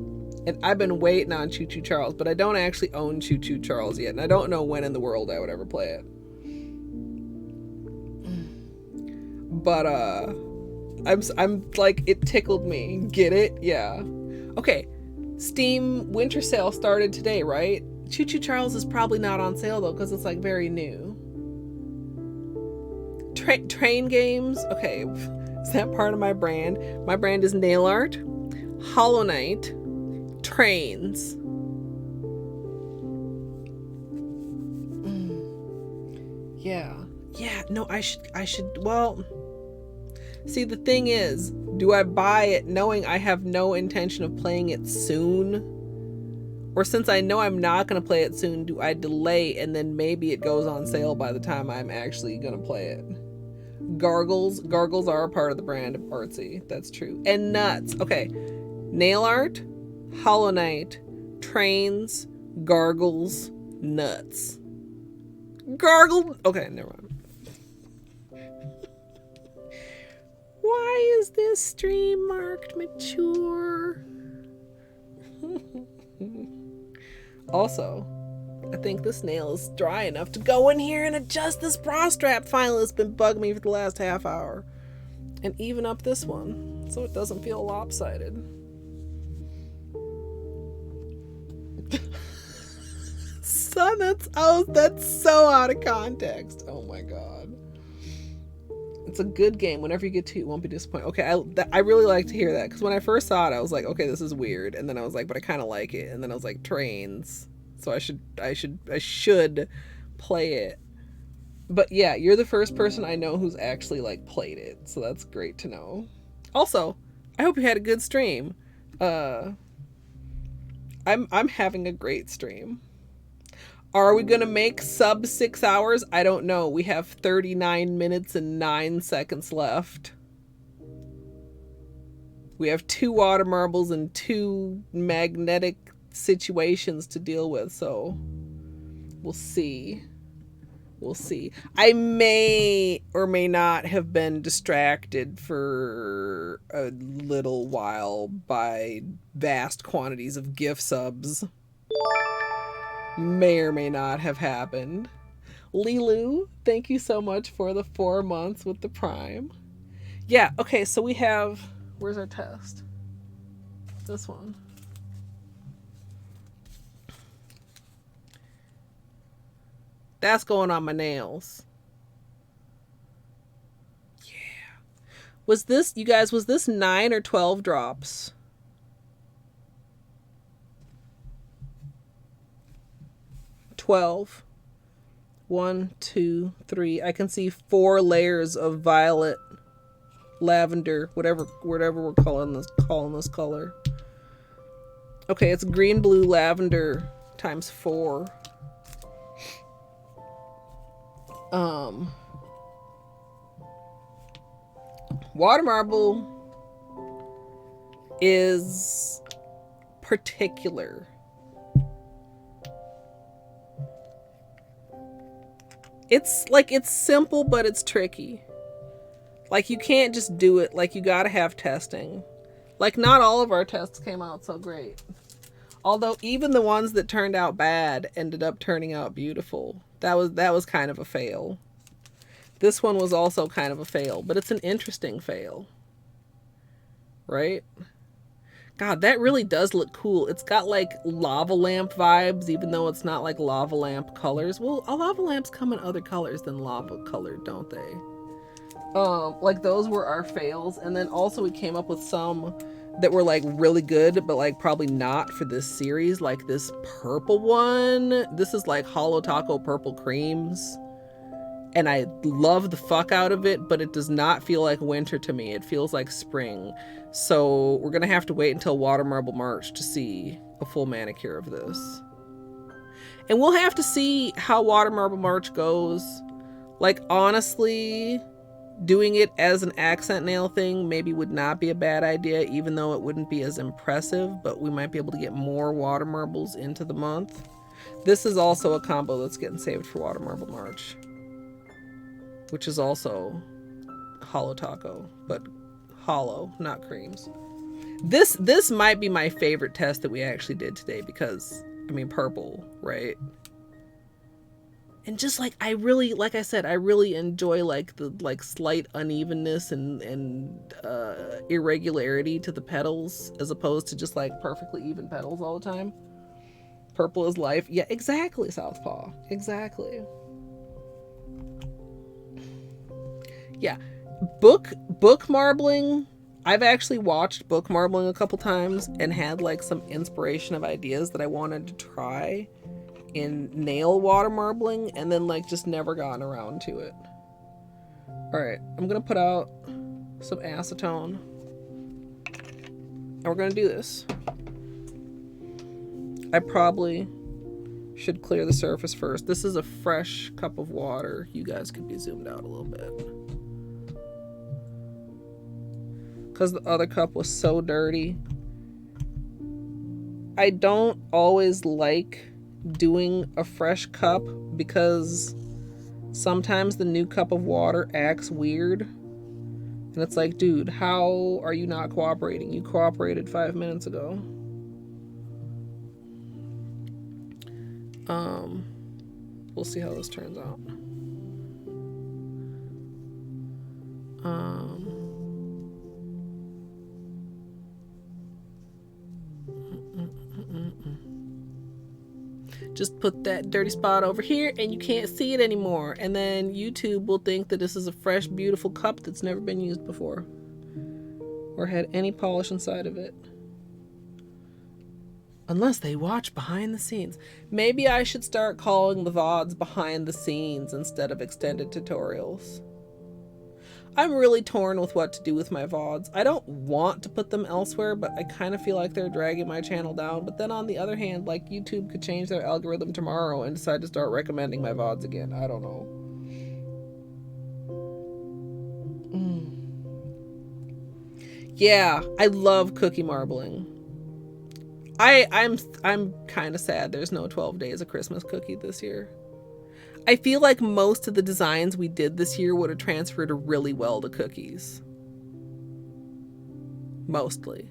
And I've been waiting on Choo Choo Charles, but I don't actually own Choo Choo Charles yet, and I don't know when in the world I would ever play it. But I'm like, it tickled me. Get it? Yeah. Okay. Steam winter sale started today, right? Choo Choo Charles is probably not on sale though, because it's like very new. Train games. Okay, is that part of my brand? My brand is nail art, Hollow Knight, trains. Yeah. No, I should. Well. See, the thing is, Do I buy it knowing I have no intention of playing it soon? Or since I know I'm not going to play it soon, do I delay and then maybe it goes on sale by the time I'm actually going to play it? Gargles. Gargles are a part of the brand of Artsy. That's true. And nuts. Okay. Nail art, Hollow Knight, trains, gargles, nuts. Gargle. Okay, never mind. Why is this stream marked mature? Also, I think this nail is dry enough to go in here and adjust this bra strap finally. It's been bugging me for the last half hour. And even up this one so it doesn't feel lopsided. Son, that's so out of context. Oh my god. It's a good game. Whenever you get to it, you won't be disappointed. Okay, I really like to hear that, because when I first saw it, I was like, okay, this is weird, and then I was like, but I kind of like it, and then I was like, trains, so I should play it. But yeah, you're the first person I know who's actually like played it, so that's great to know. Also, I hope you had a good stream. I'm having a great stream. Are we gonna make sub 6 hours? I don't know. We have 39 minutes and 9 seconds left. We have 2 water marbles and 2 magnetic situations to deal with, so we'll see. We'll see. I may or may not have been distracted for a little while by vast quantities of gift subs. May or may not have happened. Lilu, thank you so much for the 4 months with the Prime. Yeah, okay, so we have... Where's our test? This one. That's going on my nails. Yeah. Was this, you guys, was this 9 or 12 drops? $12. 1, 2, 3. I can see 4 layers of violet, lavender, whatever we're calling this color. Okay, it's green, blue, lavender times 4. Water marble is particular. It's like, it's simple, but it's tricky. Like, you can't just do it. Like, you gotta have testing. Like, not all of our tests came out so great. Although, even the ones that turned out bad ended up turning out beautiful. That was kind of a fail. This one was also kind of a fail, but it's an interesting fail. Right? God, that really does look cool. It's got like lava lamp vibes, even though it's not like lava lamp colors. Well, lava lamps come in other colors than lava colored, don't they? Like those were our fails. And then also we came up with some that were like really good, but like probably not for this series. Like this purple one. This is like Holo Taco Purple Creams. And I love the fuck out of it, but it does not feel like winter to me. It feels like spring. So we're going to have to wait until Water Marble March to see a full manicure of this. And we'll have to see how Water Marble March goes. Like, honestly, doing it as an accent nail thing maybe would not be a bad idea, even though it wouldn't be as impressive, but we might be able to get more water marbles into the month. This is also a combo that's getting saved for Water Marble March, which is also Holo Taco, but hollow, not creams. This might be my favorite test that we actually did today because, I mean, purple, right? And just like, I really, like I said, I really enjoy like the like slight unevenness and irregularity to the petals as opposed to just like perfectly even petals all the time. Purple is life. Yeah, exactly, Southpaw. Exactly. Yeah, book marbling. I've actually watched book marbling a couple times and had like some inspiration of ideas that I wanted to try in nail water marbling, and then like just never gotten around to it. All right, I'm gonna put out some acetone we're gonna do this. I probably should clear the surface first. This is a fresh cup of water. You guys could be zoomed out a little bit. Because the other cup was so dirty. I don't always like doing a fresh cup because sometimes the new cup of water acts weird. And it's like, dude, how are you not cooperating? You cooperated 5 minutes ago. We'll see how this turns out. Just put that dirty spot over here and you can't see it anymore. And then YouTube will think that this is a fresh, beautiful cup that's never been used before or had any polish inside of it. Unless they watch behind the scenes. Maybe I should start calling the VODs behind the scenes instead of extended tutorials. I'm really torn with what to do with my VODs. I don't want to put them elsewhere, but I kind of feel like they're dragging my channel down. But then on the other hand, like, YouTube could change their algorithm tomorrow and decide to start recommending my VODs again. I don't know. Yeah, I love cookie marbling. I'm kind of sad there's no 12 Days of Christmas cookie this year. I feel like most of the designs we did this year would have transferred really well to cookies. Mostly.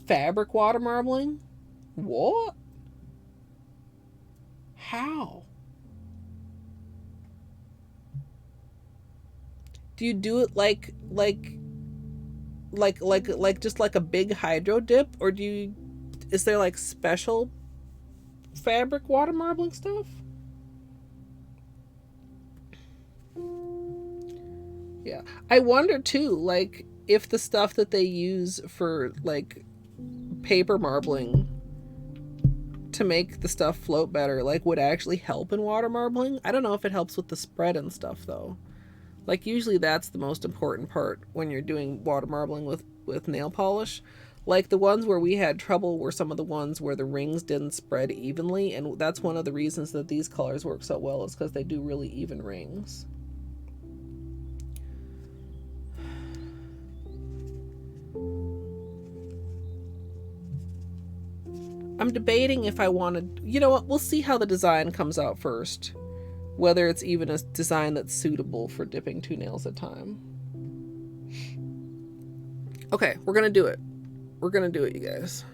Fabric water marbling? What? How? Do you do it like just like a big hydro dip, or is there like special fabric water marbling stuff? Yeah, I wonder too, like, if the stuff that they use for like paper marbling to make the stuff float better, like, would actually help in water marbling. I don't know if it helps with the spread and stuff though. Like, usually that's the most important part when you're doing water marbling with nail polish. Like, the ones where we had trouble were some of the ones where the rings didn't spread evenly, and that's one of the reasons that these colors work so well, is because they do really even rings. I'm debating if I want to... You know what? We'll see how the design comes out first. Whether it's even a design that's suitable for dipping 2 nails at a time. Okay, we're gonna do it. We're gonna do it, you guys.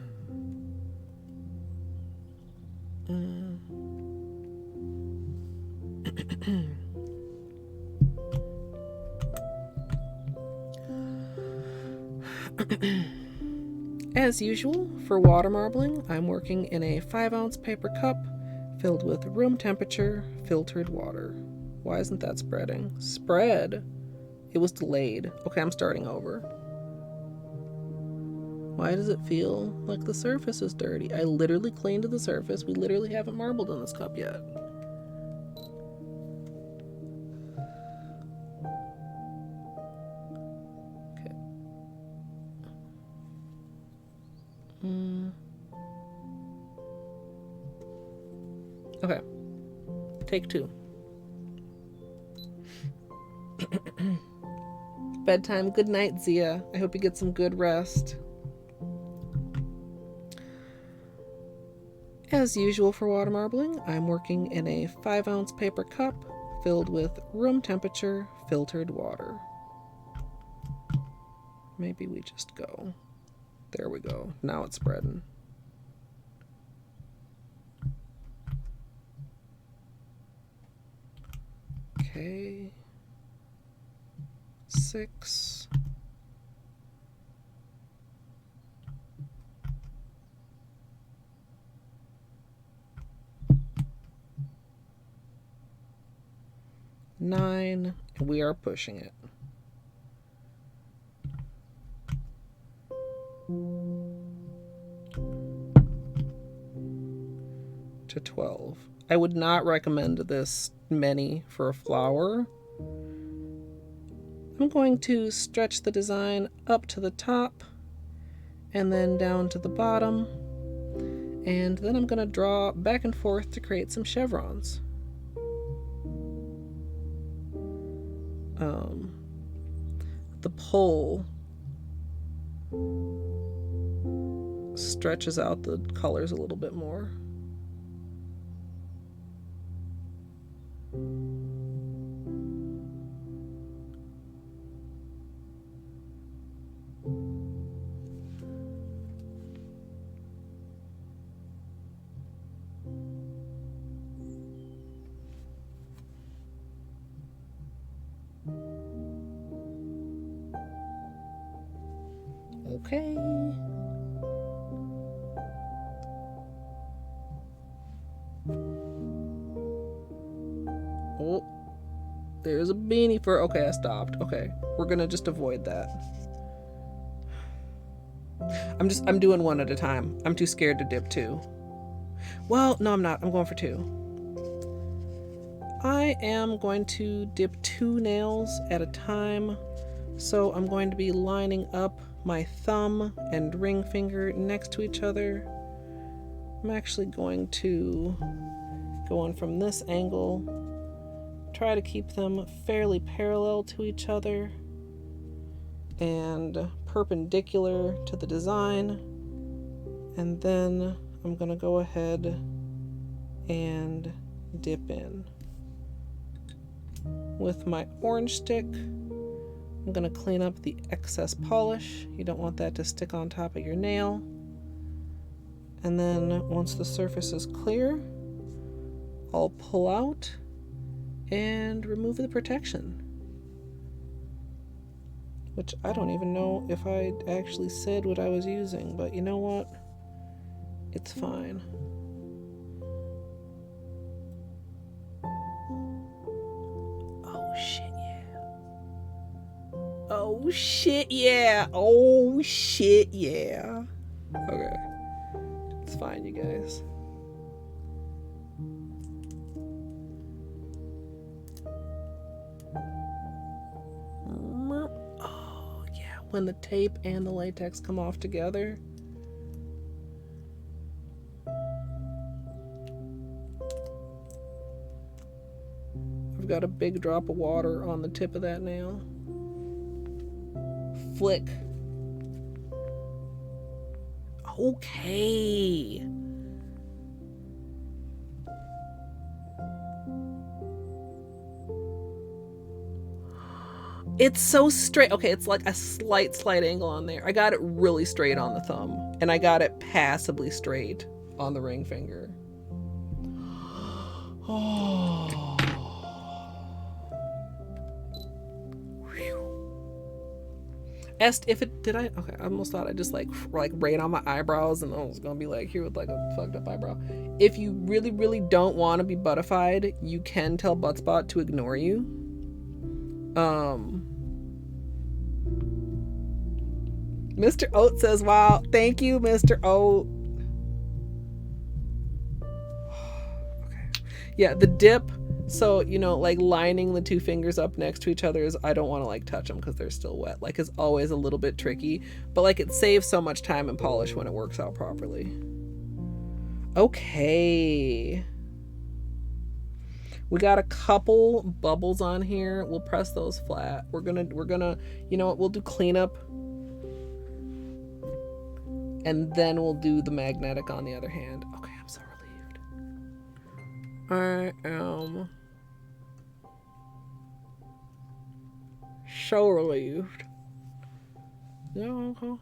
As usual, for water marbling, I'm working in a 5-ounce paper cup filled with room temperature filtered water. Why isn't that spreading? Spread? It was delayed. Okay, I'm starting over. Why does it feel like the surface is dirty? I literally cleaned the surface. We literally haven't marbled in this cup yet. Okay. Take 2. Bedtime. Good night, Zia. I hope you get some good rest. As usual for water marbling, I'm working in a 5-ounce paper cup filled with room temperature filtered water. Maybe we just go. There we go. Now it's spreading. Okay. 6. Nine, and we are pushing it. To 12. I would not recommend this many for a flower. I'm going to stretch the design up to the top and then down to the bottom. And then I'm going to draw back and forth to create some chevrons. The pole stretches out the colors a little bit more. Okay. Oh, there's a beanie fur. Okay, I stopped. Okay, we're gonna just avoid that. I'm doing one at a time. I'm too scared to dip two. Well, no, I'm not. I'm going for two. I am going to dip two nails at a time. So I'm going to be lining up my thumb and ring finger next to each other. I'm actually going to go on from this angle, try to keep them fairly parallel to each other and perpendicular to the design. And then I'm going to go ahead and dip in. With my orange stick, I'm going to clean up the excess polish. You don't want that to stick on top of your nail. And then once the surface is clear, I'll pull out and remove the protection. Which I don't even know if I actually said what I was using, but you know what? It's fine. Oh shit, yeah. Oh shit, yeah. Oh shit, yeah. Okay. It's fine, you guys. Oh, yeah. When the tape and the latex come off together. I've got a big drop of water on the tip of that nail. Flick. Okay. It's so straight. Okay, it's like a slight angle on there. I got it really straight on the thumb, and I got it passably straight on the ring finger. Oh. Est, if it did okay, I almost thought I just like right on my eyebrows and I was gonna be like here with like a fucked up eyebrow. If you really don't want to be buttified, you can tell Buttspot to ignore you. Mr. Oat says, wow, thank you, Mr. Oat. Okay. Yeah, the dip, so, you know, like lining the two fingers up next to each other is, I don't want to like touch them because they're still wet. Like, it's always a little bit tricky, but like it saves so much time and polish when it works out properly. Okay. We got a couple bubbles on here. We'll press those flat. We're gonna, you know what, we'll do cleanup. And then we'll do the magnetic on the other hand. Okay, I'm so relieved. I am so relieved. Yeah, okay.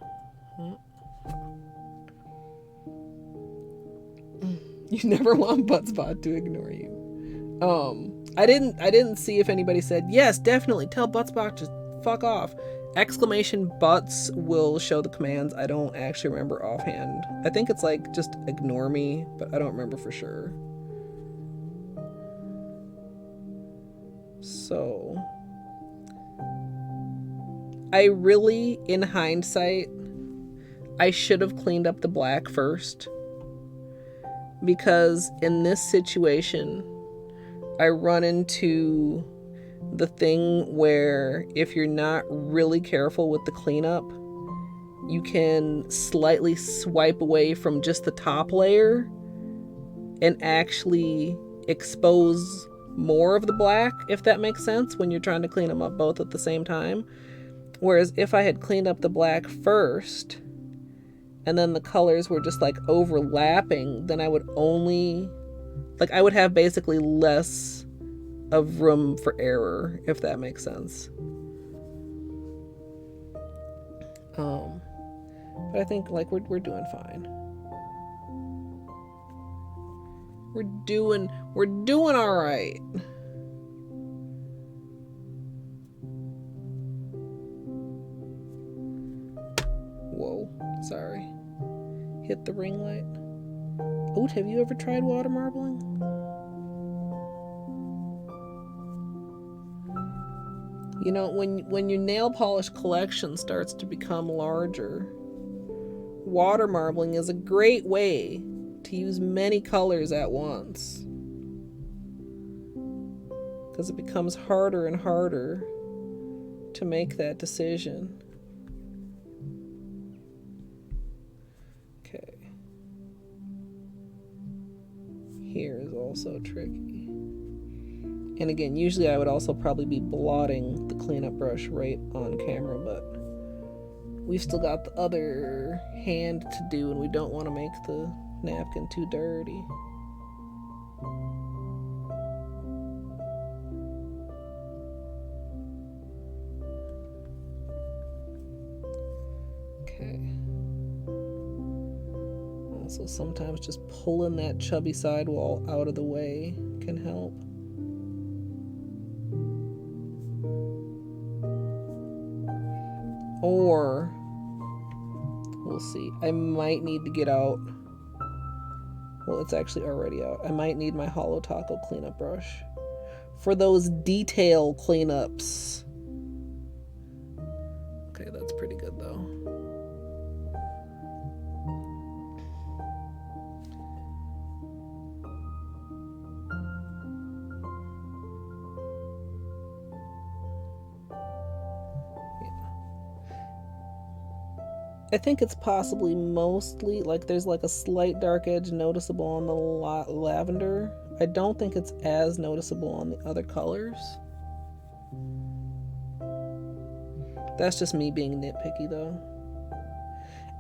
You never want Buttspot to ignore you. I didn't see if anybody said, yes, definitely tell Buttspot to fuck off. Exclamation butts will show the commands. I don't actually remember offhand. I think it's like just ignore me, but I don't remember for sure. So I really, in hindsight, I should have cleaned up the black first, because in this situation I run into the thing where if you're not really careful with the cleanup, you can slightly swipe away from just the top layer and actually expose more of the black, if that makes sense, when you're trying to clean them up both at the same time. Whereas if I had cleaned up the black first and then the colors were just like overlapping, then I would only, like, I would have basically less of room for error, if that makes sense. But I think like we're doing fine. We're doing all right. Whoa, sorry. Hit the ring light. Oat, have you ever tried water marbling? You know, when your nail polish collection starts to become larger, water marbling is a great way to use many colors at once. Because it becomes harder and harder to make that decision. Okay. Here is also tricky. And again, usually I would also probably be blotting the cleanup brush right on camera, but we've still got the other hand to do and we don't want to make the napkin too dirty. Okay. Also, sometimes just pulling that chubby sidewall out of the way can help. Or, we'll see. I might need to get out. Well, it's actually already out. I might need my Holo Taco cleanup brush for those detail cleanups. Okay, that's pretty good though. I think it's possibly mostly, like, there's like a slight dark edge noticeable on the lavender. I don't think it's as noticeable on the other colors. That's just me being nitpicky though.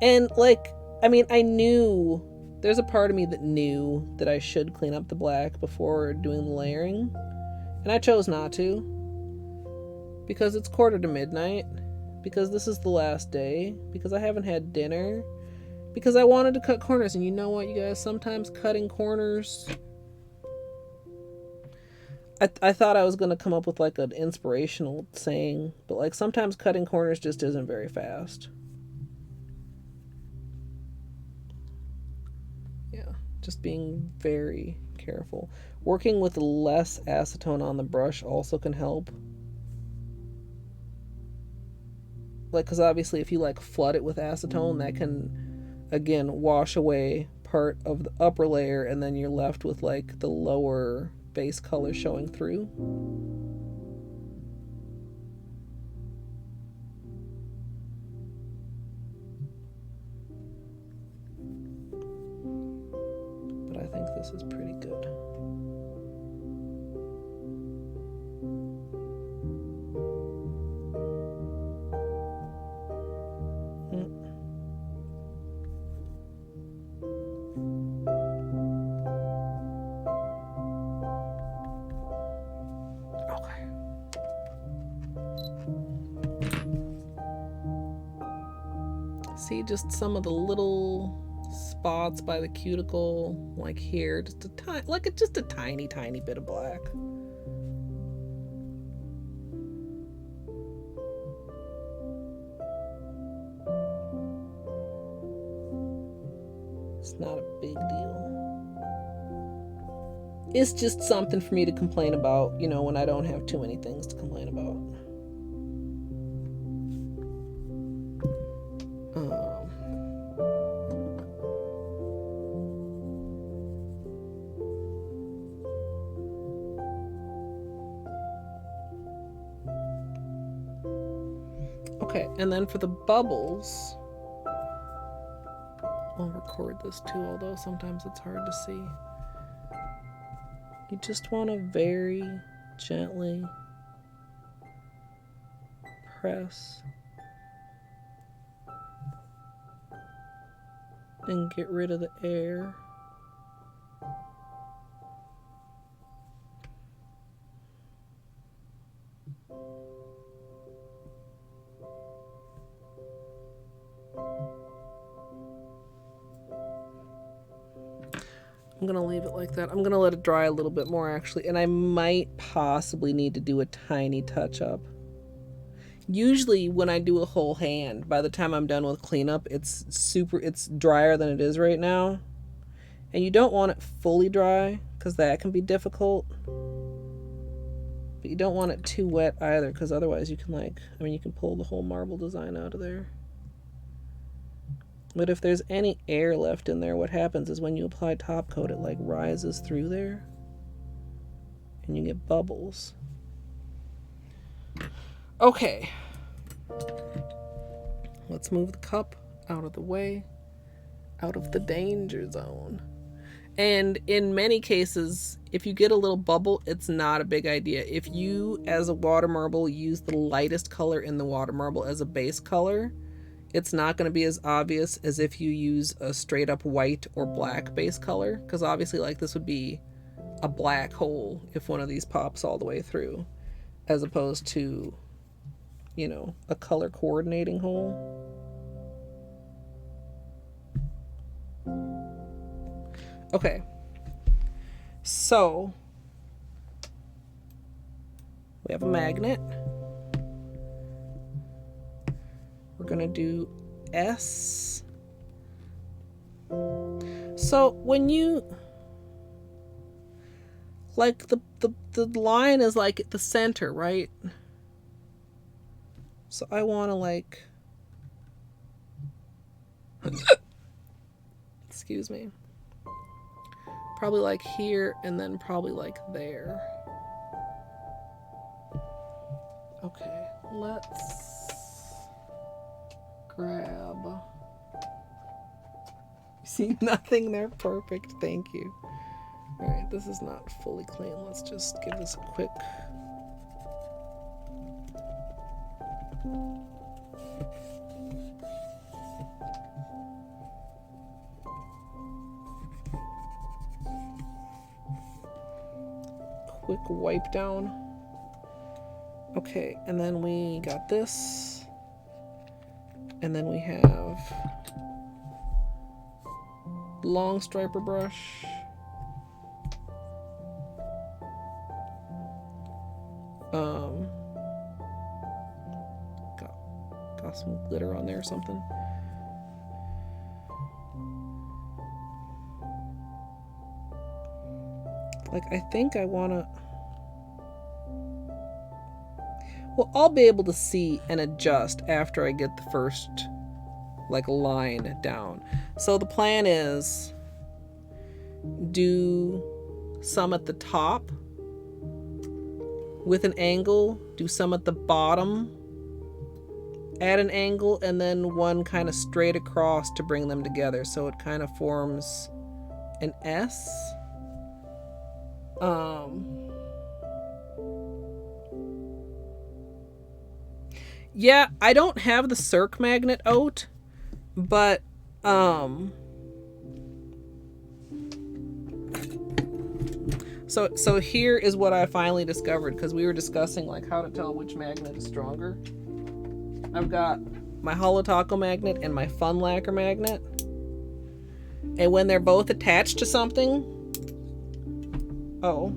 And like, I mean, I knew, there's a part of me that knew that I should clean up the black before doing the layering. And I chose not to. Because it's midnight. Because this is the last day, because I haven't had dinner, because I wanted to cut corners. And you know what, you guys, sometimes cutting corners, I thought I was going to come up with like an inspirational saying, but like sometimes cutting corners just isn't very fast. Yeah, just being very careful. Working with less acetone on the brush also can help. Like, because obviously if you like flood it with acetone, that can again wash away part of the upper layer and then you're left with like the lower base color showing through. But I think this is pretty good. See just some of the little spots by the cuticle, like here, just a tiny, tiny bit of black. It's not a big deal. It's just something for me to complain about, you know, when I don't have too many things to complain about. Okay, and then for the bubbles, I'll record this too, although sometimes it's hard to see. You just want to very gently press and get rid of the air. I'm gonna leave it like that. I'm gonna let it dry a little bit more actually, and I might possibly need to do a tiny touch up. Usually when I do a whole hand, by the time I'm done with cleanup, it's drier than it is right now. And you don't want it fully dry because that can be difficult. But you don't want it too wet either, because otherwise you can you can pull the whole marble design out of there. But if there's any air left in there, what happens is when you apply top coat, it rises through there and you get bubbles. Okay. Let's move the cup out of the way, out of the danger zone. And in many cases, if you get a little bubble, it's not a big idea. If you, as a water marble, use the lightest color in the water marble as a base color, it's not going to be as obvious as if you use a straight up white or black base color, because obviously this would be a black hole if one of these pops all the way through, as opposed to, a color coordinating hole. Okay, so we have a magnet. We're gonna do S. So when you the line is at the center, right? So I want to excuse me, probably here and then probably there. Okay, let's grab. See, nothing there. Perfect. Thank you. All right, this is not fully clean. Let's just give this a quick. Quick wipe down. Okay, and then we got this. And then we have long striper brush. Got some glitter on there or something. I think I wanna. Well, I'll be able to see and adjust after I get the first line down. So the plan is do some at the top with an angle, do some at the bottom at an angle, and then one kind of straight across to bring them together, so it kind of forms an S. Yeah, I don't have the circ magnet out, but so here is what I finally discovered, because we were discussing how to tell which magnet is stronger. I've got my Holo Taco magnet and my Fun Lacquer magnet, and when they're both attached to something, oh,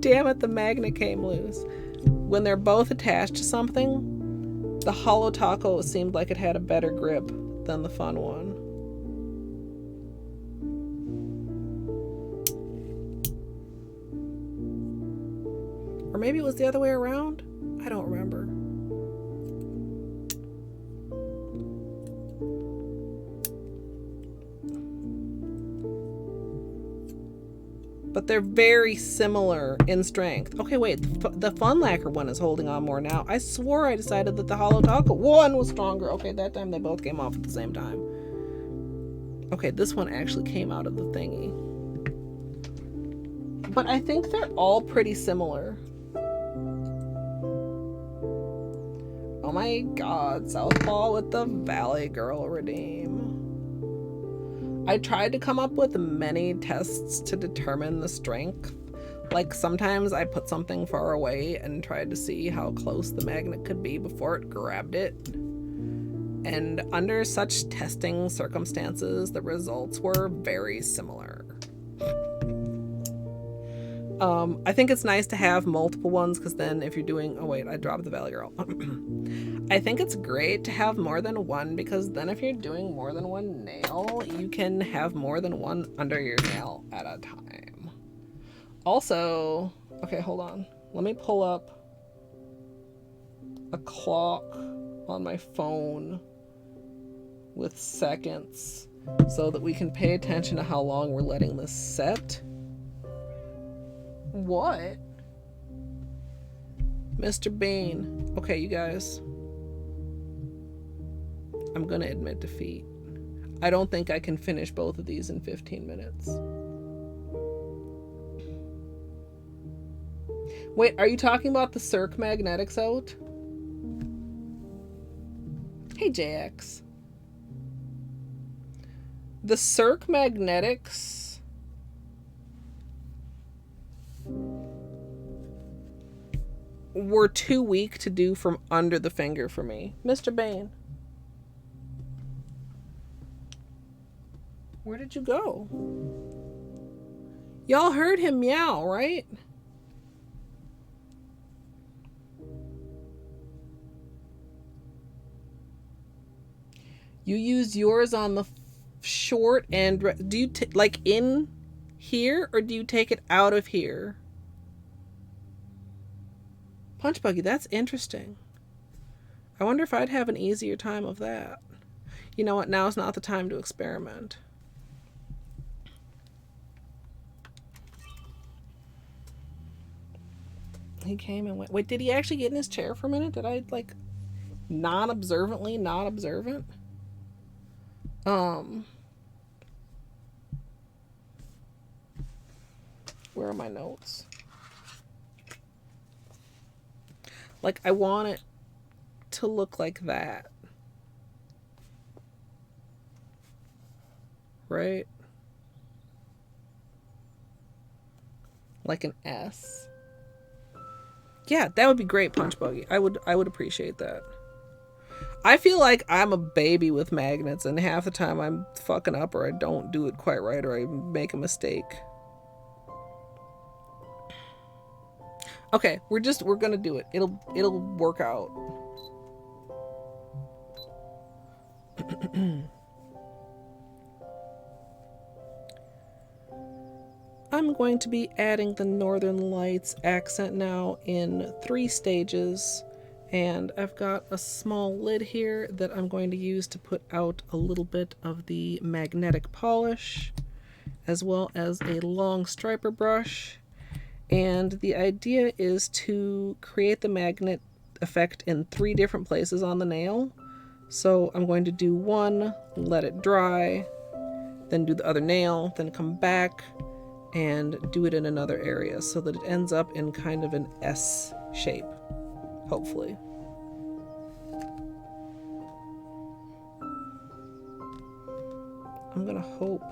damn it, the magnet came loose. When they're both attached to something, the Holo Taco seemed like it had a better grip than the Fun one. Or maybe it was the other way around? I don't remember. but they're very similar in strength. Okay, wait, the Fun Lacquer one is holding on more now. I swore I decided that the Holo Taco one was stronger. Okay, that time they both came off at the same time. Okay, this one actually came out of the thingy. But I think they're all pretty similar. Oh my god, Southpaw with the Valley Girl redeem. I tried to come up with many tests to determine the strength. Like sometimes I put something far away and tried to see how close the magnet could be before it grabbed it. And under such testing circumstances, the results were very similar. I think it's nice to have multiple ones because then if you're doing, oh wait, I dropped the Valley Girl. I think it's great to have more than one because then if you're doing more than one nail, you can have more than one under your nail at a time. Also, okay, hold on. Let me pull up a clock on my phone with seconds so that we can pay attention to how long we're letting this set. What? Mr. Bean. Okay, you guys. I'm gonna admit defeat. I don't think I can finish both of these in 15 minutes. Wait, are you talking about the Cirque Magnetics out? Hey, JX. The Cirque Magnetics were too weak to do from under the finger for me. Mr. Bane. Where did you go? Y'all heard him meow, right? You use yours on the short and do you like in here or do you take it out of here? Punch Buggy, that's interesting. I wonder if I'd have an easier time of that. You know what? Now's not the time to experiment. He came and went. Wait, did he actually get in his chair for a minute? Did I, like, non-observantly not observant? Where are my notes? Like, I want it to look like that. Right? Like an S. Yeah, that would be great, Punch Buggy. I would appreciate that. I feel like I'm a baby with magnets, and half the time I'm fucking up, or I don't do it quite right, or I make a mistake. Okay, we're gonna do it. It'll work out. I'm going to be adding the Northern Lights accent now in 3 stages, and I've got a small lid here that I'm going to use to put out a little bit of the magnetic polish, as well as a long striper brush. And the idea is to create the magnet effect in 3 different places on the nail. So I'm going to do one, let it dry, then do the other nail, then come back and do it in another area so that it ends up in kind of an S shape, hopefully. I'm gonna hope.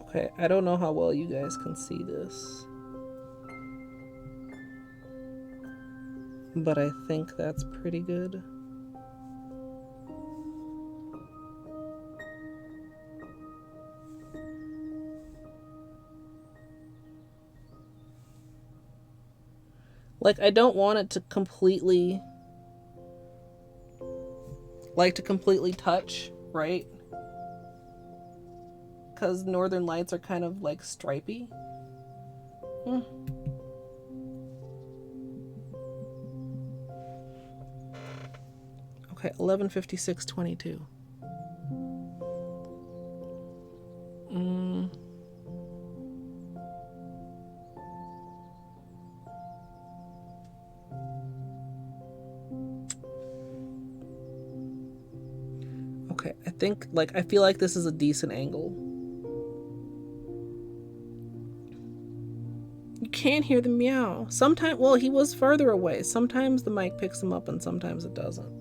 Okay, I don't know how well you guys can see this, but I think that's pretty good. Like, I don't want it to completely touch, right? Because Northern Lights are kind of like stripy. Okay, 11:56:22. Okay, I think, like, I feel like this is a decent angle. You can't hear the meow. Sometimes, well, he was farther away. Sometimes the mic picks him up and sometimes it doesn't.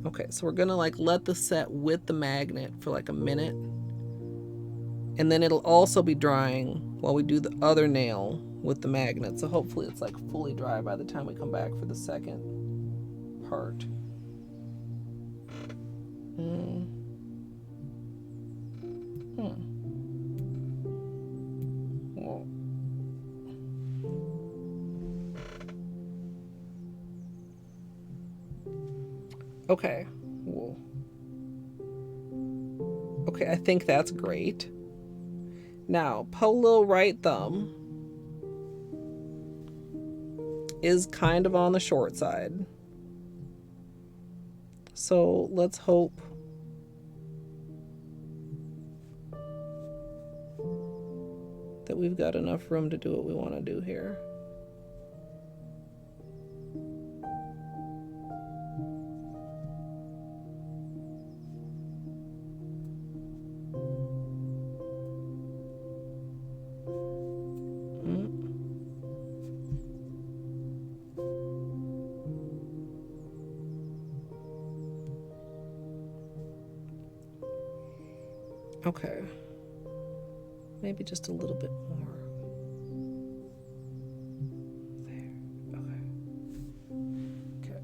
Okay, so we're gonna like let the set with the magnet for like a minute. And then it'll also be drying while we do the other nail with the magnet. So hopefully it's like fully dry by the time we come back for the second part. Well. Okay. Whoa. Okay, I think that's great. Now, Polo right thumb is kind of on the short side. So let's hope that we've got enough room to do what we want to do here. Okay. Maybe just a little bit more. There. Okay. Okay.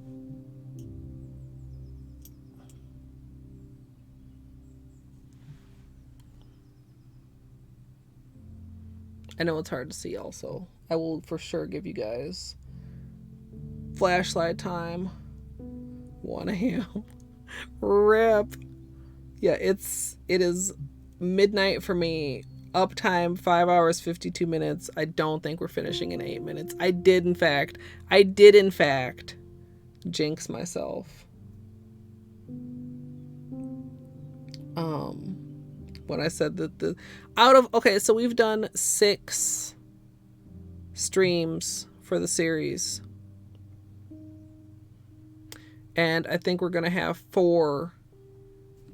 I know it's hard to see also. I will for sure give you guys flashlight time. 1 a.m. Rip. Yeah, it is midnight for me. Uptime 5 hours 52 minutes. I don't think we're finishing in 8 minutes. I did in fact jinx myself. When I said that so we've done 6 streams for the series. And I think we're going to have 4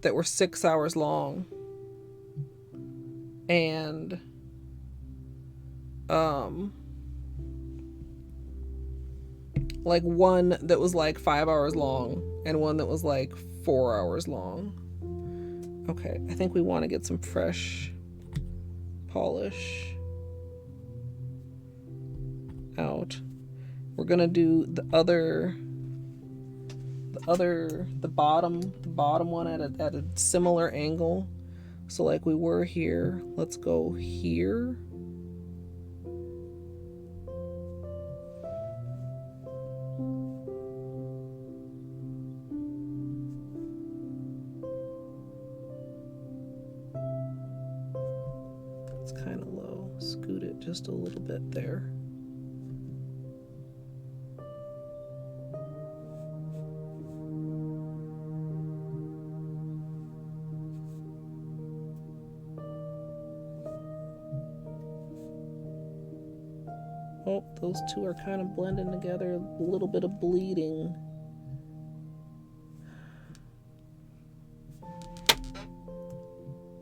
that were 6 hours long. And like one that was like 5 hours long and one that was like 4 hours long. Okay, I think we want to get some fresh polish out. We're gonna do the bottom one at a similar angle. So like we were here, let's go here. It's kind of low. Scoot it just a little bit there. Oh, those two are kind of blending together. A little bit of bleeding.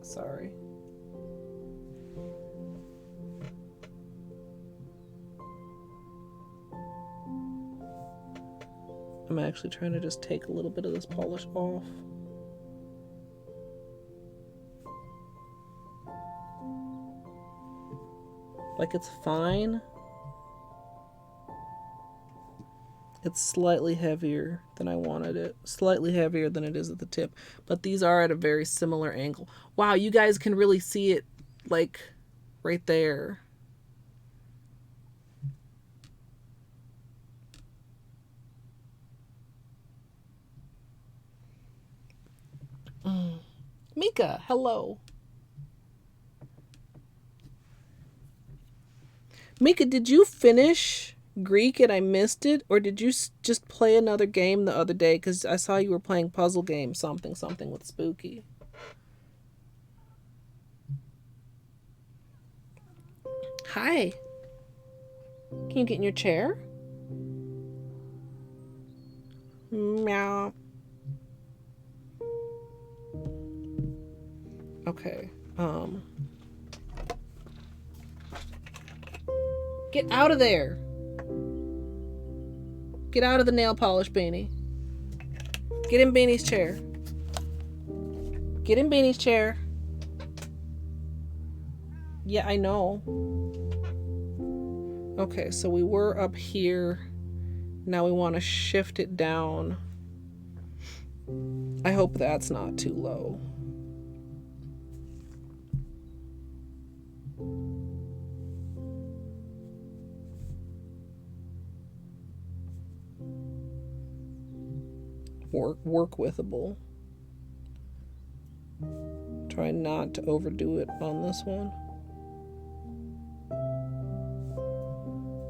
Sorry. I'm actually trying to just take a little bit of this polish off. Like it's fine. It's slightly heavier than I wanted it. Slightly heavier than it is at the tip. But these are at a very similar angle. Wow, you guys can really see it like right there. Mika, hello. Mika, did you finish Greek and I missed it? Or did you just play another game the other day? Because I saw you were playing puzzle game something with Spooky. Hi. Can you get in your chair? Meow. Okay. Get out of there. Get out of the nail polish, Beanie. Get in Beanie's chair. Get in Beanie's chair. Yeah, I know. Okay, so we were up here. Now we want to shift it down. I hope that's not too low. Work withable. Try not to overdo it on this one.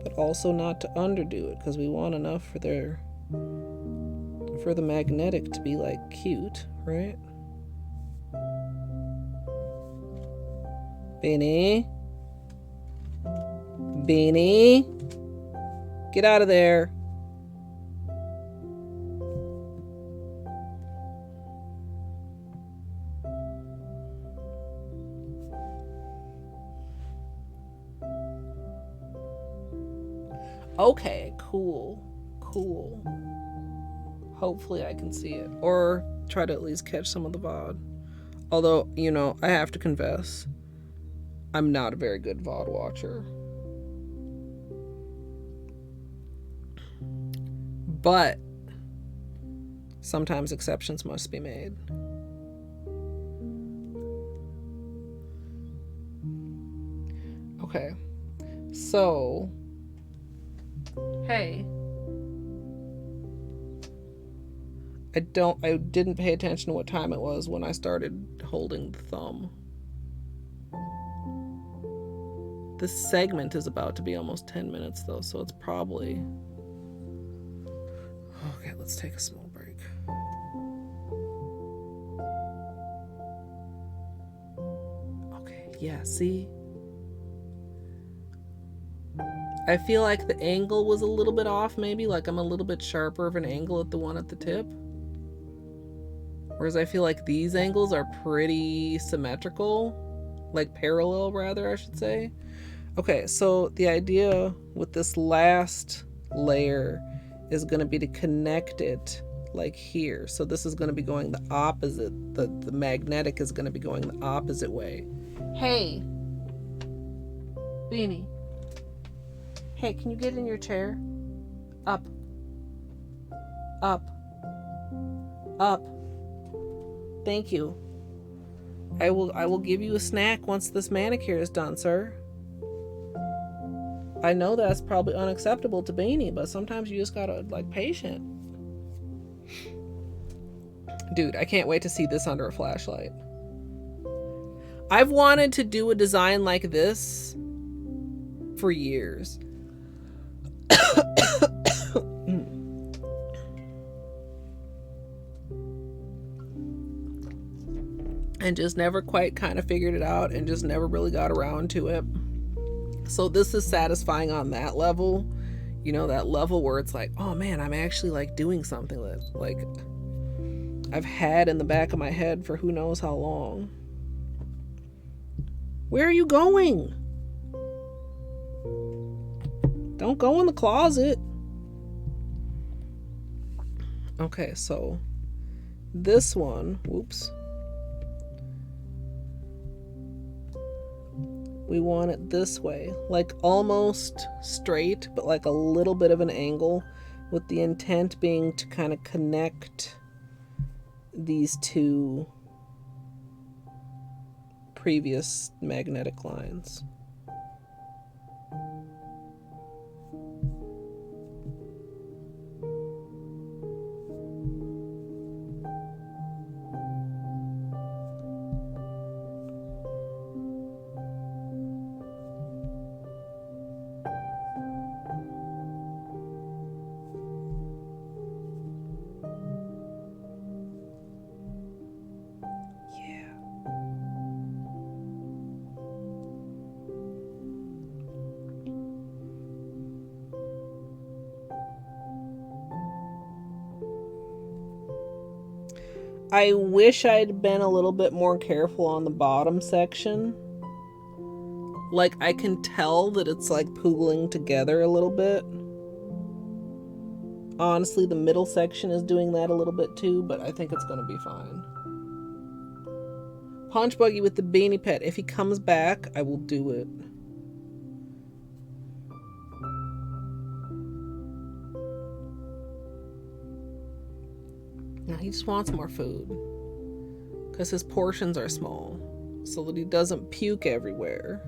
But also not to underdo it, because we want enough for the magnetic to be like cute, right? Beanie? Beanie? Get out of there. Okay, cool. Hopefully I can see it. Or try to at least catch some of the VOD. Although, you know, I have to confess, I'm not a very good VOD watcher. But sometimes exceptions must be made. Okay. So... Hey. I didn't pay attention to what time it was when I started holding the thumb. This segment is about to be almost 10 minutes though, so it's probably... Okay, let's take a small break. Okay, yeah, see? I feel like the angle was a little bit off, maybe. Like I'm a little bit sharper of an angle at the one at the tip. Whereas I feel like these angles are pretty symmetrical. Like parallel, rather, I should say. Okay, so the idea with this last layer is going to be to connect it like here. So this is going to be going the opposite. The magnetic is going to be going the opposite way. Hey. Beanie. Hey, can you get in your chair? Up. Up. Up. Thank you. I will give you a snack once this manicure is done, sir. I know that's probably unacceptable to Beanie, but sometimes you just gotta, like, patient. Dude, I can't wait to see this under a flashlight. I've wanted to do a design like this for years. And just never quite kind of figured it out and just never really got around to it. So this is satisfying on that level. You know, that level where it's like, oh man, I'm actually like doing something that like I've had in the back of my head for who knows how long. Where are you going? Don't go in the closet. Okay, so this one, whoops. We want it this way, like almost straight, but like a little bit of an angle, with the intent being to kind of connect these two previous magnetic lines. I wish I'd been a little bit more careful on the bottom section. Like, I can tell that it's like pooling together a little bit. Honestly, the middle section is doing that a little bit too, but I think it's gonna be fine. Punch Buggy with the beanie pet. If he comes back, I will do it. Now he just wants more food. Because his portions are small. So that he doesn't puke everywhere.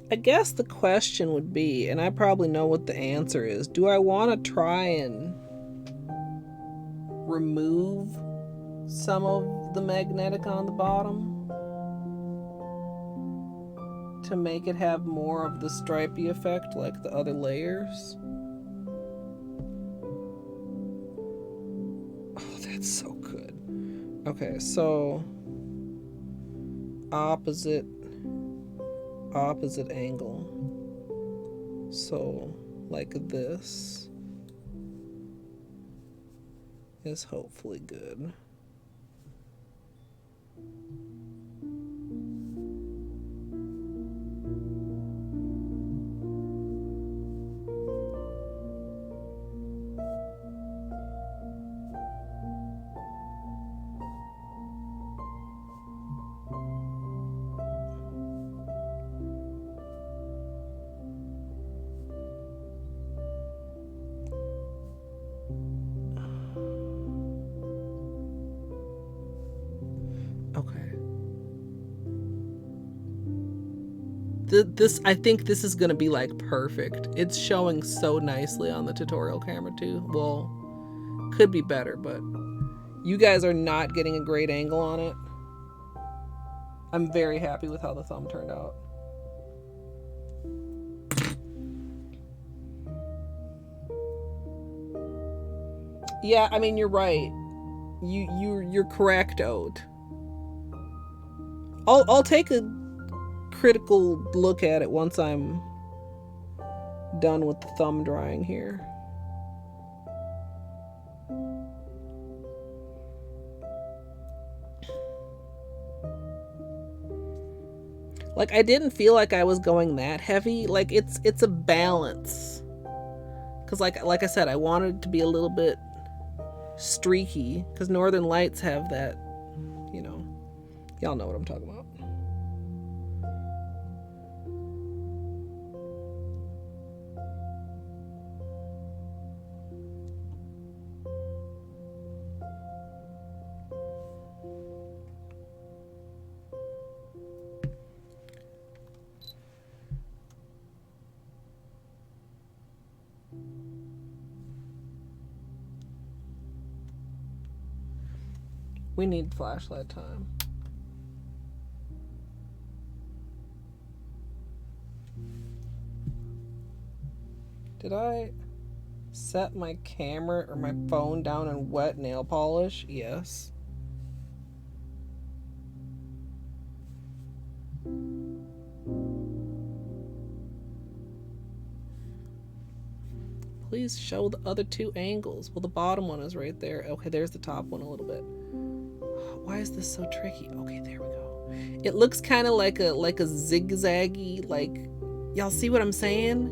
I guess the question would be, and I probably know what the answer is, do I want to try and remove some of the magnetic on the bottom to make it have more of the stripy effect like the other layers? Oh, that's so good. Okay, so opposite angle. So like this is hopefully good. I think this is gonna be like perfect. It's showing so nicely on the tutorial camera too. Well, could be better, but you guys are not getting a great angle on it. I'm very happy with how the thumb turned out. Yeah, I mean, you're right. You're correct, Ode. I'll take a critical look at it once I'm done with the thumb drying here. Like, I didn't feel like I was going that heavy. Like, it's a balance. Cause like I said, I wanted it to be a little bit streaky, because Northern Lights have that, you know, y'all know what I'm talking about. We need flashlight time. Did I set my camera or my phone down in wet nail polish? Yes. Please show the other two angles. Well, the bottom one is right there. Okay, there's the top one a little bit. Why is this so tricky? Okay, there we go. It looks kind of like a zigzaggy, like, y'all see what I'm saying?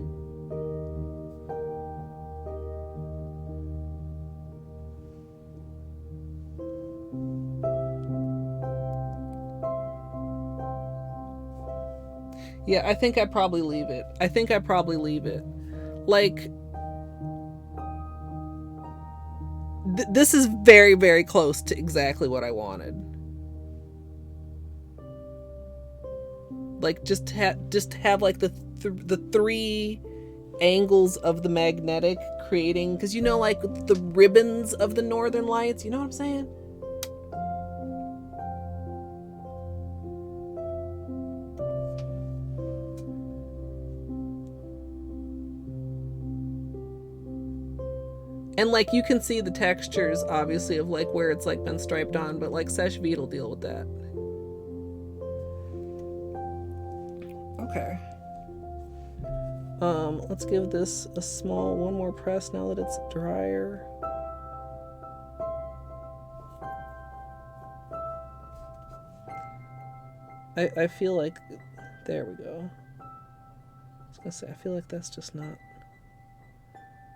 Yeah, I think I probably leave it. Like, this is very, very close to exactly what I wanted. Like, just have like the three angles of the magnetic creating, because you know, like the ribbons of the Northern Lights, you know what I'm saying? And like, you can see the textures obviously of like where it's like been striped on, but like Sesh Vite will deal with that. Okay. Let's give this a small one more press now that it's drier. I feel like, there we go. I was gonna say, I feel like that's just not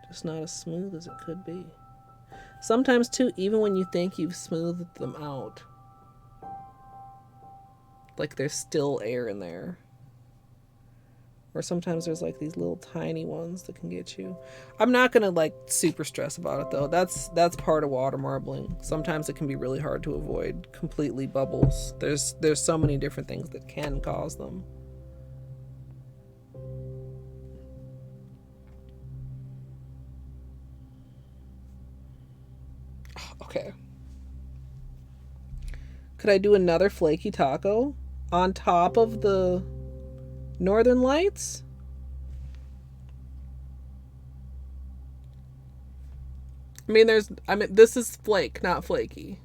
as smooth as it could be. Sometimes too, even when you think you've smoothed them out, like there's still air in there. Or sometimes there's like these little tiny ones that can get you. I'm not gonna like super stress about it though. That's part of water marbling. Sometimes it can be really hard to avoid completely bubbles. There's so many different things that can cause them. Okay. Could I do another flaky taco on top of the Northern Lights? I mean, this is flake, not flaky.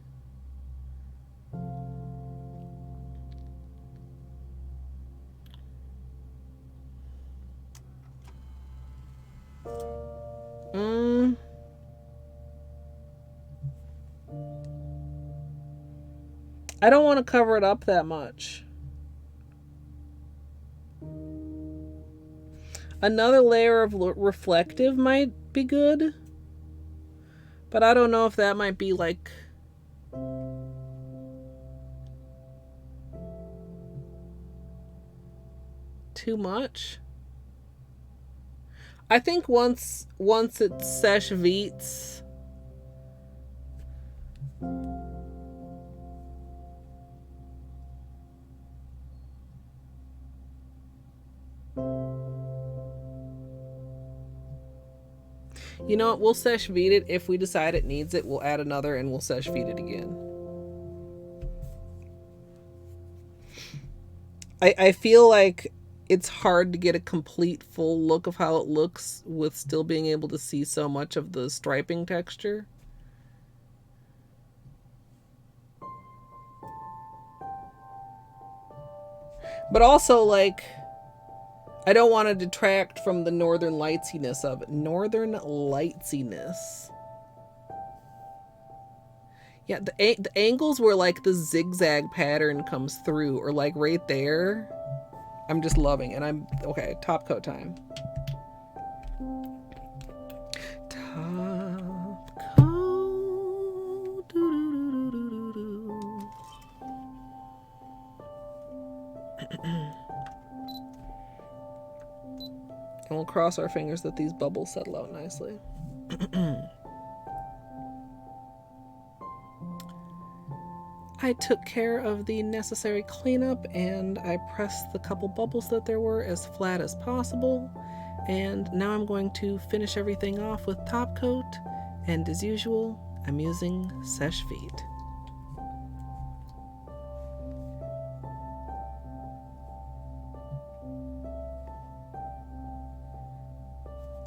I don't want to cover it up that much. Another layer of reflective might be good, but I don't know if that might be like too much. I think once it sesh veets, you know what, we'll sesh feed it. If we decide it needs it, we'll add another and we'll sesh feed it again. I feel like it's hard to get a complete full look of how it looks with still being able to see so much of the striping texture. But also, like, I don't want to detract from the northern lightsiness of it. Northern lightsiness. Yeah, the angles where, like, the zigzag pattern comes through, or, like, right there. I'm just loving it. Okay, top coat time. Top coat. And we'll cross our fingers that these bubbles settle out nicely. I took care of the necessary cleanup and I pressed the couple bubbles that there were as flat as possible. And now I'm going to finish everything off with top coat. And as usual, I'm using Sesh Feet.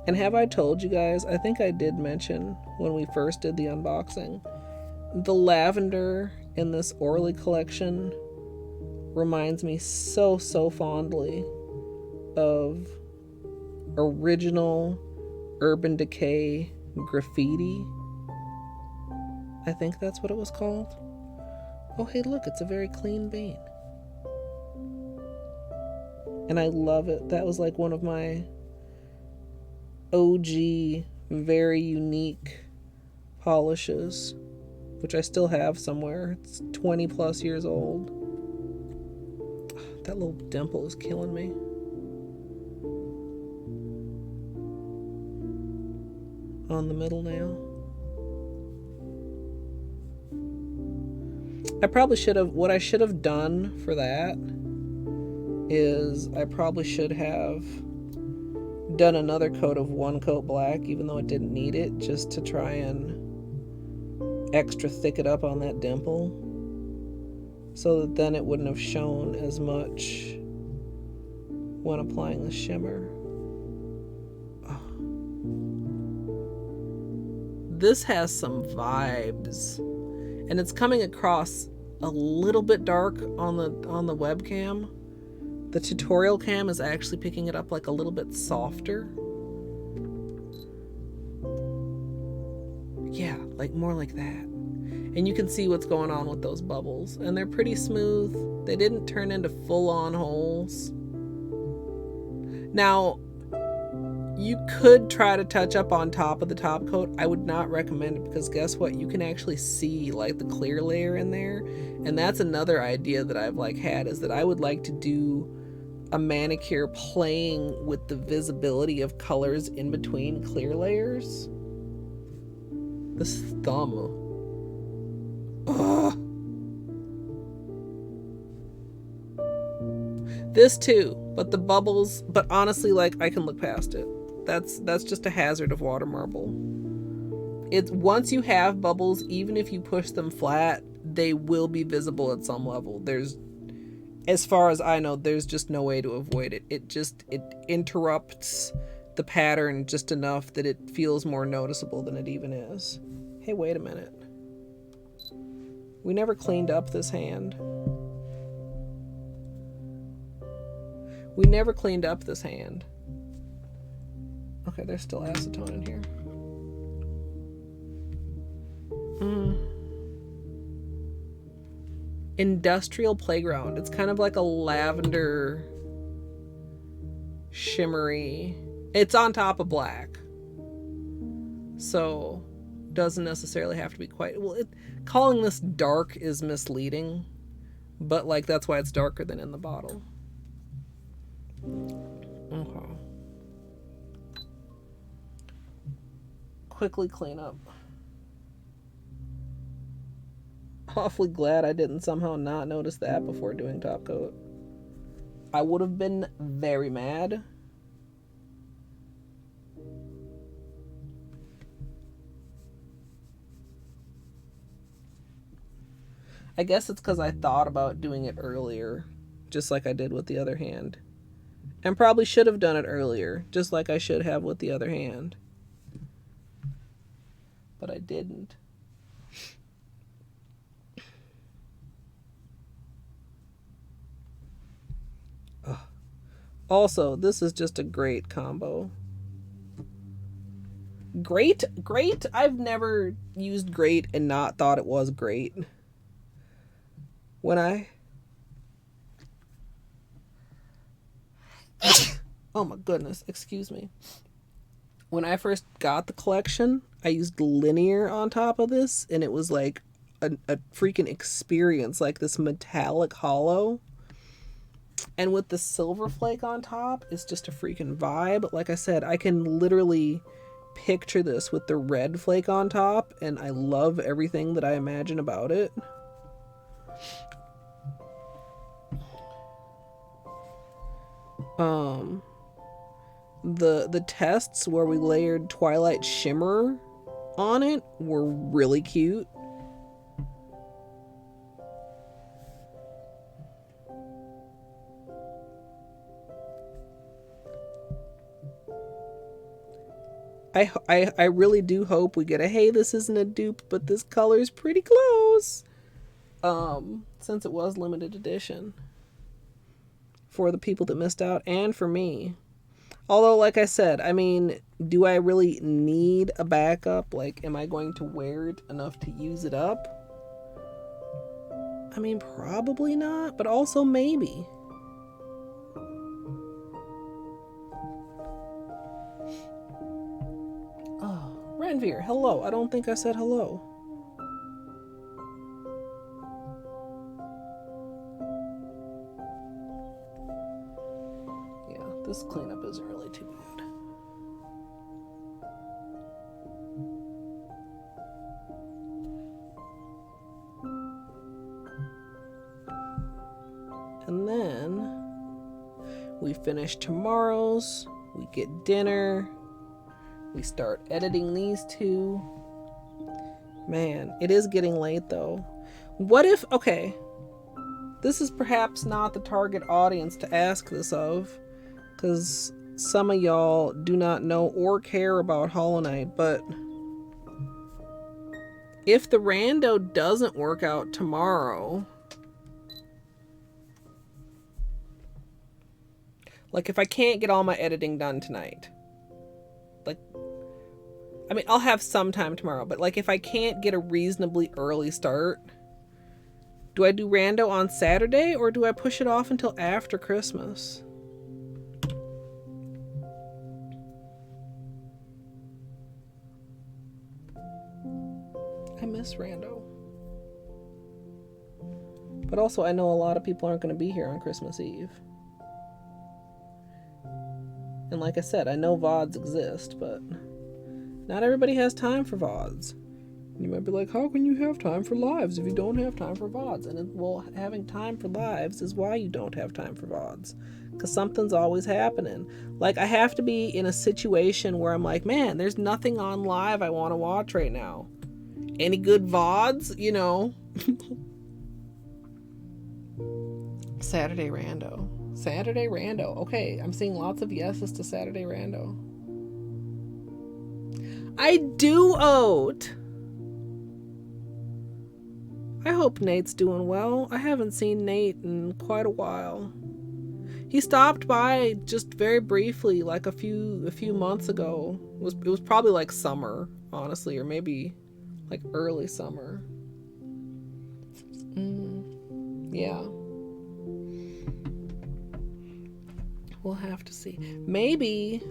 And have I told you guys, I think I did mention when we first did the unboxing, the lavender in this Orly collection reminds me so fondly of original Urban Decay Graffiti. I think that's what it was called. Oh, hey, look, it's a very clean vein. And I love it. That was like one of my OG, very unique polishes, which I still have somewhere. It's 20 plus years old. That little dimple is killing me. On the middle nail. I probably should have, what I should have done for that is I probably should have done another coat of one coat black, even though it didn't need it, just to try and extra thick it up on that dimple so that then it wouldn't have shown as much when applying the shimmer. Oh. This has some vibes, and it's coming across a little bit dark on the webcam, The tutorial cam is actually picking it up like a little bit softer. Yeah, like more like that. And you can see what's going on with those bubbles. And they're pretty smooth. They didn't turn into full-on holes. Now, you could try to touch up on top of the top coat. I would not recommend it because guess what? You can actually see like the clear layer in there. And that's another idea that I've like had, is that I would like to do a manicure playing with the visibility of colors in between clear layers. This thumb. Ugh. This too, but the bubbles, but honestly, like, I can look past it. That's just a hazard of water marble. It's once you have bubbles, even if you push them flat, they will be visible at some level. There's, as far as I know, there's just no way to avoid it. It interrupts the pattern just enough that it feels more noticeable than it even is. Hey, wait a minute. We never cleaned up this hand. We never cleaned up this hand. Okay, there's still acetone in here. Industrial Playground. It's kind of like a lavender shimmery. It's on top of black. So doesn't necessarily have to be quite, well, calling this dark is misleading, but like that's why it's darker than in the bottle. Okay. Quickly clean up. Awfully glad I didn't somehow not notice that before doing top coat. I would have been very mad. I guess it's because I thought about doing it earlier, just like I did with the other hand. And probably should have done it earlier, just like I should have with the other hand. But I didn't. Ugh. Also, this is just a great combo. Greyt? I've never used Greyt and not thought it was great. When I... Oh my goodness, excuse me. When I first got the collection, I used linear on top of this, and it was like a freaking experience, like this metallic hollow. And with the silver flake on top, it's just a freaking vibe. Like I said, I can literally picture this with the red flake on top, and I love everything that I imagine about it. The tests where we layered Twilight Shimmer on it were really cute. I really do hope we get a, hey, this isn't a dupe, but this color is pretty close. Since it was limited edition. For the people that missed out, and for me. Although, like I said, I mean, do I really need a backup? Like, am I going to wear it enough to use it up? I mean, probably not, but also maybe. Oh, Renvir, hello. I don't think I said hello. This cleanup isn't really too bad. And then we finish tomorrow's, we get dinner, we start editing these two. Man, it is getting late though. What if, okay, this is perhaps not the target audience to ask this of, because some of y'all do not know or care about Hollow Knight, but if the rando doesn't work out tomorrow, Like, if I can't get all my editing done tonight, like, I mean, I'll have some time tomorrow, but like, if I can't get a reasonably early start, do I do rando on Saturday or do I push it off until after Christmas? I miss rando. But also, I know a lot of people aren't going to be here on Christmas Eve. And like I said, I know VODs exist, but not everybody has time for VODs. You might be like, how can you have time for lives if you don't have time for VODs? And well, having time for lives is why you don't have time for VODs. Because something's always happening. Like, I have to be in a situation where I'm like, man, there's nothing on live I want to watch right now. Any good VODs? You know. Saturday rando. Saturday rando. Okay, I'm seeing lots of yeses to Saturday rando. I do oat. I hope Nate's doing well. I haven't seen Nate in quite a while. He stopped by just very briefly, like a few months ago. It was probably like summer, honestly, or maybe like early summer. Yeah. We'll have to see. Maybe,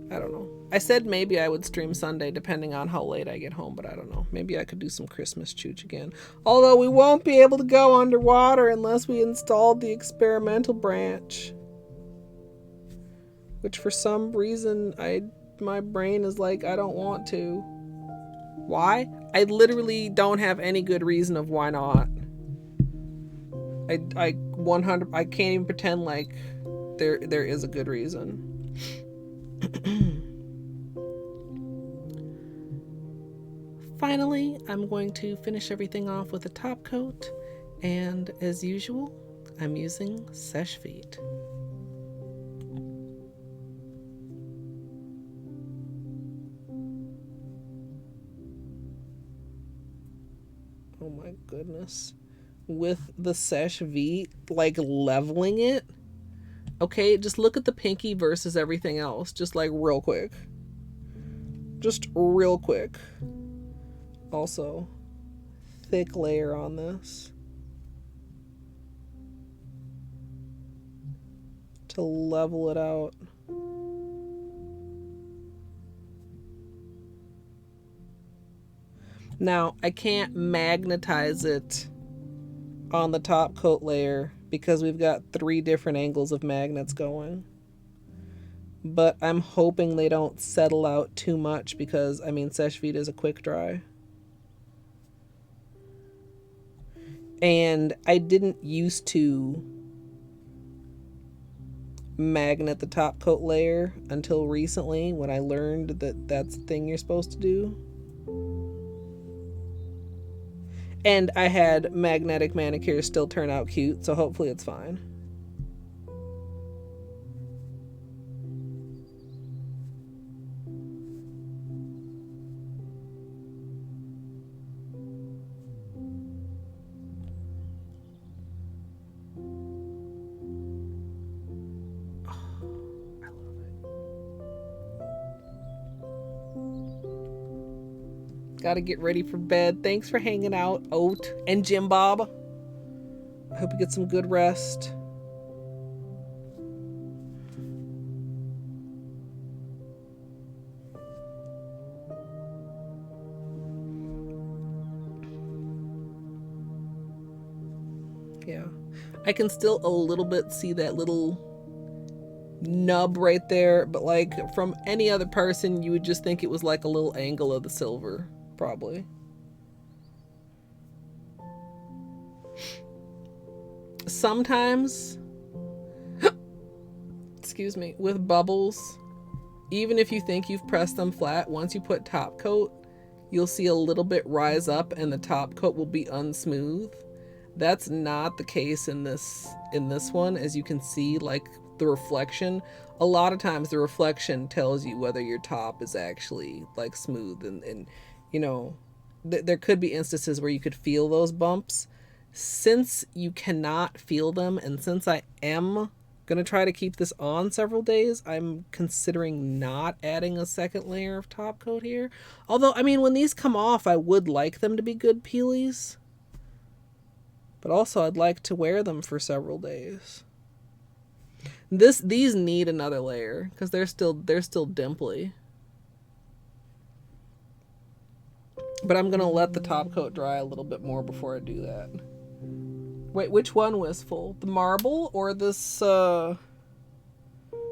I don't know. I said maybe I would stream Sunday depending on how late I get home, but I don't know. Maybe I could do some Christmas chooch again. Although we won't be able to go underwater unless we installed the experimental branch. Which for some reason my brain is like, I don't want to. Why? I literally don't have any good reason of why not. I can't even pretend like there is a good reason. Finally, I'm going to finish everything off with a top coat, and as usual, I'm using Seche Vite. Oh my goodness. With the Seche Vite, like leveling it. Okay, just look at the pinky versus everything else. Just like real quick. Just real quick. Also, thick layer on this. To level it out. Now, I can't magnetize it on the top coat layer because we've got 3 different angles of magnets going. But I'm hoping they don't settle out too much because, I mean, Seche Vite is a quick dry. And I didn't used to magnet the top coat layer until recently when I learned that that's the thing you're supposed to do. And I had magnetic manicures still turn out cute, so hopefully it's fine. Gotta get ready for bed. Thanks for hanging out, Oat and Jim Bob. I hope you get some good rest. Yeah. I can still a little bit see that little nub right there, but like from any other person, you would just think it was like a little angle of the silver. Probably. Sometimes, excuse me, with bubbles, even if you think you've pressed them flat, once you put top coat, you'll see a little bit rise up and the top coat will be unsmooth. That's not the case in this one. As you can see, like the reflection, a lot of times the reflection tells you whether your top is actually like smooth and you know, there could be instances where you could feel those bumps. Since you cannot feel them, and since I am Gonna try to keep this on several days. I'm considering not adding a second layer of top coat here. Although, I mean, when these come off, I would like them to be good peelies. But also, I'd like to wear them for several days. These need another layer because they're still dimply. But I'm gonna let the top coat dry a little bit more before I do that. Wait, which one, Wistful? The marble or this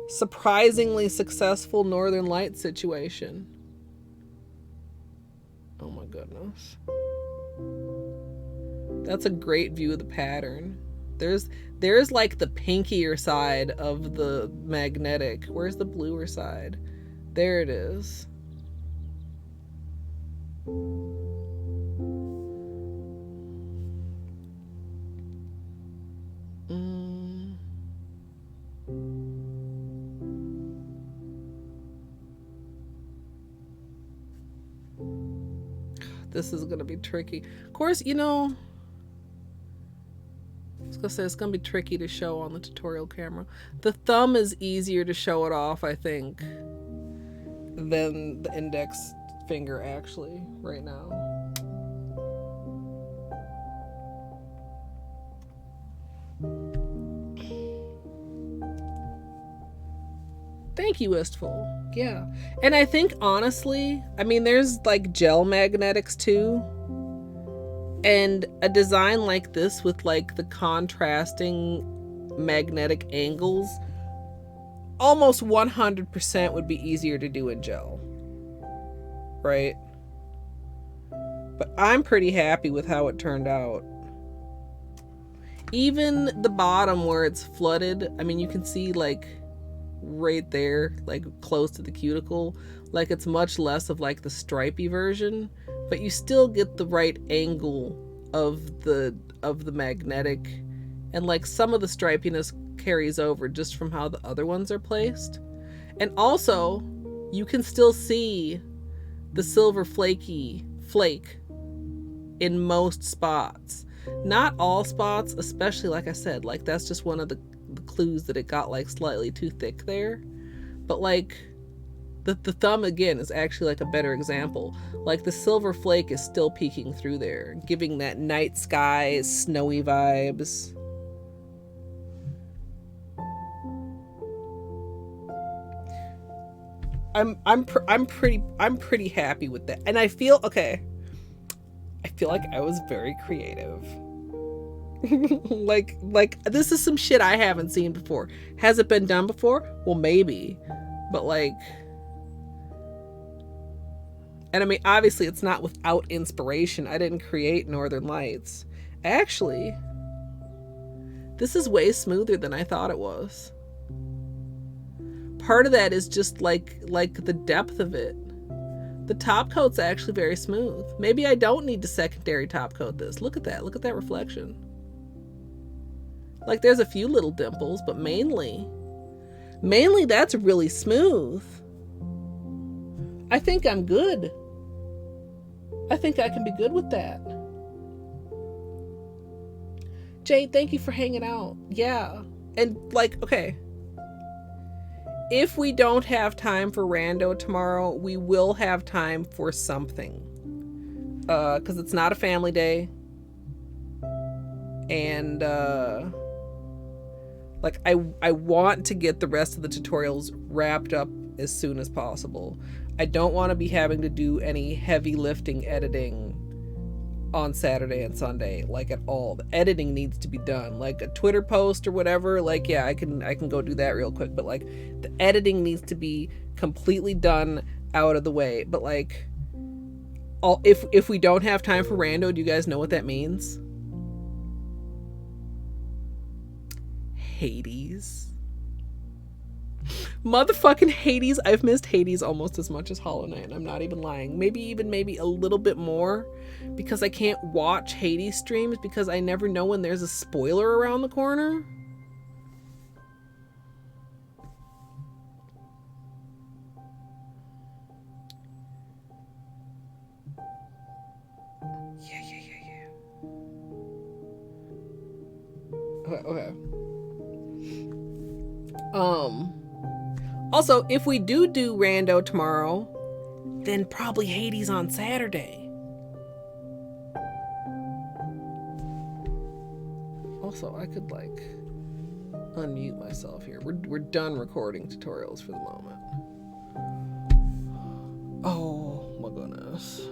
surprisingly successful Northern Light situation? Oh my goodness. That's a great view of the pattern. There's like the pinkier side of the magnetic. Where's the bluer side? There it is. This is gonna be tricky. Of course, you know, I was gonna say it's gonna be tricky to show on the tutorial camera. The thumb is easier to show it off, I think, than the index finger actually right now. Thank you, Wistful. Yeah. And I think, honestly, I mean, there's like gel magnetics too. And a design like this with like the contrasting magnetic angles, almost 100% would be easier to do in gel. Right? But I'm pretty happy with how it turned out. Even the bottom where it's flooded, I mean, you can see like right there, like close to the cuticle, like it's much less of like the stripy version, but you still get the right angle of the magnetic, and like some of the stripiness carries over just from how the other ones are placed. And also you can still see the silver flake in most spots. Not all spots, especially, like I said, like that's just one of the clues that it got like slightly too thick there. But like the thumb again is actually like a better example. Like the silver flake is still peeking through there, giving that night sky snowy vibes. I'm pretty happy with that. And I feel like I was very creative. like this is some shit I haven't seen before. Has it been done before? Well, maybe. But like, and I mean, obviously it's not without inspiration. I didn't create Northern Lights. Actually, this is way smoother than I thought it was. Part of that is just like the depth of it. The top coat's actually very smooth. Maybe I don't need to secondary top coat this. Look at that reflection. Like there's a few little dimples, but mainly that's really smooth. I think I'm good. I think I can be good with that. Jade, thank you for hanging out. Yeah. And like, okay. If we don't have time for rando tomorrow, we will have time for something. Because it's not a family day. And like I want to get the rest of the tutorials wrapped up as soon as possible. I don't want to be having to do any heavy lifting editing on Saturday and Sunday, like at all. The editing needs to be done, like a Twitter post or whatever. Like, yeah, I can go do that real quick, but like the editing needs to be completely done out of the way. But like, if we don't have time for rando, do you guys know what that means? Hades. Motherfucking Hades. I've missed Hades almost as much as Hollow Knight. I'm not even lying. Maybe a little bit more, because I can't watch Hades streams because I never know when there's a spoiler around the corner. Yeah. Okay. Also, if we do rando tomorrow, then probably Hades on Saturday. Also, I could like unmute myself here. We're done recording tutorials for the moment. Oh my goodness.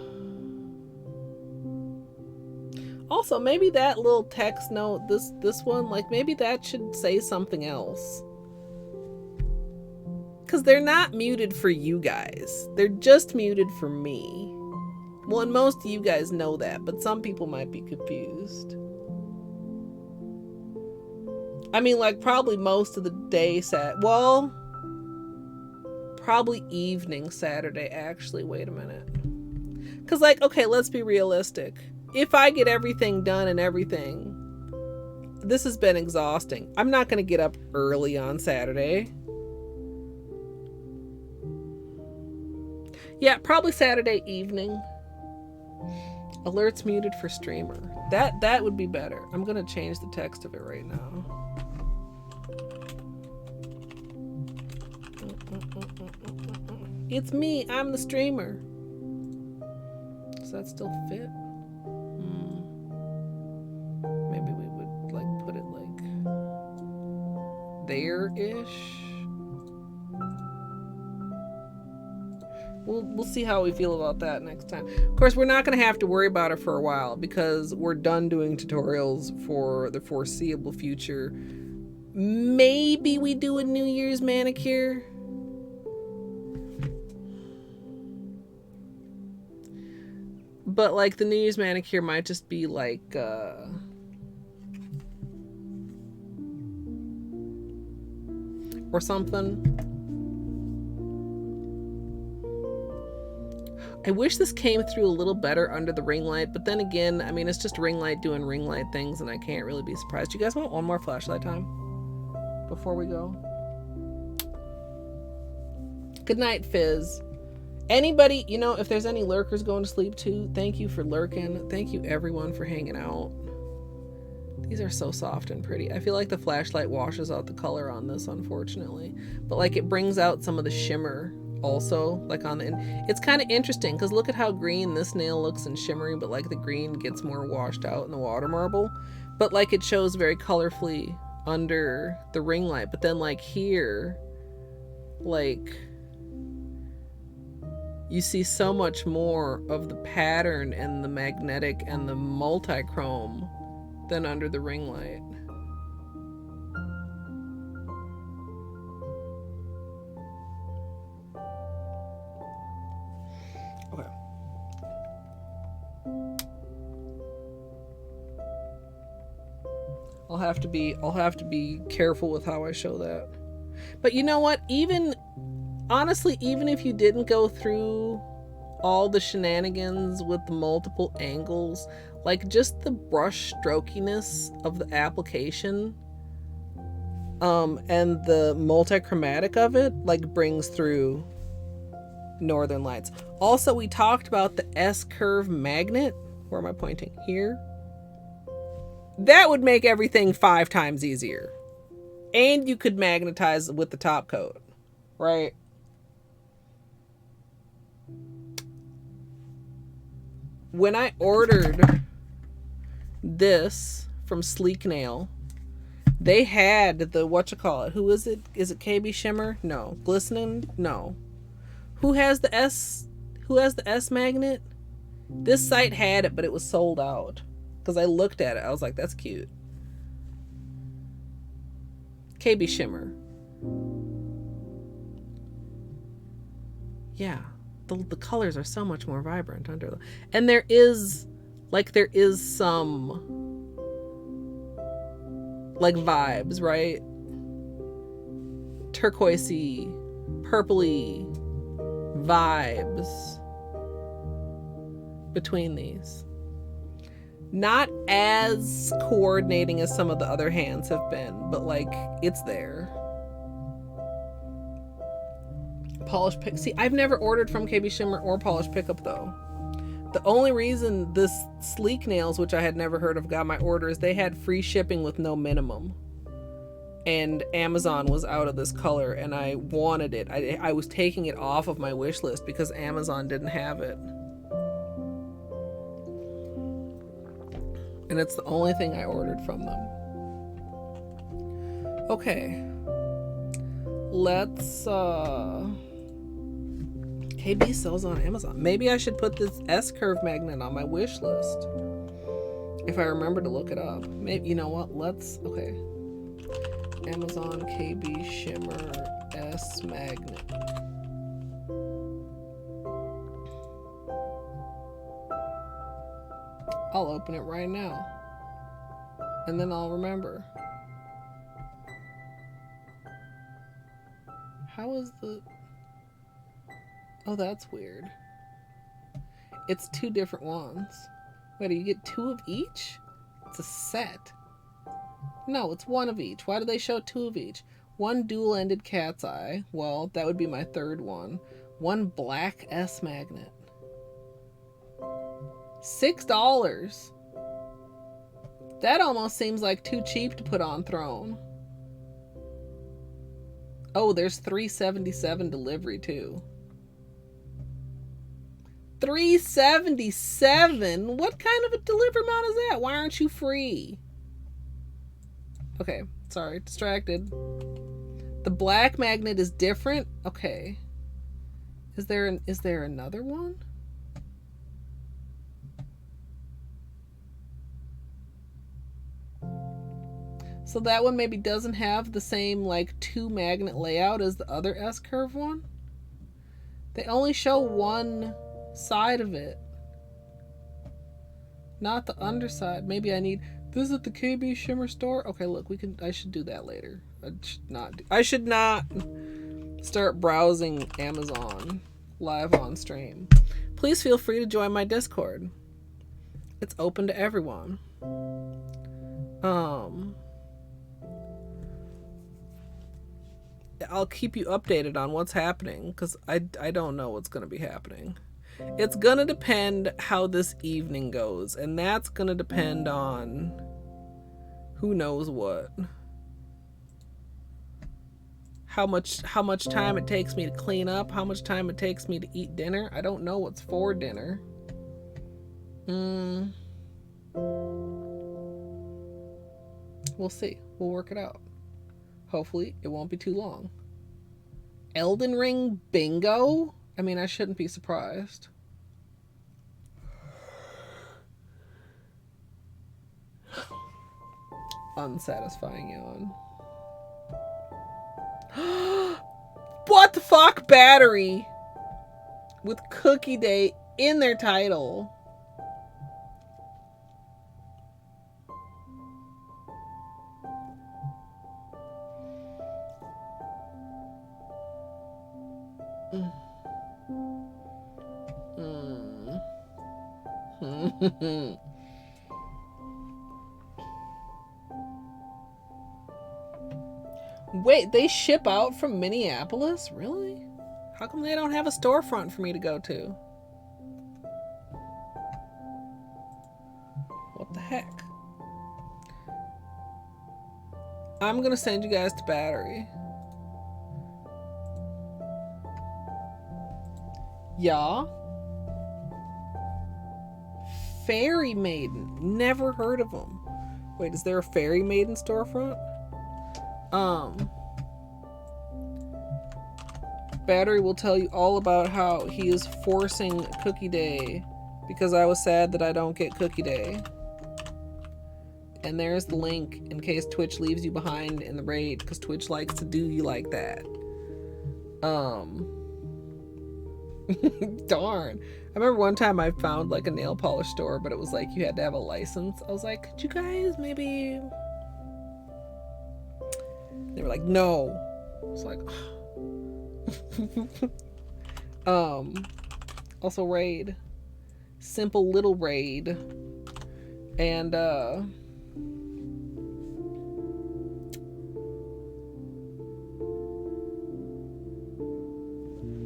Also, maybe that little text note, this one, like maybe that should say something else. Because they're not muted for you guys. They're just muted for me. Well, and most of you guys know that, but some people might be confused. I mean, like, probably most of the day, well, probably evening Saturday, actually. Wait a minute. Because, like, okay, let's be realistic. If I get everything done and everything, this has been exhausting. I'm not going to get up early on Saturday. Yeah, probably Saturday evening. Alerts muted for streamer. That would be better. I'm going to change the text of it right now. It's me. I'm the streamer. Does that still fit? Maybe we would like put it like there-ish. We'll see how we feel about that next time. Of course, we're not going to have to worry about it for a while because we're done doing tutorials for the foreseeable future. Maybe we do a New Year's manicure. But like the New Year's manicure might just be like or something. I wish this came through a little better under the ring light, but then again, I mean, it's just ring light doing ring light things, and I can't really be surprised. You guys want one more flashlight time before we go? Good night, Fizz. Anybody, you know, if there's any lurkers going to sleep too, thank you for lurking. Thank you, everyone, for hanging out. These are so soft and pretty. I feel like the flashlight washes out the color on this, unfortunately. But, like, it brings out some of the shimmer also, like on the end. It's kind of interesting because look at how green this nail looks and shimmery, but like the green gets more washed out in the water marble, but like it shows very colorfully under the ring light. But then like here, like you see so much more of the pattern and the magnetic and the multi-chrome than under the ring light. Okay. I'll have to be careful with how I show that. But you know what? Honestly, even if you didn't go through all the shenanigans with the multiple angles, like just the brush strokiness of the application, and the multi-chromatic of it, like brings through Northern Lights. Also, we talked about the S-curve magnet. Where am I pointing? Here. That would make everything 5 times easier. And you could magnetize with the top coat, right? When I ordered this from Sleek Nail, they had the, whatchamacallit, who is it? Is it KB Shimmer? No. Glistening? No. Who has the S magnet? This site had it, but it was sold out. Because I looked at it, I was like, that's cute. KB Shimmer. Yeah. The colors are so much more vibrant under them. And there is some like vibes, right? Turquoisey, purpley vibes between these. Not as coordinating as some of the other hands have been, but like it's there. Polish pick. See, I've never ordered from KB Shimmer or Polish Pickup though. The only reason this Sleek Nails, which I had never heard of, got my order is they had free shipping with no minimum. and Amazon was out of this color and I wanted it. I was taking it off of my wish list because Amazon didn't have it. And it's the only thing I ordered from them. Okay. Let's KB sells on Amazon. Maybe I should put this S-curve magnet on my wish list. If I remember to look it up. Maybe, you know what? Let's, okay. Amazon KB Shimmer S magnet. I'll open it right now. And then I'll remember. How is the... Oh, that's weird. It's 2 different ones. Wait, do you get 2 of each? It's a set. No, it's 1 of each. Why do they show 2 of each? 1 dual-ended cat's eye. Well, that would be my 3rd one. 1 black S magnet. $6. That almost seems like too cheap to put on Throne. Oh, there's $3.77 delivery too. $3.77? What kind of a delivery amount is that? Why aren't you free? Okay, sorry, distracted. The black magnet is different? Okay. Is there another one? So that one maybe doesn't have the same like 2 magnet layout as the other S-curve one? They only show 1 side of it, not the underside. Maybe I need visit the KB Shimmer store. Okay, look, I should do that later. I should not start browsing Amazon live on stream. Please feel free to join my Discord. It's open to everyone. I'll keep you updated on what's happening because I don't know what's going to be happening. It's going to depend how this evening goes, and that's going to depend on who knows what. How much time it takes me to clean up, how much time it takes me to eat dinner. I don't know what's for dinner. We'll see. We'll work it out. Hopefully, it won't be too long. Elden Ring bingo? I mean, I shouldn't be surprised. Unsatisfying yawn. What the fuck? Battery with Cookie Day in their title. Wait, they ship out from Minneapolis? Really? How come they don't have a storefront for me to go to? What the heck? I'm gonna send you guys to Battery. Yeah. Fairy Maiden. Never heard of them. Wait, is there a Fairy Maiden storefront? Battery will tell you all about how he is forcing Cookie Day because I was sad that I don't get Cookie Day. And there's the link in case Twitch leaves you behind in the raid because Twitch likes to do you like that. Darn. I remember one time I found like a nail polish store, but it was like you had to have a license. I was like, could you guys maybe... They were like, no. I was like, also raid. Simple little raid. And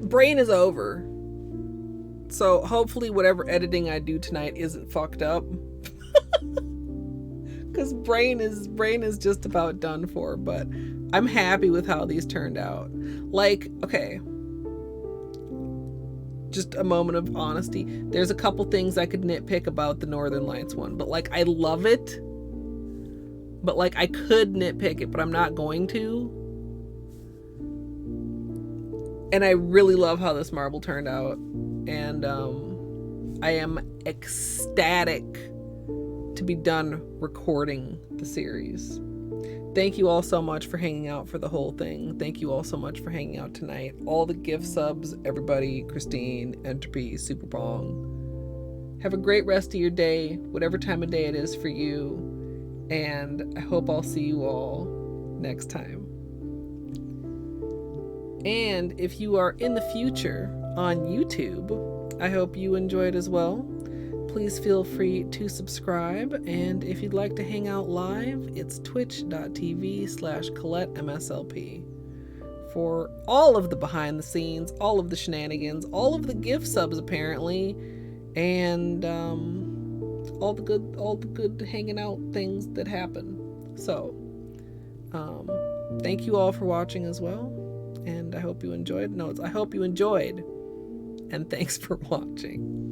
brain is over. So hopefully whatever editing I do tonight isn't fucked up. Because brain is just about done for, but I'm happy with how these turned out. Like, okay, just a moment of honesty. There's a couple things I could nitpick about the Northern Lights one, but like I love it. But like I could nitpick it, but I'm not going to. And I really love how this marble turned out. And I am ecstatic to be done recording the series. Thank you all so much for hanging out for the whole thing. Thank you all so much for hanging out tonight. All the gift subs, everybody, Christine, Entropy, Super Pong. Have a great rest of your day, whatever time of day it is for you. And I hope I'll see you all next time. And if you are in the future on YouTube, I hope you enjoyed as well. Please feel free to subscribe, and if you'd like to hang out live, it's twitch.tv/Colette MSLP. For all of the behind the scenes, all of the shenanigans, all of the gift subs apparently, and all the good hanging out things that happen. So, thank you all for watching as well, and I hope you enjoyed. I hope you enjoyed, and thanks for watching.